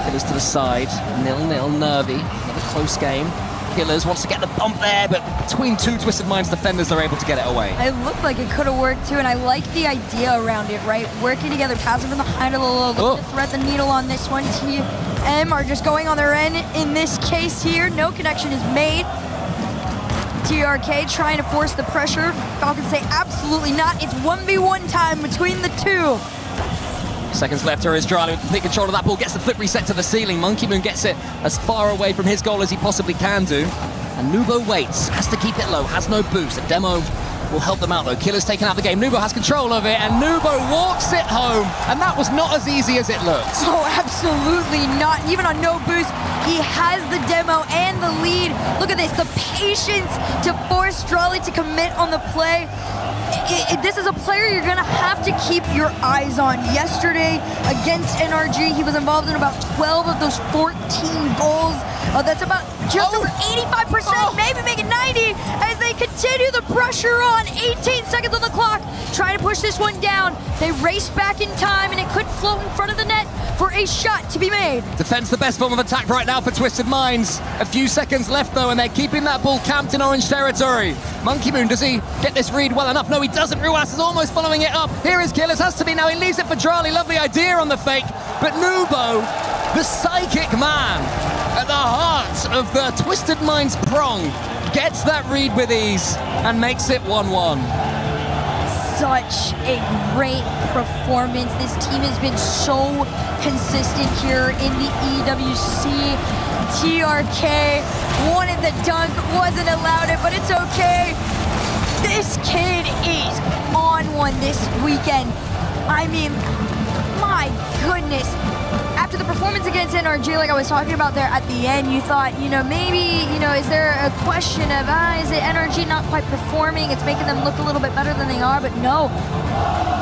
Killers to the side, 0-0, nervy, another close game. Killers wants to get the bump there, but between 2 Twisted Minds defenders, they're able to get it away. It looked like it could have worked too, and I like the idea around it, right? Working together, passing from behind a little, look to thread the needle on this one. TM are just going on their end in this case here. No connection is made. TRK trying to force the pressure. Falcons say absolutely not. It's 1v1 time between the 2. Seconds left, here is Drali with complete control of that ball, gets the flip reset to the ceiling. Monkey Moon gets it as far away from his goal as he possibly can do. And Nubo waits, has to keep it low, has no boost. A demo will help them out though. Killers taking out the game. Nubo has control of it, and Nubo walks it home. And that was not as easy as it looked. Oh, absolutely not. Even on no boost, he has the demo and the lead. Look at this, the patience to force Drali to commit on the play. This is a player you're gonna have to keep your eyes on. Yesterday against NRG, he was involved in about 12 of those 14 goals. That's about just over 85%, maybe making 90 as they continue the pressure on. 18 seconds on the clock, trying to push this one down. They race back in time, and it could float in front of the net for a shot to be made. Defense the best form of attack right now for Twisted Minds. A few seconds left though, and they're keeping that ball camped in orange territory. Monkey Moon, does he get this read well enough? No, he doesn't. Ruas is almost following it up. Here is Killers, has to be now. He leaves it for Drali. Lovely idea on the fake, but Nubo, the psychic man at the heart of the Twisted Minds prong, gets that read with ease and makes it 1-1. Such a great performance. This team has been so consistent here in the EWC. TRK wanted the dunk, wasn't allowed it, but it's okay. This kid is on one this weekend. I mean, my goodness. After the performance against NRG, like I was talking about there at the end, you thought, maybe, is there a question of, is it NRG not quite performing? It's making them look a little bit better than they are, but no.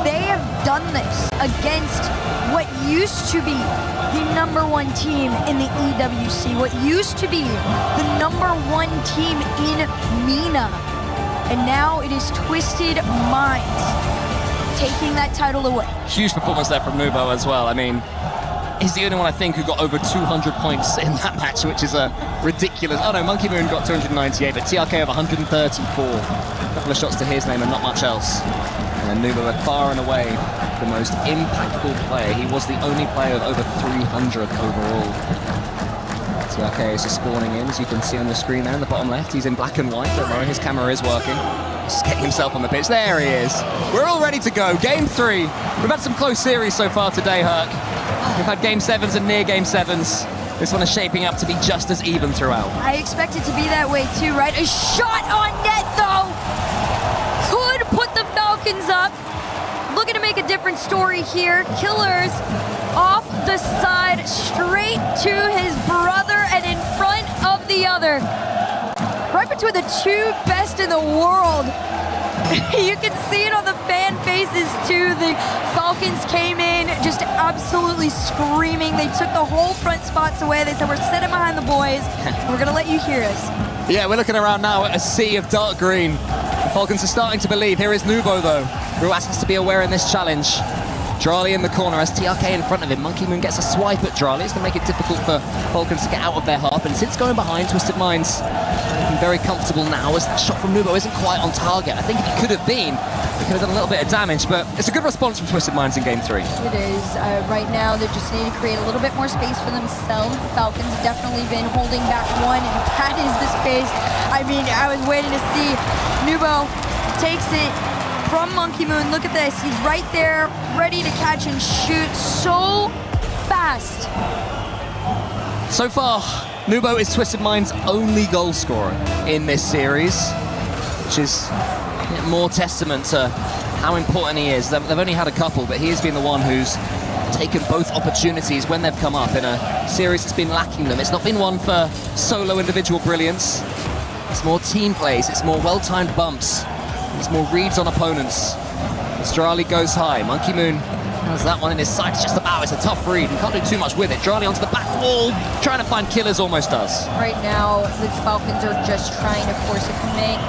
They have done this against what used to be the #1 team in the EWC, what used to be the #1 team in MENA. And now it is Twisted Minds taking that title away. Huge performance there from Nubo as well. I mean, he's the only one, I think, who got over 200 points in that match, which is a ridiculous... Oh no, Monkey Moon got 298, but TRK of 134. A couple of shots to his name and not much else. And Nubo are far and away the most impactful player. He was the only player with over 300 overall. TRK is just spawning in, as you can see on the screen there in the bottom left. He's in black and white, don't worry, his camera is working. Just getting himself on the pitch. There he is. We're all ready to go. Game 3. We've had some close series so far today, Herc. We've had Game 7s and near Game 7s. This one is shaping up to be just as even throughout. I expect it to be that way too, right? A shot on net, though! Could put the Falcons up. Looking to make a different story here. Killers off the side, straight to his brother and in front of the other. Right between the two best in the world. You can see it on the fan faces too. The Falcons came in just absolutely screaming. They took the whole front spots away. They said, we're sitting behind the boys. We're gonna let you hear us. Yeah, we're looking around now at a sea of dark green. The Falcons are starting to believe. Here is Nubo though, who asks us to be aware in this challenge. Drali in the corner as TRK in front of him. Monkey Moon gets a swipe at Drali. It's going to make it difficult for Falcons to get out of their half. And since going behind, Twisted Minds looking very comfortable now as that shot from Nubo isn't quite on target. I think if it could have been, it could have done a little bit of damage. But it's a good response from Twisted Minds in Game 3. It is. Right now, they just need to create a little bit more space for themselves. The Falcons have definitely been holding back one, and that is the space. I mean, I was waiting to see Nubo takes it from Monkey Moon. Look at this. He's right there, ready to catch and shoot so fast. So far, Nubo is Twisted Minds' only goal scorer in this series, which is more testament to how important he is. They've only had a couple, but he has been the one who's taken both opportunities when they've come up in a series that's been lacking them. It's not been one for solo individual brilliance. It's more team plays, it's more well-timed bumps. There's more reads on opponents. As Drali goes high, Monkey Moon has that one in his sights just about. It's a tough read and can't do too much with it. Drali onto the back wall, trying to find killers, almost does. Right now, the Falcons are just trying to force a commit.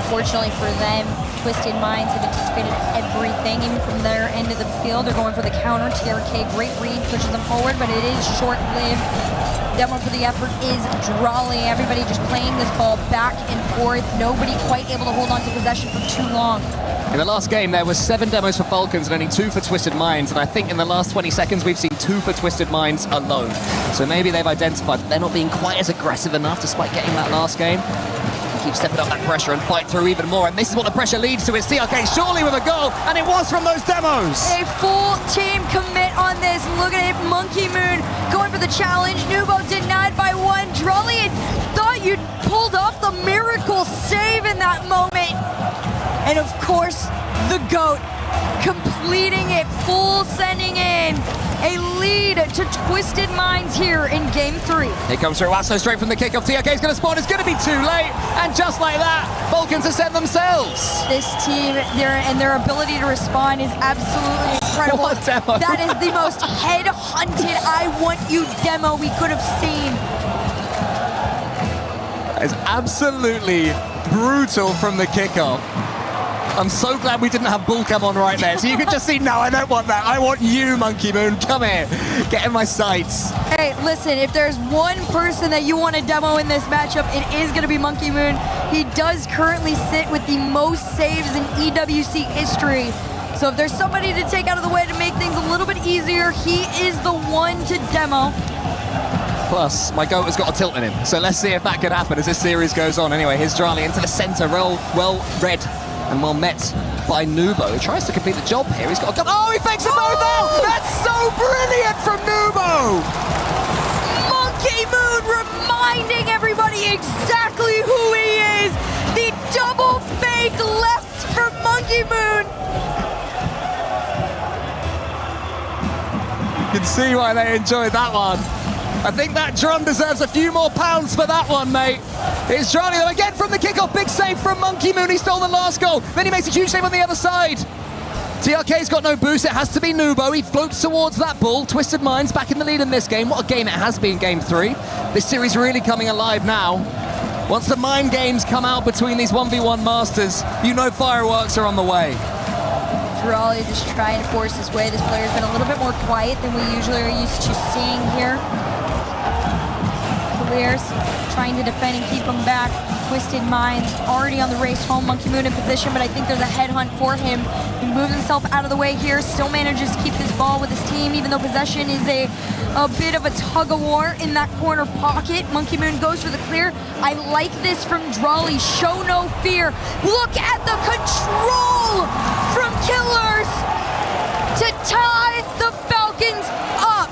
Fortunately for them, Twisted Minds have anticipated everything, even from their end of the field. They're going for the counter. TRK, great read, pushes them forward, but it is short-lived. Demo for the effort is Drali. Everybody just playing this ball back and forth. Nobody quite able to hold on to possession for too long. In the last game, there was 7 demos for Falcons and only 2 for Twisted Minds. And I think in the last 20 seconds, we've seen 2 for Twisted Minds alone. So maybe they've identified that they're not being quite as aggressive enough despite getting that last game. Keep stepping up that pressure and fight through even more. And this is what the pressure leads to. It's TRK surely with a goal, and it was from those demos. A full team commit on this. Look at it, Monkey Moon going for the challenge. Nubo denied by 1. Drali thought you'd pulled off the miracle save in that moment. And of course, the GOAT completing it, full sending in. A lead to Twisted Minds here in Game 3. Here comes Ruasso straight from the kickoff. TRK is going to spawn. It's going to be too late. And just like that, Falcons have sent themselves. This team, their ability to respond is absolutely incredible. What demo? That is the most head-hunted I want you demo we could have seen. That is absolutely brutal from the kickoff. I'm so glad we didn't have Bullcam on right there, so you could just see, no, I don't want that. I want you, Monkey Moon. Come here. Get in my sights. Hey, listen, if there's one person that you want to demo in this matchup, it is going to be Monkey Moon. He does currently sit with the most saves in EWC history. So if there's somebody to take out of the way to make things a little bit easier, he is the one to demo. Plus, my GOAT has got a tilt in him, so let's see if that could happen as this series goes on. Anyway, here's Drali into the center, well read and well met by Nubo. He tries to complete the job here. He's got a gun. Oh, he fakes them both out! That's so brilliant from Nubo! Monkey Moon reminding everybody exactly who he is. The double fake left from Monkey Moon. can see why they enjoyed that one. I think that drum deserves a few more pounds for that one, mate. It's Drali though again from the kickoff. Big save from Monkey Moon. He stole the last goal. Then he makes a huge save on the other side. TRK's got no boost. It has to be Nubo. He floats towards that ball. Twisted Minds back in the lead in this game. What a game it has been, game 3. This series really coming alive now. Once the mind games come out between these 1v1 masters, you know fireworks are on the way. Drali just trying to force his way. This player's been a little bit more quiet than we usually are used to seeing here. Clears, trying to defend and keep him back. Twisted Minds already on the race home. Monkey Moon in position, but I think there's a headhunt for him. He moves himself out of the way here, still manages to keep this ball with his team, even though possession is a bit of a tug-of-war in that corner pocket. Monkey Moon goes for the clear. I like this from Drali. Show no fear. Look at the control from Killers to tie the Falcons up.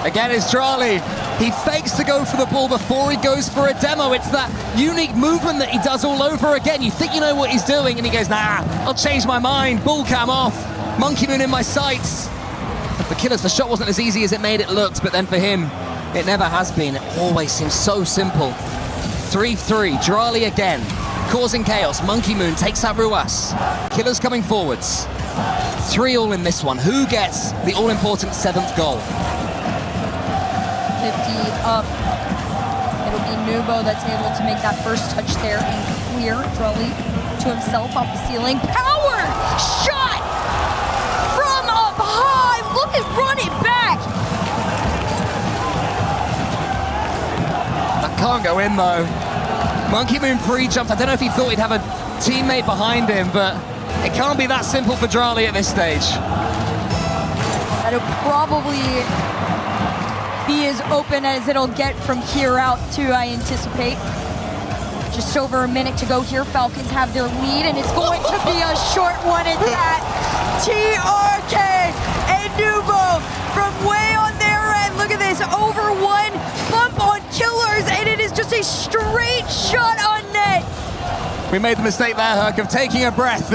Again, it's Drali. He fakes to go for the ball before he goes for a demo. It's that unique movement that he does all over again. You think you know what he's doing, and he goes, nah, I'll change my mind. Bull cam off. Monkey Moon in my sights. And for Killers, the shot wasn't as easy as it made it look, but then for him, it never has been. It always seems so simple. 3-3, Drali again, causing chaos. Monkey Moon takes out Ruas. Killers coming forwards. 3-all in this one. Who gets the all-important 7th goal? 50 up. It'll be Nubo that's able to make that first touch there and clear. Drali to himself off the ceiling. Power shot from up high. Look at run it back. That can't go in though. Monkey Moon pre-jumped. I don't know if he thought he'd have a teammate behind him, but it can't be that simple for Drali at this stage. That'll probably be as open as it'll get from here out too, I anticipate. Just over a minute to go here. Falcons have their lead, and it's going to be a short one at that. TRK and Nubo from way on their end. Look at this, over one bump on Killers, and it is just a straight shot on net. We made the mistake there, Herc, of taking a breath.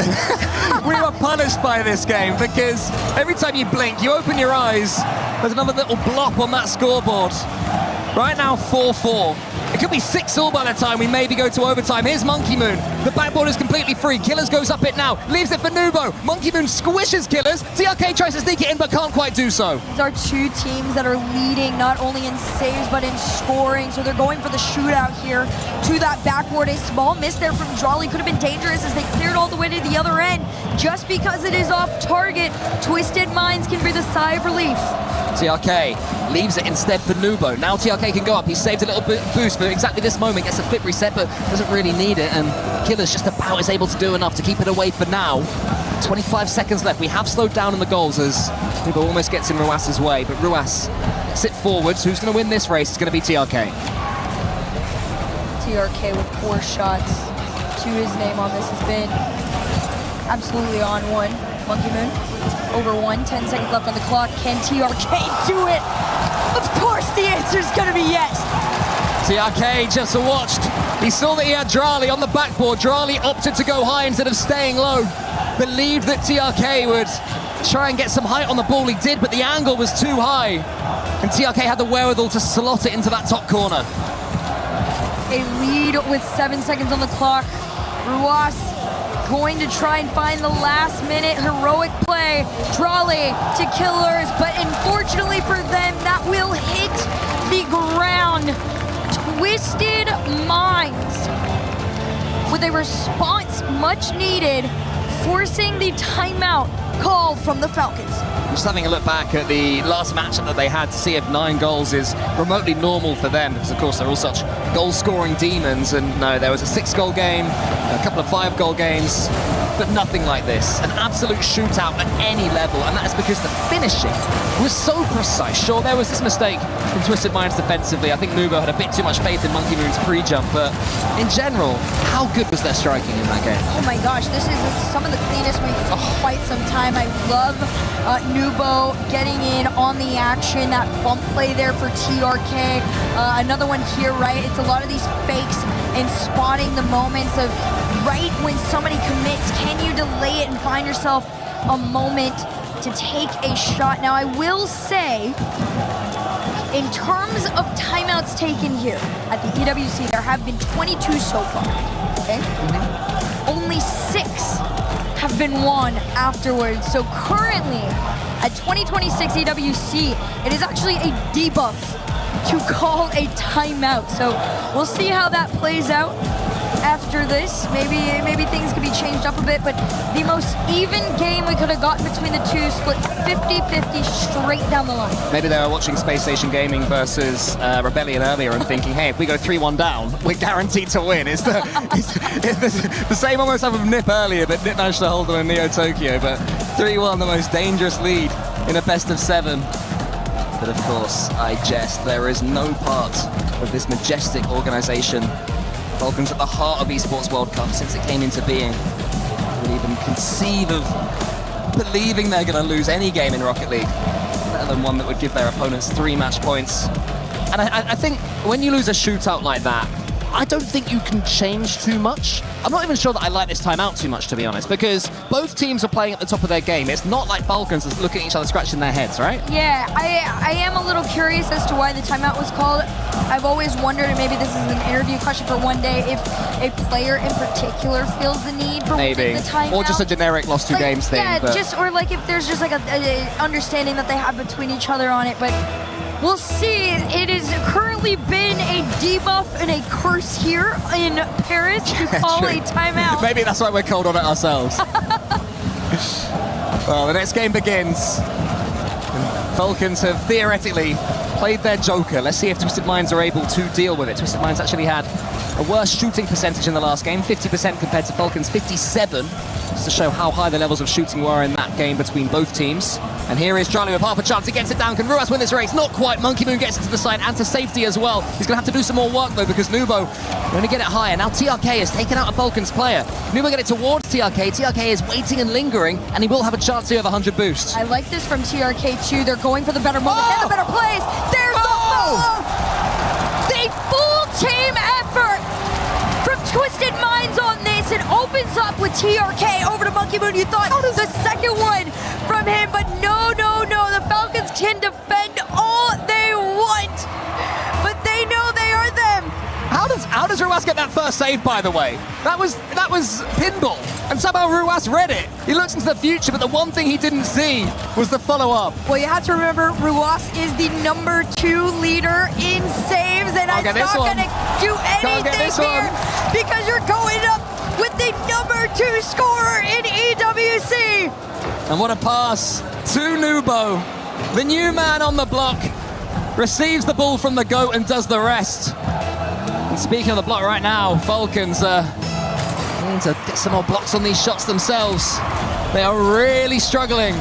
We were punished by this game because every time you blink, you open your eyes, there's another little blop on that scoreboard. Right now, 4-4. It could be 6-all by the time we maybe go to overtime. Here's Monkey Moon. The backboard is completely free. Killers goes up it now. Leaves it for Nubo. Monkey Moon squishes Killers. TRK tries to sneak it in, but can't quite do so. These are two teams that are leading not only in saves, but in scoring. So they're going for the shootout here to that backboard. A small miss there from Drali could have been dangerous as they cleared all the way to the other end. Just because it is off target, Twisted Minds can breathe a sigh of relief. TRK leaves it instead for Nubo. Now TRK can go up. He's saved a little boost for exactly this moment. Gets a flip reset, but doesn't really need it. And Killers just about is able to do enough to keep it away for now. 25 seconds left. We have slowed down in the goals as Nubo almost gets in Ruas's way. But Ruas gets it forwards. Who's going to win this race? It's going to be TRK. TRK with 4 shots to his name on this has been absolutely on one. Monkey Moon over 1, 10 seconds left on the clock. Can TRK do it? Of course the answer is going to be yes. TRK just watched. He saw that he had Drali on the backboard. Drali opted to go high instead of staying low. Believed that TRK would try and get some height on the ball. He did, but the angle was too high. And TRK had the wherewithal to slot it into that top corner. A lead with 7 seconds on the clock. Ruas going to try and find the last minute heroic play. Drali to Killers, but unfortunately for them, that will hit the ground. Twisted Minds with a response much needed, forcing the timeout call from the Falcons. Just having a look back at the last matchup that they had to see if 9 goals is remotely normal for them, because of course they're all such goal-scoring demons. And no, there was a 6-goal game, a couple of 5-goal games, but nothing like this. An absolute shootout at any level, and that is because the finishing was so precise. Sure, there was this mistake from Twisted Minds defensively. I think Nubo had a bit too much faith in Monkey Moon's pre-jump, but in general, how good was their striking in that game? Oh my gosh, this is some of the cleanest we've seen in quite some time. I love Nubo getting in on the action, that bump play there for TRK. Another one here, right? It's a lot of these fakes and spotting the moments of right when somebody commits, can you delay it and find yourself a moment to take a shot. Now, I will say, in terms of timeouts taken here at the EWC, there have been 22 so far, okay? Only 6 have been won afterwards. So currently, at 2026 EWC, it is actually a debuff to call a timeout. So we'll see how that plays out after this. Maybe things could be changed up a bit, but the most even game we could have gotten between the two, split 50-50 straight down the line. Maybe they were watching Space Station Gaming versus Rebellion earlier and thinking, hey, if we go 3-1 down, we're guaranteed to win. It's the same almost happened with Nip earlier, but Nip managed to hold on in Neo Tokyo, but 3-1, the most dangerous lead in a best of 7. But of course, I jest, there is no part of this majestic organization, Falcons at the heart of Esports World Cup since it came into being, would even conceive of believing they're going to lose any game in Rocket League, let alone one that would give their opponents 3 match points. And I think when you lose a shootout like that, I don't think you can change too much. I'm not even sure that I like this timeout too much, to be honest, because both teams are playing at the top of their game. It's not like Falcons are looking at each other scratching their heads, right? Yeah, I am a little curious as to why the timeout was called. I've always wondered, and maybe this is an interview question for one day, if a player in particular feels the need for maybe the timeout. Or just a generic lost 2 games thing. Yeah, but just, or like if there's just like a understanding that they have between each other on it, but we'll see. It has currently been a debuff and a curse here in Paris to call a timeout. Maybe that's why we're cold on it ourselves. Well, the next game begins. Falcons have theoretically played their joker. Let's see if Twisted Minds are able to deal with it. Twisted Minds actually had a worse shooting percentage in the last game, 50% compared to Falcons' 57, just to show how high the levels of shooting were in that game between both teams. And here is Charlie with half a chance. He gets it down. Can Ruas win this race? Not quite. Monkey Moon gets it to the side and to safety as well. He's going to have to do some more work, though, because Nubo going to get it higher. Now TRK has taken out a Falcons player. Nubo get it towards TRK. TRK is waiting and lingering, and he will have a chance to have 100 boost. I like this from TRK, too. They're going for the better moment and the better plays. There's the follow! The full team effort from Twisted Minds on this. It opens up with TRK over to Monkey Moon. You thought the second one from him, but no. The Falcons can defend all they want, but they know they are them. How does Ruas get that first save, by the way? That was pinball, and somehow Ruas read it. He looks into the future, but the one thing he didn't see was the follow-up. Well, you have to remember, Ruas is the #2 leader in saves, and it's not going to do anything here because you're going up with the #2 scorer in EWC. And what a pass to Nubo. The new man on the block receives the ball from the GOAT and does the rest. And speaking of the block right now, Falcons need to get some more blocks on these shots themselves. They are really struggling.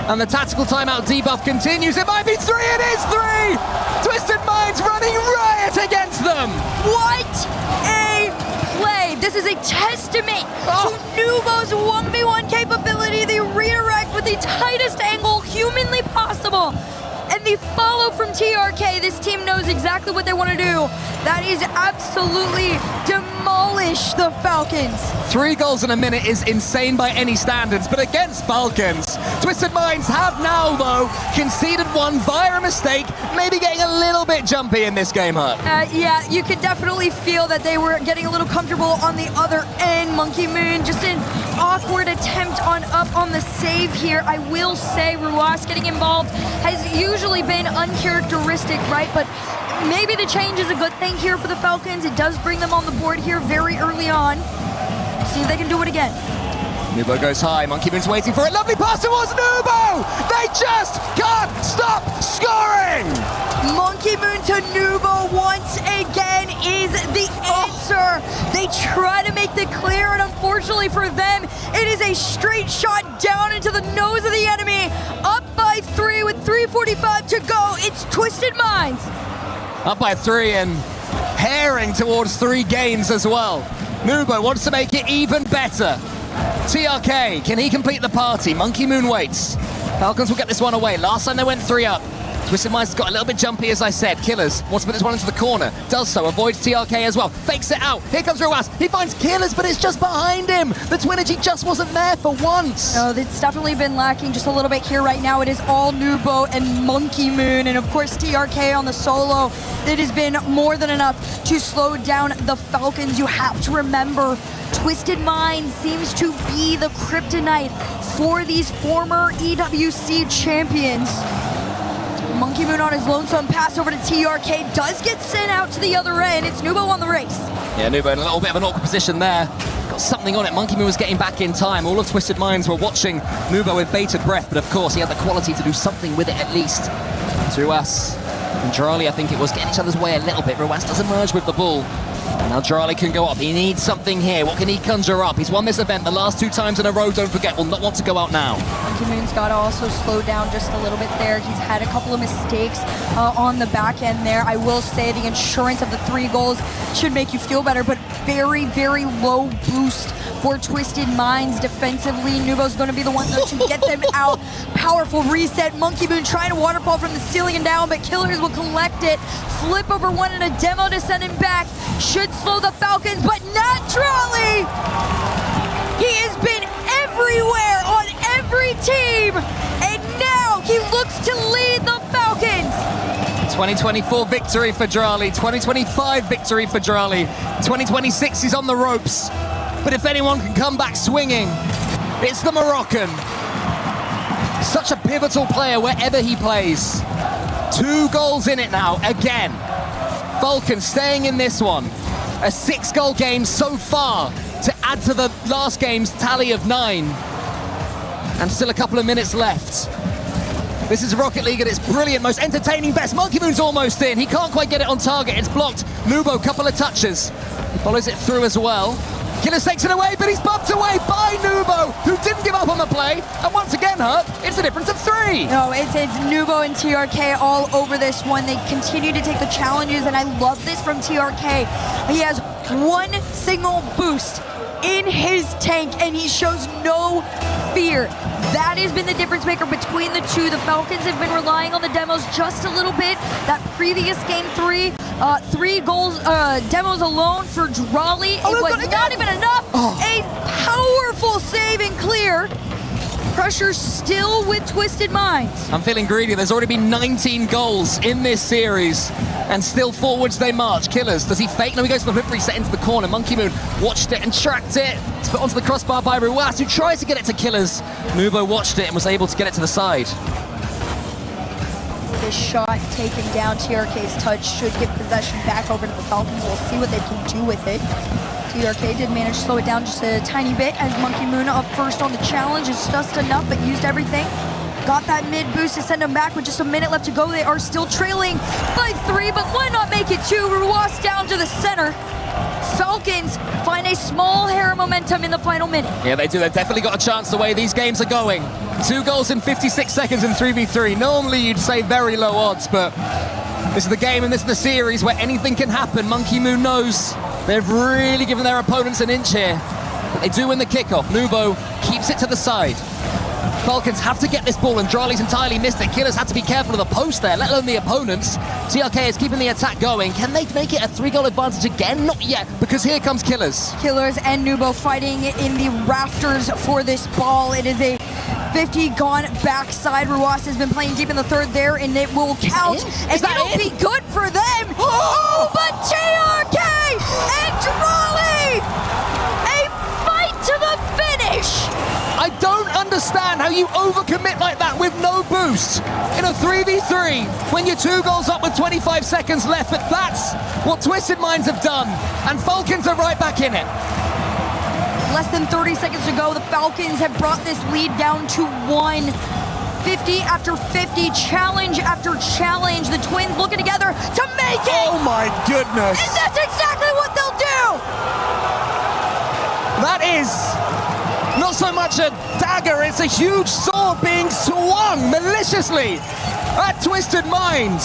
And the tactical timeout debuff continues. It might be 3, it is 3! Twisted Minds running riot against them! What a play! This is a testament to Nubo's 1v1 capability. They redirect with the tightest angle humanly possible. And the follow from TRK, this team knows exactly what they want to do. That is absolutely demolish the Falcons. 3 goals in a minute is insane by any standards, but against Falcons, Twisted Minds have now, though, conceded 1 via a mistake, maybe getting a little bit jumpy in this game, Hut. Yeah, you could definitely feel that they were getting a little comfortable on the other end. Monkey Moon, just an awkward attempt up on the save here. I will say Ruas getting involved has usually been uncharacteristic, right? But maybe the change is a good thing here for the Falcons. It does bring them on the board here very early on. See if they can do it again. Nubo goes high. Monkey Moon's waiting for it. Lovely pass towards Nubo! They just can't stop scoring! Monkey Moon to Nubo once again is the answer. They try to make the clear, and unfortunately for them, it is a straight shot down into the nose of the enemy. Up by 3 with 3:45 to go. It's Twisted Minds. Up by 3 and herring towards 3 games as well. Nubo wants to make it even better. TRK, can he complete the party? Monkey Moon waits. Falcons will get this one away. Last time they went 3 up. Twisted Minds got a little bit jumpy, as I said. Killers wants to put this one into the corner. Does so, avoids TRK as well. Fakes it out. Here comes Ruas. He finds Killers, but it's just behind him. The Twinergy just wasn't there for once. No, it's definitely been lacking just a little bit here right now. It is all Nubo and Monkey Moon, and of course TRK on the solo. It has been more than enough to slow down the Falcons. You have to remember, Twisted Minds seems to be the kryptonite for these former EWC champions. Monkey Moon on his lonesome pass over to TRK does get sent out to the other end. It's Nubo on the race. Yeah, Nubo in a little bit of an awkward position there. Got something on it. Monkey Moon was getting back in time. All of Twisted Minds were watching Nubo with bated breath, but of course he had the quality to do something with it at least. Ruas and Drali, I think it was, getting each other's way a little bit. Ruas does emerge with the ball. And now Drali can go up. He needs something here. What can he conjure up? He's won this event the last 2 times in a row, don't forget. Will not want to go out now. Monkey Moon's got to also slow down just a little bit there. He's had a couple of mistakes on the back end there. I will say the insurance of the 3 goals should make you feel better, but very, very low boost for Twisted Minds defensively. Nubo's going to be the one though to get them out. Powerful reset. Monkey Moon trying to waterfall from the ceiling and down, but Killers will collect it. Flip over one and a demo to send him back. Should slow the Falcons, but not Drali! He has been everywhere on every team, and now he looks to lead the Falcons. 2024 victory for Drali, 2025 victory for Drali, 2026 he's on the ropes. But if anyone can come back swinging, it's the Moroccan. Such a pivotal player wherever he plays. 2 goals in it now, again. Falcons staying in this one. A 6-goal game so far to add to the last game's tally of 9. And still a couple of minutes left. This is Rocket League at its brilliant, most entertaining best. Monkey Moon's almost in. He can't quite get it on target. It's blocked. Nubo, couple of touches. He follows it through as well. Killers takes it away, but he's bumped away by Nubo, who didn't give up on the play. And once again, Herb, it's a difference of 3. No, it's Nubo and TRK all over this one. They continue to take the challenges, and I love this from TRK. He has 1 single boost in his tank, and he shows no fear. That has been the difference maker between the 2. The Falcons have been relying on the demos just a little bit. That previous game 3 goals, demos alone for Drali. It was not even enough. A powerful save and clear. Pressure still with Twisted Minds. I'm feeling greedy. There's already been 19 goals in this series, and still forwards they march. Killers, does he fake? No, he goes for the whip reset into the corner. Monkey Moon watched it and tracked it. It's put onto the crossbar by Ruas, who tries to get it to Killers. Nubo watched it and was able to get it to the side. This shot taken down, TRK's touch should give possession back over to the Falcons. We'll see what they can do with it. TRK did manage to slow it down just a tiny bit as Monkey Moon up first on the challenge. It's just enough, but used everything. Got that mid boost to send them back with just a minute left to go. They are still trailing by 3, but why not make it 2? Ruas down to the center. Falcons find a small hair of momentum in the final minute. Yeah, they do. They've definitely got a chance the way these games are going. 2 goals in 56 seconds in 3v3. Normally you'd say very low odds, but this is the game and this is the series where anything can happen. Monkey Moon knows they've really given their opponents an inch here. But they do win the kickoff. Nubo keeps it to the side. Falcons have to get this ball, and Drali's entirely missed it. Killers have to be careful of the post there, let alone the opponents. TRK is keeping the attack going. Can they make it a 3-goal advantage again? Not yet, because here comes Killers. Killers and Nubo fighting in the rafters for this ball. It is a 50 gone backside. Ruas has been playing deep in the 3rd there, and it will count. And it'll be good for them. Oh, but TRK and Drali! A fight to the finish! I don't understand how you overcommit like that with no boost in a 3v3 when you're 2 goals up with 25 seconds left, but that's what Twisted Minds have done, and Falcons are right back in it. Less than 30 seconds to go, the Falcons have brought this lead down to 1. 50 after 50, challenge after challenge. The Twins looking together to make it! Oh my goodness! And that's exactly what they'll do! That is not so much a dagger, it's a huge sword being swung maliciously at Twisted Minds.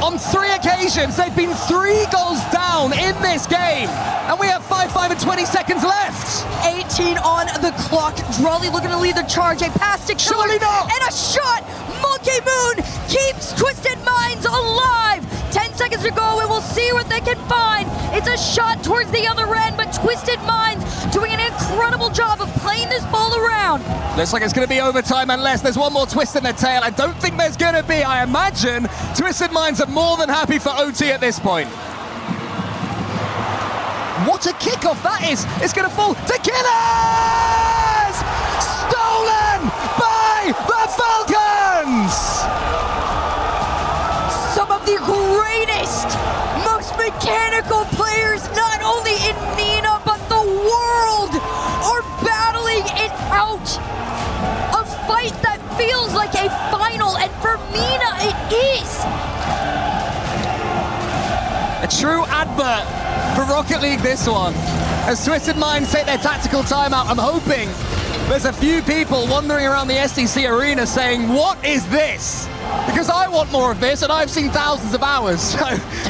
On 3 occasions, they've been 3 goals down in this game, and we have 5 and 20 seconds left. 18 2:15 on the clock. Drawley looking to lead the charge. A pass to Killer. Surely not! And a shot! Monkey Moon keeps Twisted Minds alive! 10 seconds to go, and we'll see what they can find. It's a shot towards the other end, but Twisted Minds doing an incredible job of playing this ball around. Looks like it's going to be overtime unless there's one more twist in the tail. I don't think there's going to be. I imagine Twisted Minds are more than happy for OT at this point. What a kickoff that is! It's going to fall to Killers! Stolen by the Falcons! Some of the greatest, most mechanical players, not only in MENA, but the world, are battling it out. A fight that feels like a final, and for MENA, it is. A true advert for Rocket League, this one. As Twisted Minds take their tactical timeout, I'm hoping there's a few people wandering around the SDC arena saying, what is this? Because I want more of this, and I've seen thousands of hours. So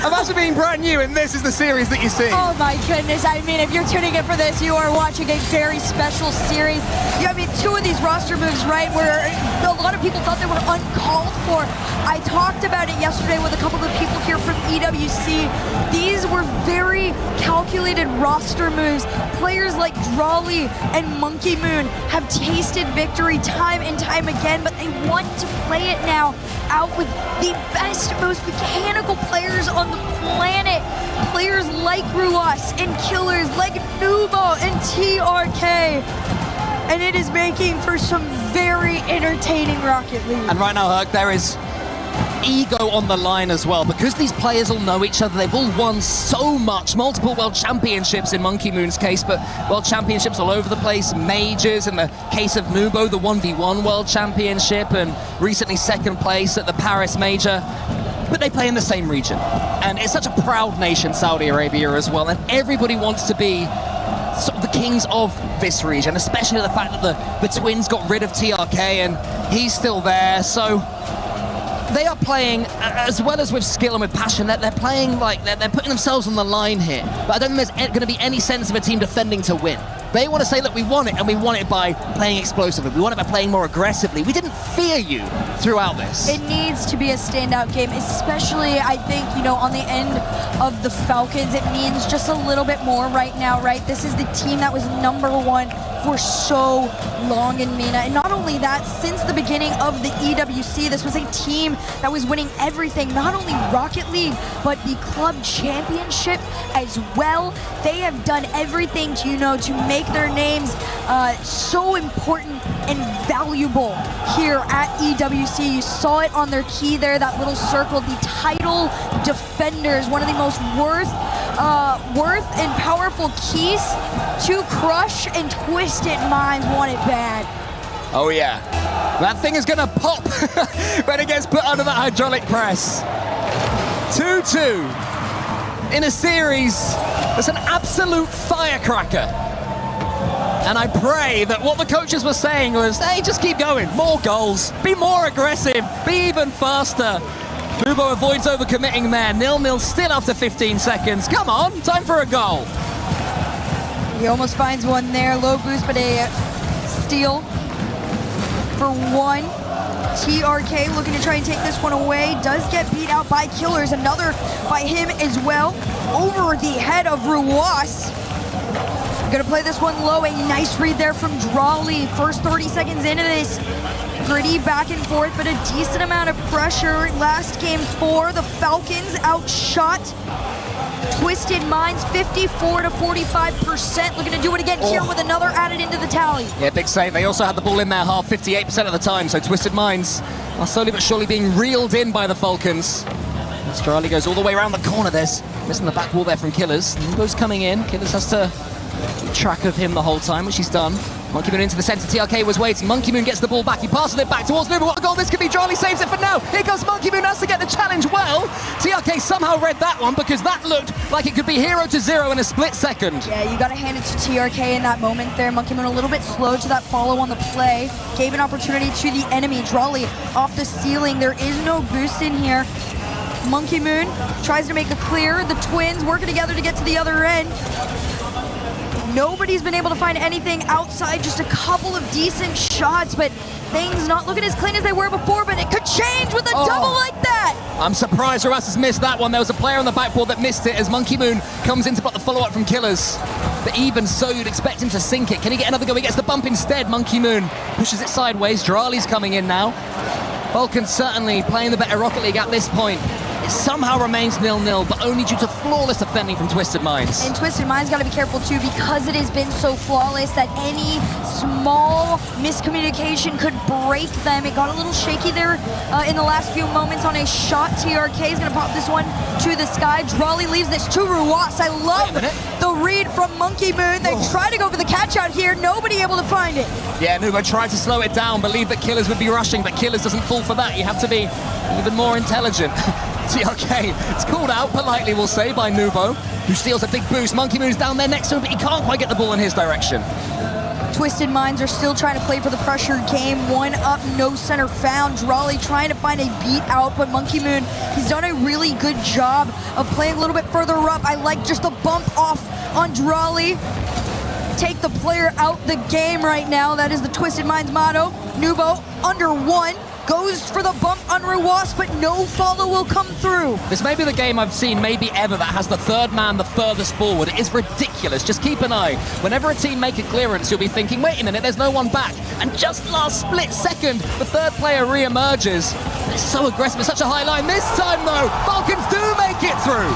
imagine being brand new, and this is the series that you see. Oh my goodness, I mean, if you're tuning in for this, you are watching a very special series. I mean, two of these roster moves, right, where a lot of people thought they were uncalled for. I talked about it yesterday with a couple of people here from EWC. These were very calculated roster moves. Players like Drawley and Monkey Moon have tasted victory time and time again, but they want to play it now out with the best, most mechanical players on the planet. Players like Ruas and Killers, like Nubo and TRK. And it is making for some very entertaining Rocket League. And right now, Herc, there is ego on the line as well, because these players all know each other. They've all won so much, multiple world championships in Monkey Moon's case, but world championships all over the place, majors in the case of Nubo, the 1v1 world championship, and recently second place at the Paris major. But they play in the same region, and it's such a proud nation, Saudi Arabia, as well, and everybody wants to be sort of the kings of this region, especially the fact that the twins got rid of TRK and he's still there. So they are playing as well as with skill and with passion. They're playing like they're putting themselves on the line here. But I don't think there's going to be any sense of a team defending to win. They want to say that we won it, and we won it by playing explosively. We won it by playing more aggressively. We didn't fear you throughout this. It needs to be a standout game, especially, I think, you know, on the end of the Falcons. It means just a little bit more right now, right? This is the team that was #1 for so long in MENA. And not only that, since the beginning of the EWC, this was a team that was winning everything, not only Rocket League, but the Club Championship as well. They have done everything to, you know, to make their names so important and valuable here at EWC. You saw it on their key there, that little circle, the title defenders, one of the most worth and powerful keys to crush, and Twisted Minds want it bad. Oh yeah, that thing is gonna pop when it gets put under that hydraulic press. 2-2 in a series that's an absolute firecracker. And I pray that what the coaches were saying was, hey, just keep going, more goals, be more aggressive, be even faster. Nubo avoids overcommitting there. 0-0 still after 15 seconds. Come on, time for a goal. He almost finds one there. Low boost, but a steal for one. TRK looking to try and take this one away. Does get beat out by Killers. Another by him as well. Over the head of Ruas. Gonna play this one low. A nice read there from Drawley. First 30 seconds into this. Pretty back and forth, but a decent amount of pressure. Last game for the Falcons, outshot Twisted Minds 54 to 45%. Looking to do it again here with another added into the tally. Yeah, big save. They also had the ball in their half 58% of the time, so Twisted Minds are slowly but surely being reeled in by the Falcons. Australia goes all the way around the corner. There's missing the back wall there from Killers. Nubo's coming in. Killers has to keep track of him the whole time, which he's done. Monkey Moon into the center. TRK was waiting. Monkey Moon gets the ball back. He passes it back towards Nubo. What a goal this could be. Drawley saves it for now. Here goes Monkey Moon. Has to get the challenge well. TRK somehow read that one, because that looked like it could be 0-0 in a split second. Yeah, you got to hand it to TRK in that moment there. Monkey Moon a little bit slow to that follow on the play. Gave an opportunity to the enemy. Drawley off the ceiling. There is no boost in here. Monkey Moon tries to make a clear. The twins working together to get to the other end. Nobody's been able to find anything outside, just a couple of decent shots, but things not looking as clean as they were before, but it could change with a double like that. I'm surprised Ruas has missed that one. There was a player on the backboard that missed it as Monkey Moon comes in to block the follow-up from Killers. But even so, you'd expect him to sink it. Can he get another go? He gets the bump instead. Monkey Moon pushes it sideways. Drali's coming in now. Falcons certainly playing the better Rocket League at this point. It somehow remains 0-0, but only due to flawless defending from Twisted Minds. And Twisted Minds got to be careful too, because it has been so flawless that any small miscommunication could break them. It got a little shaky there in the last few moments on a shot. TRK is going to pop this one to the sky. Drali leaves this to Ruas. I love the read from Monkey Moon. They try to go for the catch out here. Nobody able to find it. Yeah, Nubo tried to slow it down, believed that Killers would be rushing, but Killers doesn't fall for that. You have to be even more intelligent. TRK, it's called out politely, we'll say, by Nubo, who steals a big boost. Monkey Moon's down there next to him, but he can't quite get the ball in his direction. Twisted Minds are still trying to play for the pressure game. One up, no center found. Drali trying to find a beat out, but Monkey Moon, he's done a really good job of playing a little bit further up. I like just the bump off on Drali. Take the player out the game right now. That is the Twisted Minds motto. Nubo under one. Goes for the bump on Ruas, but no follow will come through. This may be the game I've seen maybe ever that has the third man the furthest forward. It is ridiculous. Just keep an eye. Whenever a team make a clearance, you'll be thinking, wait a minute, there's no one back. And just last split second, the third player re-emerges. It's so aggressive. It's such a high line. This time, though, Falcons do make it through.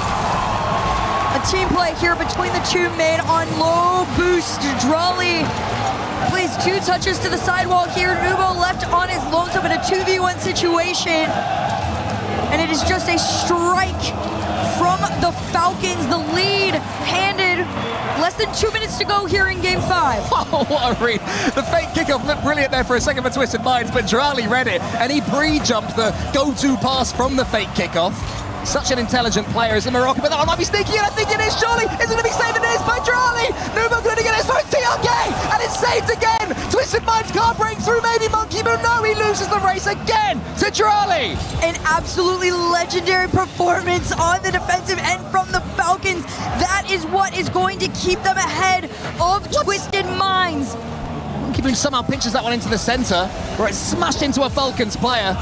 A team play here between the two mid on low boost. Drali plays 2 touches to the sidewall here. Nubo left on his lonesome in a 2v1 situation. And it is just a strike from the Falcons. The lead handed less than 2 minutes to go here in game 5. Oh, what a read. The fake kickoff looked brilliant there for a second for Twisted Minds, but Drali read it, and he pre-jumped the go-to pass from the fake kickoff. Such an intelligent player is in Morocco, but that one might be sneaky, and I think it is, surely. Is it going to be saved? It is by Drali. Nubo going to get his first TRK, and it's saved again. Twisted Minds can't break through, maybe Monkey Moon. No, he loses the race again to Drali. An absolutely legendary performance on the defensive end from the Falcons. That is what is going to keep them ahead of Twisted Minds. Monkey Moon somehow pinches that one into the center, where it's smashed into a Falcons player.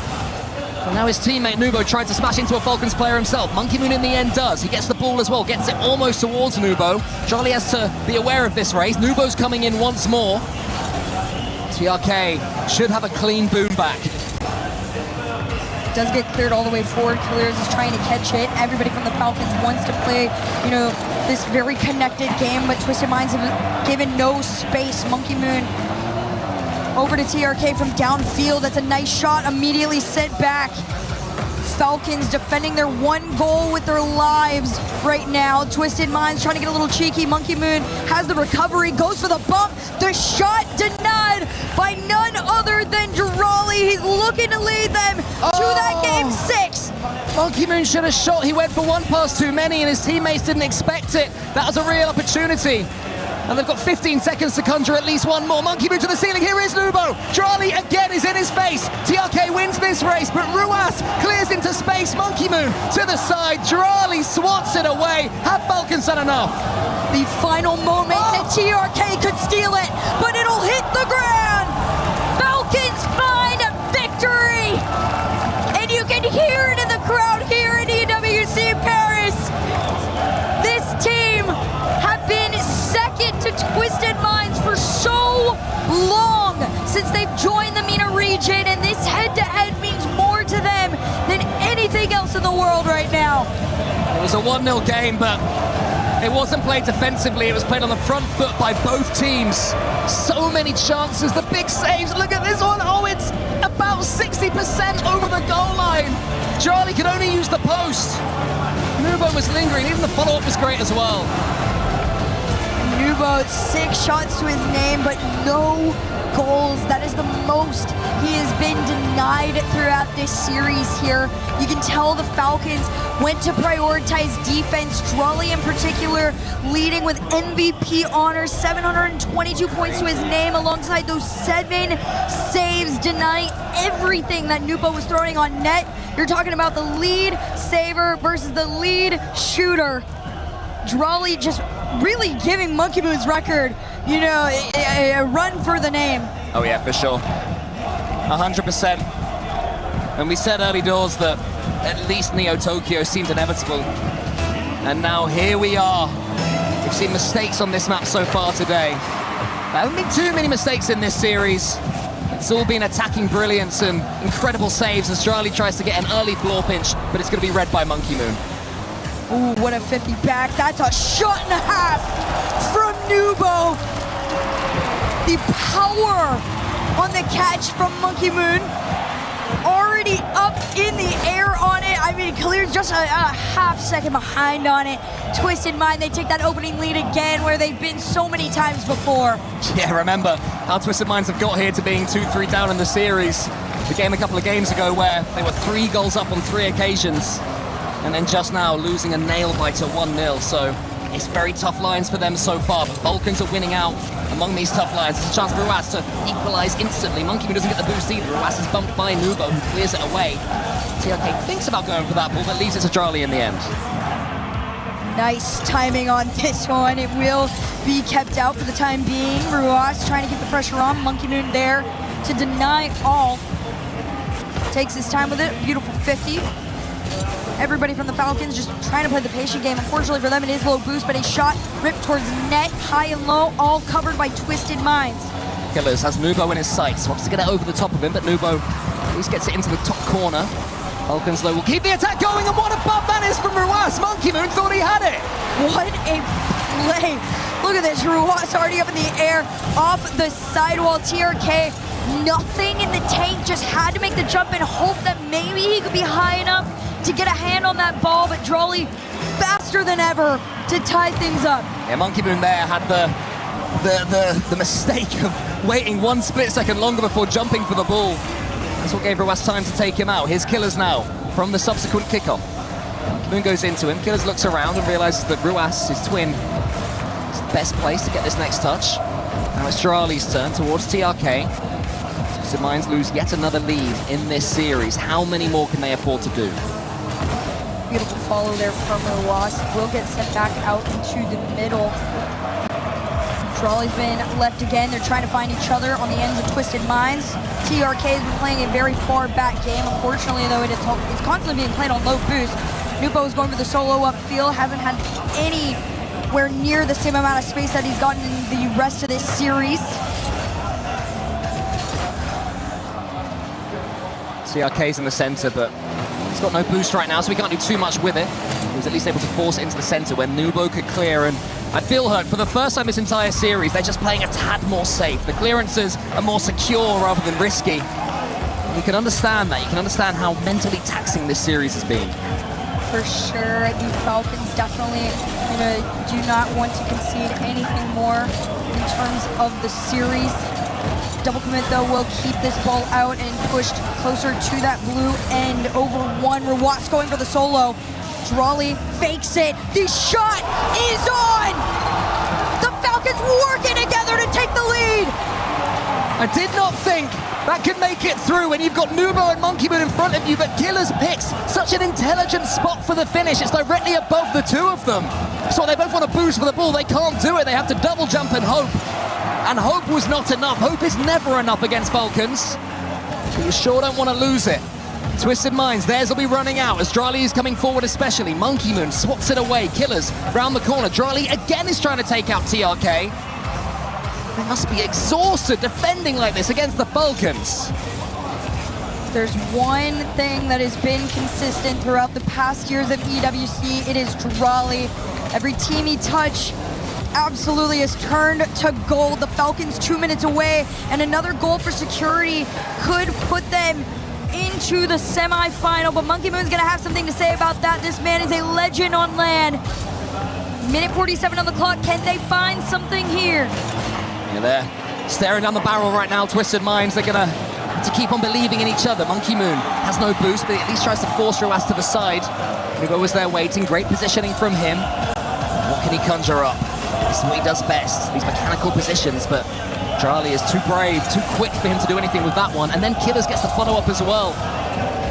And now his teammate Nubo tried to smash into a Falcons player himself. Monkey Moon in the end does. He gets the ball as well, gets it almost towards Nubo. Drali has to be aware of this race. Nubo's coming in once more. TRK should have a clean boom back. Does get cleared all the way forward. Killers is trying to catch it. Everybody from the Falcons wants to play, this very connected game, but Twisted Minds have given no space. Monkey Moon over to TRK from downfield. That's a nice shot, immediately sent back. Falcons defending their one goal with their lives right now. Twisted Minds trying to get a little cheeky. Monkey Moon has the recovery, goes for the bump. The shot denied by none other than Drali. He's looking to lead them to that game 6. Monkey Moon should have shot. He went for one pass too many, and his teammates didn't expect it. That was a real opportunity. And they've got 15 seconds to conjure at least one more. Monkey Moon to the ceiling. Here is Nubo. Drali again is in his face. TRK wins this race, but Ruas clears into space. Monkey Moon to the side. Drali swats it away. Have Falcons done enough? The final moment that TRK could steal it, but it'll hit the ground. Falcons find a victory. And you can hear it in the crowd here in EWC Paris. This team have been second to Twisted Minds for so long since they've joined the MENA region, and this head-to-head means more to them than anything else in the world right now. It was a 1-0 game, but it wasn't played defensively. It was played on the front foot by both teams. So many chances, the big saves. Look at this one. Oh, it's about 60% over the goal line. Drali could only use the post. Nubo was lingering. Even the follow-up was great as well. Nubo, 6 shots to his name, but no goals. That is the most he has been denied throughout this series here. You can tell the Falcons went to prioritize defense. Drali in particular leading with MVP honors, 722 points to his name alongside those 7 saves, denying everything that Nubo was throwing on net. You're talking about the lead saver versus the lead shooter. Drawley just really giving Monkey Moon's record, you know, a run for the name. Oh yeah, for sure. 100%. And we said early doors that at least Neo Tokyo seemed inevitable. And now here we are. We've seen mistakes on this map so far today. There haven't been too many mistakes in this series. It's all been attacking brilliance and incredible saves as Charlie tries to get an early floor pinch, but it's going to be read by Monkey Moon. Ooh, what a 50 back. That's a shot and a half from Nubo. The power on the catch from Monkey Moon. Already up in the air on it. I mean, Khalil's just a half second behind on it. Twisted Mind, they take that opening lead again where they've been so many times before. Yeah, remember how Twisted Minds have got here to being 2-3 down in the series. The game a couple of games ago where they were 3 goals up on 3 occasions. And then just now losing a nail biter 1-0. So it's very tough lines for them so far. But Falcons are winning out among these tough lines. It's a chance for Ruas to equalize instantly. Monkey Moon doesn't get the boost either. Ruas is bumped by Nubo, who clears it away. TRK thinks about going for that ball, but leaves it to Charlie in the end. Nice timing on this one. It will be kept out for the time being. Ruas trying to keep the pressure on. Monkey Moon there to deny all. Takes his time with it. Beautiful 50. Everybody from the Falcons just trying to play the patient game. Unfortunately for them, it is low boost, but a shot ripped towards net, high and low, all covered by Twisted Minds. Killers has Nubo in his sights. Wants to get it over the top of him, but Nubo at least gets it into the top corner. Falcons though will keep the attack going, and what a bump that is from Ruas. Monkey Moon thought he had it. What a play. Look at this, Ruas already up in the air, off the sidewall. TRK, nothing in the tank, just had to make the jump and hope that maybe he could be high enough to get a hand on that ball, but Drawley faster than ever to tie things up. Yeah, Monkey Moon there had the mistake of waiting 1 split second longer before jumping for the ball. That's what gave Ruas time to take him out. Here's Killers now from the subsequent kickoff. Monkey Moon goes into him. Killers looks around and realizes that Ruas, his twin, is the best place to get this next touch. Now it's Charlie's turn towards TRK. Twisted Minds lose yet another lead in this series. How many more can they afford to do? Beautiful follow there from Ruas. Will get sent back out into the middle. Drawley's been left again. They're trying to find each other on the ends of Twisted Minds. TRK has been playing a very far back game. Unfortunately, though, it's constantly being played on low boost. Nubo is going for the solo upfield. Hasn't had anywhere near the same amount of space that he's gotten in the rest of this series. TRK's in the center, but he's got no boost right now, so he can't do too much with it. He was at least able to force it into the center when Nubo could clear, and I feel hurt. For the first time this entire series, they're just playing a tad more safe. The clearances are more secure rather than risky. And you can understand that. You can understand how mentally taxing this series has been. For sure, the Falcons definitely do not want to concede anything more in terms of the series. Double commit, though, will keep this ball out and pushed closer to that blue end. Over 1, Ruas going for the solo. Drawley fakes it. The shot is on! The Falcons working together to take the lead! I did not think that could make it through when you've got Nubo and Monkey Moon in front of you, but Killers picks such an intelligent spot for the finish. It's directly above the two of them. So they both want to boost for the ball. They can't do it. They have to double jump and hope. And hope was not enough. Hope is never enough against Falcons. But you sure don't want to lose it. Twisted Minds, theirs will be running out as Drawley is coming forward especially. Monkey Moon swats it away. Killers round the corner. Drawley again is trying to take out TRK. They must be exhausted defending like this against the Falcons. There's one thing that has been consistent throughout the past years of EWC. It is Drawley. Every team he touch absolutely has turned to gold. The Falcons 2 minutes away, and another goal for security could put them into the semi-final, but Monkey Moon's gonna have something to say about that. This man is a legend on land. Minute 47 on the clock. Can they find something here? Yeah, they're staring down the barrel right now. Twisted Minds, they're gonna have to keep on believing in each other. Monkey Moon has no boost, but at least tries to force Ruas to the side. Nubo was there waiting. Great positioning from him. What can he conjure up? This is what he does best, these mechanical positions, but Charlie is too brave, too quick for him to do anything with that one. And then Killers gets the follow-up as well.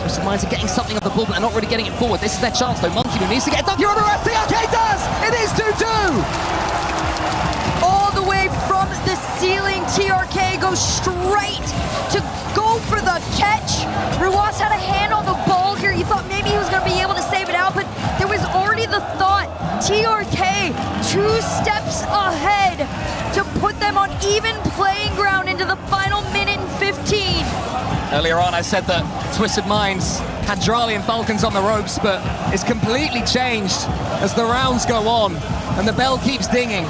Twisted Minds are getting something of the ball, but they're not really getting it forward. This is their chance, though. Monkey who needs to get a dunk here on Ruas. TRK does! It is 2-2! All the way from the ceiling, TRK goes straight to go for the catch. Ruas had a hand on the ball here. You thought maybe he was going to be able to save it out, but there was already the thought. TRK 2 steps ahead to put them on even playing ground into the final minute and 15. Earlier on, I said that Twisted Minds had Drali and Falcons on the ropes, but it's completely changed as the rounds go on and the bell keeps dinging.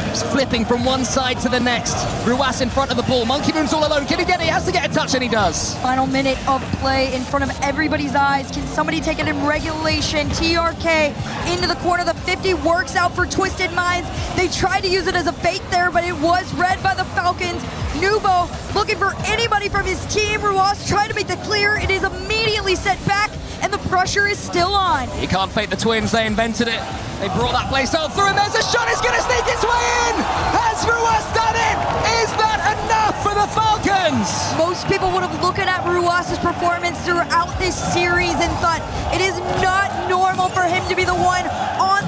Just flipping from one side to the next. Ruas in front of the ball. Monkey Moon's all alone. Can he get it? He has to get a touch, and he does. Final minute of play in front of everybody's eyes. Can somebody take it in regulation? TRK into the corner. The 50 works out for Twisted Minds. They tried to use it as a bait there, but it was read by the Falcons. Nubo looking for anybody from his team. Ruas trying to make the clear. It is immediately set back, and the pressure is still on. He can't fake the twins. They invented it. They brought that play style through, and there's a shot. It's going to sneak its way in. Has Ruas done it? Is that enough for the Falcons? Most people would have looked at Ruas's performance throughout this series and thought it is not normal for him to be the one on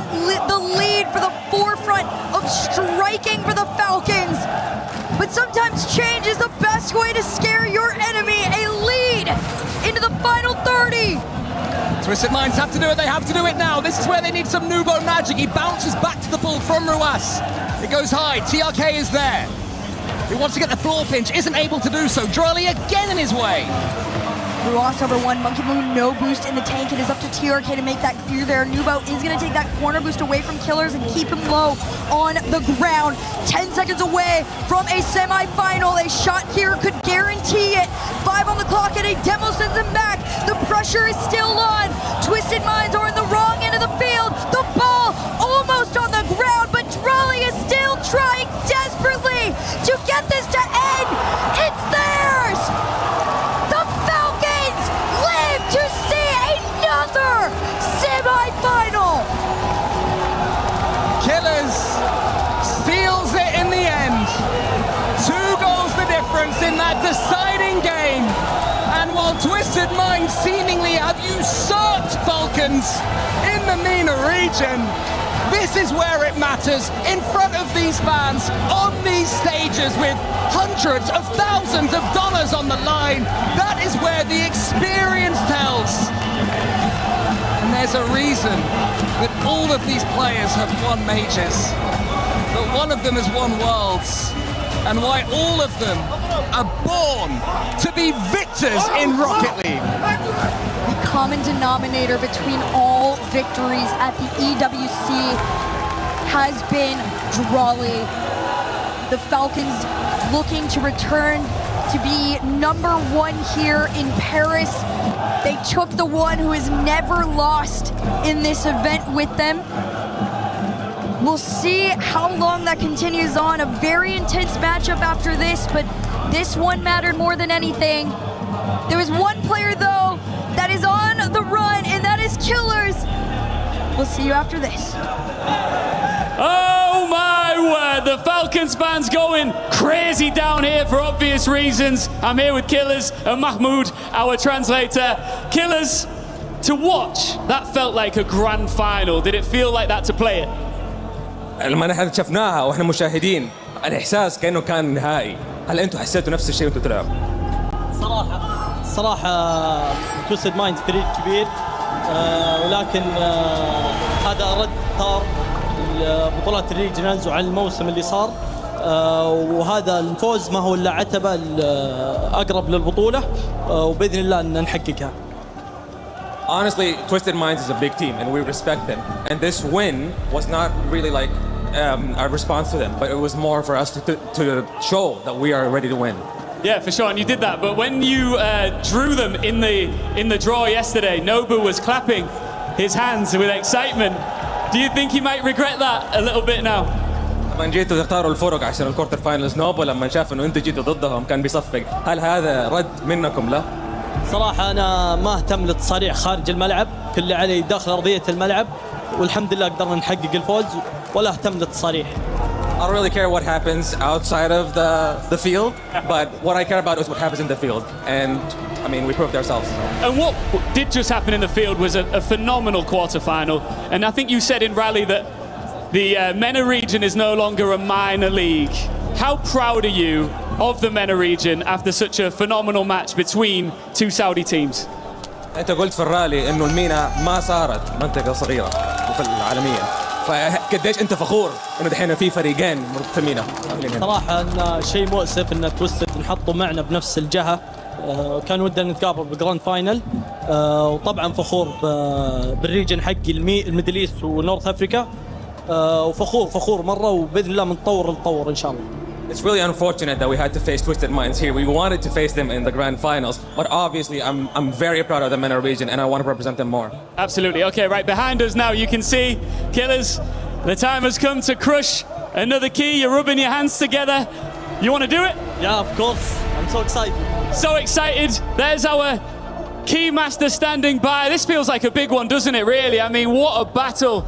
the lead for the forefront of striking for the Falcons. But sometimes change is the best way to scare your enemy. A lead into the final 30. Twisted Minds have to do it. They have to do it now. This is where they need some Nubo magic. He bounces back to the ball from Ruas. It goes high. TRK is there. He wants to get the floor pinch. Isn't able to do so. Drali again in his way. Ruas over 1. Monkey Moon no boost in the tank. It is up to TRK to make that clear there. Nubo is going to take that corner boost away from Killers and keep him low on the ground. 10 seconds away from a semi-final. A shot here could guarantee it. 5 on the clock and a demo sends him back. The pressure is still on. Twisted Minds are in the wrong end of the field. The ball almost on the ground, but Drali is still trying desperately to get this to end. It's theirs! The Falcons live to see another semi-final! Killers steals it in the end. 2 goals the difference in that deciding game. And while Twisted Minds seemingly have usurped Falcons in the MENA region, this is where it matters, in front of these fans, on these stages with hundreds of thousands of dollars on the line. That is where the experience tells. And there's a reason that all of these players have won majors, that one of them has won worlds, and why all of them are born to be victors in Rocket League. The common denominator between all victories at the EWC has been Drali. The Falcons looking to return to be #1 here in Paris. They took the one who has never lost in this event with them. We'll see how long that continues on. A very intense matchup after this, but this one mattered more than anything. There is one player, though, that is on the run, and that is Killers. We'll see you after this. Oh my word, the Falcons fans going crazy down here for obvious reasons. I'm here with Killers and Mahmoud, our translator. Killers, to watch, that felt like a grand final. Did it feel like that to play it? لما نحن شفناها واحنا مشاهدين الاحساس كانه كان نهائي. هل انتم حسيتوا نفس الشيء وانتم تلعبوا؟ صراحة تويستد مايند فريق كبير، ولكن هذا رد طار بطولات الريجنالز وعلى الموسم اللي صار، وهذا الفوز ما هو الا عتبة اقرب للبطولة، وباذن الله ان نحققها. Honestly, Twisted Minds is a big team and we respect them. And this win was not really like a response to them, but it was more for us to show that we are ready to win. Yeah, for sure, and you did that. But when you drew them in the draw yesterday, Nobu was clapping his hands with excitement. Do you think he might regret that a little bit now? لما جيتوا تختاروا الفرق عشان الكورتر فاينلز، نوبو لما شاف انه انتوا جيتوا ضدهم كان بيصفق. هل هذا رد منكم له؟ صراحة أنا ما أهتم للتصاريع خارج الملعب، كل اللي علي داخل أرضية الملعب، والحمد لله قدرنا نحقق الفوز ولا أهتم للتصاريح. I don't really care what happens outside of the field, but what I care about is what happens in the field. And I mean, we proved ourselves. And what did just happen in the field was a phenomenal quarter-final. And I think you said in Rally that the MENA region is no longer a minor league. How proud are you of the MENA region after such a phenomenal match between two Saudi teams? انت قلت في الرالي انه المينا ما صارت منطقة صغيرة في العالمية. فقديش انت فخور انه دحين في فريقين في المينا؟ صراحة ان شيء مؤسف ان تويستد نحطوا معنا بنفس الجهة. كان ودنا نتقابل بالجراند فاينل. وطبعا فخور بالريجن حقي الميدل ايست ونورث افريكا. وفخور مرة وبإذن الله بنطور إن شاء الله. It's really unfortunate that we had to face Twisted Minds here. We wanted to face them in the grand finals, but obviously I'm very proud of the MENA region and I want to represent them more. Absolutely. Okay, right behind us now you can see, Killers, the time has come to crush another key. You're rubbing your hands together. You want to do it? Yeah, of course. I'm so excited. So excited. There's our key master standing by. This feels like a big one, doesn't it, really? I mean, what a battle.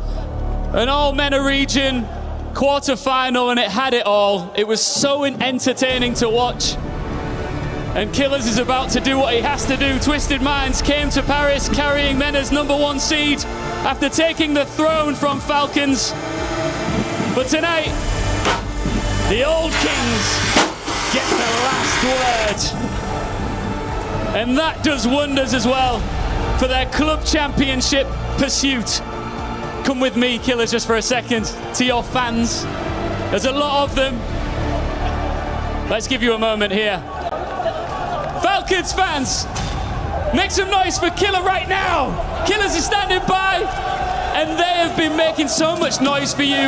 An all-MENA region quarter-final, and it had it all. It was so entertaining to watch. And Killers is about to do what he has to do. Twisted Minds came to Paris carrying MENA's #1 seed after taking the throne from Falcons. But tonight, the old Kings get the last word. And that does wonders as well for their club championship pursuit. Come with me, Killers, just for a second, to your fans. There's a lot of them. Let's give you a moment here. Falcons fans, make some noise for Killer right now. Killers is standing by, and they have been making so much noise for you.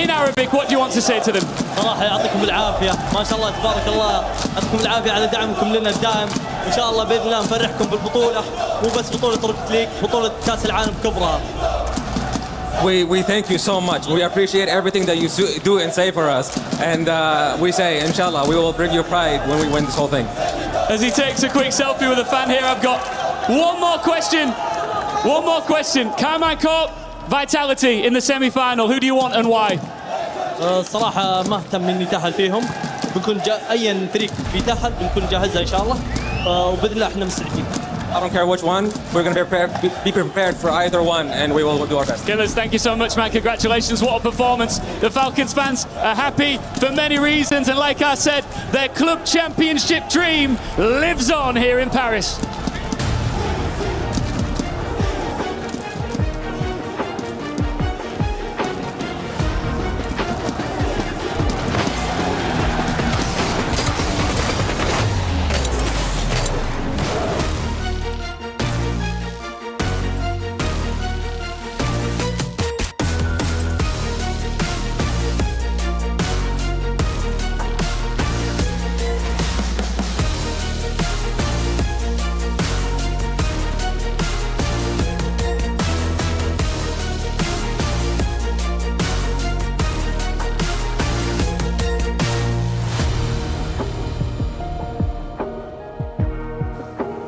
In Arabic, what do you want to say to them? صراحة يعطيكم العافية، ما شاء الله تبارك الله، يعطيكم العافية على دعمكم لنا الدائم. إن شاء الله بإذن الله نفرحكم بالبطولة، مو بس بطولة روكت ليج، بطولة كأس العالم كبرها. We thank you so much. We appreciate everything that you do and say for us. And we say, inshallah, we will bring you pride when we win this whole thing. As he takes a quick selfie with a fan here, I've got one more question. One more question. Carmine Corp, Vitality in the semi-final. Who do you want and why? صراحة ما اهتم إني تأهل فيهم. بنكون أي فريق بيتأهل بنكون جاهزة إن شاء الله. وبإذن الله إحنا مستعدين. I don't care which one. We're going to be prepared for either one, and we will do our best. Killers, thank you so much, man. Congratulations. What a performance. The Falcons fans are happy for many reasons, and like I said, their club championship dream lives on here in Paris.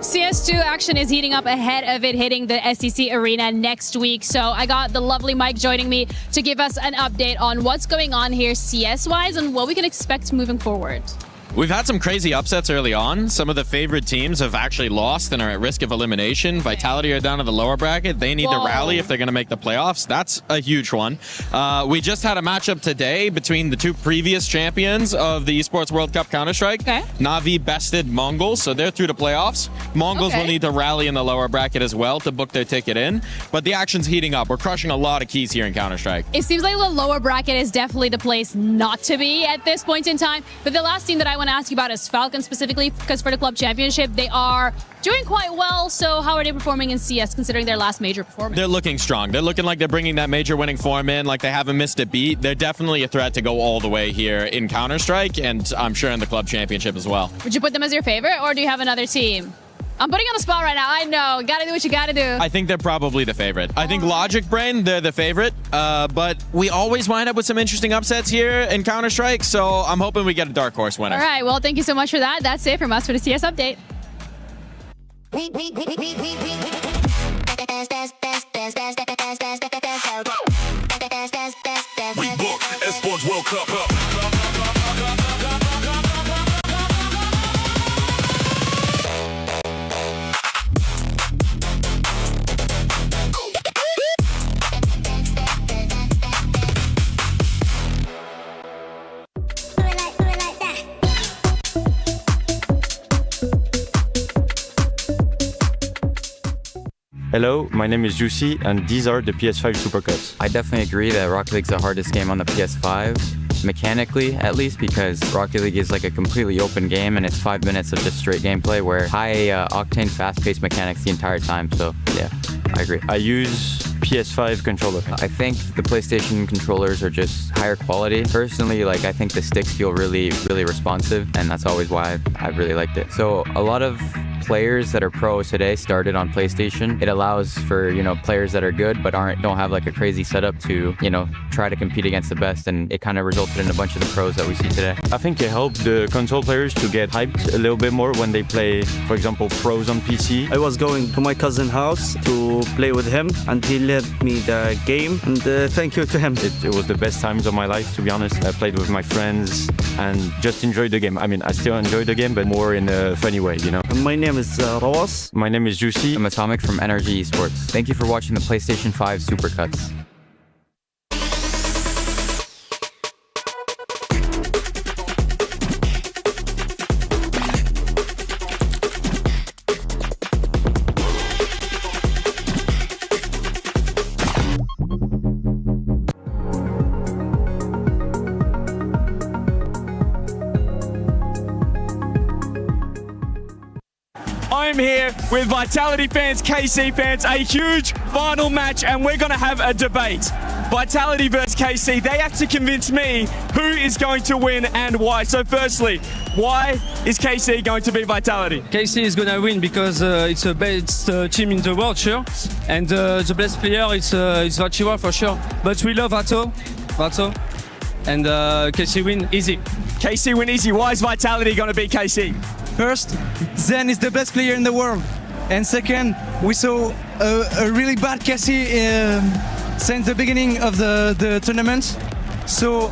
CS2 action is heating up ahead of it hitting the SEC Arena next week. So I got the lovely Mike joining me to give us an update on what's going on here CS-wise and what we can expect moving forward. We've had some crazy upsets early on. Some of the favorite teams have actually lost and are at risk of elimination. Vitality are down to the lower bracket. They need to rally if they're going to make the playoffs. That's a huge one. We just had a matchup today between the two previous champions of the Esports World Cup Counter-Strike. Na'Vi bested Mongols, so they're through to playoffs. Mongols will need to rally in the lower bracket as well to book their ticket in. But the action's heating up. We're crushing a lot of keys here in Counter-Strike. It seems like the lower bracket is definitely the place not to be at this point in time. But the last team that I want to ask you about is Falcons specifically, because for the club championship, they are doing quite well. So how are they performing in CS considering their last major performance? They're looking strong. They're looking like they're bringing that major winning form in, like they haven't missed a beat. They're definitely a threat to go all the way here in Counter-Strike, and I'm sure in the club championship as well. Would you put them as your favorite, or do you have another team? I'm putting you on the spot right now. I know. Gotta do what you gotta do. I think they're probably the favorite. I think Logic Brain, they're the favorite. But we always wind up with some interesting upsets here in Counter-Strike, so I'm hoping we get a dark horse winner. All right. Well, thank you so much for that. That's it from us for the CS update. We book Esports World Cup. Hello, my name is Juicy, and these are the PS5 Supercuts. I definitely agree that Rocket League's the hardest game on the PS5, mechanically at least, because Rocket League is like a completely open game and it's 5 minutes of just straight gameplay where high-octane, fast-paced mechanics the entire time, so yeah, I agree. I use PS5 controller. I think the PlayStation controllers are just higher quality. Personally, like I think the sticks feel really, really responsive, and that's always why I really liked it. So a lot of players that are pros today started on PlayStation. It allows for, you know, players that are good but don't have like a crazy setup to, you know, try to compete against the best, and it kind of resulted in a bunch of the pros that we see today. I think it helped the console players to get hyped a little bit more when they play, for example, pros on PC. I was going to my cousin's house to play with him, and he led me the game, and thank you to him. It was the best times of my life, to be honest. I played with my friends and just enjoyed the game. I mean, I still enjoy the game, but more in a funny way, you know. My name is Roas. My name is Juicy. I'm Atomic from Energy Esports. Thank you for watching the PlayStation 5 Supercuts. I'm here with Vitality fans, KC fans, a huge final match, and we're going to have a debate. Vitality versus KC, they have to convince me who is going to win and why. So firstly, why is KC going to beat Vitality? KC is gonna win because it's the best team in the world, sure. And the best player is Vachiwa for sure. But we love Vato. And KC win easy. KC win easy. Why is Vitality going to beat KC? First, Zen is the best player in the world. And second, we saw a really bad KC since the beginning of the tournament. So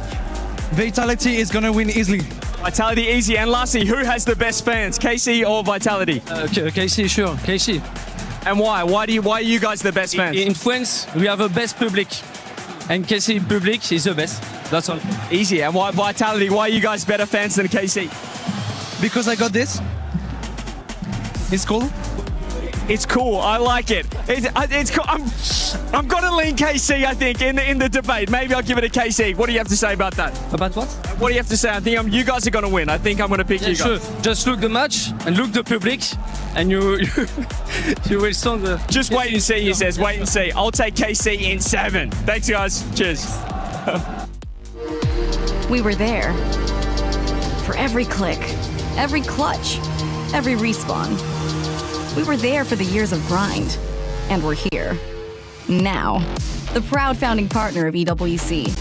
Vitality is gonna win easily. Vitality easy. And lastly, who has the best fans, KC or Vitality? KC, sure, KC. And why? Why are you guys the best fans? In France, we have a best public. And KC public is the best. That's all. Easy. And why Vitality? Why are you guys better fans than KC? Because I got this. It's cool. It's cool. I like it. It's cool. I'm gonna lean KC. I think in the debate. Maybe I'll give it a KC. What do you have to say about that? About what? What do you have to say? I think you guys are gonna win. I think I'm gonna pick you guys. Sure. Just look the match and look the public, and you will sound the. Just wait and see. He says, wait and see. I'll take KC in 7. Thanks, guys. Cheers. We were there for every click, every clutch, every respawn. We were there for the years of grind, and we're here. Now, the proud founding partner of EWC,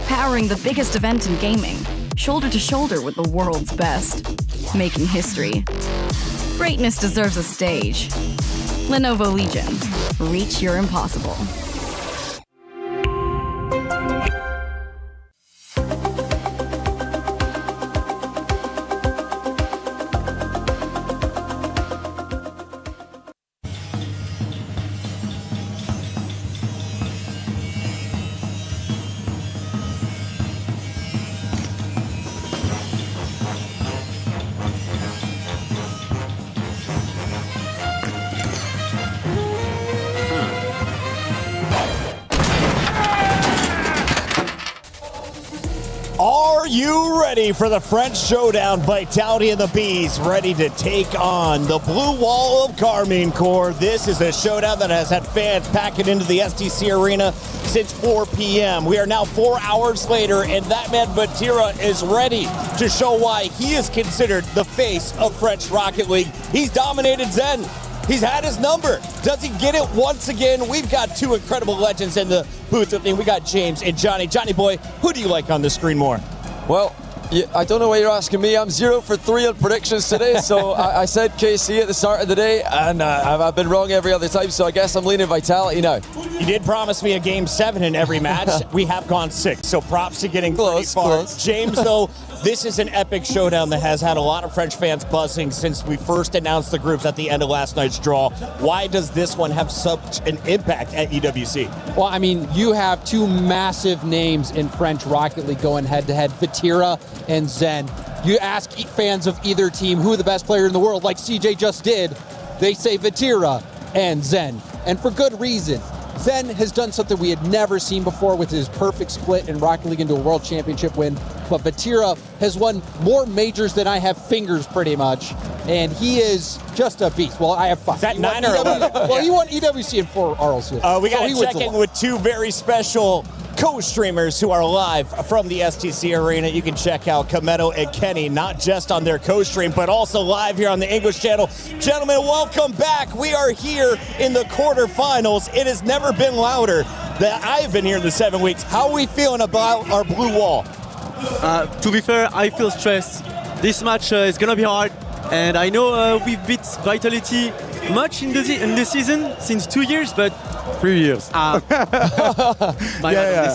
powering the biggest event in gaming, shoulder to shoulder with the world's best, making history. Greatness deserves a stage. Lenovo Legion, reach your impossible. Are you ready for the French showdown? Vitality and the Bees ready to take on the Blue Wall of Carmine Corps. This is a showdown that has had fans packing into the STC Arena since 4 p.m. We are now 4 hours later, and that man Vatira is ready to show why he is considered the face of French Rocket League. He's dominated Zen. He's had his number. Does he get it once again? We've got two incredible legends in the booth with me. We got James and Johnny. Johnny boy, who do you like on the screen more? Well, Yeah, I don't know why you're asking me. I'm 0 for 3 on predictions today. So I said KC at the start of the day, and I've been wrong every other time. So I guess I'm leaning Vitality now. You did promise me a game 7 in every match. We have gone 6, so props to getting close. James, though, this is an epic showdown that has had a lot of French fans buzzing since we first announced the groups at the end of last night's draw. Why does this one have such an impact at EWC? Well, I mean, you have two massive names in French Rocket League going head-to-head, Vatira and Zen. You ask fans of either team who the best player in the world, like CJ just did, they say Vatira and Zen, and for good reason. Zen has done something we had never seen before with his perfect split in Rocket League into a World Championship win, but Vatira has won more majors than I have fingers pretty much, and he is just a beast. Well, I have 5. Is that 9 or 11? Well, he won EWC and 4 RLCs. We got to check in with 2 very special co-streamers who are live from the STC Arena. You can check out Kameto and Kenny, not just on their co-stream, but also live here on the English channel. Gentlemen, welcome back. We are here in the quarterfinals. It has never been louder that I've been here in the 7 weeks. How are we feeling about our blue wall? To be fair, I feel stressed. This match is going to be hard. And I know we've beat Vitality much in the season, since 2 years, but 3 years. This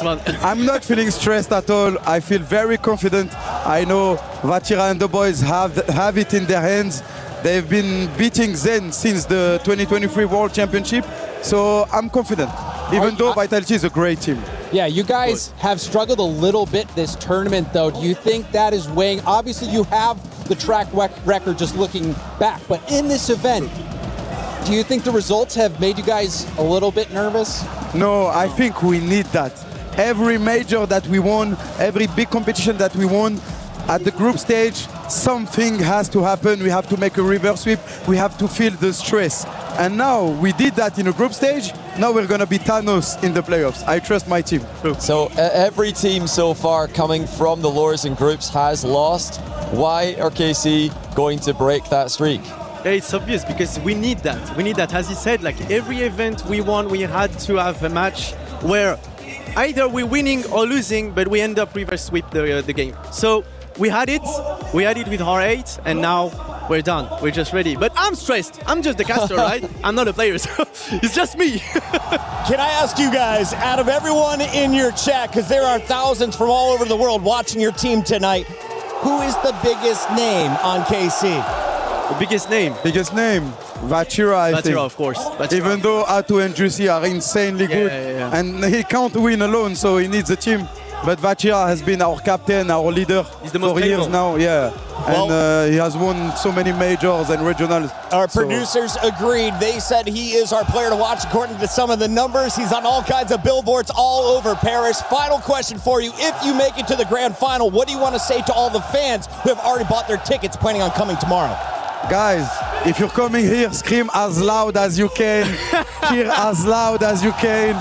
one. I'm not feeling stressed at all. I feel very confident. I know Vatira and the boys have it in their hands. They've been beating Zen since the 2023 World Championship, so I'm confident, even though Vitality is a great team. Yeah, you guys have struggled a little bit this tournament, though. Do you think that is weighing? Obviously, you have the track record just looking back, but in this event, do you think the results have made you guys a little bit nervous? No, I think we need that. Every major that we won, every big competition that we won, at the group stage, something has to happen. We have to make a reverse sweep. We have to feel the stress. And now we did that in a group stage. Now we're going to be Thanos in the playoffs. I trust my team. So every team so far coming from the lowers and groups has lost. Why are KC going to break that streak? Yeah, it's obvious because we need that. We need that. As he said, like every event we won, we had to have a match where either we're winning or losing, but we end up reverse sweep the game. So we had it with R8, and now we're done. We're just ready. But I'm stressed. I'm just the caster, right? I'm not a player, so it's just me. Can I ask you guys, out of everyone in your chat, because there are thousands from all over the world watching your team tonight, who is the biggest name on KC? The biggest name? Biggest name? Vatira, I think. Vatira, of course. Vatira. Even though Atu and Juicy are insanely good, and he can't win alone, so he needs a team. But Vatira has been our captain, our leader for years now, and he has won so many majors and regionals. Our producers agreed. They said he is our player to watch according to some of the numbers. He's on all kinds of billboards all over Paris. Final question for you. If you make it to the grand final, what do you want to say to all the fans who have already bought their tickets planning on coming tomorrow? Guys, if you're coming here, scream as loud as you can, cheer as loud as you can.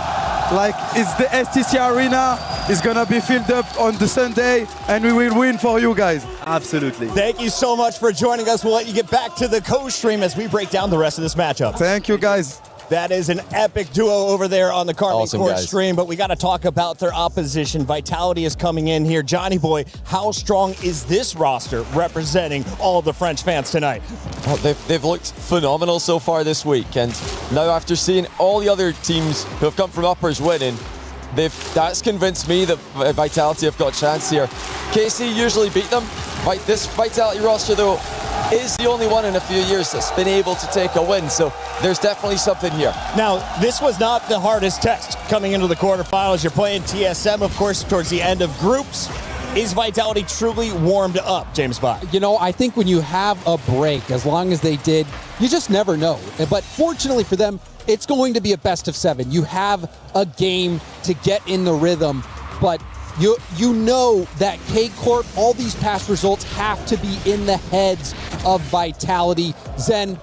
Like, it's the STC Arena. It's gonna be filled up on the Sunday, and we will win for you guys. Absolutely. Thank you so much for joining us. We'll let you get back to the co-stream as we break down the rest of this matchup. Thank you, guys. That is an epic duo over there on the Carmen Court guys. stream, but we got to talk about their opposition. Vitality is coming in here. Johnny Boy, how strong is this roster representing all of the French fans tonight? Well, they've looked phenomenal so far this week, and now after seeing all the other teams who have come from uppers winning, that's convinced me that Vitality have got a chance here. KC usually beat them. This Vitality roster, though, is the only one in a few years that's been able to take a win, so there's definitely something here. Now, this was not the hardest test coming into the quarterfinals. You're playing TSM, of course, towards the end of groups. Is Vitality truly warmed up, James Bach? You know, I think when you have a break, as long as they did, you just never know. But fortunately for them, it's going to be a best of 7. You have a game to get in the rhythm, but you know that K-Corp, all these past results have to be in the heads of Vitality. Zen,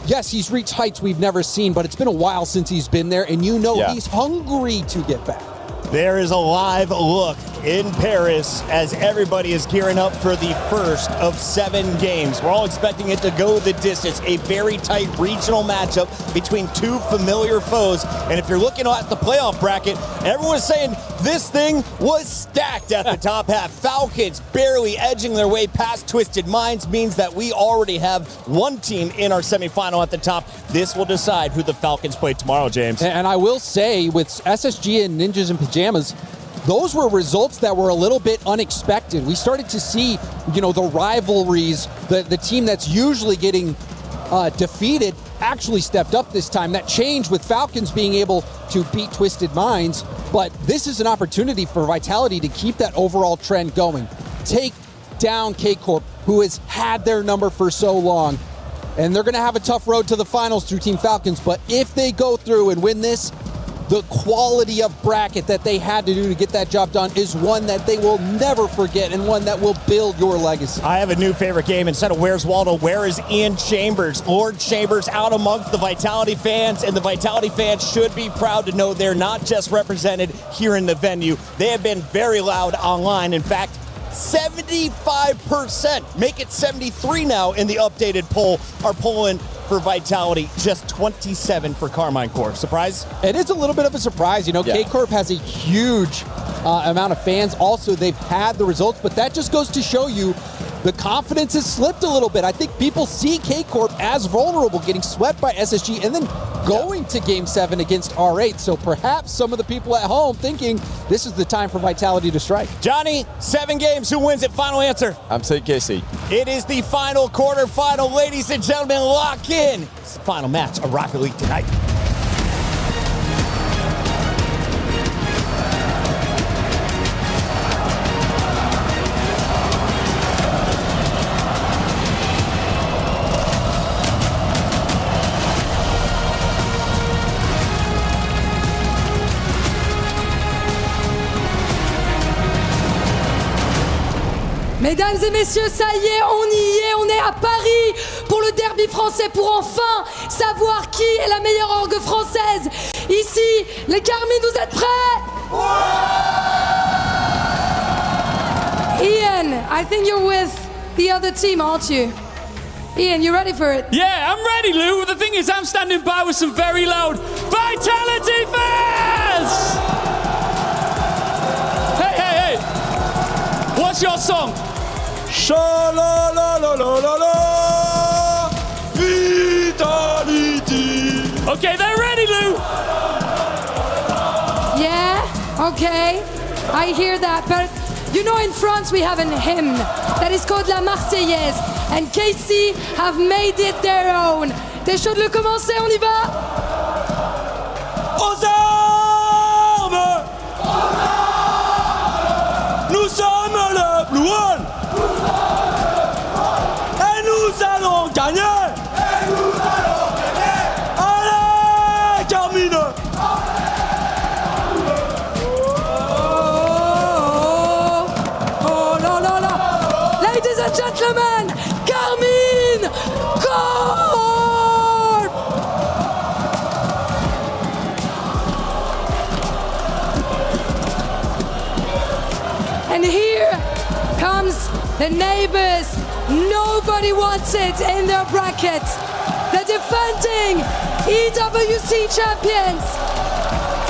yes, he's reached heights we've never seen, but it's been a while since he's been there, and you know he's hungry to get back. There is a live look in Paris as everybody is gearing up for the first of 7 games. We're all expecting it to go the distance. A very tight regional matchup between 2 familiar foes. And if you're looking at the playoff bracket, everyone's saying this thing was stacked at the top half. Falcons barely edging their way past Twisted Minds means that we already have one team in our semifinal at the top. This will decide who the Falcons play tomorrow, James. And I will say, with SSG and Ninjas in Pajamas, those were results that were a little bit unexpected. We started to see, the rivalries, the team that's usually getting defeated actually stepped up this time. That changed with Falcons being able to beat Twisted Minds, but this is an opportunity for Vitality to keep that overall trend going. Take down K-Corp, who has had their number for so long, and they're going to have a tough road to the finals through Team Falcons, but if they go through and win this, the quality of bracket that they had to do to get that job done is one that they will never forget and one that will build your legacy. I have a new favorite game. Instead of Where's Waldo, where is Ian Chambers? Lord Chambers out amongst the Vitality fans, and the Vitality fans should be proud to know they're not just represented here in the venue. They have been very loud online. In fact, 75%, make it 73 now in the updated poll, are polling for Vitality, just 27 for Carmine Corp. Surprise? It is a little bit of a surprise. K-Corp has a huge amount of fans. Also, they've had the results, but that just goes to show you the confidence has slipped a little bit. I think people see K-Corp as vulnerable, getting swept by SSG and then going to Game 7 against R8. So perhaps some of the people at home thinking this is the time for Vitality to strike. Johnny, 7 games. Who wins it? Final answer. I'm saying KC. It is the final quarterfinal. Ladies and gentlemen, lock in. It's the final match of Rocket League tonight. Mesdames et messieurs, ça y est, on est à Paris pour le derby français, pour enfin savoir qui est la meilleure orgue française. Ici, les Carmine, vous êtes prêts? Ian, I think you're with the other team, aren't you? Ian, you ready for it? Yeah, I'm ready, Lou. The thing is, I'm standing by with some very loud Vitality fans! Hey! What's your song? Sha-la-la-la-la-la-la, Vitality. Okay, they're ready, Lou. Yeah, okay. I hear that, but in France we have a hymn that is called La Marseillaise, and KC have made it their own. T'es chaud de le commencer, on y va? Aux armes! Nous sommes le Blue One! Et nous allons gagner! Allez, Carmine! Oh là là là! Ladies and gentlemen, Carmine Corp! And here comes the neighbors. Nobody wants it in their brackets. The defending EWC champions.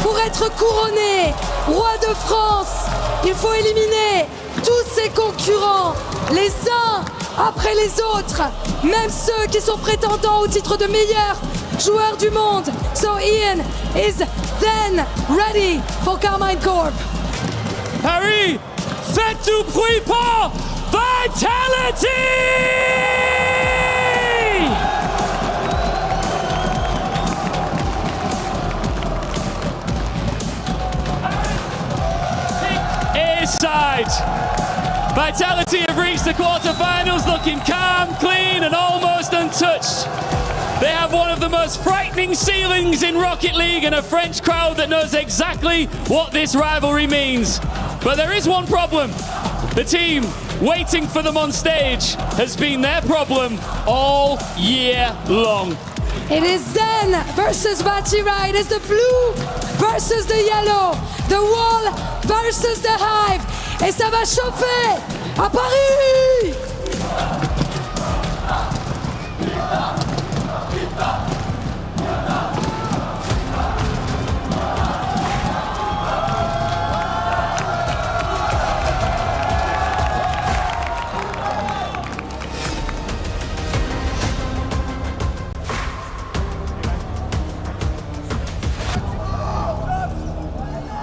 Pour être couronné roi de France, il faut éliminer tous ses concurrents, les uns après les autres, même ceux qui sont prétendants au titre de meilleur joueur du monde. So Ian is then ready for Carmine Corp. Paris, faites du bruit pour Vitality! Side. Vitality have reached the quarterfinals looking calm, clean and almost untouched. They have one of the most frightening ceilings in Rocket League and a French crowd that knows exactly what this rivalry means. But there is one problem. The team waiting for them on stage has been their problem all year long. It is Zen versus Vatira. It is the blue versus the yellow. The wall versus the hive. et ça va chauffer à Paris.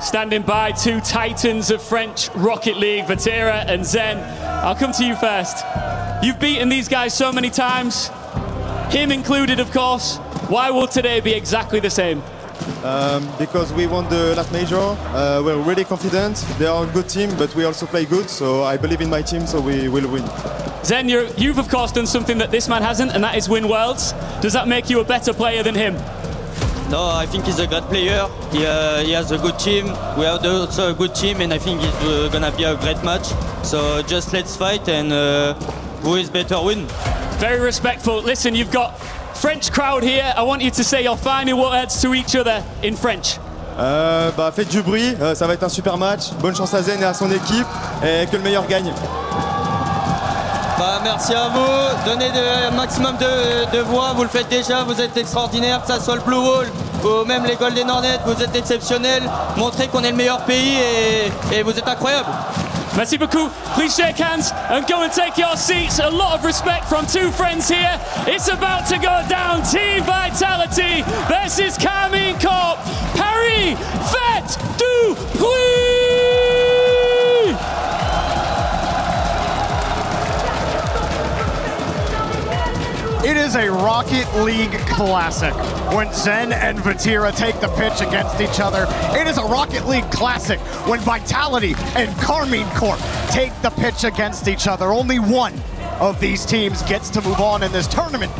Standing by, two titans of French Rocket League, Vatira and Zen. I'll come to you first. You've beaten these guys so many times, him included, of course. Why will today be exactly the same? Because we won the last major. We're really confident. They are a good team, but we also play good, so I believe in my team, so we will win. Zen, you've of course done something that this man hasn't, and that is win Worlds. Does that make you a better player than him? No, I think he's a great player. He has a good team. We have also a good team, and I think it's gonna be a great match. So just let's fight, and who is better win. Very respectful. Listen, you've got French crowd here. I want you to say your final words to each other in French. Faites du bruit, ça va être un super match. Bonne chance à Zen et à son équipe, et que le meilleur gagne. Merci à vous, donnez un maximum de voix, vous le faites déjà, vous êtes extraordinaire, que ça soit le Blue Wall ou même les Golden Hornets, vous êtes exceptionnels, montrez qu'on est le meilleur pays et vous êtes incroyables. Merci beaucoup. Please shake hands and go and take your seats. A lot of respect from two friends here. It's about to go down. Team Vitality versus Carmine Corp. Paris, faites du bruit! It is a Rocket League classic when Zen and Vatira take the pitch against each other. It is a Rocket League classic when Vitality and Carmine Corp take the pitch against each other. Only one of these teams gets to move on in this tournament.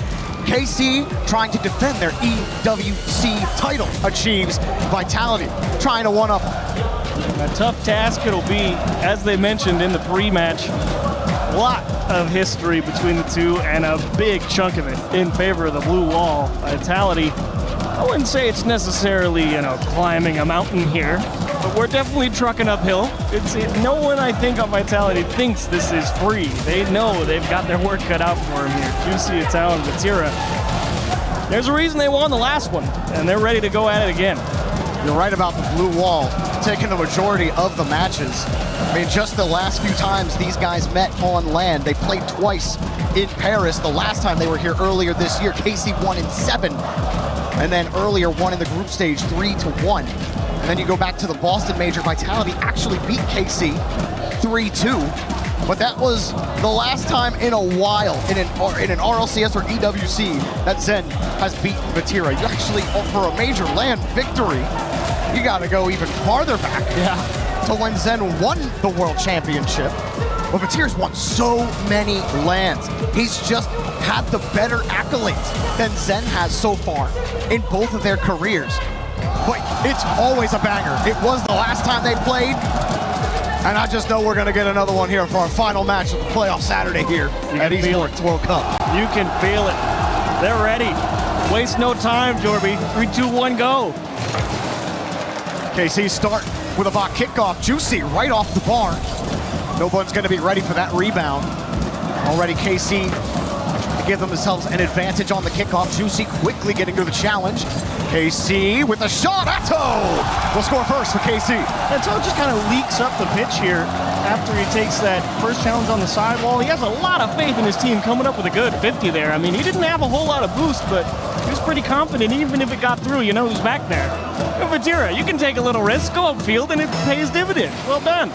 KC trying to defend their EWC title achieves Vitality, trying to one-up. A tough task it'll be, as they mentioned in the pre-match. Lot of history between the two, and a big chunk of it in favor of the blue wall. Vitality, I wouldn't say it's necessarily, climbing a mountain here, but we're definitely trucking uphill. No one, I think, on Vitality thinks this is free. They know they've got their work cut out for them here. Juicy, Ital, and Vatira. There's a reason they won the last one, and they're ready to go at it again. You're right about the blue wall taking the majority of the matches. I mean, just the last few times these guys met on land, they played twice in Paris. The last time they were here earlier this year, KC won in 7, and then earlier won in the group stage 3-1. And then you go back to the Boston Major, Vitality actually beat KC 3-2. But that was the last time in a while in an RLCS or EWC that Zen has beaten Vatira. You actually, for a major land victory, you got to go even farther back to when Zen won the World Championship. Well, Vatira's won so many lands. He's just had the better accolades than Zen has so far in both of their careers. But it's always a banger. It was the last time they played. And I just know we're going to get another one here for our final match of the playoff Saturday here at Esports World Cup. You can feel it. They're ready. Waste no time, Jorby. 3, 2, 1, go. KC start with a bot kickoff. Juicy right off the bar. No one's going to be ready for that rebound. Already KC to give themselves an advantage on the kickoff. Juicy quickly getting to the challenge. KC with a shot. Atto will score first for KC. Atto just kind of leaks up the pitch here after he takes that first challenge on the sidewall. He has a lot of faith in his team coming up with a good 50 there. I mean, he didn't have a whole lot of boost, but he was pretty confident. Even if it got through, you know who's back there. Vatira, you can take a little risk, go upfield, and it pays dividends. Well done.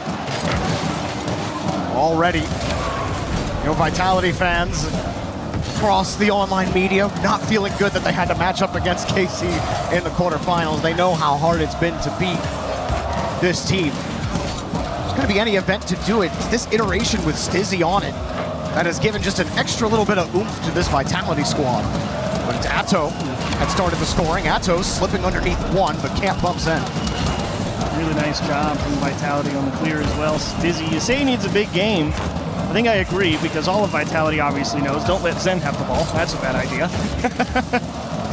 Already, Vitality fans across the online media not feeling good that they had to match up against KC in the quarterfinals. They know how hard it's been to beat this team. There's going to be any event to do it. It's this iteration with Stizzy on it that has given just an extra little bit of oomph to this Vitality squad. But it's Atto that started the scoring. Atto slipping underneath one, but can't bump Zen. Really nice job from Vitality on the clear as well. Stizzy, you say he needs a big game. I think I agree, because all of Vitality obviously knows, don't let Zen have the ball. That's a bad idea.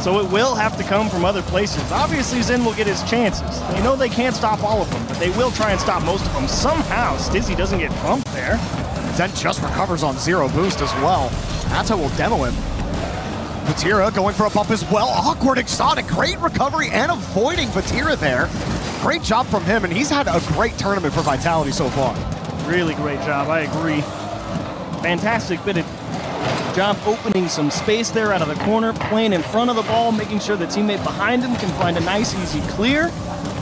So it will have to come from other places. Obviously, Zen will get his chances. They know they can't stop all of them, but they will try and stop most of them. Somehow, Stizzy doesn't get bumped there. Zen just recovers on 0 boost as well. Atto will demo him. Vatira going for a bump as well. Awkward Exotic, great recovery and avoiding Vatira there. Great job from him, and he's had a great tournament for Vitality so far. Really great job, I agree. Fantastic bit of job opening some space there out of the corner, playing in front of the ball, making sure the teammate behind him can find a nice, easy clear.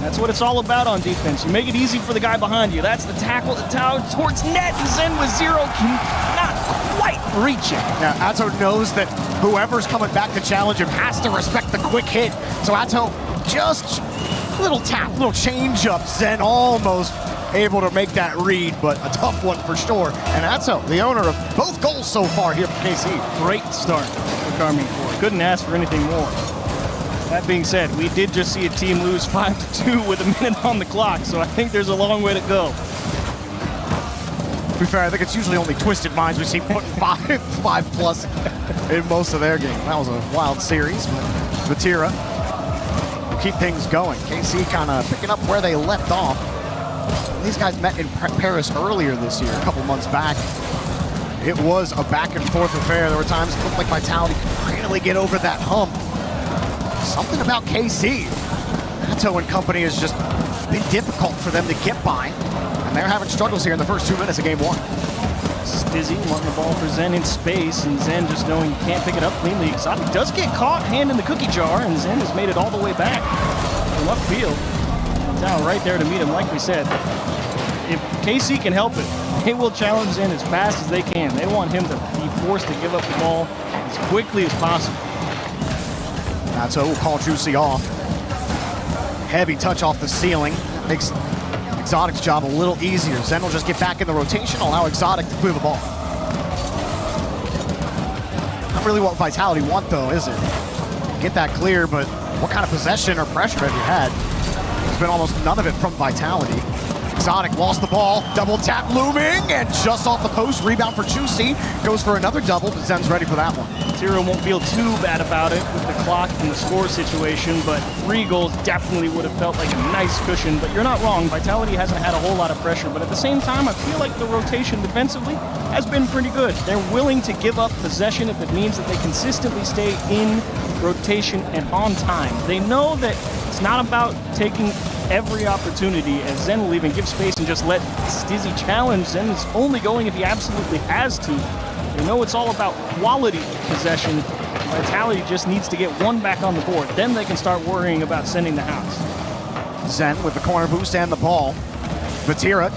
That's what it's all about on defense. You make it easy for the guy behind you. That's the tackle towards net, and Zen with 0 cannot quite reach it. Now, Atto knows that whoever's coming back to challenge him has to respect the quick hit. So Atto just a little tap, little change up. Zen almost able to make that read, but a tough one for sure. And Atto, the owner of both goals so far here for KC. Great start for Carmine Porte. Couldn't ask for anything more. That being said, we did just see a team lose 5-2 with a minute on the clock, so I think there's a long way to go. To be fair, I think it's usually only Twisted Minds we see putting 5 plus in most of their game. That was a wild series. Vatira keep things going. KC kind of picking up where they left off. These guys met in Paris earlier this year, a couple months back. It was a back and forth affair. There were times it looked like Vitality could finally get over that hump. Something about KC. Atto and company has just been difficult for them to get by. And they're having struggles here in the first 2 minutes of game 1. Stizzy wanting the ball for Zen in space, and Zen just knowing he can't pick it up cleanly. Exotic does get caught, hand in the cookie jar, and Zen has made it all the way back from upfield. Now right there to meet him, like we said. If KC can help it, they will challenge Zen as fast as they can. They want him to be forced to give up the ball as quickly as possible. Atto will call Juicy off. Heavy touch off the ceiling. Makes Exotic's job a little easier. Zen will just get back in the rotation, allow Exotic to clear the ball. Not really what Vitality want though, is it? Get that clear, but what kind of possession or pressure have you had? There's been almost none of it from Vitality. Exotic lost the ball, double tap looming, and just off the post, rebound for Juicy. Goes for another double, but Zen's ready for that one. Zero won't feel too bad about it with the clock and the score situation, but 3 goals definitely would have felt like a nice cushion. But you're not wrong, Vitality hasn't had a whole lot of pressure, but at the same time, I feel like the rotation defensively has been pretty good. They're willing to give up possession if it means that they consistently stay in rotation and on time. They know that it's not about taking every opportunity, as Zen will even give space and just let Stizzy challenge. Zen is only going if he absolutely has to. They know it's all about quality possession. Vitality just needs to get 1 back on the board. Then they can start worrying about sending the house. Zen with the corner boost and the ball. Vatira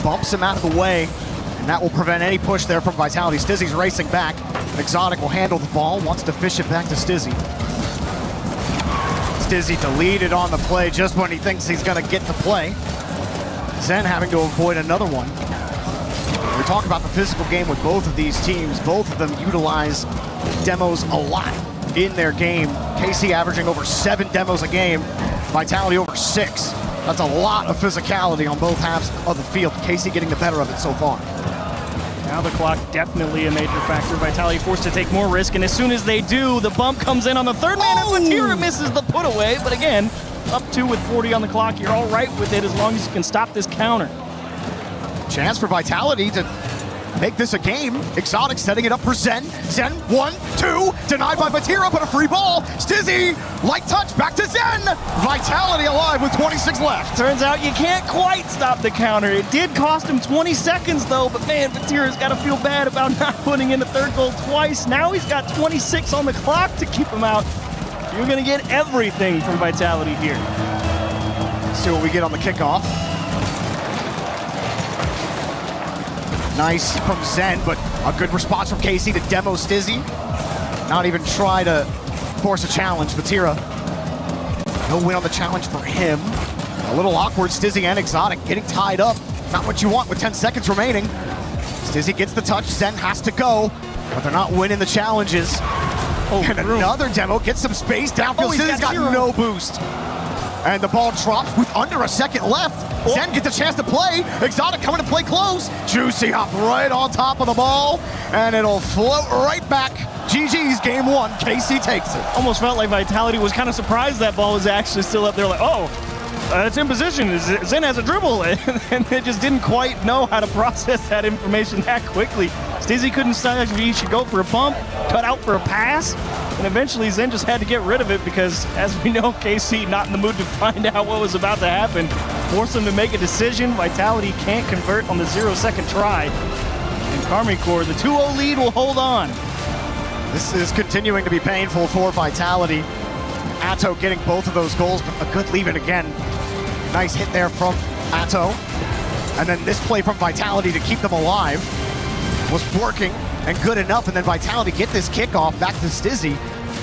bumps him out of the way, and that will prevent any push there from Vitality. Stizzy's racing back. Exotic will handle the ball, wants to fish it back to Stizzy. Stizzy deleted on the play just when he thinks he's going to get the play. Zen having to avoid another one. We're talking about the physical game with both of these teams. Both of them utilize demos a lot in their game. KC averaging over 7 demos a game. Vitality over 6. That's a lot of physicality on both halves of the field. KC getting the better of it so far. Now the clock definitely a major factor. Vitality forced to take more risk, and as soon as they do, the bump comes in on the third man, and Vatira misses the put away. But again, up 2 with 40 on the clock. You're all right with it as long as you can stop this counter. Chance for Vitality to make this a game. Exotic setting it up for Zen. Zen, 1, 2, denied by Vatira, but a free ball. Stizzy, light touch, back to Zen. Vitality alive with 26 left. Turns out you can't quite stop the counter. It did cost him 20 seconds though, but man, Vatira's got to feel bad about not putting in the 3rd goal twice. Now he's got 26 on the clock to keep him out. You're gonna get everything from Vitality here. Let's see what we get on the kickoff. Nice from Zen, but a good response from KC to demo Stizzy. Not even try to force a challenge. Vatira, no win on the challenge for him. A little awkward, Stizzy and Exotic getting tied up. Not what you want with 10 seconds remaining. Stizzy gets the touch, Zen has to go, but they're not winning the challenges. And another demo, gets some space downfield. Stizzy's got no boost. And the ball drops with under a second left. Zen gets a chance to play. Exotic coming to play close. Juicy hop right on top of the ball, and it'll float right back. GG's game one. KC takes it. Almost felt like Vitality was kind of surprised that ball was actually still up there. Like, oh, it's in position. Zen has a dribble. And they just didn't quite know how to process that information that quickly. Stizzy couldn't decide if he should go for a bump, cut out for a pass. And eventually Zen just had to get rid of it because, as we know, KC not in the mood to find out what was about to happen. Force them to make a decision. Vitality can't convert on the 0-second try. And Karmine Corp, the 2-0 lead, will hold on. This is continuing to be painful for Vitality. Atto getting both of those goals, but a good leave-in again. Nice hit there from Atto. And then this play from Vitality to keep them alive was working and good enough. And then Vitality get this kickoff back to Stizzy.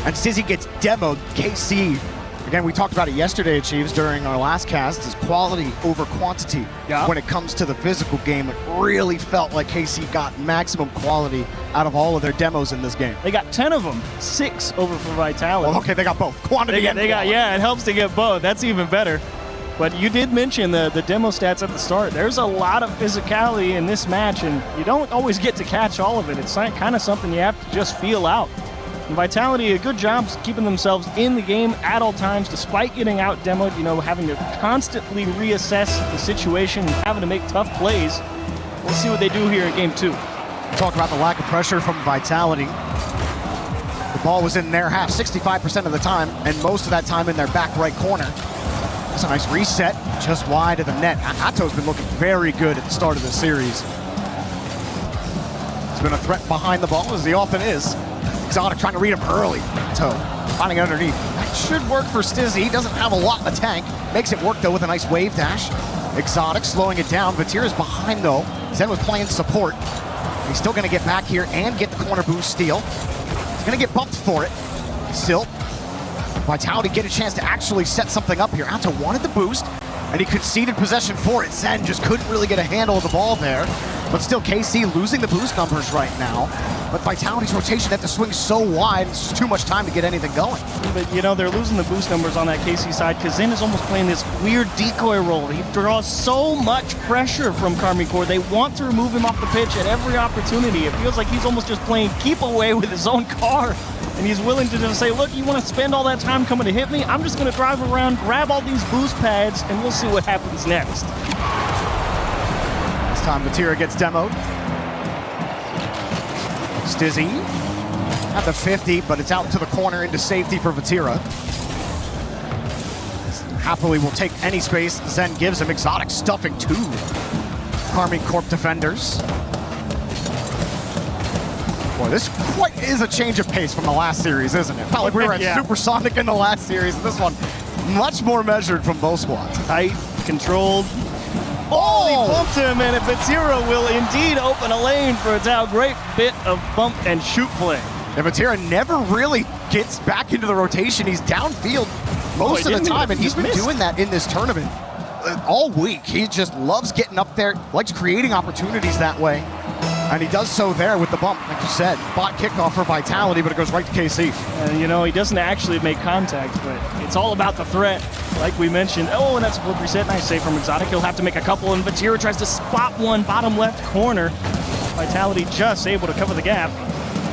And Stizzy gets demoed. KC, again, we talked about it yesterday, Chiefs, during our last cast, is quality over quantity. When it comes to the physical game, it really felt like KC got maximum quality out of all of their demos in this game. They got 10 of them, 6 over for Vitality. Well, okay, they got both. Quantity and quality. Yeah, it helps to get both. That's even better. But you did mention the demo stats at the start. There's a lot of physicality in this match, and you don't always get to catch all of it. It's kind of something you have to just feel out. And Vitality, a good job keeping themselves in the game at all times, despite getting out demoed, having to constantly reassess the situation and having to make tough plays. We'll see what they do here in game 2. Talk about the lack of pressure from Vitality. The ball was in their half 65% of the time, and most of that time in their back right corner. It's a nice reset, just wide of the net. Atto's been looking very good at the start of the series. He's been a threat behind the ball, as he often is. Exotic trying to read him early. Atto finding underneath. That should work for Stizzy. He doesn't have a lot in the tank. Makes it work, though, with a nice wave dash. Exotic slowing it down. Vatira's behind, though. Zen was playing support. He's still going to get back here and get the corner boost steal. He's going to get bumped for it. Still, Vitality get a chance to actually set something up here. Atto wanted the boost, and he conceded possession for it. Zen just couldn't really get a handle of the ball there. But still, KC losing the boost numbers right now. But Vitality's rotation had to swing so wide, it's just too much time to get anything going. But, they're losing the boost numbers on that KC side because Zen is almost playing this weird decoy role. He draws so much pressure from Karmine Corp. They want to remove him off the pitch at every opportunity. It feels like he's almost just playing keep away with his own car. And he's willing to just say, look, you want to spend all that time coming to hit me? I'm just going to drive around, grab all these boost pads, and we'll see what happens next. This time, Vatira gets demoed. Stizzy at the 50, but it's out to the corner into safety for Vatira. Happily will take any space Zen gives him. Exotic stuffing 2 Karmine Corp defenders. Boy, this quite is a change of pace from the last series, isn't it? Felt like we were at Supersonic in the last series, and this one much more measured from both squads. Tight, controlled. Oh, he bumped him, and Vatira will indeed open a lane for a Tao. Great bit of bump and shoot play. And Vatira never really gets back into the rotation. He's downfield most of the time, and he's been doing that in this tournament all week. He just loves getting up there, likes creating opportunities that way. And he does so there with the bump, like you said. Bot kickoff for Vitality, but it goes right to KC. And he doesn't actually make contact, but it's all about the threat, like we mentioned. Oh, and that's a flip reset. Nice save from Exotic. He'll have to make a couple, and Vatira tries to spot one, bottom left corner. Vitality just able to cover the gap.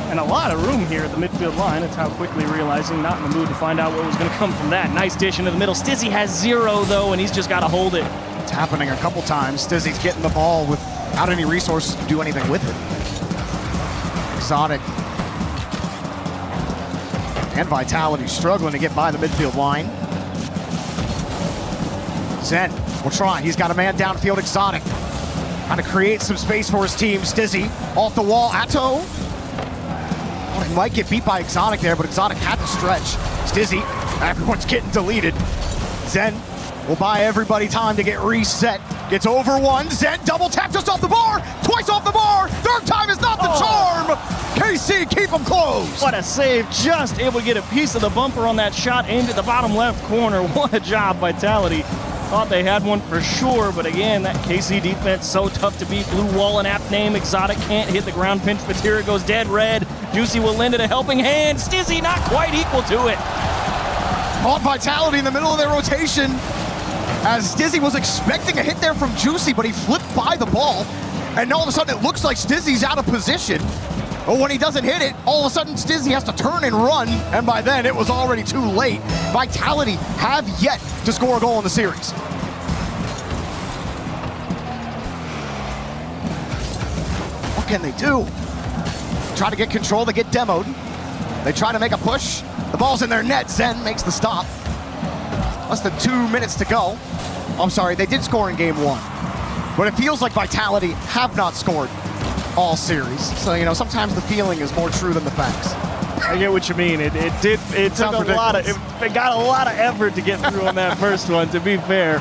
And a lot of room here at the midfield line. That's how quickly realizing, not in the mood to find out what was going to come from that. Nice dish into the middle. Stizzy has 0, though, and he's just got to hold it. It's happening a couple times. Stizzy's getting the ball without any resources to do anything with it. Exotic and Vitality struggling to get by the midfield line. Zen will try. He's got a man downfield. Exotic trying to create some space for his team. Stizzy off the wall. Atto. Oh, he might get beat by Exotic there, but Exotic had to stretch. Stizzy, everyone's getting deleted. Zen will buy everybody time to get reset. Gets over one. Zen double tap just off the bar. Twice off the bar. Third time is not the charm. KC keep him close. What a save. Just able to get a piece of the bumper on that shot aimed at the bottom left corner. What a job, Vitality. Thought they had one for sure, but again, that KC defense so tough to beat. Blue wall and app name. Exotic can't hit the ground. Pinch Vatira goes dead red. Juicy will lend it a helping hand. Stizzy not quite equal to it. Caught Vitality in the middle of their rotation, as Stizzy was expecting a hit there from Juicy, but he flipped by the ball, and all of a sudden it looks like Stizzy's out of position. But when he doesn't hit it, all of a sudden Stizzy has to turn and run, and by then it was already too late. Vitality have yet to score a goal in the series. What can they do? Try to get control, they get demoed. They try to make a push. The ball's in their net, Zen makes the stop. Less than 2 minutes to go. I'm sorry, they did score in game 1. But it feels like Vitality have not scored all series. So, you know, sometimes the feeling is more true than the facts. I get what you mean. It took a lot of, it got a lot of effort to get through on that first one, to be fair.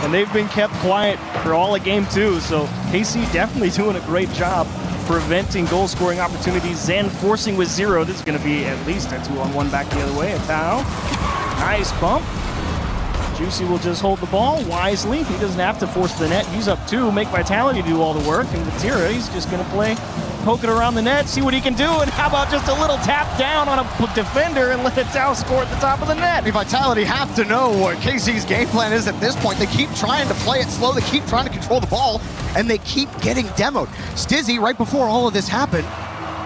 And they've been kept quiet for all of game 2. So KC definitely doing a great job preventing goal scoring opportunities. Zen forcing with 0. This is going to be at least a 2-on-1 back the other way. A Tao. Nice bump. Juicy will just hold the ball wisely. He doesn't have to force the net. He's up 2, make Vitality do all the work. And Vatira, he's just going to play, poke it around the net, see what he can do. And how about just a little tap down on a defender and let Tao score at the top of the net? Vitality have to know what KC's game plan is at this point. They keep trying to play it slow. They keep trying to control the ball, and they keep getting demoed. Stizzy, right before all of this happened,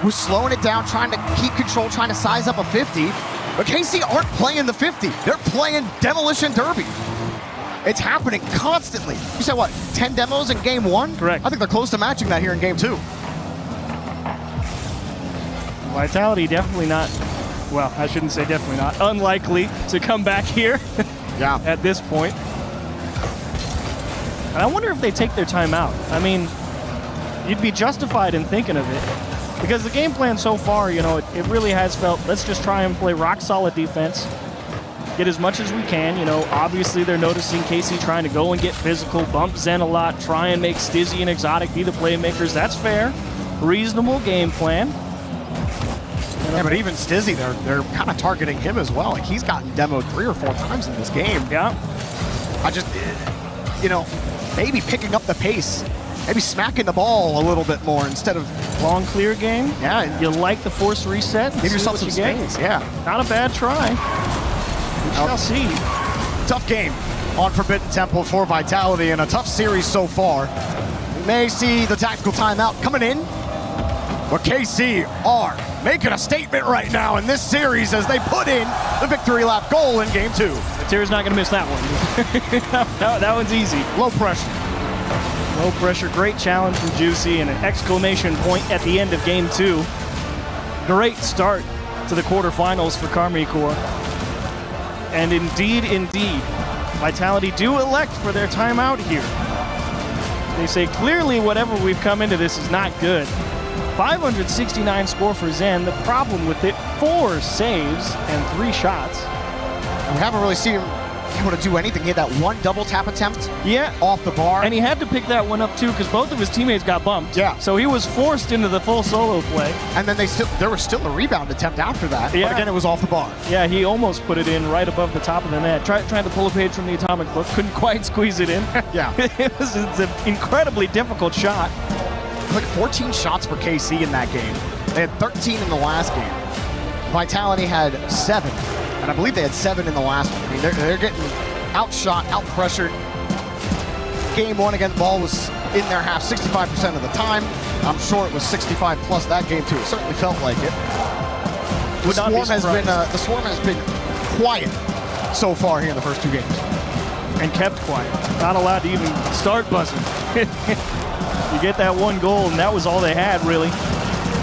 was slowing it down, trying to keep control, trying to size up a 50. But KC aren't playing the 50. They're playing Demolition Derby. It's happening constantly. You said what, 10 demos in game 1? Correct. I think they're close to matching that here in game 2. Vitality definitely not, well, I shouldn't say definitely not, unlikely to come back here yeah. At this point. And I wonder if they take their time out. I mean, you'd be justified in thinking of it. Because the game plan so far, you know, it really has felt, let's just try and play rock solid defense, get as much as we can. You know, obviously they're noticing KC trying to go and get physical, bump Zen a lot, try and make Stizzy and Exotic be the playmakers. That's fair. Reasonable game plan. Yeah, but even Stizzy, they're kind of targeting him as well. Like, he's gotten demoed 3 or 4 times in this game. Yeah. I just, you know, maybe picking up the pace. Maybe smacking the ball a little bit more instead of... Long clear game. Yeah. You like the forced reset. Give yourself some space, yeah. Not a bad try. We shall see. Tough game on Forbidden Temple for Vitality and a tough series so far. We may see the tactical timeout coming in, but KC are making a statement right now in this series as they put in the victory lap goal in game 2. Tira's not going to miss that one. that one's easy. Low pressure. Low pressure, great challenge from Juicy and an exclamation point at the end of game 2. Great start to the quarterfinals for Karmine Corps. And indeed, Vitality do elect for their timeout here. They say clearly whatever we've come into this is not good. 569 score for Zen. The problem with it, 4 saves and 3 shots. And we haven't really seen him able to do anything. He had that 1 double tap attempt off the bar. And he had to pick that one up too because both of his teammates got bumped. Yeah. So he was forced into the full solo play. And then there was still a rebound attempt after that. Yeah. But again, it was off the bar. Yeah, he almost put it in right above the top of the net. Trying to pull a page from the Atomic Book. Couldn't quite squeeze it in. Yeah. It's an incredibly difficult shot. Like 14 shots for KC in that game. They had 13 in the last game. Vitality had 7. And I believe they had 7 in the last one. I mean, they're getting outshot, outpressured. Game 1, again, the ball was in their half 65% of the time. I'm sure it was 65 plus that game too. It certainly felt like it. The Swarm has been quiet so far here in the first 2 games. And kept quiet. Not allowed to even start buzzing. You get that 1 goal, and that was all they had, really.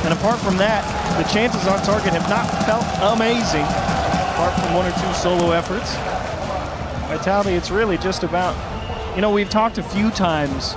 And apart from that, the chances on target have not felt amazing, apart from 1 or 2 solo efforts. Vitality, it's really just about, you know, we've talked a few times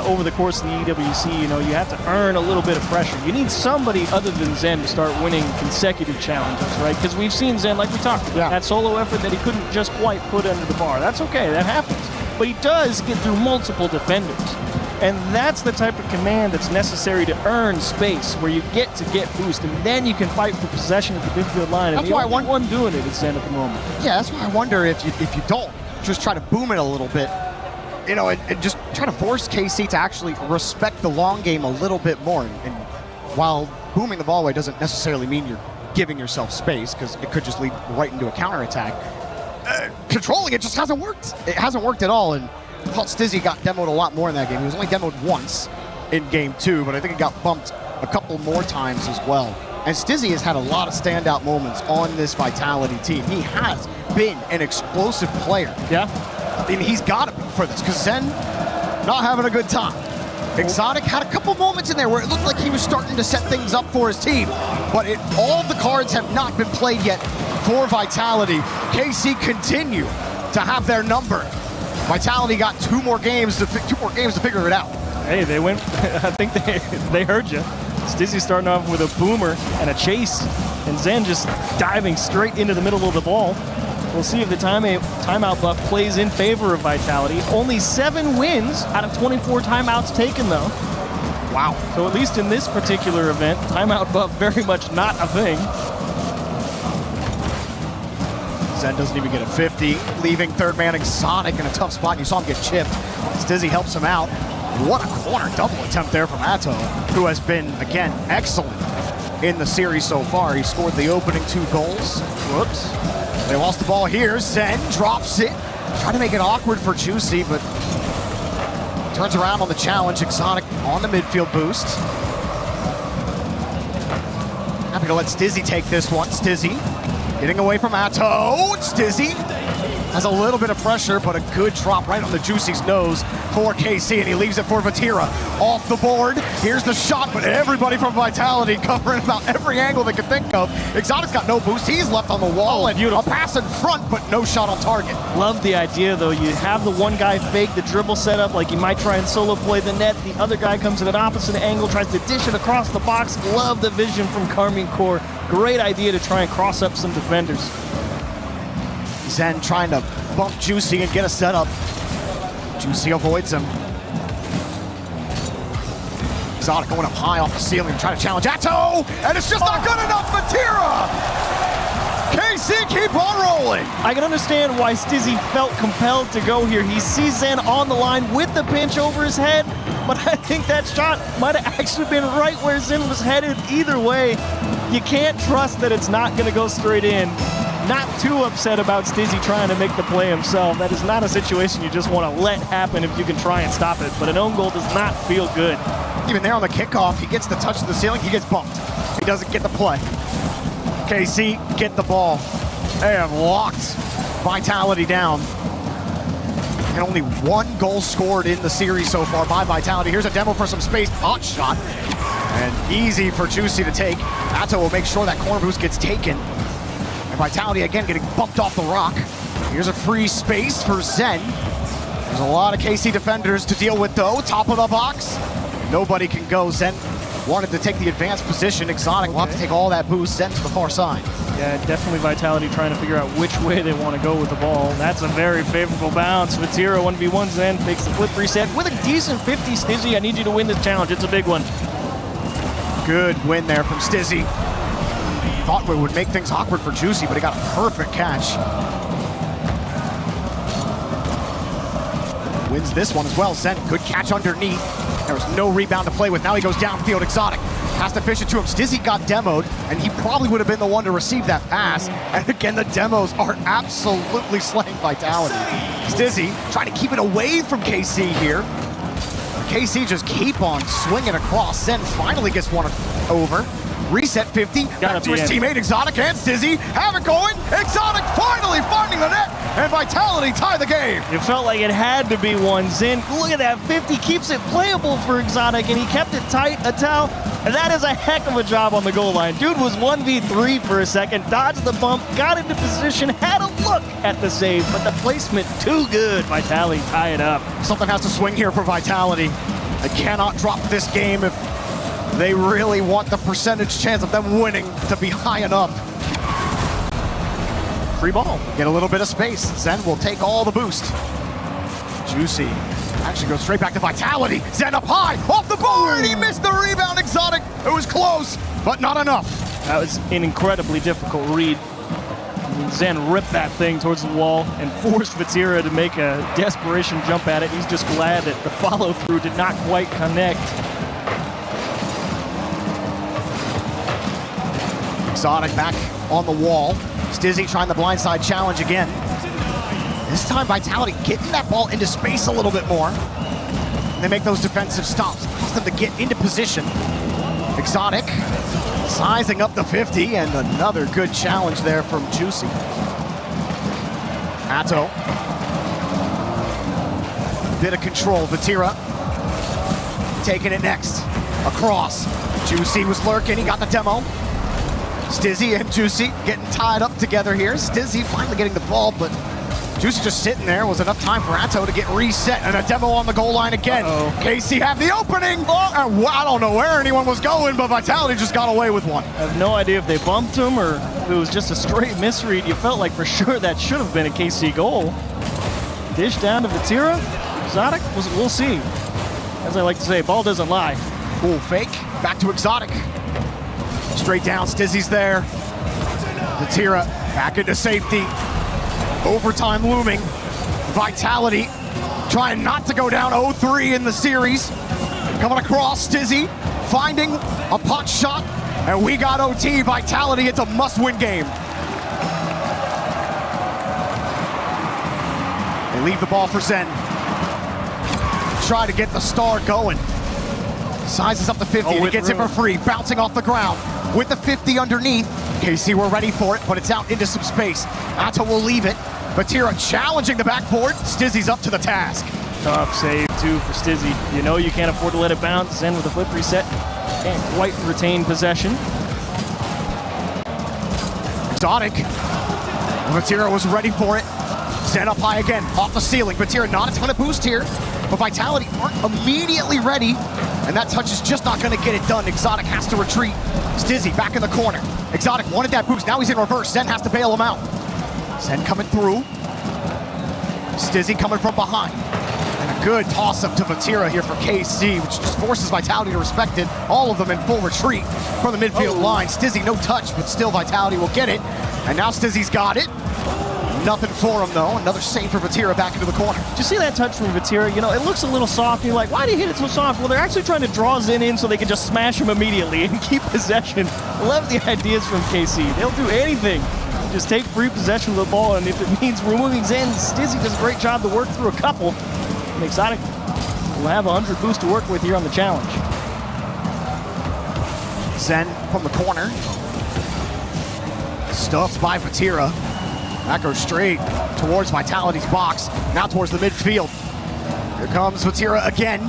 over the course of the EWC, you know, you have to earn a little bit of pressure. You need somebody other than Zen to start winning consecutive challenges, right? Because we've seen Zen, like we talked about, that solo effort that he couldn't just quite put under the bar. That's okay, that happens. But he does get through multiple defenders. And that's the type of command that's necessary to earn space, where you get boost, and then you can fight for possession at the midfield line. That's why one doing it is Zen at the moment. Yeah, that's why I wonder if you don't just try to boom it a little bit, you know, and just try to force KC to actually respect the long game a little bit more. And while booming the ball away doesn't necessarily mean you're giving yourself space, because it could just lead right into a counterattack, controlling it just hasn't worked. It hasn't worked at all. And I thought Stizzy got demoed a lot more in that game. He was only demoed once in game 2, but I think he got bumped a couple more times as well. And Stizzy has had a lot of standout moments on this Vitality team. He has been an explosive player. Yeah. I mean, he's got to be for this, because Zen not having a good time. Exotic had a couple moments in there where it looked like he was starting to set things up for his team, but all the cards have not been played yet for Vitality. KC continue to have their number. Vitality got two more games to figure it out. Hey, they went. I think they heard you. Stizzy starting off with a boomer and a chase, and Zen just diving straight into the middle of the ball. We'll see if the timeout buff plays in favor of Vitality. Only 7 wins out of 24 timeouts taken, though. Wow. So at least in this particular event, timeout buff very much not a thing. Zen doesn't even get a 50, leaving third man Exotic in a tough spot. You saw him get chipped. Stizzy helps him out. What a corner double attempt there from Atto, who has been, again, excellent in the series so far. He scored the opening 2 goals. Whoops. They lost the ball here. Zen drops it. Trying to make it awkward for Juicy, but turns around on the challenge. Exotic on the midfield boost. Happy to let Stizzy take this one. Stizzy getting away from Atto. Stizzy has a little bit of pressure, but a good drop right on the Juicy's nose for KC, and he leaves it for Vatira. Off the board, here's the shot, but everybody from Vitality covering about every angle they could think of. Exotic's got no boost, he's left on the wall, and a pass in front, but no shot on target. Love the idea, though. You have the one guy fake the dribble setup, like you might try and solo play the net. The other guy comes at an opposite angle, tries to dish it across the box. Love the vision from Carmine Core. Great idea to try and cross up some defenders. Zen trying to bump Juicy and get a setup. Juicy avoids him. Exotic going up high off the ceiling, trying to challenge Atto, and it's just not good enough. Vatira! KC keep on rolling. I can understand why Stizzy felt compelled to go here. He sees Zen on the line with the pinch over his head, but I think that shot might have actually been right where Zen was headed. Either way, you can't trust that it's not going to go straight in. Not too upset about Stizzy trying to make the play himself. That is not a situation you just want to let happen if you can try and stop it, but an own goal does not feel good. Even there on the kickoff, he gets the touch of the ceiling, he gets bumped. He doesn't get the play. KC get the ball. They have locked Vitality down. And only 1 goal scored in the series so far by Vitality. Here's a demo for some space. Hot shot. And easy for Juicy to take. Atto will make sure that corner boost gets taken. And Vitality again getting bumped off the rock. Here's a free space for Zen. There's a lot of KC defenders to deal with though. Top of the box. Nobody can go. Zen wanted to take the advanced position. Exotic will have to take all that boost. Zen to the far side. Yeah, definitely Vitality trying to figure out which way they want to go with the ball. That's a very favorable bounce. Vatira 1v1 Zen fakes the flip reset with a decent 50. Stizzy, I need you to win this challenge. It's a big one. Good win there from Stizzy. Thought it would make things awkward for Juicy, but he got a perfect catch. Wins this one as well. Zen, good catch underneath. There was no rebound to play with. Now he goes downfield. Exotic has to fish it to him. Stizzy got demoed, and he probably would have been the one to receive that pass. And again, the demos are absolutely slaying Vitality. Stizzy trying to keep it away from KC here. KC just keep on swinging across. Zen finally gets one over. Reset 50, back to his teammate Exotic, and Stizzy have it going. Exotic finally finding the net, and Vitality tie the game. It felt like it had to be one. Zen, look at that 50, keeps it playable for Exotic, and he kept it tight. Atau, and that is a heck of a job on the goal line. Dude was 1v3 for a second, dodged the bump, got into position, had a look at the save, but the placement too good. Vitality tie it up. Something has to swing here for Vitality. They cannot drop this game if they really want the percentage chance of them winning to be high enough. Free ball. Get a little bit of space. Zen will take all the boost. Juicy actually goes straight back to Vitality. Zen up high, off the board. He missed the rebound. Exotic. It was close, but not enough. That was an incredibly difficult read. Zen ripped that thing towards the wall and forced Vatira to make a desperation jump at it. He's just glad that the follow-through did not quite connect. Exotic back on the wall. Stizzy trying the blindside challenge again. This time Vitality getting that ball into space a little bit more. And they make those defensive stops. Allows them to get into position. Exotic sizing up the 50, and another good challenge there from Juicy. Atto. Bit of control. Vatira taking it next. Across. Juicy was lurking. He got the demo. Stizzy and Juicy getting tied up together here. Stizzy finally getting the ball, but Juicy just sitting there. Was enough time for Atto to get reset, and a demo on the goal line again. KC have the opening. I don't know where anyone was going, but Vitality just got away with one. I have no idea if they bumped him or if it was just a straight misread. You felt like for sure that should have been a KC goal. Dish down to Vatira. Exotic, we'll see. As I like to say, ball doesn't lie. Cool fake, back to Exotic. Straight down, Stizzy's there. Vatira back into safety. Overtime looming. Vitality trying not to go down 0-3 in the series. Coming across, Stizzy finding a pot shot, and we got OT. Vitality, it's a must-win game. They leave the ball for Zen. Try to get the star going. Sizes up the 50, and he gets it for free, bouncing off the ground with the 50 underneath. KC were ready for it, but it's out into some space. Atto will leave it. Vatira challenging the backboard. Stizzy's up to the task. Tough save, too, for Stizzy. You know you can't afford to let it bounce. Zen with a flip reset. Can't quite retain possession. Exotic. Vatira was ready for it. Zen up high again, off the ceiling. Vatira not a ton of boost here, but Vitality aren't immediately ready, and that touch is just not going to get it done. Exotic has to retreat. Stizzy back in the corner. Exotic wanted that boost. Now he's in reverse. Zen has to bail him out. Zen coming through. Stizzy coming from behind. And a good toss-up to Vatira here for KC, which just forces Vitality to respect it. All of them in full retreat from the midfield line. Stizzy no touch, but still Vitality will get it. And now Stizzy's got it. Nothing for him, though. Another save for Vatira back into the corner. Did you see that touch from Vatira? You know, it looks a little soft. You're like, why did he hit it so soft? Well, they're actually trying to draw Zen in so they can just smash him immediately and keep possession. Love the ideas from KC. They'll do anything. Just take free possession of the ball, and if it means removing Zen, Stizzy does a great job to work through a couple. And Exotic will have 100 boost to work with here on the challenge. Zen from the corner. Stuffed by Vatira. That goes straight towards Vitality's box, now towards the midfield. Here comes Vatira again.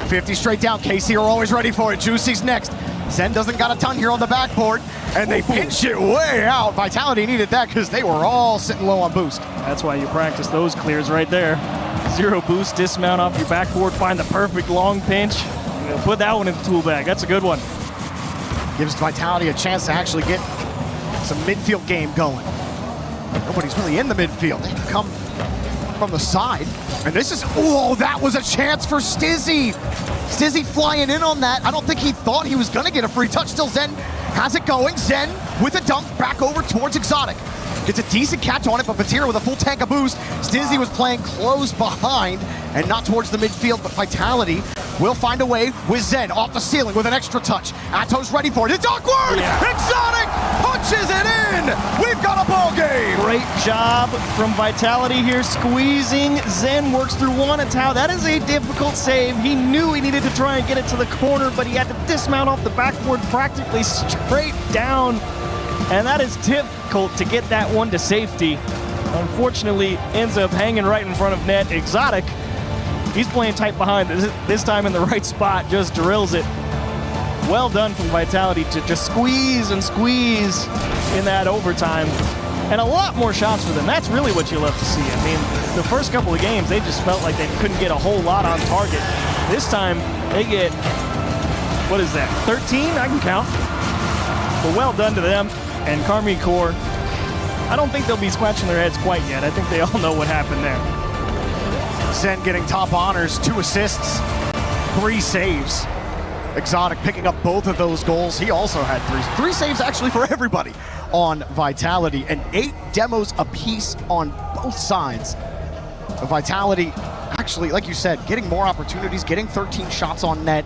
50 straight down. KC are always ready for it. Juicy's next. Zen doesn't got a ton here on the backboard, and they pinch it way out. Vitality needed that because they were all sitting low on boost. That's why you practice those clears right there. Zero boost, dismount off your backboard, find the perfect long pinch. Put that one in the tool bag. That's a good one. Gives Vitality a chance to actually get some midfield game going. Nobody's really in the midfield. They can come from the side. And this is, oh, that was a chance for Stizzy. Stizzy flying in on that. I don't think he thought he was going to get a free touch. Still Zen has it going. Zen with a dunk back over towards Exotic. Gets a decent catch on it, but Vatira with a full tank of boost. Stizzy was playing close behind and not towards the midfield, but Vitality will find a way with Zen off the ceiling with an extra touch. Atto's ready for it. It's awkward! Yeah. Exotic punches it in! We've got a ball game! Great job from Vitality here, squeezing. Zen works through one. Atto, that is a difficult save. He knew he needed to try and get it to the corner, but he had to dismount off the backboard practically straight down. And that is difficult to get that one to safety. Unfortunately, ends up hanging right in front of net. Exotic, he's playing tight behind. This time in the right spot, just drills it. Well done from Vitality to just squeeze and squeeze in that overtime. And a lot more shots for them. That's really what you love to see. I mean, the first couple of games, they just felt like they couldn't get a whole lot on target. This time, they get, what is that, 13? I can count. But well done to them. And Carmine Corps, I don't think they'll be scratching their heads quite yet. I think they all know what happened there. Zen getting top honors, 2 assists, 3 saves. Exotic picking up both of those goals. He also had 3 saves actually for everybody on Vitality, and 8 demos apiece on both sides. Vitality actually, like you said, getting more opportunities, getting 13 shots on net,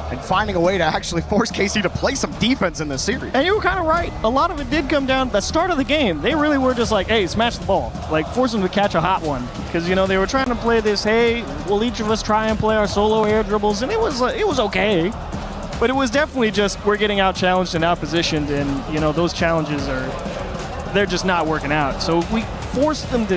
and finding a way to actually force KC to play some defense in this series. And you were kind of right. A lot of it did come down to the start of the game. They really were just like, hey, smash the ball. Like, force them to catch a hot one. Because, you know, they were trying to play this, hey, will each of us try and play our solo air dribbles? And it was okay. But it was definitely just we're getting out challenged and out positioned, and you know those challenges they're just not working out. So we forced them to,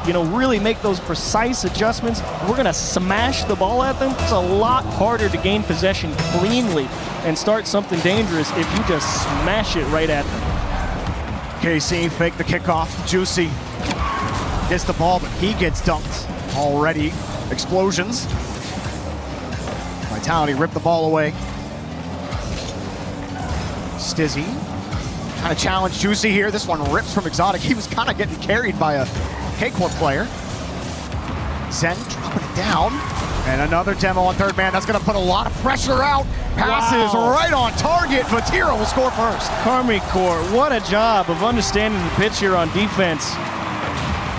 you know, really make those precise adjustments. We're gonna smash the ball at them. It's a lot harder to gain possession cleanly and start something dangerous if you just smash it right at them. KC fake the kickoff. Juicy gets the ball, but he gets dunked already. Explosions. Vitality ripped the ball away. Stizzy kind of challenged Juicy here. This one rips from Exotic. He was kind of getting carried by a K-Corp player. Zen dropping it down. And another demo on third man. That's going to put a lot of pressure out. Passes right on target. Vatira will score first. Karmi Corps, what a job of understanding the pitch here on defense.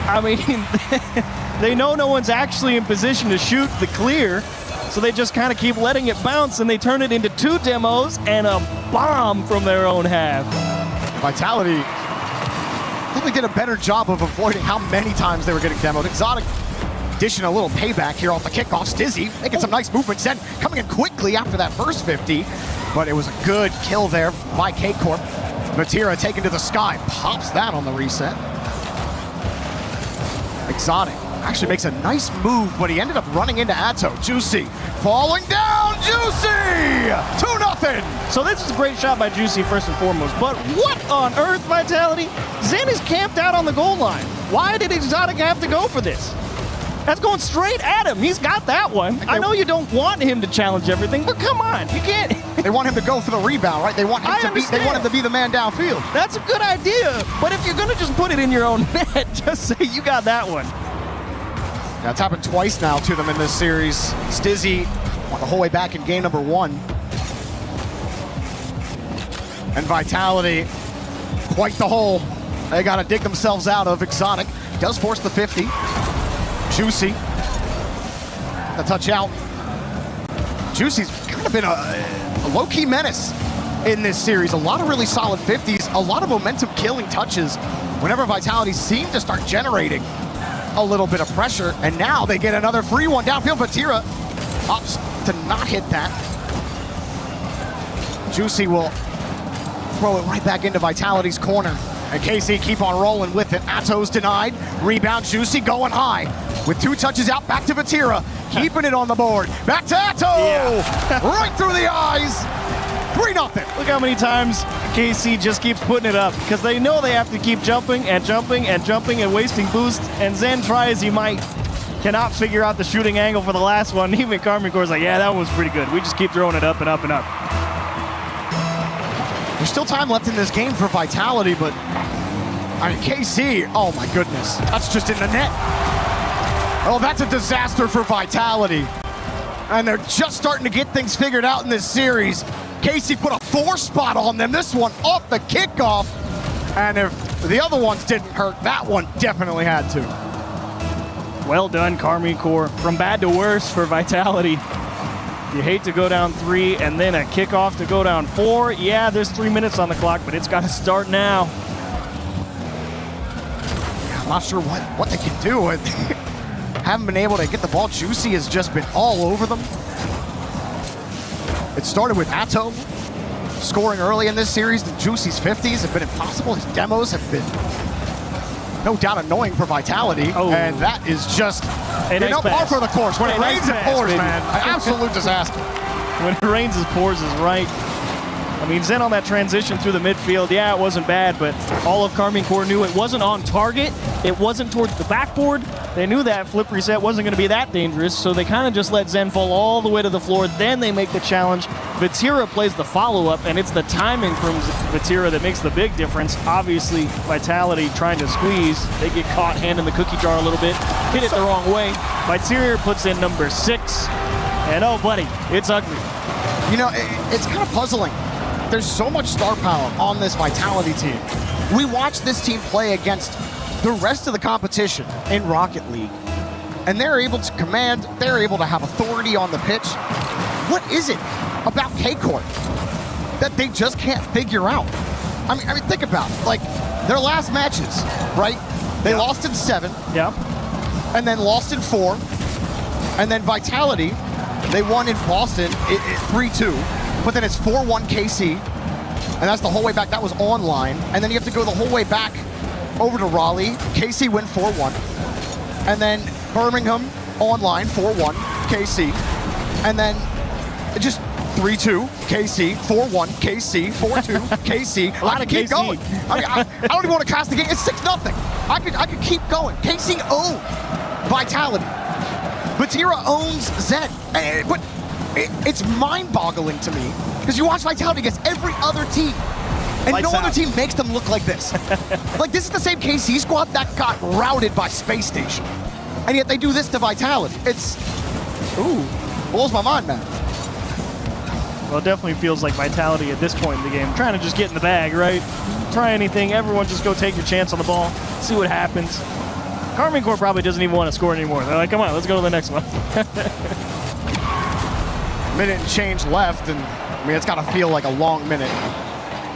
I mean, they know no one's actually in position to shoot the clear, so they just kind of keep letting it bounce, and they turn it into 2 demos and a bomb from their own half. Vitality probably did a better job of avoiding how many times they were getting demoed. Exotic dishing a little payback here off the kickoff. Stizzy making some nice movements, then coming in quickly after that first 50, but it was a good kill there by K-Corp. Vatira taken to the sky, pops that on the reset. Exotic actually makes a nice move, but he ended up running into Atto. Juicy falling down. Juicy! 2-0. So this is a great shot by Juicy first and foremost, but what on earth, Vitality? Zen is camped out on the goal line. Why did Exotic have to go for this? That's going straight at him. He's got that one. I know you don't want him to challenge everything, but come on, you can't. They want him to go for the rebound, right? They want him to be the man downfield. That's a good idea, but if you're gonna just put it in your own net, just say you got that one. That's happened twice now to them in this series. Stizzy on the whole way back in game number 1. And Vitality, quite the hole they gotta dig themselves out of. Exotic does force the 50. Juicy, the touch out. Juicy's kind of been a low-key menace in this series. A lot of really solid 50s, a lot of momentum-killing touches whenever Vitality seemed to start generating a little bit of pressure, and now they get another free one downfield. Vatira opts to not hit that. Juicy will throw it right back into Vitality's corner, and KC keep on rolling with it. Atto's denied. Rebound, Juicy going high with 2 touches out. Back to Vatira, keeping it on the board. Back to Atto, right through the eyes. 3-0. Look how many times KC just keeps putting it up, because they know they have to keep jumping and jumping and jumping and wasting boosts, and Zen, try as he might, cannot figure out the shooting angle for the last one. Even Karmi Corps like, yeah, that was pretty good. We just keep throwing it up and up and up. There's still time left in this game for Vitality, but I mean, KC, oh my goodness, that's just in the net. Oh, that's a disaster for Vitality. And they're just starting to get things figured out in this series. KC put a 4 spot on them, this one off the kickoff. And if the other ones didn't hurt, that one definitely had to. Well done, Karmi Corps. From bad to worse for Vitality. You hate to go down 3 and then a kickoff to go down 4. Yeah, there's 3 minutes on the clock, but it's got to start now. I'm not sure what they can do. Haven't been able to get the ball. Juicy has just been all over them. It started with Atto scoring early in this series. The Juicy's 50s have been impossible. His demos have been no doubt annoying for Vitality. And that is just par for the course. When it rains, it pours, man. An absolute disaster. When it rains, it pours is right. I mean, Zen on that transition through the midfield, yeah, it wasn't bad, but all of Karmi Corps knew it wasn't on target. It wasn't towards the backboard. They knew that flip reset wasn't going to be that dangerous, so they kind of just let Zen fall all the way to the floor. Then they make the challenge. Vatira plays the follow-up, and it's the timing from Vatira that makes the big difference. Obviously, Vitality trying to squeeze. They get caught handing the cookie jar a little bit. Hit it the wrong way. Vatira puts in number 6. And oh, buddy, it's ugly. You know, it's kind of puzzling. There's so much star power on this Vitality team. We watch this team play against the rest of the competition in Rocket League, and they're able to command, they're able to have authority on the pitch. What is it about K-Corp that they just can't figure out? I mean, think about it. Like, their last matches, right? They lost in 7. Yeah. And then lost in 4. And then Vitality, they won in Boston 3-2. but then it's 4-1 KC, and that's the whole way back. That was online, and then you have to go the whole way back over to Raleigh. KC win 4-1, and then Birmingham online 4-1 KC, and then just 3-2 KC, 4-1 KC, 4-2 KC. I could keep going. I mean, I don't even want to cast the game. It's 6-0. I could keep going. KC owned Vitality. Batira owns Zen. But it's mind-boggling to me because you watch Vitality against every other team, and no other team makes them look like this. Like, this is the same KC squad that got routed by Space Station, and yet they do this to Vitality. It's, blows my mind, man. Well, it definitely feels like Vitality at this point in the game. Trying to just get in the bag, right? Try anything. Everyone just go take your chance on the ball. See what happens. Karmine Corp probably doesn't even want to score anymore. They're like, come on, let's go to the next one. Minute and change left, and I mean, it's got to feel like a long minute.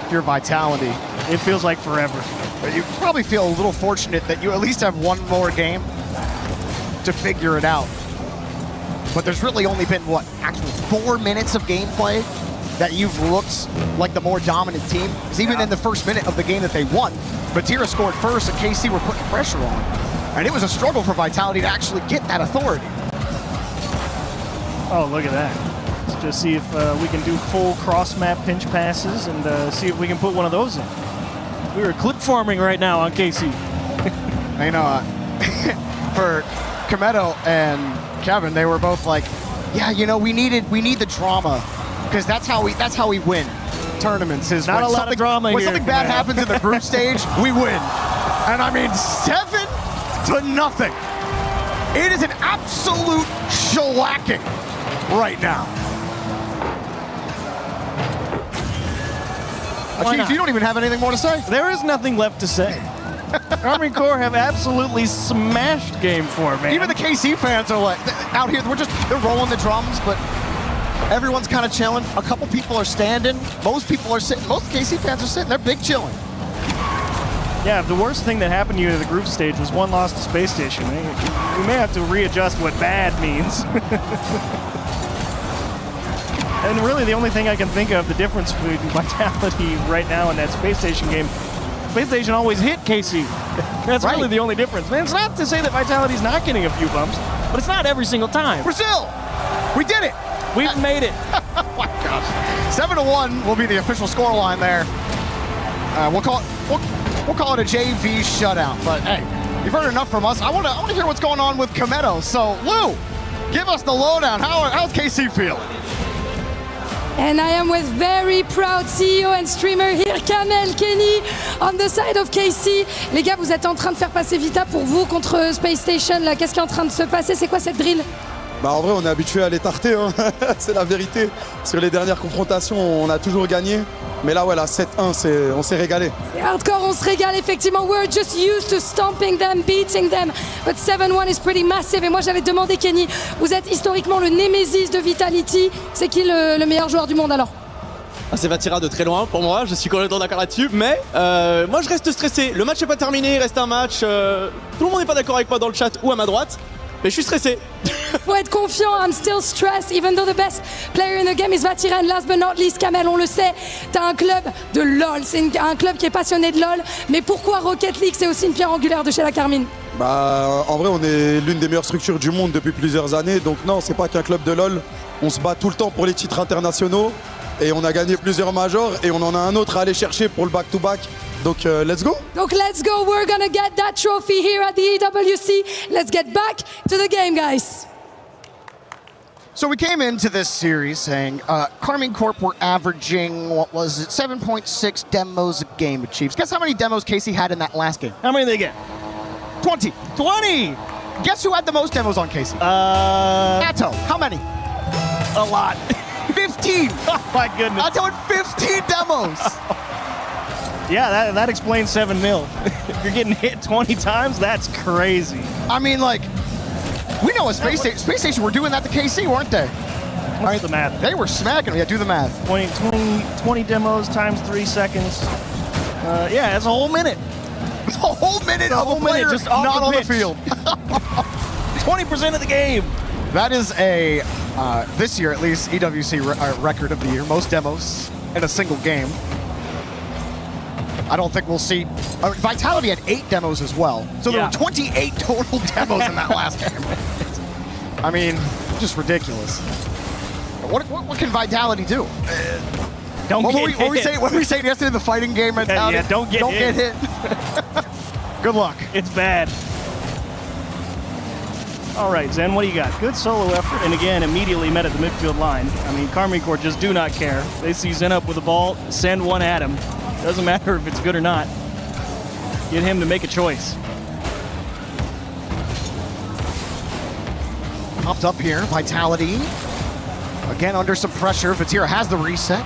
Pure Vitality. It feels like forever. But you probably feel a little fortunate that you at least have one more game to figure it out. But there's really only been, what, actually 4 minutes of gameplay that you've looked like the more dominant team. Because even in the first minute of the game that they won, Batira scored first and KC were putting pressure on. And it was a struggle for Vitality to actually get that authority. Oh, look at that. Let's just see if we can do full cross-map pinch passes and see if we can put one of those in. We were clip farming right now on KC. You know, for Kometo and Kevin, they were both like, yeah, you know, we need the drama because that's how we win tournaments. Is not a lot of drama when here. Something bad happens in the group stage, we win. And I mean, 7-0. It is an absolute shellacking right now. Chief, you don't even have anything more to say. There is nothing left to say. Karmine Corp have absolutely smashed Game 4, man. Even the KC fans are like, out here, they're rolling the drums, but everyone's kind of chilling. A couple people are standing. Most people are sitting. Most KC fans are sitting. They're big chilling. Yeah, if the worst thing that happened to you in the group stage was one loss to Space Station, we may have to readjust what bad means. And really, the only thing I can think of, the difference between Vitality right now and that Space Station game, Space Station always hit KC. That's really the only difference. Man, it's not to say that Vitality's not getting a few bumps, but it's not every single time. Brazil! We did it! We've made it. Oh my gosh. 7-1 will be the official scoreline there. We'll call it a JV shutout. But hey, you've heard enough from us. I want to hear what's going on with Kometo. So Lou, give us the lowdown. How's KC feeling? And I am with very proud CEO and streamer here, Kamel Kenny, on the side of KC. Les gars, vous êtes en train de faire passer Vita pour vous contre Space Station. Là, qu'est-ce qui est en train de se passer? C'est quoi cette drill? Bah en vrai, on est habitué à les tarter, hein. C'est la vérité. Sur les dernières confrontations, on a toujours gagné. Mais là, ouais, là, 7-1, on s'est régalé. C'est hardcore, on se régale effectivement. We're just used to stomping them, beating them. But 7-1 is pretty massive. Et moi, j'allais te demander, Kenny, vous êtes historiquement le némésis de Vitality. C'est qui le meilleur joueur du monde alors? C'est Vatira de très loin pour moi, je suis complètement d'accord là-dessus, mais moi je reste stressé. Le match n'est pas terminé, il reste un match. Tout le monde n'est pas d'accord avec moi dans le chat ou à ma droite, mais je suis stressé. Faut être confiant, I'm still stressed, even though the best player in the game is Vatira. And last but not least, Kamel, on le sait, t'as un club de LoL, c'est un club qui est passionné de LoL. Mais pourquoi Rocket League, c'est aussi une pierre angulaire de chez la Carmine? Bah, en vrai, on est l'une des meilleures structures du monde depuis plusieurs années. Donc non, c'est pas qu'un club de LoL. On se bat tout le temps pour les titres internationaux. Et on a gagné plusieurs majors. Et on en a un autre à aller chercher pour le back-to-back. Donc, let's go. Donc, let's go. We're gonna get that trophy here at the EWC. Let's get back to the game, guys. So we came into this series saying Karmine Corp were averaging, what was it, 7.6 demos a game, Chiefs. Guess how many demos KC had in that last game? How many did they get? 20. 20! Guess who had the most demos on KC? Atto. How many? A lot. 15. Oh my goodness. Atto had 15 demos. Yeah, that explains 7-0. If you're getting hit 20 times, that's crazy. I mean, like, we know a Space Station were doing that to KC, weren't they? What's the math? They were smacking. Yeah, do the math. 20 demos times 3 seconds. Yeah, that's a whole minute. A whole minute of a player just not on the pitch. field. 20% of the game. That is a This year, at least, EWC record of the year, most demos in a single game. I don't think we'll see. Vitality had 8 demos as well, so there were 28 total demos in that last game. I mean, just ridiculous. What can Vitality do? Don't what get were hit. What were we saying yesterday? The fighting game mentality. Yeah, don't get hit. Good luck. It's bad. All right, Zen, what do you got? Good solo effort, and again, immediately met at the midfield line. I mean, Karmine Corps just do not care. They see Zen up with the ball, send one at him. Doesn't matter if it's good or not. Get him to make a choice. Popped up here, Vitality. Again, under some pressure. Vatira has the reset.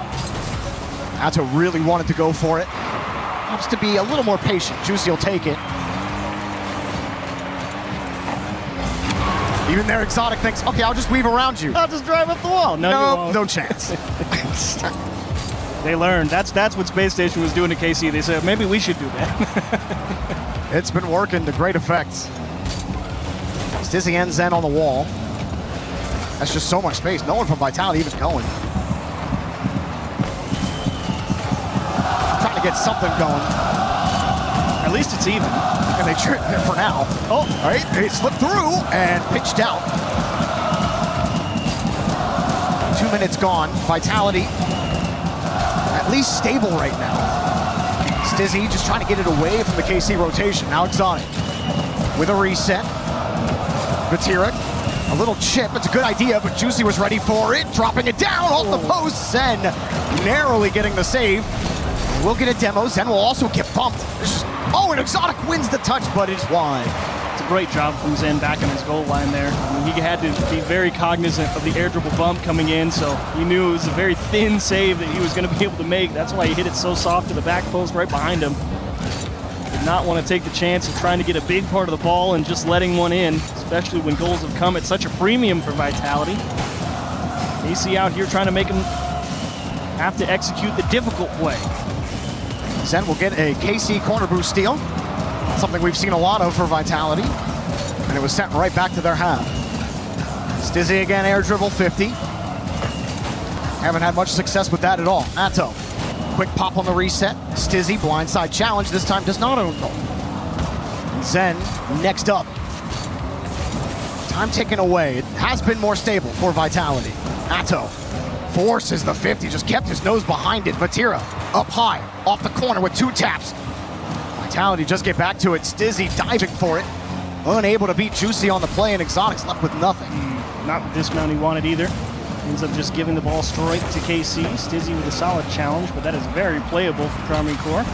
Atto really wanted to go for it. Wants to be a little more patient. Juicy will take it. Even their Exotic thinks, okay, I'll just weave around you. I'll just drive up the wall. No, you won't. No chance. They learned. That's what Space Station was doing to KC. They said, maybe we should do that. It's been working to great effect. Stizzy and Zen on the wall. That's just so much space. No one from Vitality even going. Trying to get something going. At least it's even. And they tripped there for now. Oh, all right. They slipped through and pitched out. 2 minutes gone. Vitality at least stable right now. Stizzy just trying to get it away from the KC rotation. Now Exotic with a reset. Vatira, a little chip. It's a good idea, but Juicy was ready for it. Dropping it down off the post. Zen narrowly getting the save. We'll get a demo. Zen will also get bumped. Oh, and Exotic wins the touch, but it's wide. It's a great job from Zen back on his goal line there. I mean, he had to be very cognizant of the air dribble bump coming in, so he knew it was a very thin save that he was going to be able to make. That's why he hit it so soft to the back post right behind him. Did not want to take the chance of trying to get a big part of the ball and just letting one in, especially when goals have come at such a premium for Vitality. AC out here trying to make him have to execute the difficult way. Zen will get a KC corner boost steal. Something we've seen a lot of for Vitality. And it was sent right back to their half. Stizzy again, air dribble 50. Haven't had much success with that at all. Atto, quick pop on the reset. Stizzy, blindside challenge, this time does not own goal. Zen, next up. Time ticking away. It has been more stable for Vitality. Atto forces the 50, just kept his nose behind it. Vatira up high, off the corner with 2 taps. Vitality just get back to it. Stizzy diving for it. Unable to beat Juicy on the play, and Exotic's left with nothing. Not the dismount he wanted either. Ends up just giving the ball straight to KC. Stizzy with a solid challenge, but that is very playable for Karmine Corps.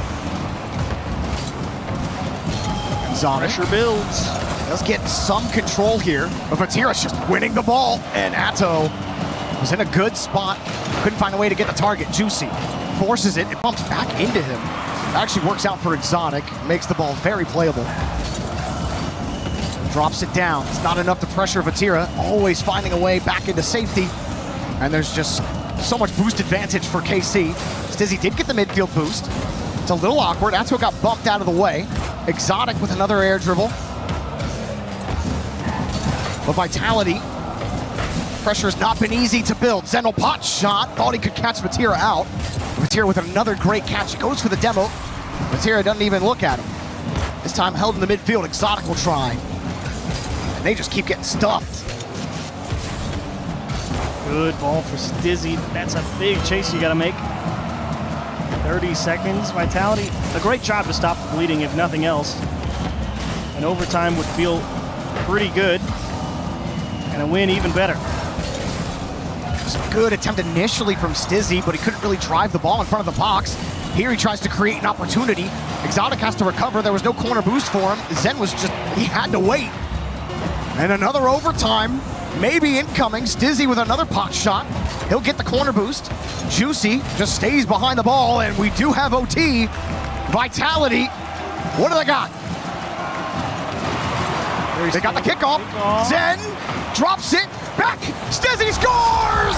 Exotic. Pressure builds. Does get some control here, but Vatira's just winning the ball, and Atto was in a good spot. Couldn't find a way to get the target. Juicy forces it. It bumps back into him. Actually works out for Exotic. Makes the ball very playable. Drops it down. It's not enough to pressure Vatira. Always finding a way back into safety. And there's just so much boost advantage for KC. Stizzy did get the midfield boost. It's a little awkward. Atto got bumped out of the way. Exotic with another air dribble. But Vitality, pressure has not been easy to build. Zen pot shot. Thought he could catch Vatira out. Vatira with another great catch. He goes for the demo. Vatira doesn't even look at him. This time held in the midfield. Exotic will try. And they just keep getting stuffed. Good ball for Stizzy. That's a big chase you got to make. 30 seconds. Vitality, a great job to stop the bleeding, if nothing else. An overtime would feel pretty good. And a win even better. It was a good attempt initially from Stizzy, but he couldn't really drive the ball in front of the box. Here he tries to create an opportunity. Exotic has to recover. There was no corner boost for him. Zen was just, he had to wait. And another overtime, maybe incoming. Stizzy with another pot shot. He'll get the corner boost. Juicy just stays behind the ball, and we do have OT. Vitality, what do they got? They got the kickoff. Zen drops it. back. Stizzy scores!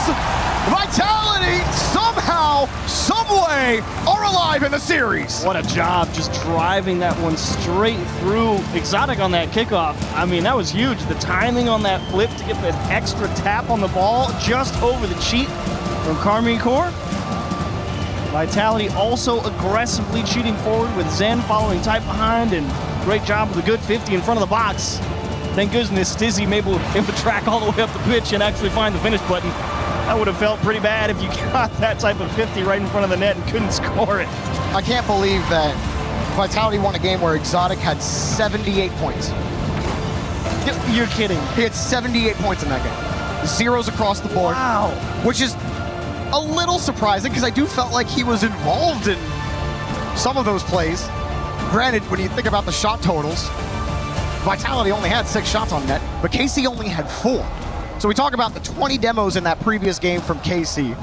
Vitality somehow, someway are alive in the series. What a job just driving that one straight through Exotic on that kickoff. I mean, that was huge. The timing on that flip to get that extra tap on the ball just over the cheat from Carmine Corps. Vitality also aggressively cheating forward with Zen following tight behind, and great job with a good 50 in front of the box. Thank goodness Stizzy able to track all the way up the pitch and actually find the finish button. That would have felt pretty bad if you got that type of 50 right in front of the net and couldn't score it. I can't believe that Vitality won a game where Exotic had 78 points. You're kidding. He had 78 points in that game. Zeros across the board. Wow. Which is a little surprising because I do felt like he was involved in some of those plays. Granted, when you think about the shot totals, Vitality only had 6 shots on net, but KC only had 4. So we talk about the 20 demos in that previous game from KC,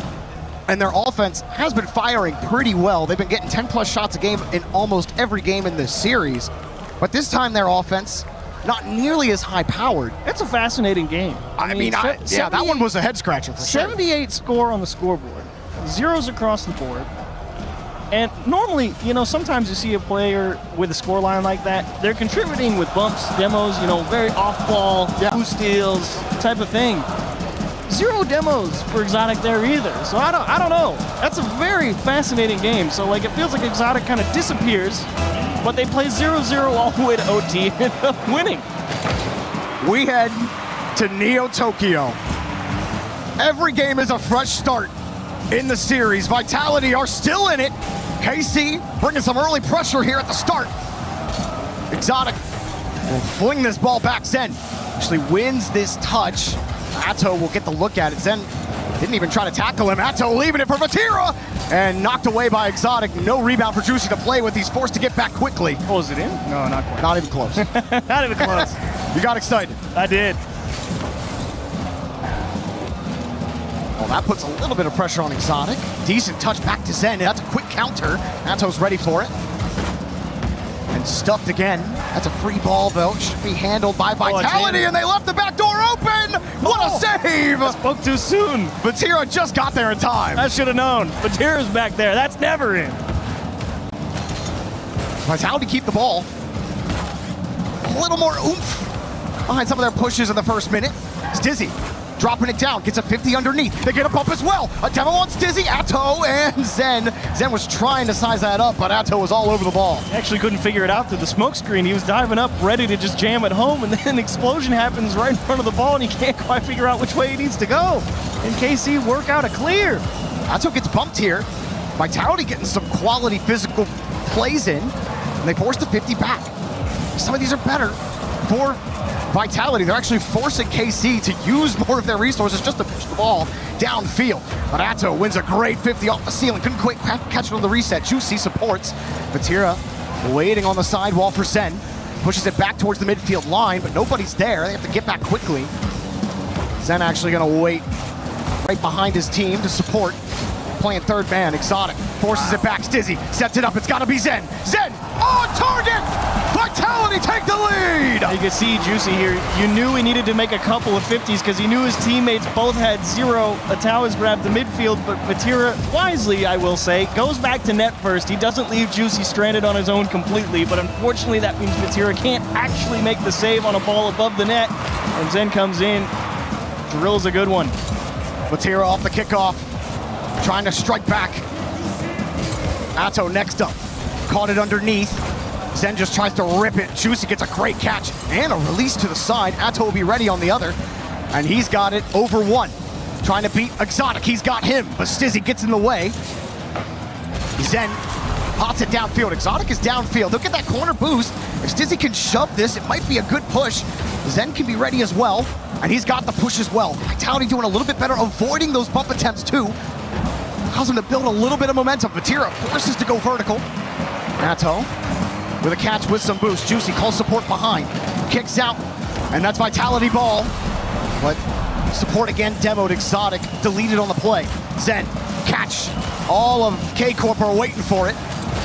and their offense has been firing pretty well. They've been getting 10 plus shots a game in almost every game in this series, but this time their offense not nearly as high powered. It's a fascinating game. I mean, that one was a head scratcher for sure. 78 score on the scoreboard, zeros across the board. And normally, sometimes you see a player with a scoreline like that, they're contributing with bumps, demos, very off-ball, boost steals type of thing. 0 demos for Exotic there either. So I don't know. That's a very fascinating game. So it feels like Exotic kind of disappears, but they play 0-0 all the way to OT and end up winning. We head to Neo Tokyo. Every game is a fresh start in the series. Vitality are still in it. KC bringing some early pressure here at the start. Exotic will fling this ball back. Zen actually wins this touch. Atto will get the look at it. Zen didn't even try to tackle him. Atto leaving it for Vatira and knocked away by Exotic. No rebound for Juicy to play with. He's forced to get back quickly. Oh, is it in? No, not quite. Not even close. Not even close. You got excited. I did. Well, that puts a little bit of pressure on Exotic. Decent touch back to Zen. That's a quick counter. Atto's ready for it. And stuffed again. That's a free ball, though. Should be handled by Vitality, and they left the back door open! What a save! I spoke too soon. Vatira just got there in time. I should have known. Vatira's back there. That's never in. Vitality keep the ball. A little more oomph behind some of their pushes in the first minute. Stizzy dropping it down, gets a 50 underneath. They get a bump as well. A demo on Stizzy, Atto, and Zen. Zen was trying to size that up, but Atto was all over the ball. Actually couldn't figure it out through the smoke screen. He was diving up, ready to just jam it home, and then an explosion happens right in front of the ball, and he can't quite figure out which way he needs to go. And KC work out a clear. Atto gets bumped here. Vitality getting some quality physical plays in, and they force the 50 back. Some of these are better for Vitality. They're actually forcing KC to use more of their resources just to push the ball downfield. But Atto wins a great 50 off the ceiling. Couldn't quite catch it on the reset. Juicy supports. Vatira waiting on the sidewall for Zen. Pushes it back towards the midfield line, but nobody's there. They have to get back quickly. Zen actually going to wait right behind his team to support. Playing third man. Exotic forces it back. Stizzy sets it up. It's got to be Zen. Zen on target! Vitality take the lead! You can see Juicy here. You knew he needed to make a couple of 50s because he knew his teammates both had 0. Atau has grabbed the midfield, but Vatira, wisely I will say, goes back to net first. He doesn't leave Juicy stranded on his own completely, but unfortunately that means Vatira can't actually make the save on a ball above the net. And Zen comes in, drills a good one. Vatira off the kickoff, trying to strike back. Atto next up, caught it underneath. Zen just tries to rip it. Juicy gets a great catch and a release to the side. Atto will be ready on the other, and he's got it over 1. Trying to beat Exotic. He's got him, but Stizzy gets in the way. Zen pots it downfield. Exotic is downfield. Look at that corner boost. If Stizzy can shove this, it might be a good push. Zen can be ready as well, and he's got the push as well. Vitality doing a little bit better, avoiding those bump attempts too. Allows him to build a little bit of momentum. Vatira forces to go vertical. Atto with a catch with some boost. Juicy calls support behind. Kicks out, and that's Vitality ball. But support again demoed. Exotic deleted on the play. Zen, catch. All of K-Corp are waiting for it.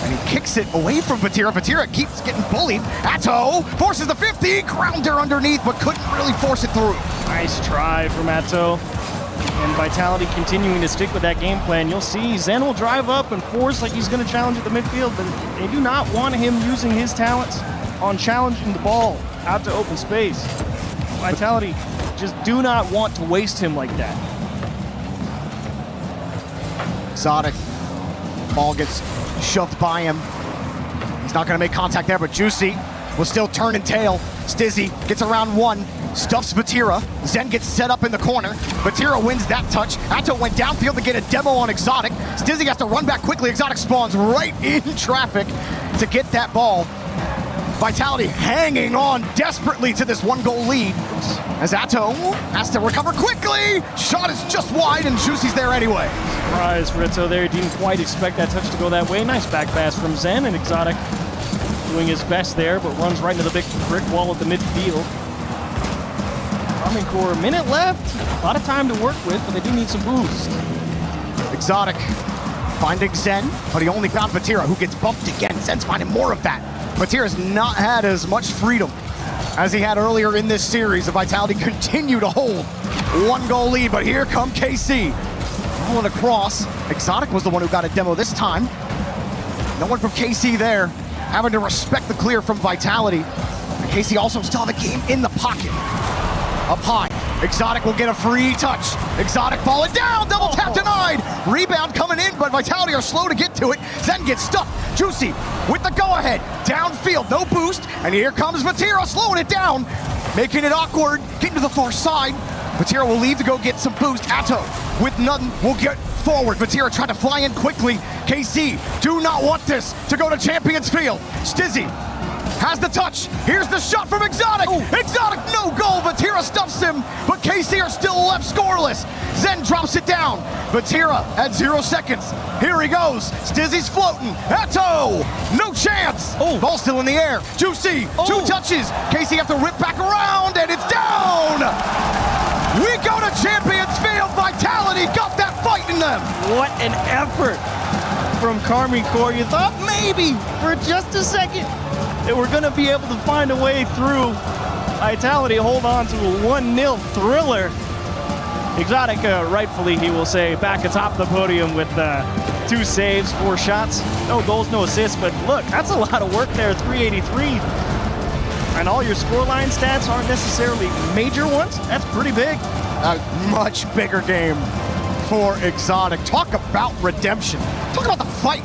And he kicks it away from Vatira. Vatira keeps getting bullied. Atto forces the 50, grounder underneath, but couldn't really force it through. Nice try from Atto. And Vitality continuing to stick with that game plan. You'll see Zen will drive up and force like he's going to challenge at the midfield, but they do not want him using his talents on challenging the ball out to open space. Vitality just do not want to waste him like that. Exotic. Ball gets shoved by him. He's not going to make contact there, but Juicy will still turn and tail. Stizzy gets around one, stuffs Vatira. Zen gets set up in the corner. Vatira wins that touch. Atto went downfield to get a demo on Exotic. Stizzy has to run back quickly. Exotic spawns right in traffic to get that ball. Vitality hanging on desperately to this 1-goal lead as Atto has to recover quickly. Shot is just wide and Juicy's there anyway. Surprise for Atto there. Didn't quite expect that touch to go that way. Nice back pass from Zen, and Exotic doing his best there, but runs right into the big brick wall at the midfield. Army Corps, a minute left. A lot of time to work with, but they do need some boost. Exotic finding Zen, but he only found Vatira, who gets bumped again. Zen's finding more of that. Vatira's not had as much freedom as he had earlier in this series. The Vitality continue to hold 1-goal lead, but here come KC. Rolling across. Exotic was the one who got a demo this time. No one from KC there, having to respect the clear from Vitality. And KC also still have a game in the pocket. Up high. Exotic will get a free touch. Exotic falling down. Double tap denied. Rebound coming in, but Vitality are slow to get to it. Zen gets stuck. Juicy with the go-ahead. Downfield, no boost. And here comes Vatira slowing it down. Making it awkward. Getting to the far side. Vatira will leave to go get some boost. Atto with nothing will get forward. Vatira tried to fly in quickly. KC do not want this to go to Champions Field. Stizzy has the touch. Here's the shot from Exotic. Ooh. Exotic, no goal. Vatira stuffs him, but KC are still left scoreless. Zen drops it down. Vatira at 0 seconds. Here he goes. Stizzy's floating. Atto, no chance. Oh. Ball still in the air. Juicy, 2 touches. KC have to whip back around, and it's down. We go to Champions Field. Vitality got that fight in them. What an effort from Army Corps. You thought maybe for just a second that we're going to be able to find a way through. Vitality hold on to a 1-0 thriller. Exotic, rightfully, he will say, back atop the podium with 2 saves, 4 shots. No goals, no assists, but look, that's a lot of work there, 383. And all your scoreline stats aren't necessarily major ones. That's pretty big. A much bigger game for Exotic. Talk about redemption. Talk about the fight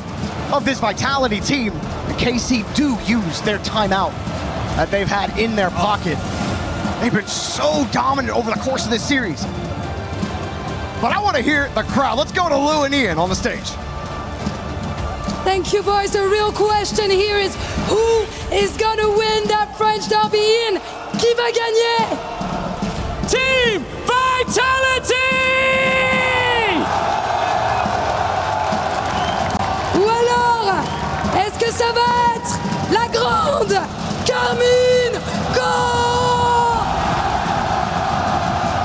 of this Vitality team. The KC do use their timeout that they've had in their pocket. They've been so dominant over the course of this series. But I want to hear the crowd. Let's go to Lou and Ian on the stage. Thank you, boys. The real question here is who is going to win that French derby in? Qui va gagner? Team Vitality! Ou alors, est-ce que ça va être la grande Carmine Corps?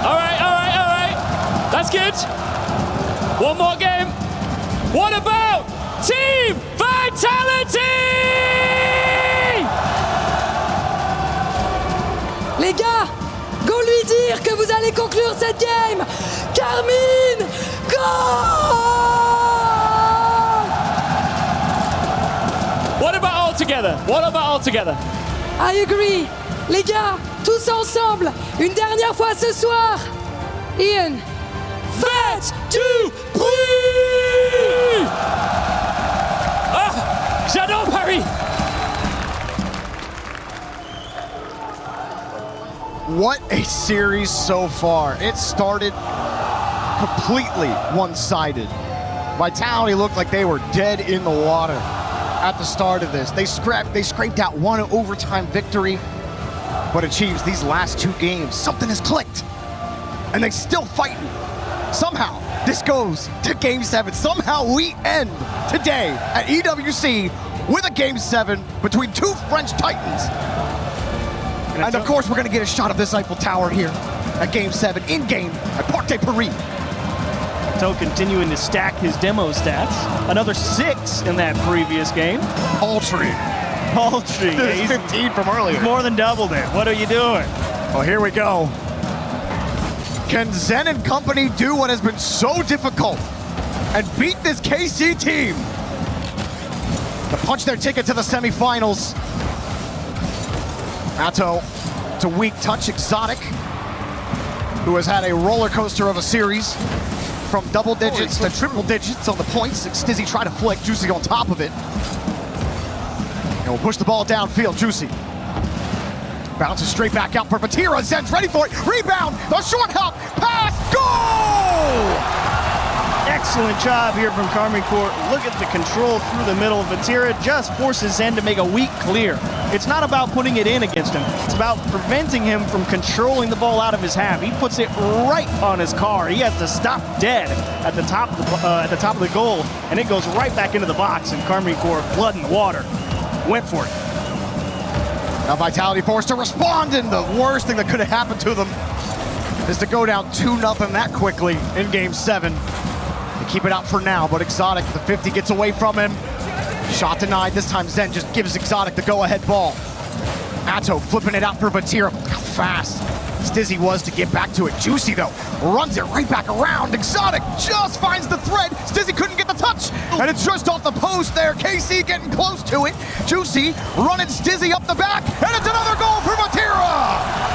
All right. That's good. One more game. What about Team Vitality? Les gars, go lui dire que vous allez conclure cette game. Carmine Corps! What about all together? I agree. Les gars, tous ensemble, une dernière fois ce soir. Ian, faites du bruit! Ah, j'adore Paris! What a series so far. It started completely one-sided. Vitality looked like they were dead in the water at the start of this. They scraped out 1 overtime victory, but it achieves these last 2 games. Something has clicked, and they're still fighting. Somehow, this goes to Game 7. Somehow we end today at EWC with a Game 7 between 2 French Titans. And of course, we're going to get a shot of this Eiffel Tower here at Game 7, in-game at Porte, Paris. Ato continuing to stack his demo stats. Another 6 in that previous game. Paltry. He's 15 from earlier. He's more than doubled it. What are you doing? Well, here we go. Can Zen and company do what has been so difficult and beat this KC team to punch their ticket to the semifinals? Ato to weak touch Exotic, who has had a roller coaster of a series from double digits to triple digits on the points. Stizzy tried to flick, Juicy on top of it. And we'll push the ball downfield, Juicy. Bounces straight back out for Vatira. Zen's ready for it. Rebound. The short hop. Pass. Goal! Excellent job here from Carmine Court. Look at the control through the middle. Vatira just forces Zen to make a weak clear. It's not about putting it in against him. It's about preventing him from controlling the ball out of his half. He puts it right on his car. He has to stop dead at the top of the goal, and it goes right back into the box. And Carmine Court, blood in the water, went for it. Now Vitality forced to respond, and the worst thing that could have happened to them is to go down 2-0 that quickly in Game 7. They keep it out for now, but Exotic, the 50, gets away from him. Shot denied. This time Zen just gives Exotic the go-ahead ball. Ato flipping it out for Vatira. How fast Stizzy was to get back to it. Juicy, though, runs it right back around. Exotic just finds the thread. Stizzy couldn't get the touch, and it's just off the post there. KC getting close to it. Juicy running Stizzy up the back, and it's another goal for Vatira!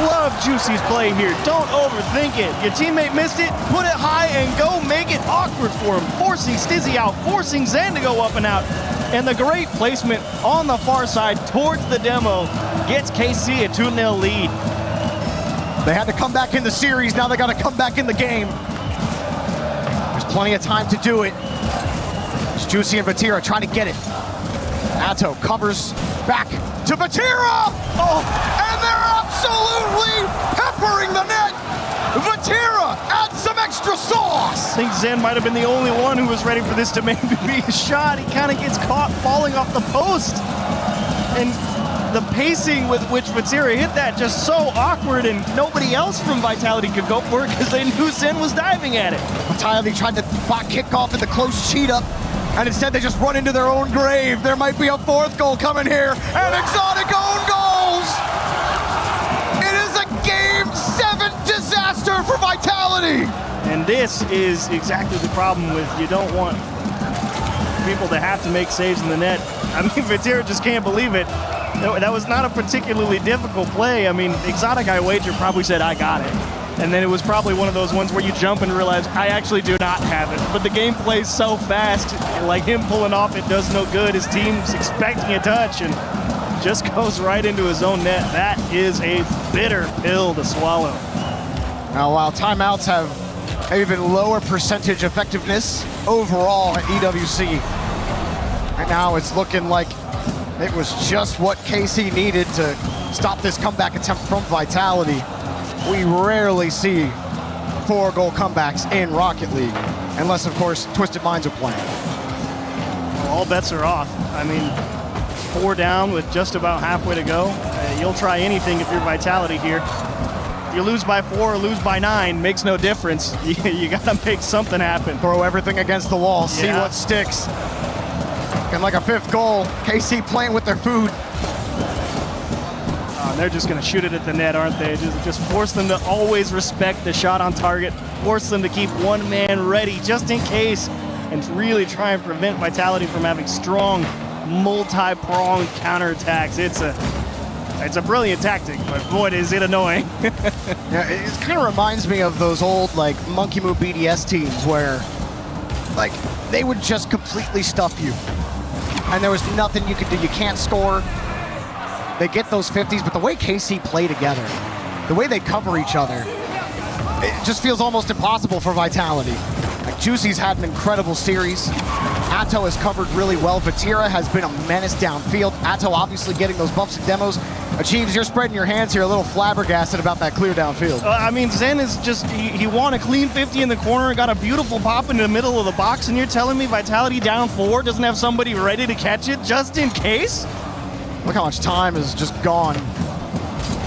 Love Juicy's play here. Don't overthink it. Your teammate missed it, put it high and go make it awkward for him. Forcing Stizzy out, forcing Zen to go up and out. And the great placement on the far side towards the demo gets KC a 2-0 lead. They had to come back in the series, now they got to come back in the game. There's plenty of time to do it. It's Juicy and Vatira trying to get it. Ato covers back to Vatira! Oh, and they're absolutely peppering the net! Vatira adds some extra sauce! I think Zen might have been the only one who was ready for this to maybe be a shot. He kind of gets caught falling off the post. And the pacing with which Vatira hit that just so awkward, and nobody else from Vitality could go for it because they knew Zen was diving at it. Vitality tried to kick off at the close cheat up, and instead they just run into their own grave. There might be a 4th goal coming here, and Exotic own goals! It is a Game 7 disaster for Vitality! And this is exactly the problem with, you don't want people to have to make saves in the net. I mean, Vatira just can't believe it. That was not a particularly difficult play. I mean, Exotic, I wager, probably said, I got it. And then it was probably one of those ones where you jump and realize, I actually do not have it. But the game plays so fast, like him pulling off it does no good. His team's expecting a touch and just goes right into his own net. That is a bitter pill to swallow. Now, while timeouts have maybe been lower percentage effectiveness overall at EWC, right now it's looking like it was just what KC needed to stop this comeback attempt from Vitality. We rarely see 4-goal comebacks in Rocket League, unless, of course, Twisted Minds are playing. Well, all bets are off. I mean, 4 down with just about halfway to go. You'll try anything if you're Vitality here. If you lose by 4 or lose by 9, makes no difference. You gotta make something happen. Throw everything against the wall, see what sticks. And like a 5th goal, KC playing with their food. They're just going to shoot it at the net, aren't they? Just force them to always respect the shot on target. Force them to keep one man ready just in case. And really try and prevent Vitality from having strong, multi-pronged counterattacks. It's a brilliant tactic, but boy, is it annoying. Yeah, it kind of reminds me of those old, like, Monkey Moo BDS teams where, like, they would just completely stuff you. And there was nothing you could do. You can't score. They get those 50s, but the way KC play together, the way they cover each other, it just feels almost impossible for Vitality. Like, Juicy's had an incredible series. Ato has covered really well. Vatira has been a menace downfield. Ato obviously getting those bumps and demos. Achieves, you're spreading your hands here, a little flabbergasted about that clear downfield. I mean, Zen is just, he won a clean 50 in the corner and got a beautiful pop in the middle of the box, and you're telling me Vitality down 4 doesn't have somebody ready to catch it just in case? Look how much time is just gone.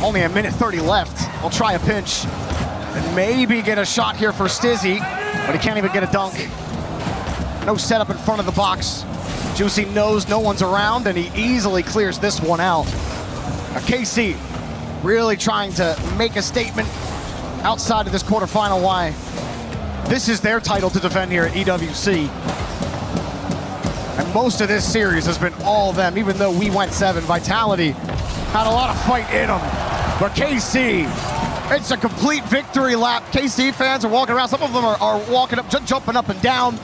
Only 1:30 left. I'll try a pinch and maybe get a shot here for Stizzy. but he can't even get a dunk. No setup in front of the box. Juicy knows no one's around, and he easily clears this one out. KC really trying to make a statement outside of this quarterfinal. Why? This is their title to defend here at EWC. And most of this series has been all them, even though we went 7. Vitality had a lot of fight in them. But KC, it's a complete victory lap. KC fans are walking around. Some of them are walking up, just jumping up and down.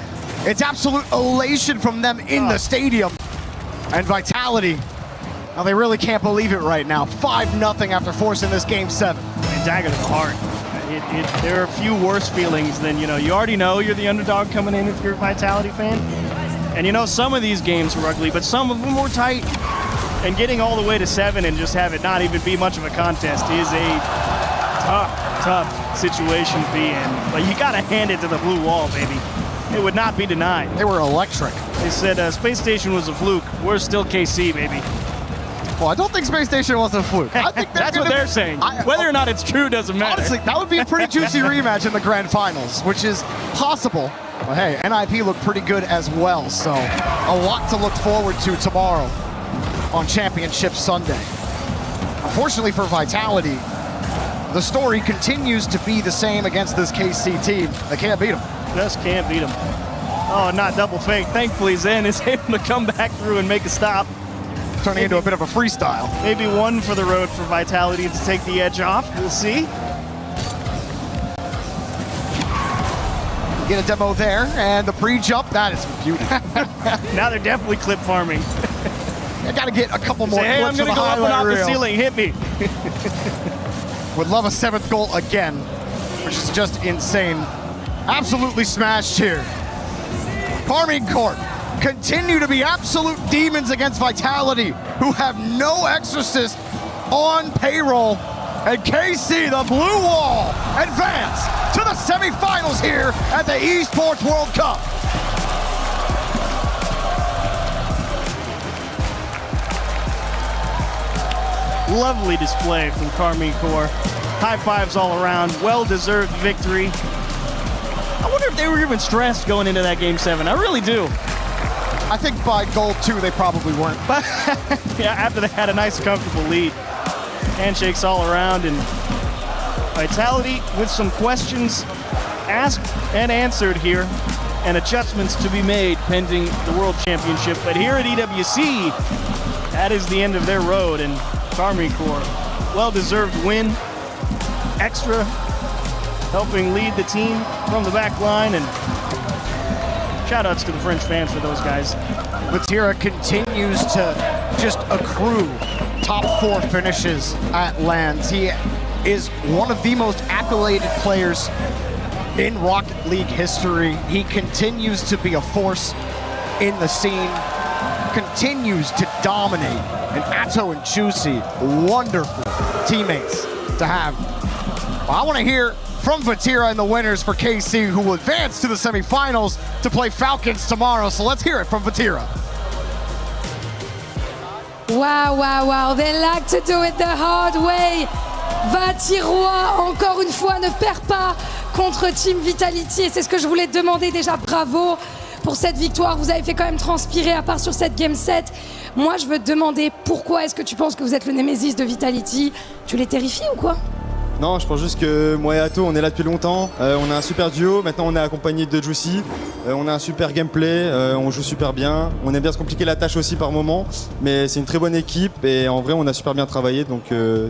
It's absolute elation from them in the stadium. And Vitality, now they really can't believe it right now. 5-0 after forcing this game 7. And dagger to the heart. There are a few worse feelings than, you already know you're the underdog coming in if you're a Vitality fan. And some of these games were ugly, but some of them were tight. And getting all the way to 7 and just have it not even be much of a contest is a tough situation to be in. But you gotta hand it to the blue wall, baby. It would not be denied. They were electric. They said Space Station was a fluke. We're still KC, baby. Well, I don't think Space Station was a fluke. I think that's what they're saying. Whether or not it's true doesn't matter. Honestly, that would be a pretty juicy rematch in the grand finals, which is possible. But hey, NIP looked pretty good as well, so a lot to look forward to tomorrow on Championship Sunday. Unfortunately for Vitality, the story continues to be the same against this KC team. They can't beat them. Just can't beat them. Oh, not double fake. Thankfully, Zen is able to come back through and make a stop. Turning into a bit of a freestyle. Maybe one for the road for Vitality to take the edge off. We'll see. Get a demo there, and the pre-jump, that is beautiful. Now they're definitely clip farming. I gotta get a couple more Hey, I'm clips gonna of go up and off reel. the ceiling. Hit me. Would love a 7th goal again, which is just insane. Absolutely smashed here. Carmine Corp continue to be absolute demons against Vitality, who have no exorcist on payroll. And KC, the blue wall, advance to the semifinals here at the Esports World Cup. Lovely display from Carmine Corp. High fives all around. Well-deserved victory. I wonder if they were even stressed going into that game 7. I really do. I think by goal 2, they probably weren't. But yeah, after they had a nice, comfortable lead. Handshakes all around, and Vitality with some questions asked and answered here, and adjustments to be made pending the World Championship. But here at EWC, that is the end of their road, and Carmine Corp, well-deserved win. Extra helping lead the team from the back line, and shout-outs to the French fans for those guys. Vatira continues to just accrue top 4 finishes at LANs. He is one of the most accoladed players in Rocket League history. He continues to be a force in the scene, continues to dominate. And Atto and Juicy, wonderful teammates to have. Well, I want to hear from Vatira and the winners for KC, who will advance to the semifinals to play Falcons tomorrow. So let's hear it from Vatira. Wow. They like to do it the hard way. Vatirois, encore une fois, ne perd pas contre Team Vitality. Et c'est ce que je voulais te demander déjà. Bravo pour cette victoire. Vous avez fait quand même transpirer, à part sur cette Game 7. Moi, je veux te demander pourquoi est-ce que tu penses que vous êtes le Némésis de Vitality? Tu les terrifies ou quoi? Non, je pense juste que moi et Atto, on est là depuis longtemps. On a un super duo. Maintenant, on est accompagné de Juicy. On a un super gameplay. On joue super bien. On aime bien se compliquer la tâche aussi par moment. Mais c'est une très bonne équipe. Et en vrai, on a super bien travaillé. Donc,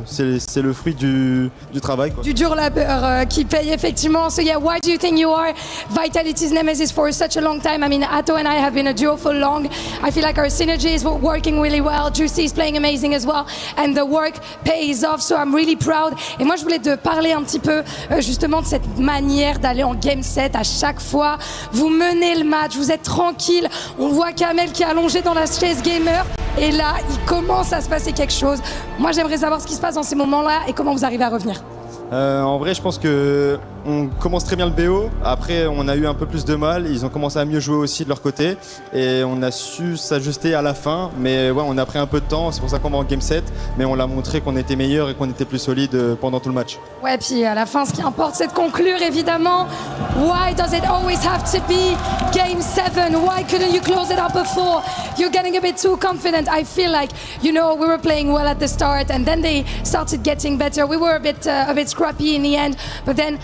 c'est le fruit du travail, quoi. Du dur labeur qui paye effectivement. So yeah, why do you think you are Vitality's Nemesis for such a long time? I mean, Atto and I have been a duo for long. I feel like our synergy is working really well. Juicy is playing amazing as well. And the work pays off. So I'm really proud. Et moi, je voulais de parler un petit peu justement de cette manière d'aller en Game 7 à chaque fois. Vous menez le match, vous êtes tranquille. On voit Kamel qui est allongé dans la chaise gamer. Et là, il commence à se passer quelque chose. Moi, j'aimerais savoir ce qui se passe dans ces moments-là et comment vous arrivez à revenir. En vrai, je pense que on commence très bien le BO. Après, on a eu un peu plus de mal. Ils ont commencé à mieux jouer aussi de leur côté. Et on a su s'ajuster à la fin. Mais ouais, on a pris un peu de temps. C'est pour ça qu'on va en game 7. Mais on l'a montré qu'on était meilleur et qu'on était plus solide pendant tout le match. Ouais, puis à la fin, ce qui importe, c'est de conclure, évidemment. Why does it always have to be game 7? Why couldn't you close it up before? You're getting a bit too confident. I feel like, you know, we were playing well at the start, and then they started getting better. We were a bit scrappy in the end, but then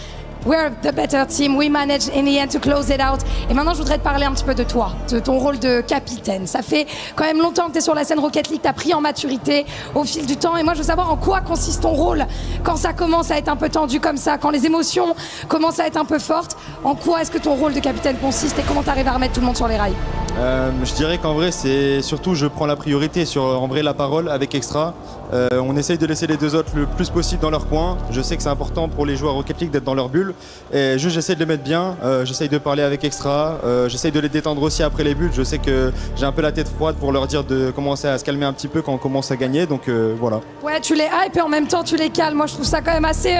we're the better team. We managed in the end to close it out. Et maintenant, je voudrais te parler un petit peu de toi, de ton rôle de capitaine. Ça fait quand même longtemps que tu es sur la scène Rocket League, tu as pris en maturité au fil du temps. Et moi, je veux savoir en quoi consiste ton rôle quand ça commence à être un peu tendu comme ça, quand les émotions commencent à être un peu fortes. En quoi est-ce que ton rôle de capitaine consiste et comment tu arrives à remettre tout le monde sur les rails? Je dirais qu'en vrai, c'est surtout je prends la priorité sur en vrai la parole avec Extra. On essaye de laisser les deux autres le plus possible dans leur coin. Je sais que c'est important pour les joueurs Rocket League d'être dans leur bulle. Et juste j'essaie de les mettre bien. J'essaye de parler avec Extra. J'essaye de les détendre aussi après les buts. Je sais que j'ai un peu la tête froide pour leur dire de commencer à se calmer un petit peu quand on commence à gagner. Donc voilà. Ouais, tu les hype et en même temps tu les calmes. Moi, je trouve ça quand même assez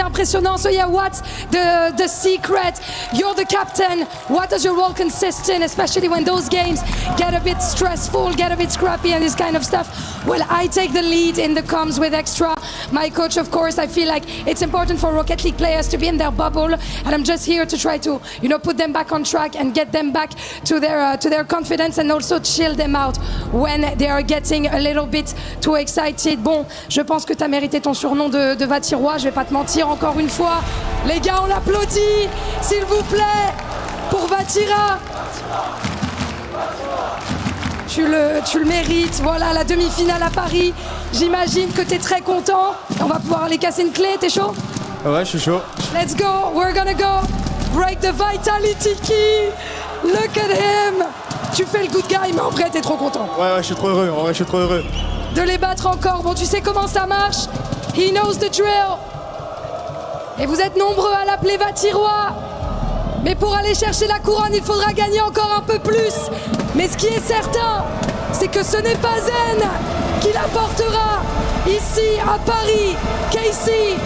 impressionnant. So yeah, what's the secret? You're the captain. What does your role consist in, especially when those games get a bit stressful, get a bit scrappy and this kind of stuff? Well, I take the lead in the comms with Extra. My coach, of course, I feel like it's important for Rocket League players to be in their bubble, and I'm just here to try to, you know, put them back on track and get them back to their confidence and also chill them out when they are getting a little bit too excited. Bon, je pense que tu as mérité ton surnom de Vatirois, je vais pas te mentir encore une fois. Les gars, on l'applaudit, s'il vous plaît, pour Vatira. Tu le mérites. Voilà, la demi-finale à Paris. J'imagine que t'es très content. On va pouvoir aller casser une clé. T'es chaud? Ouais, je suis chaud. Let's go. We're gonna go. Break the vitality key. Look at him. Tu fais le good guy, mais en vrai, t'es trop content. Ouais, je suis trop heureux. En vrai, je suis trop heureux. De les battre encore. Bon, tu sais comment ça marche. He knows the drill. Et vous êtes nombreux à l'appeler Vatirois. Mais pour aller chercher la couronne, il faudra gagner encore un peu plus. Mais ce qui est certain, c'est que ce n'est pas Zen qui l'apportera ici à Paris. Casey,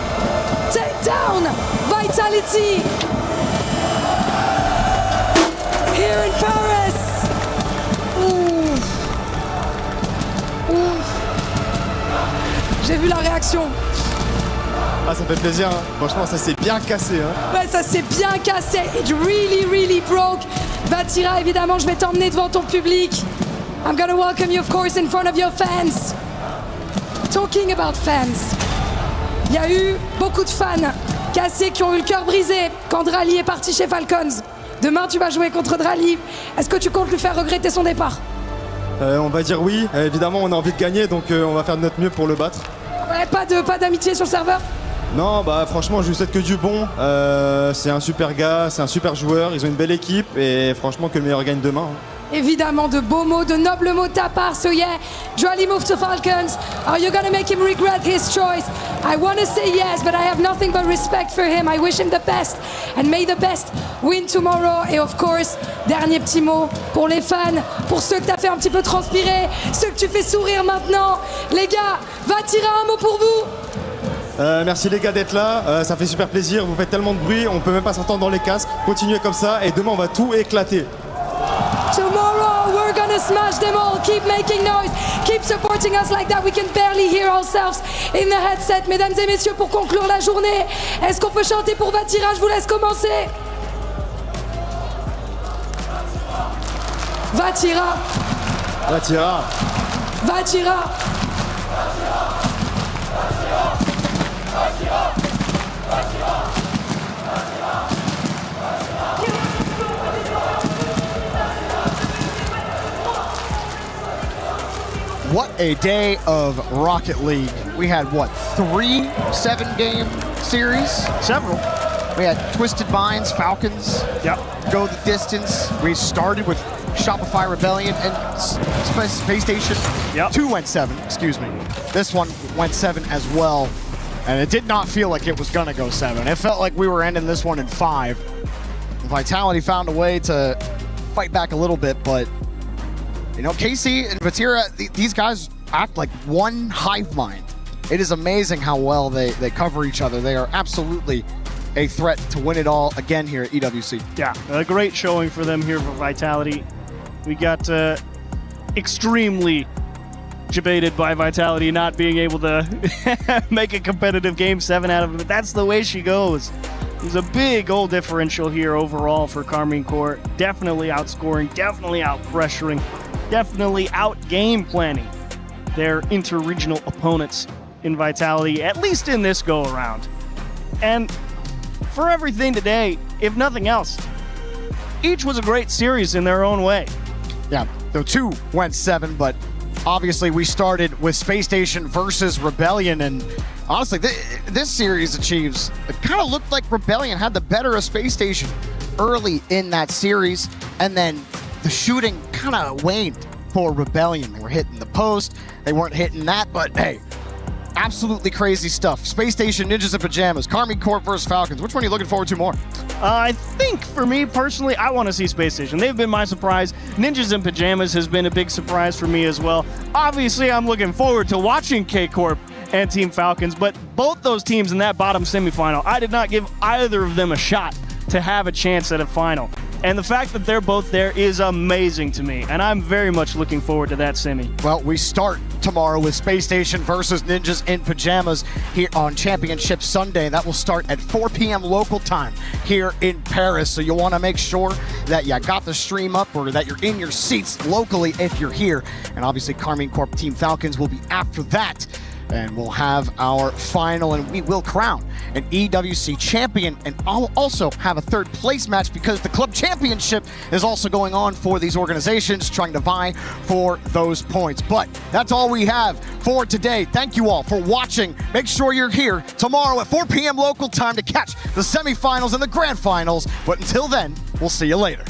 take down Vitality. Here in Paris. Ouh. Ouh. J'ai vu la réaction. Ah, ça fait plaisir, hein. Franchement, ça s'est bien cassé. Hein. Ouais, ça s'est bien cassé. It really, really broke. Vatira, évidemment, je vais t'emmener devant ton public. I'm gonna welcome you, of course, in front of your fans. Talking about fans. Il y a eu beaucoup de fans cassés qui ont eu le cœur brisé quand Drali est parti chez Falcons. Demain, tu vas jouer contre Drali. Est-ce que tu comptes lui faire regretter son départ? On va dire oui. Évidemment, on a envie de gagner, donc on va faire de notre mieux pour le battre. Ouais, pas d'amitié sur le serveur? Non, bah franchement, je lui souhaite que du bon. C'est un super gars, c'est un super joueur, ils ont une belle équipe et franchement que le meilleur gagne demain. Évidemment, de beaux mots, de nobles mots de ta part. So yeah, Drali move to Falcons. Are you gonna make him regret his choice? I want to say yes, but I have nothing but respect for him. I wish him the best and may the best win tomorrow. Et of course, dernier petit mot pour les fans, pour ceux que t'as fait un petit peu transpirer, ceux que tu fais sourire maintenant. Les gars, Vatira, un mot pour vous? Merci les gars d'être là, ça fait super plaisir, vous faites tellement de bruit, on peut même pas s'entendre dans les casques. Continuez comme ça et demain on va tout éclater. Tomorrow we're gonna smash them all. Keep making noise, keep supporting us like that. We can barely hear ourselves in the headset. Mesdames et messieurs, pour conclure la journée, est-ce qu'on peut chanter pour Vatira? Je vous laisse commencer. Vatira. Vatira. Vatira. What a day of Rocket League. We had, what, 3 7-game series? Several. We had Twisted Minds, Falcons, Go the Distance. We started with Shopify Rebellion and Space Station. 2 went 7, excuse me. This one went 7 as well. And it did not feel like it was gonna go 7. It felt like we were ending this one in 5. Vitality found a way to fight back a little bit, but you know, Casey and Vatira, these guys act like one hive mind. It is amazing how well they cover each other. They are absolutely a threat to win it all again here at EWC. Yeah, a great showing for them here for Vitality. We got extremely debated by Vitality not being able to make a competitive Game 7 out of it. That's the way she goes. There's a big goal differential here overall for Carmine Corp. Definitely outscoring, definitely out-pressuring, definitely out-game planning their inter-regional opponents in Vitality, at least in this go-around. And for everything today, if nothing else, each was a great series in their own way. Yeah, the 2 went 7, but obviously we started with Space Station versus Rebellion, and honestly, this series achieves, it kind of looked like Rebellion had the better of Space Station early in that series, and then the shooting kind of waned for Rebellion. They were hitting the post, they weren't hitting that, but hey, absolutely crazy stuff. Space Station, Ninjas in Pajamas, Carmine Corp versus Falcons. Which one are you looking forward to more? I think for me personally, I want to see Space Station. They've been my surprise. Ninjas in Pajamas has been a big surprise for me as well. Obviously, I'm looking forward to watching K-Corp and Team Falcons, but both those teams in that bottom semifinal, I did not give either of them a shot to have a chance at a final. And the fact that they're both there is amazing to me, and I'm very much looking forward to that semi. Well, we start tomorrow with Space Station versus Ninjas in Pajamas here on Championship Sunday. That will start at 4 p.m. local time here in Paris. So you'll want to make sure that you got the stream up or that you're in your seats locally if you're here. And obviously Carmine Corp Team Falcons will be after that. And we'll have our final, and we will crown an EWC champion, and I'll also have a third place match because the club championship is also going on for these organizations trying to vie for those points. But that's all we have for today. Thank you all for watching. Make sure you're here tomorrow at 4 p.m. local time to catch the semifinals and the grand finals. But until then, we'll see you later.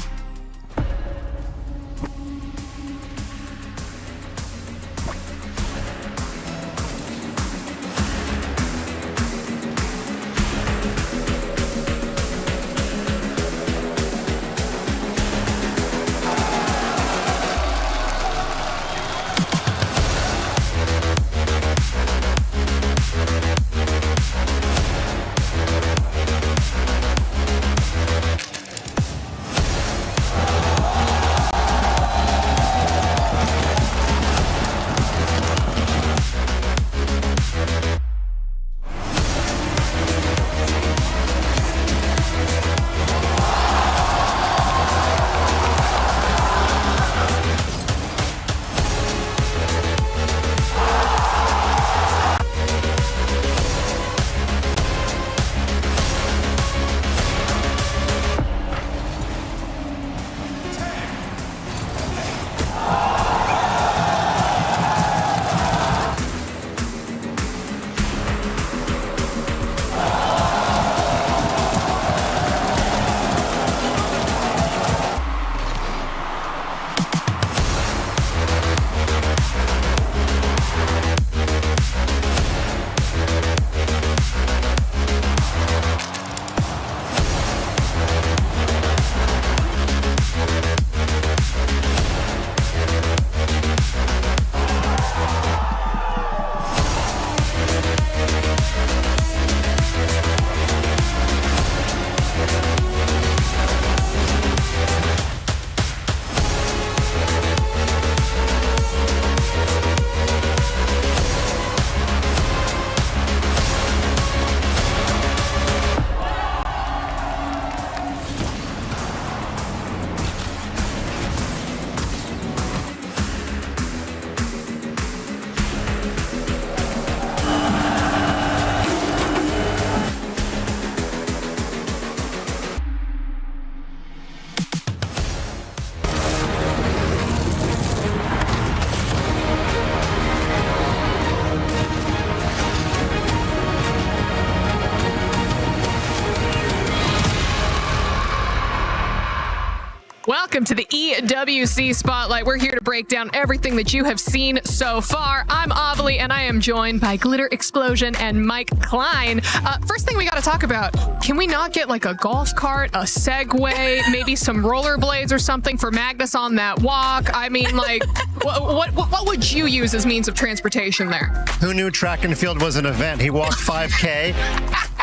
Welcome to the EWC Spotlight. We're here to break down everything that you have seen so far. I'm Avali, and I am joined by Glitter Explosion and Mike Klein. First thing we got to talk about, can we not get like a golf cart, a Segway, maybe some rollerblades or something for Magnus on that walk? I mean, like, what would you use as means of transportation there? Who knew track and field was an event? He walked 5K.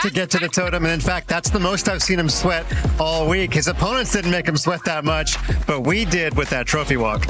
to get to the totem. And in fact, that's the most I've seen him sweat all week. His opponents didn't make him sweat that much, but we did with that trophy walk.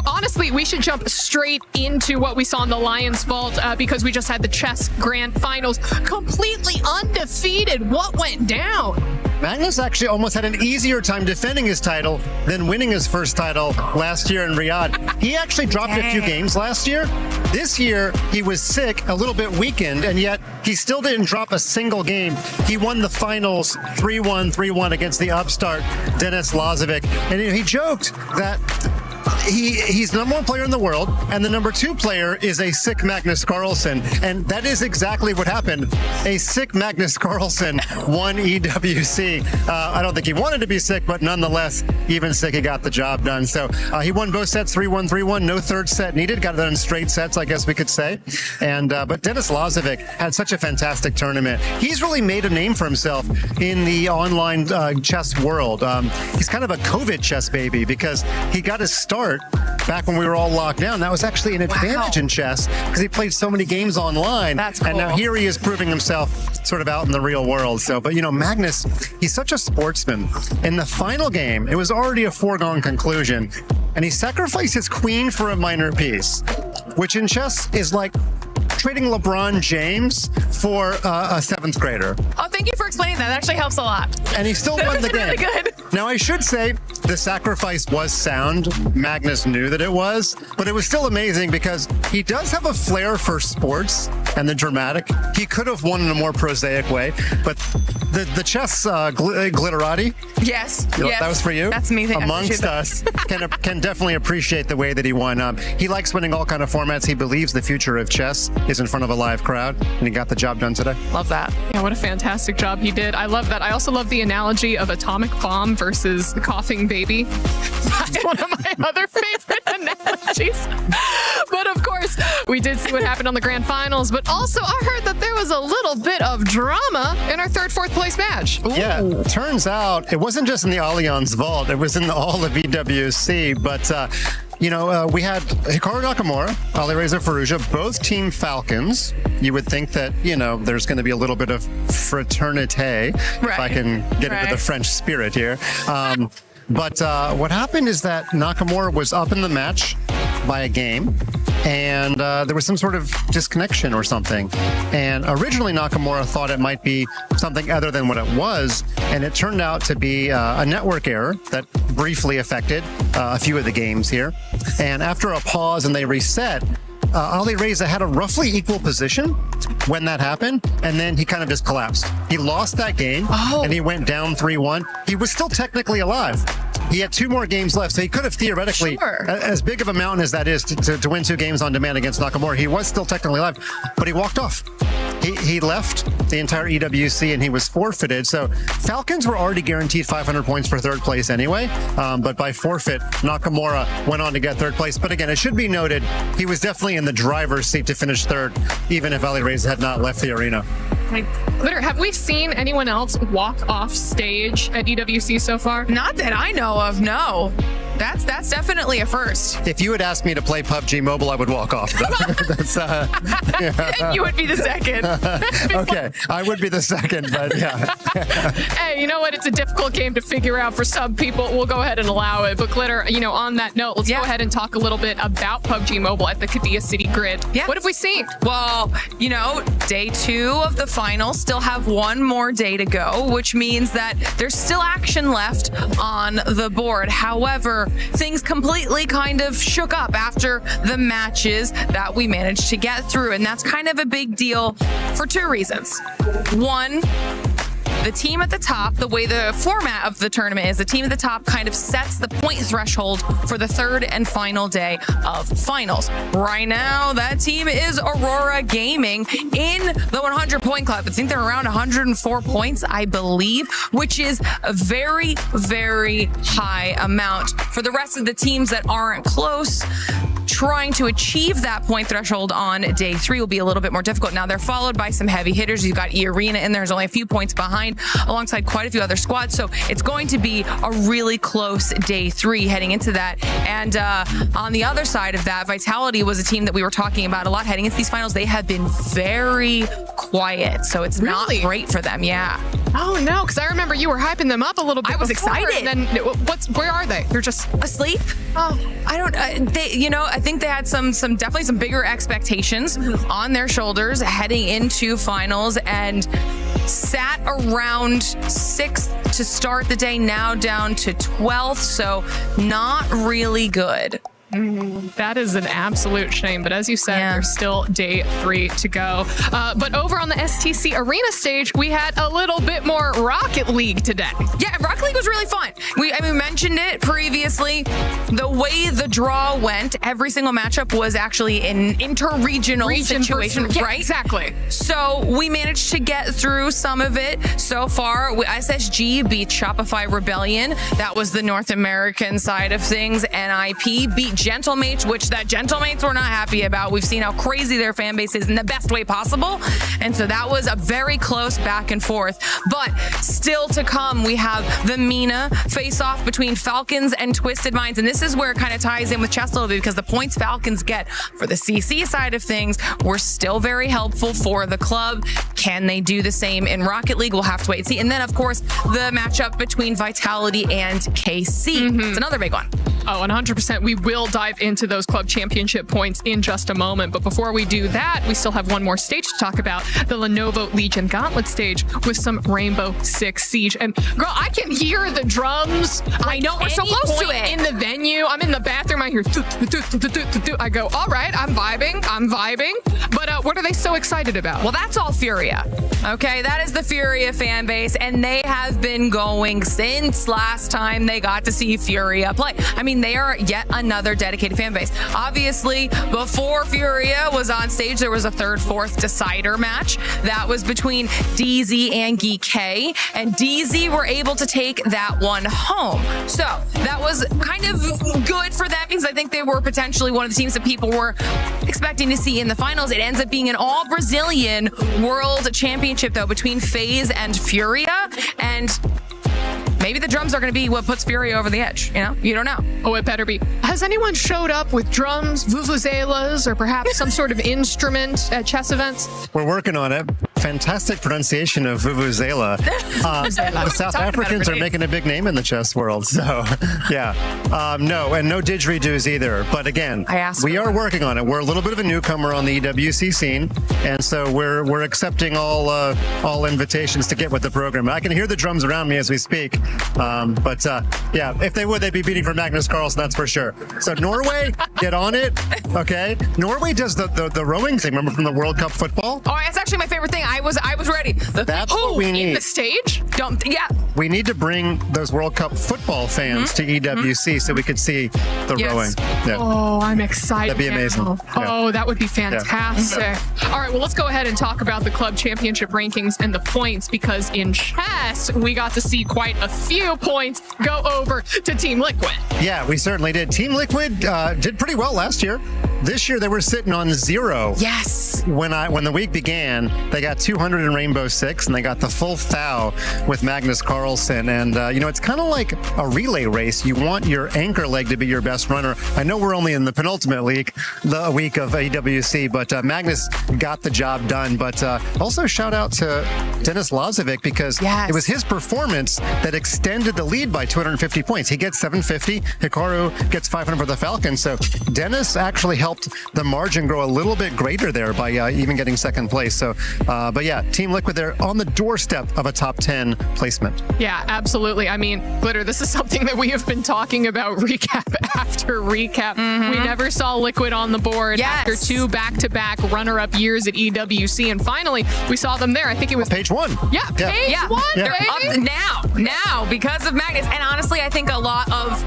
Honestly, we should jump straight into what we saw in the Lions Vault because we just had the chess grand finals. Completely undefeated. What went down? Magnus actually almost had an easier time defending his title than winning his first title last year in Riyadh. He actually dropped a few games last year. This year, he was sick, a little bit weakened, and yet he still didn't drop a single game. He won the finals 3-1, 3-1 against the upstart Denis Lazovic. And he joked that he's the number one player in the world, and the number two player is a sick Magnus Carlsen. And that is exactly what happened. A sick Magnus Carlsen won EWC. I don't think he wanted to be sick, but nonetheless, even sick, he got the job done. So he won both sets 3-1, 3-1. No third set needed. Got it done in straight sets, I guess we could say. And but Denis Lazovic had such a fantastic tournament. He's really made a name for himself in the online chess world. He's kind of a COVID chess baby because he got his start back when we were all locked down. That was actually an advantage in chess because he played so many games online. That's cool. And now here he is proving himself sort of out in the real world. So, but you know, Magnus, he's such a sportsman. In the final game, it was already a foregone conclusion, and he sacrificed his queen for a minor piece, which in chess is like trading LeBron James for a seventh grader. Oh, thank you for explaining that. That actually helps a lot. And he still won the game. Really good. Now, I should say the sacrifice was sound. Magnus knew that it was, but it was still amazing because he does have a flair for sports and the dramatic. He could have won in a more prosaic way, but the chess glitterati. Yes. Yes. That was for you. That's me. Amongst us, can definitely appreciate the way that he won. He likes winning all kind of formats. He believes the future of chess is in front of a live crowd, and he got the job done today. Love that. Yeah, what a fantastic job he did. I love that. I also love the analogy of atomic bomb versus the coughing baby. That's one of my other favorite analogies. But of course, we did see what happened on the grand finals, but also I heard that there was a little bit of drama in our third, fourth place match. Ooh. Yeah, turns out it wasn't just in the Allianz Vault, it was in all of EWC, but we had Hikaru Nakamura, Alireza Firouzja, both Team Falcons. You would think that, there's going to be a little bit of fraternité, if I can get into the French spirit here. But what happened is that Nakamura was up in the match by a game, and there was some sort of disconnection or something. And originally Nakamura thought it might be something other than what it was, and it turned out to be a network error that briefly affected a few of the games here. And after a pause and they reset, Alireza had a roughly equal position when that happened, and then he kind of just collapsed. He lost that game, and he went down 3-1. He was still technically alive. He had 2 more games left, so he could have theoretically, as big of a mountain as that is to win 2 games on demand against Nakamura, he was still technically alive, but he walked off. He left the entire EWC and he was forfeited. So Falcons were already guaranteed 500 points for third place anyway. But by forfeit, Nakamura went on to get third place. But again, it should be noted, he was definitely in the driver's seat to finish third, even if Alireza had not left the arena. Glitter, have we seen anyone else walk off stage at EWC so far? Not that I know of, no. That's definitely a first. If you had asked me to play PUBG Mobile, I would walk off. That's, And you would be the second. Okay, I would be the second, but yeah. Hey, you know what? It's a difficult game to figure out for some people. We'll go ahead and allow it. But Glitter, on that note, let's go ahead and talk a little bit about PUBG Mobile at the Qiddiya City Grid. Yeah. What have we seen? Well, day 2 of the finals, still have 1 more day to go, which means that there's still action left on the board. However, things completely kind of shook up after the matches that we managed to get through. And that's kind of a big deal for 2 reasons. One, the team at the top, the way the format of the tournament is, the team at the top kind of sets the point threshold for the third and final day of finals. Right now, that team is Aurora Gaming in the 100-point club. I think they're around 104 points, I believe, which is a very, very high amount. For the rest of the teams that aren't close, trying to achieve that point threshold on day 3 will be a little bit more difficult. Now, they're followed by some heavy hitters. You've got E-Arena in there. There's only a few points behind alongside quite a few other squads. So it's going to be a really close day 3 heading into that. And on the other side of that, Vitality was a team that we were talking about a lot heading into these finals. They have been very quiet. So it's not great for them. Yeah. Oh no, because I remember you were hyping them up a little bit. I was excited. And then where are they? They're just asleep. Oh, I don't. I think they had definitely some bigger expectations on their shoulders heading into finals, and sat around 6th to start the day. Now down to 12th, so not really good. That is an absolute shame. But as you said, there's still day 3 to go. But over on the STC Arena stage, we had a little bit more Rocket League today. Yeah, Rocket League was really fun. We mentioned it previously. The way the draw went, every single matchup was actually an interregional situation, right? Exactly. So we managed to get through some of it so far. SSG beat Shopify Rebellion. That was the North American side of things. NIP beat Gentlemates, which that Gentlemates were not happy about. We've seen how crazy their fan base is in the best way possible. And so that was a very close back and forth. But still to come, we have the MENA face-off between Falcons and Twisted Minds. And this is where it kind of ties in with chess a little bit, because the points Falcons get for the CC side of things were still very helpful for the club. Can they do the same in Rocket League? We'll have to wait and see. And then, of course, the matchup between Vitality and KC. It's another big one. Oh, 100%. We will dive into those club championship points in just a moment. But before we do that, we still have one more stage to talk about, the Lenovo Legion Gauntlet stage with some Rainbow Six Siege. And girl, I can hear the drums. I know, we're so close to it. In the venue, I'm in the bathroom, I hear I go, all right, I'm vibing. But what are they so excited about? Well, that's all Furia. Okay, that is the Furia fan base, and they have been going since last time they got to see Furia play. I mean, they are yet another dedicated fan base. Obviously, before Furia was on stage, there was a 3rd, 4th decider match. That was between DZ and GK, and DZ were able to take that one home. So that was kind of good for them, because I think they were potentially one of the teams that people were expecting to see in the finals. It ends up being an all-Brazilian World Championship, though, between FaZe and Furia, and maybe the drums are going to be what puts Furia over the edge. You don't know. Oh, it better be. Has anyone showed up with drums, vuvuzelas, or perhaps some sort of instrument at chess events? We're working on it. Fantastic pronunciation of vuvuzela. The South Africans are making a big name in the chess world. So, yeah. No didgeridoos either. But again, we are working on it. We're a little bit of a newcomer on the EWC scene, and so we're accepting all invitations to get with the program. I can hear the drums around me as we speak. Yeah, if they would, they'd be beating for Magnus Carlsen, that's for sure. So Norway, get on it, okay? Norway does the rowing thing, remember, from the World Cup football? Oh, that's actually my favorite thing. I was ready. That's what we need. In the stage? We need to bring those World Cup football fans to EWC so we could see the rowing. Yeah. Oh, I'm excited. That'd be amazing. Oh, that would be fantastic. Yeah. All right, well, let's go ahead and talk about the club championship rankings and the points, because in chess, we got to see quite a few points go over to Team Liquid. Yeah, we certainly did. Team Liquid did pretty well last year. This year, they were sitting on 0. Yes. When the week began, they got 200 in Rainbow Six, and they got the full thou with Magnus Carlsen. And, it's kind of like a relay race. You want your anchor leg to be your best runner. I know we're only in the penultimate week of EWC, but Magnus got the job done. But also shout out to Denis Lazovic, because it was his performance that extended the lead by 250 points. He gets 750. Hikaru gets 500 for the Falcons. So Denis actually helped the margin grow a little bit greater there by even getting 2nd place. So, but yeah, Team Liquid, they're on the doorstep of a top 10 placement. Yeah, absolutely. I mean, Glitter, this is something that we have been talking about recap after recap. We never saw Liquid on the board after 2 back-to-back runner-up years at EWC, and finally we saw them there. I think it was page 1. Yeah, page 1. They're up now because of Magnus. And honestly, I think a lot of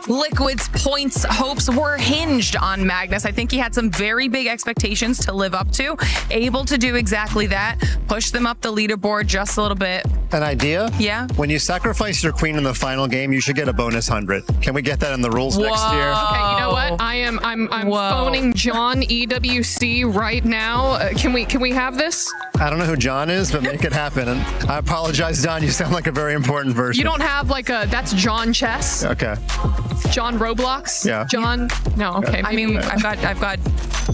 Liquid's points hopes were hinged on Magnus. I think he had some very big expectations to live up to, able to do exactly that, push them up the leaderboard just a little bit. an idea? Yeah. When you sacrifice your queen in the final game, you should get a bonus 100. Can we get that in the rules next year? Okay, you know what? I'm phoning John EWC right now. Can we have this? I don't know who John is, but make it happen. And I apologize, Don. You sound like a very important person. You don't have like that's John Chess? Okay. John Roblox? Yeah. John? No, okay. I mean, I've got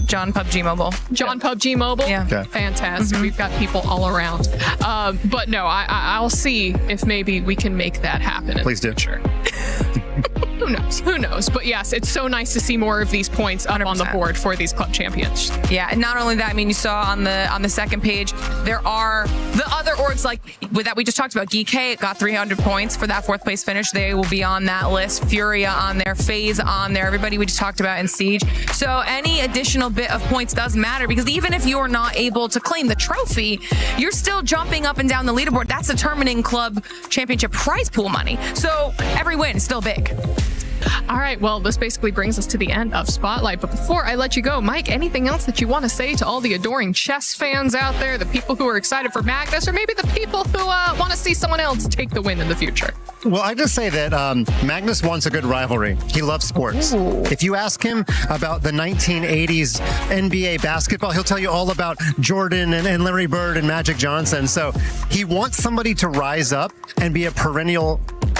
John PUBG Mobile. John PUBG Mobile? Yeah. Okay. Fantastic. We've got people all around. But no, I'll see if maybe we can make that happen. Please do. Sure. Who knows? But yes, it's so nice to see more of these points up 100%. On the board for these club champions. Yeah, and not only that, I mean, you saw on the second page, there are the other orgs like with that we just talked about. Geek got 300 points for that 4th place finish. They will be on that list. Furia on there, FaZe on there, everybody we just talked about in Siege. So any additional bit of points does matter, because even if you're not able to claim the trophy, you're still jumping up and down the leaderboard. That's determining club championship prize pool money. So every win is still big. All right, well, this basically brings us to the end of Spotlight. But before I let you go, Mike, anything else that you want to say to all the adoring chess fans out there, the people who are excited for Magnus, or maybe the people who want to see someone else take the win in the future? Well, I just say that Magnus wants a good rivalry. He loves sports. Ooh. If you ask him about the 1980s NBA basketball, he'll tell you all about Jordan and Larry Bird and Magic Johnson. So he wants somebody to rise up and be a perennial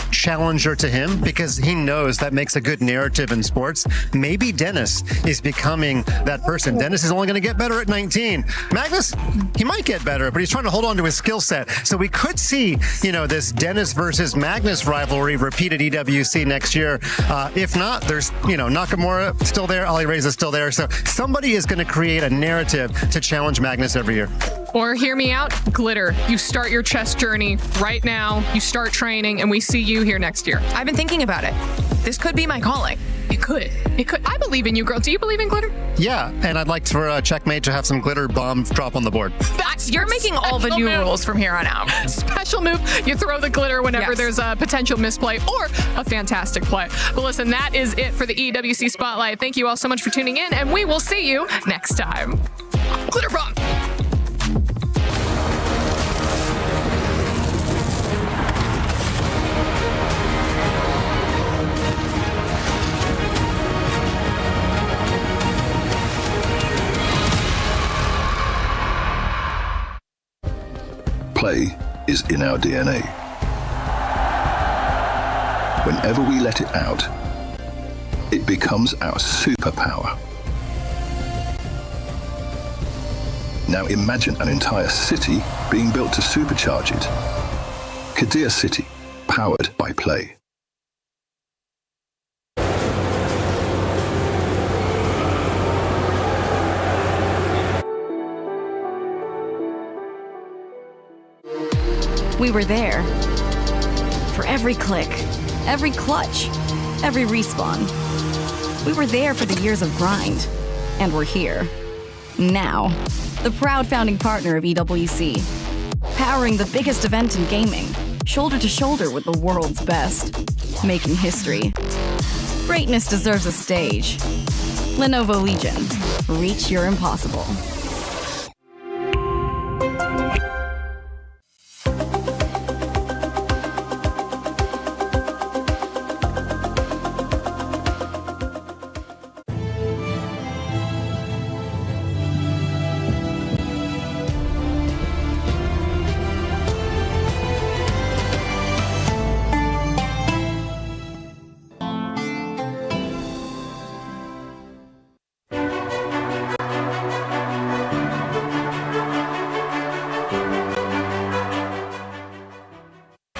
challenger to him, because he knows that makes a good narrative in sports. Maybe Dennis is becoming that person. Dennis is only going to get better at 19. Magnus, he might get better, but he's trying to hold on to his skill set. So we could see, this Dennis versus Magnus rivalry repeat at EWC next year. If not, there's, Nakamura still there, Ali Reza still there. So somebody is going to create a narrative to challenge Magnus every year. Or hear me out, Glitter. You start your chess journey right now. You start training, and we see you here next year. I've been thinking about it. This could be my calling. It could. I believe in you, girl. Do you believe in Glitter? Yeah, and I'd like for Checkmate to have some glitter bomb drop on the board. You're making all the new rules from here on out. Special move. You throw the glitter whenever there's a potential misplay or a fantastic play. But listen, that is it for the EWC Spotlight. Thank you all so much for tuning in, and we will see you next time. Glitter bomb. Play is in our DNA. Whenever we let it out, it becomes our superpower. Now imagine an entire city being built to supercharge it. Kadir City, powered by Play. We were there. For every click, every clutch, every respawn. We were there for the years of grind. And we're here. Now. The proud founding partner of EWC. Powering the biggest event in gaming. Shoulder to shoulder with the world's best. Making history. Greatness deserves a stage. Lenovo Legion. Reach your impossible.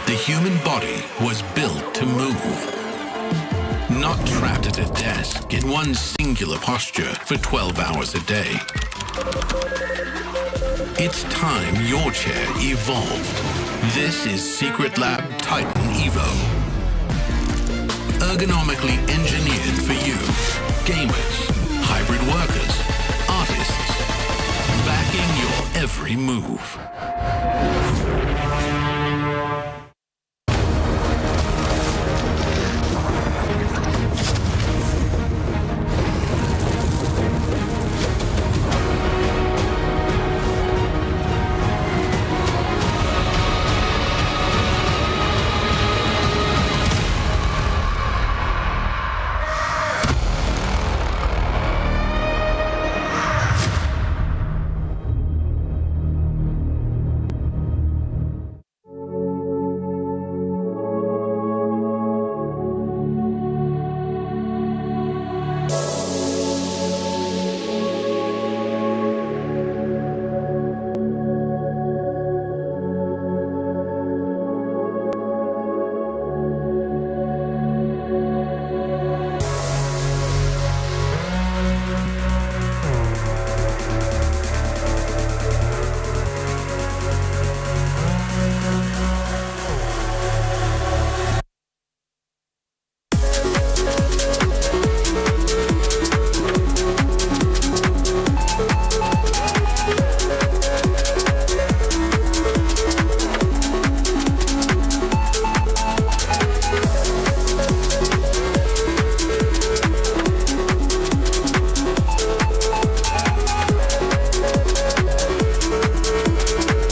The human body was built to move. Not trapped at a desk in one singular posture for 12 hours a day. It's time your chair evolved. This is Secret Lab Titan Evo. Ergonomically engineered for you, gamers, hybrid workers, artists, backing your every move.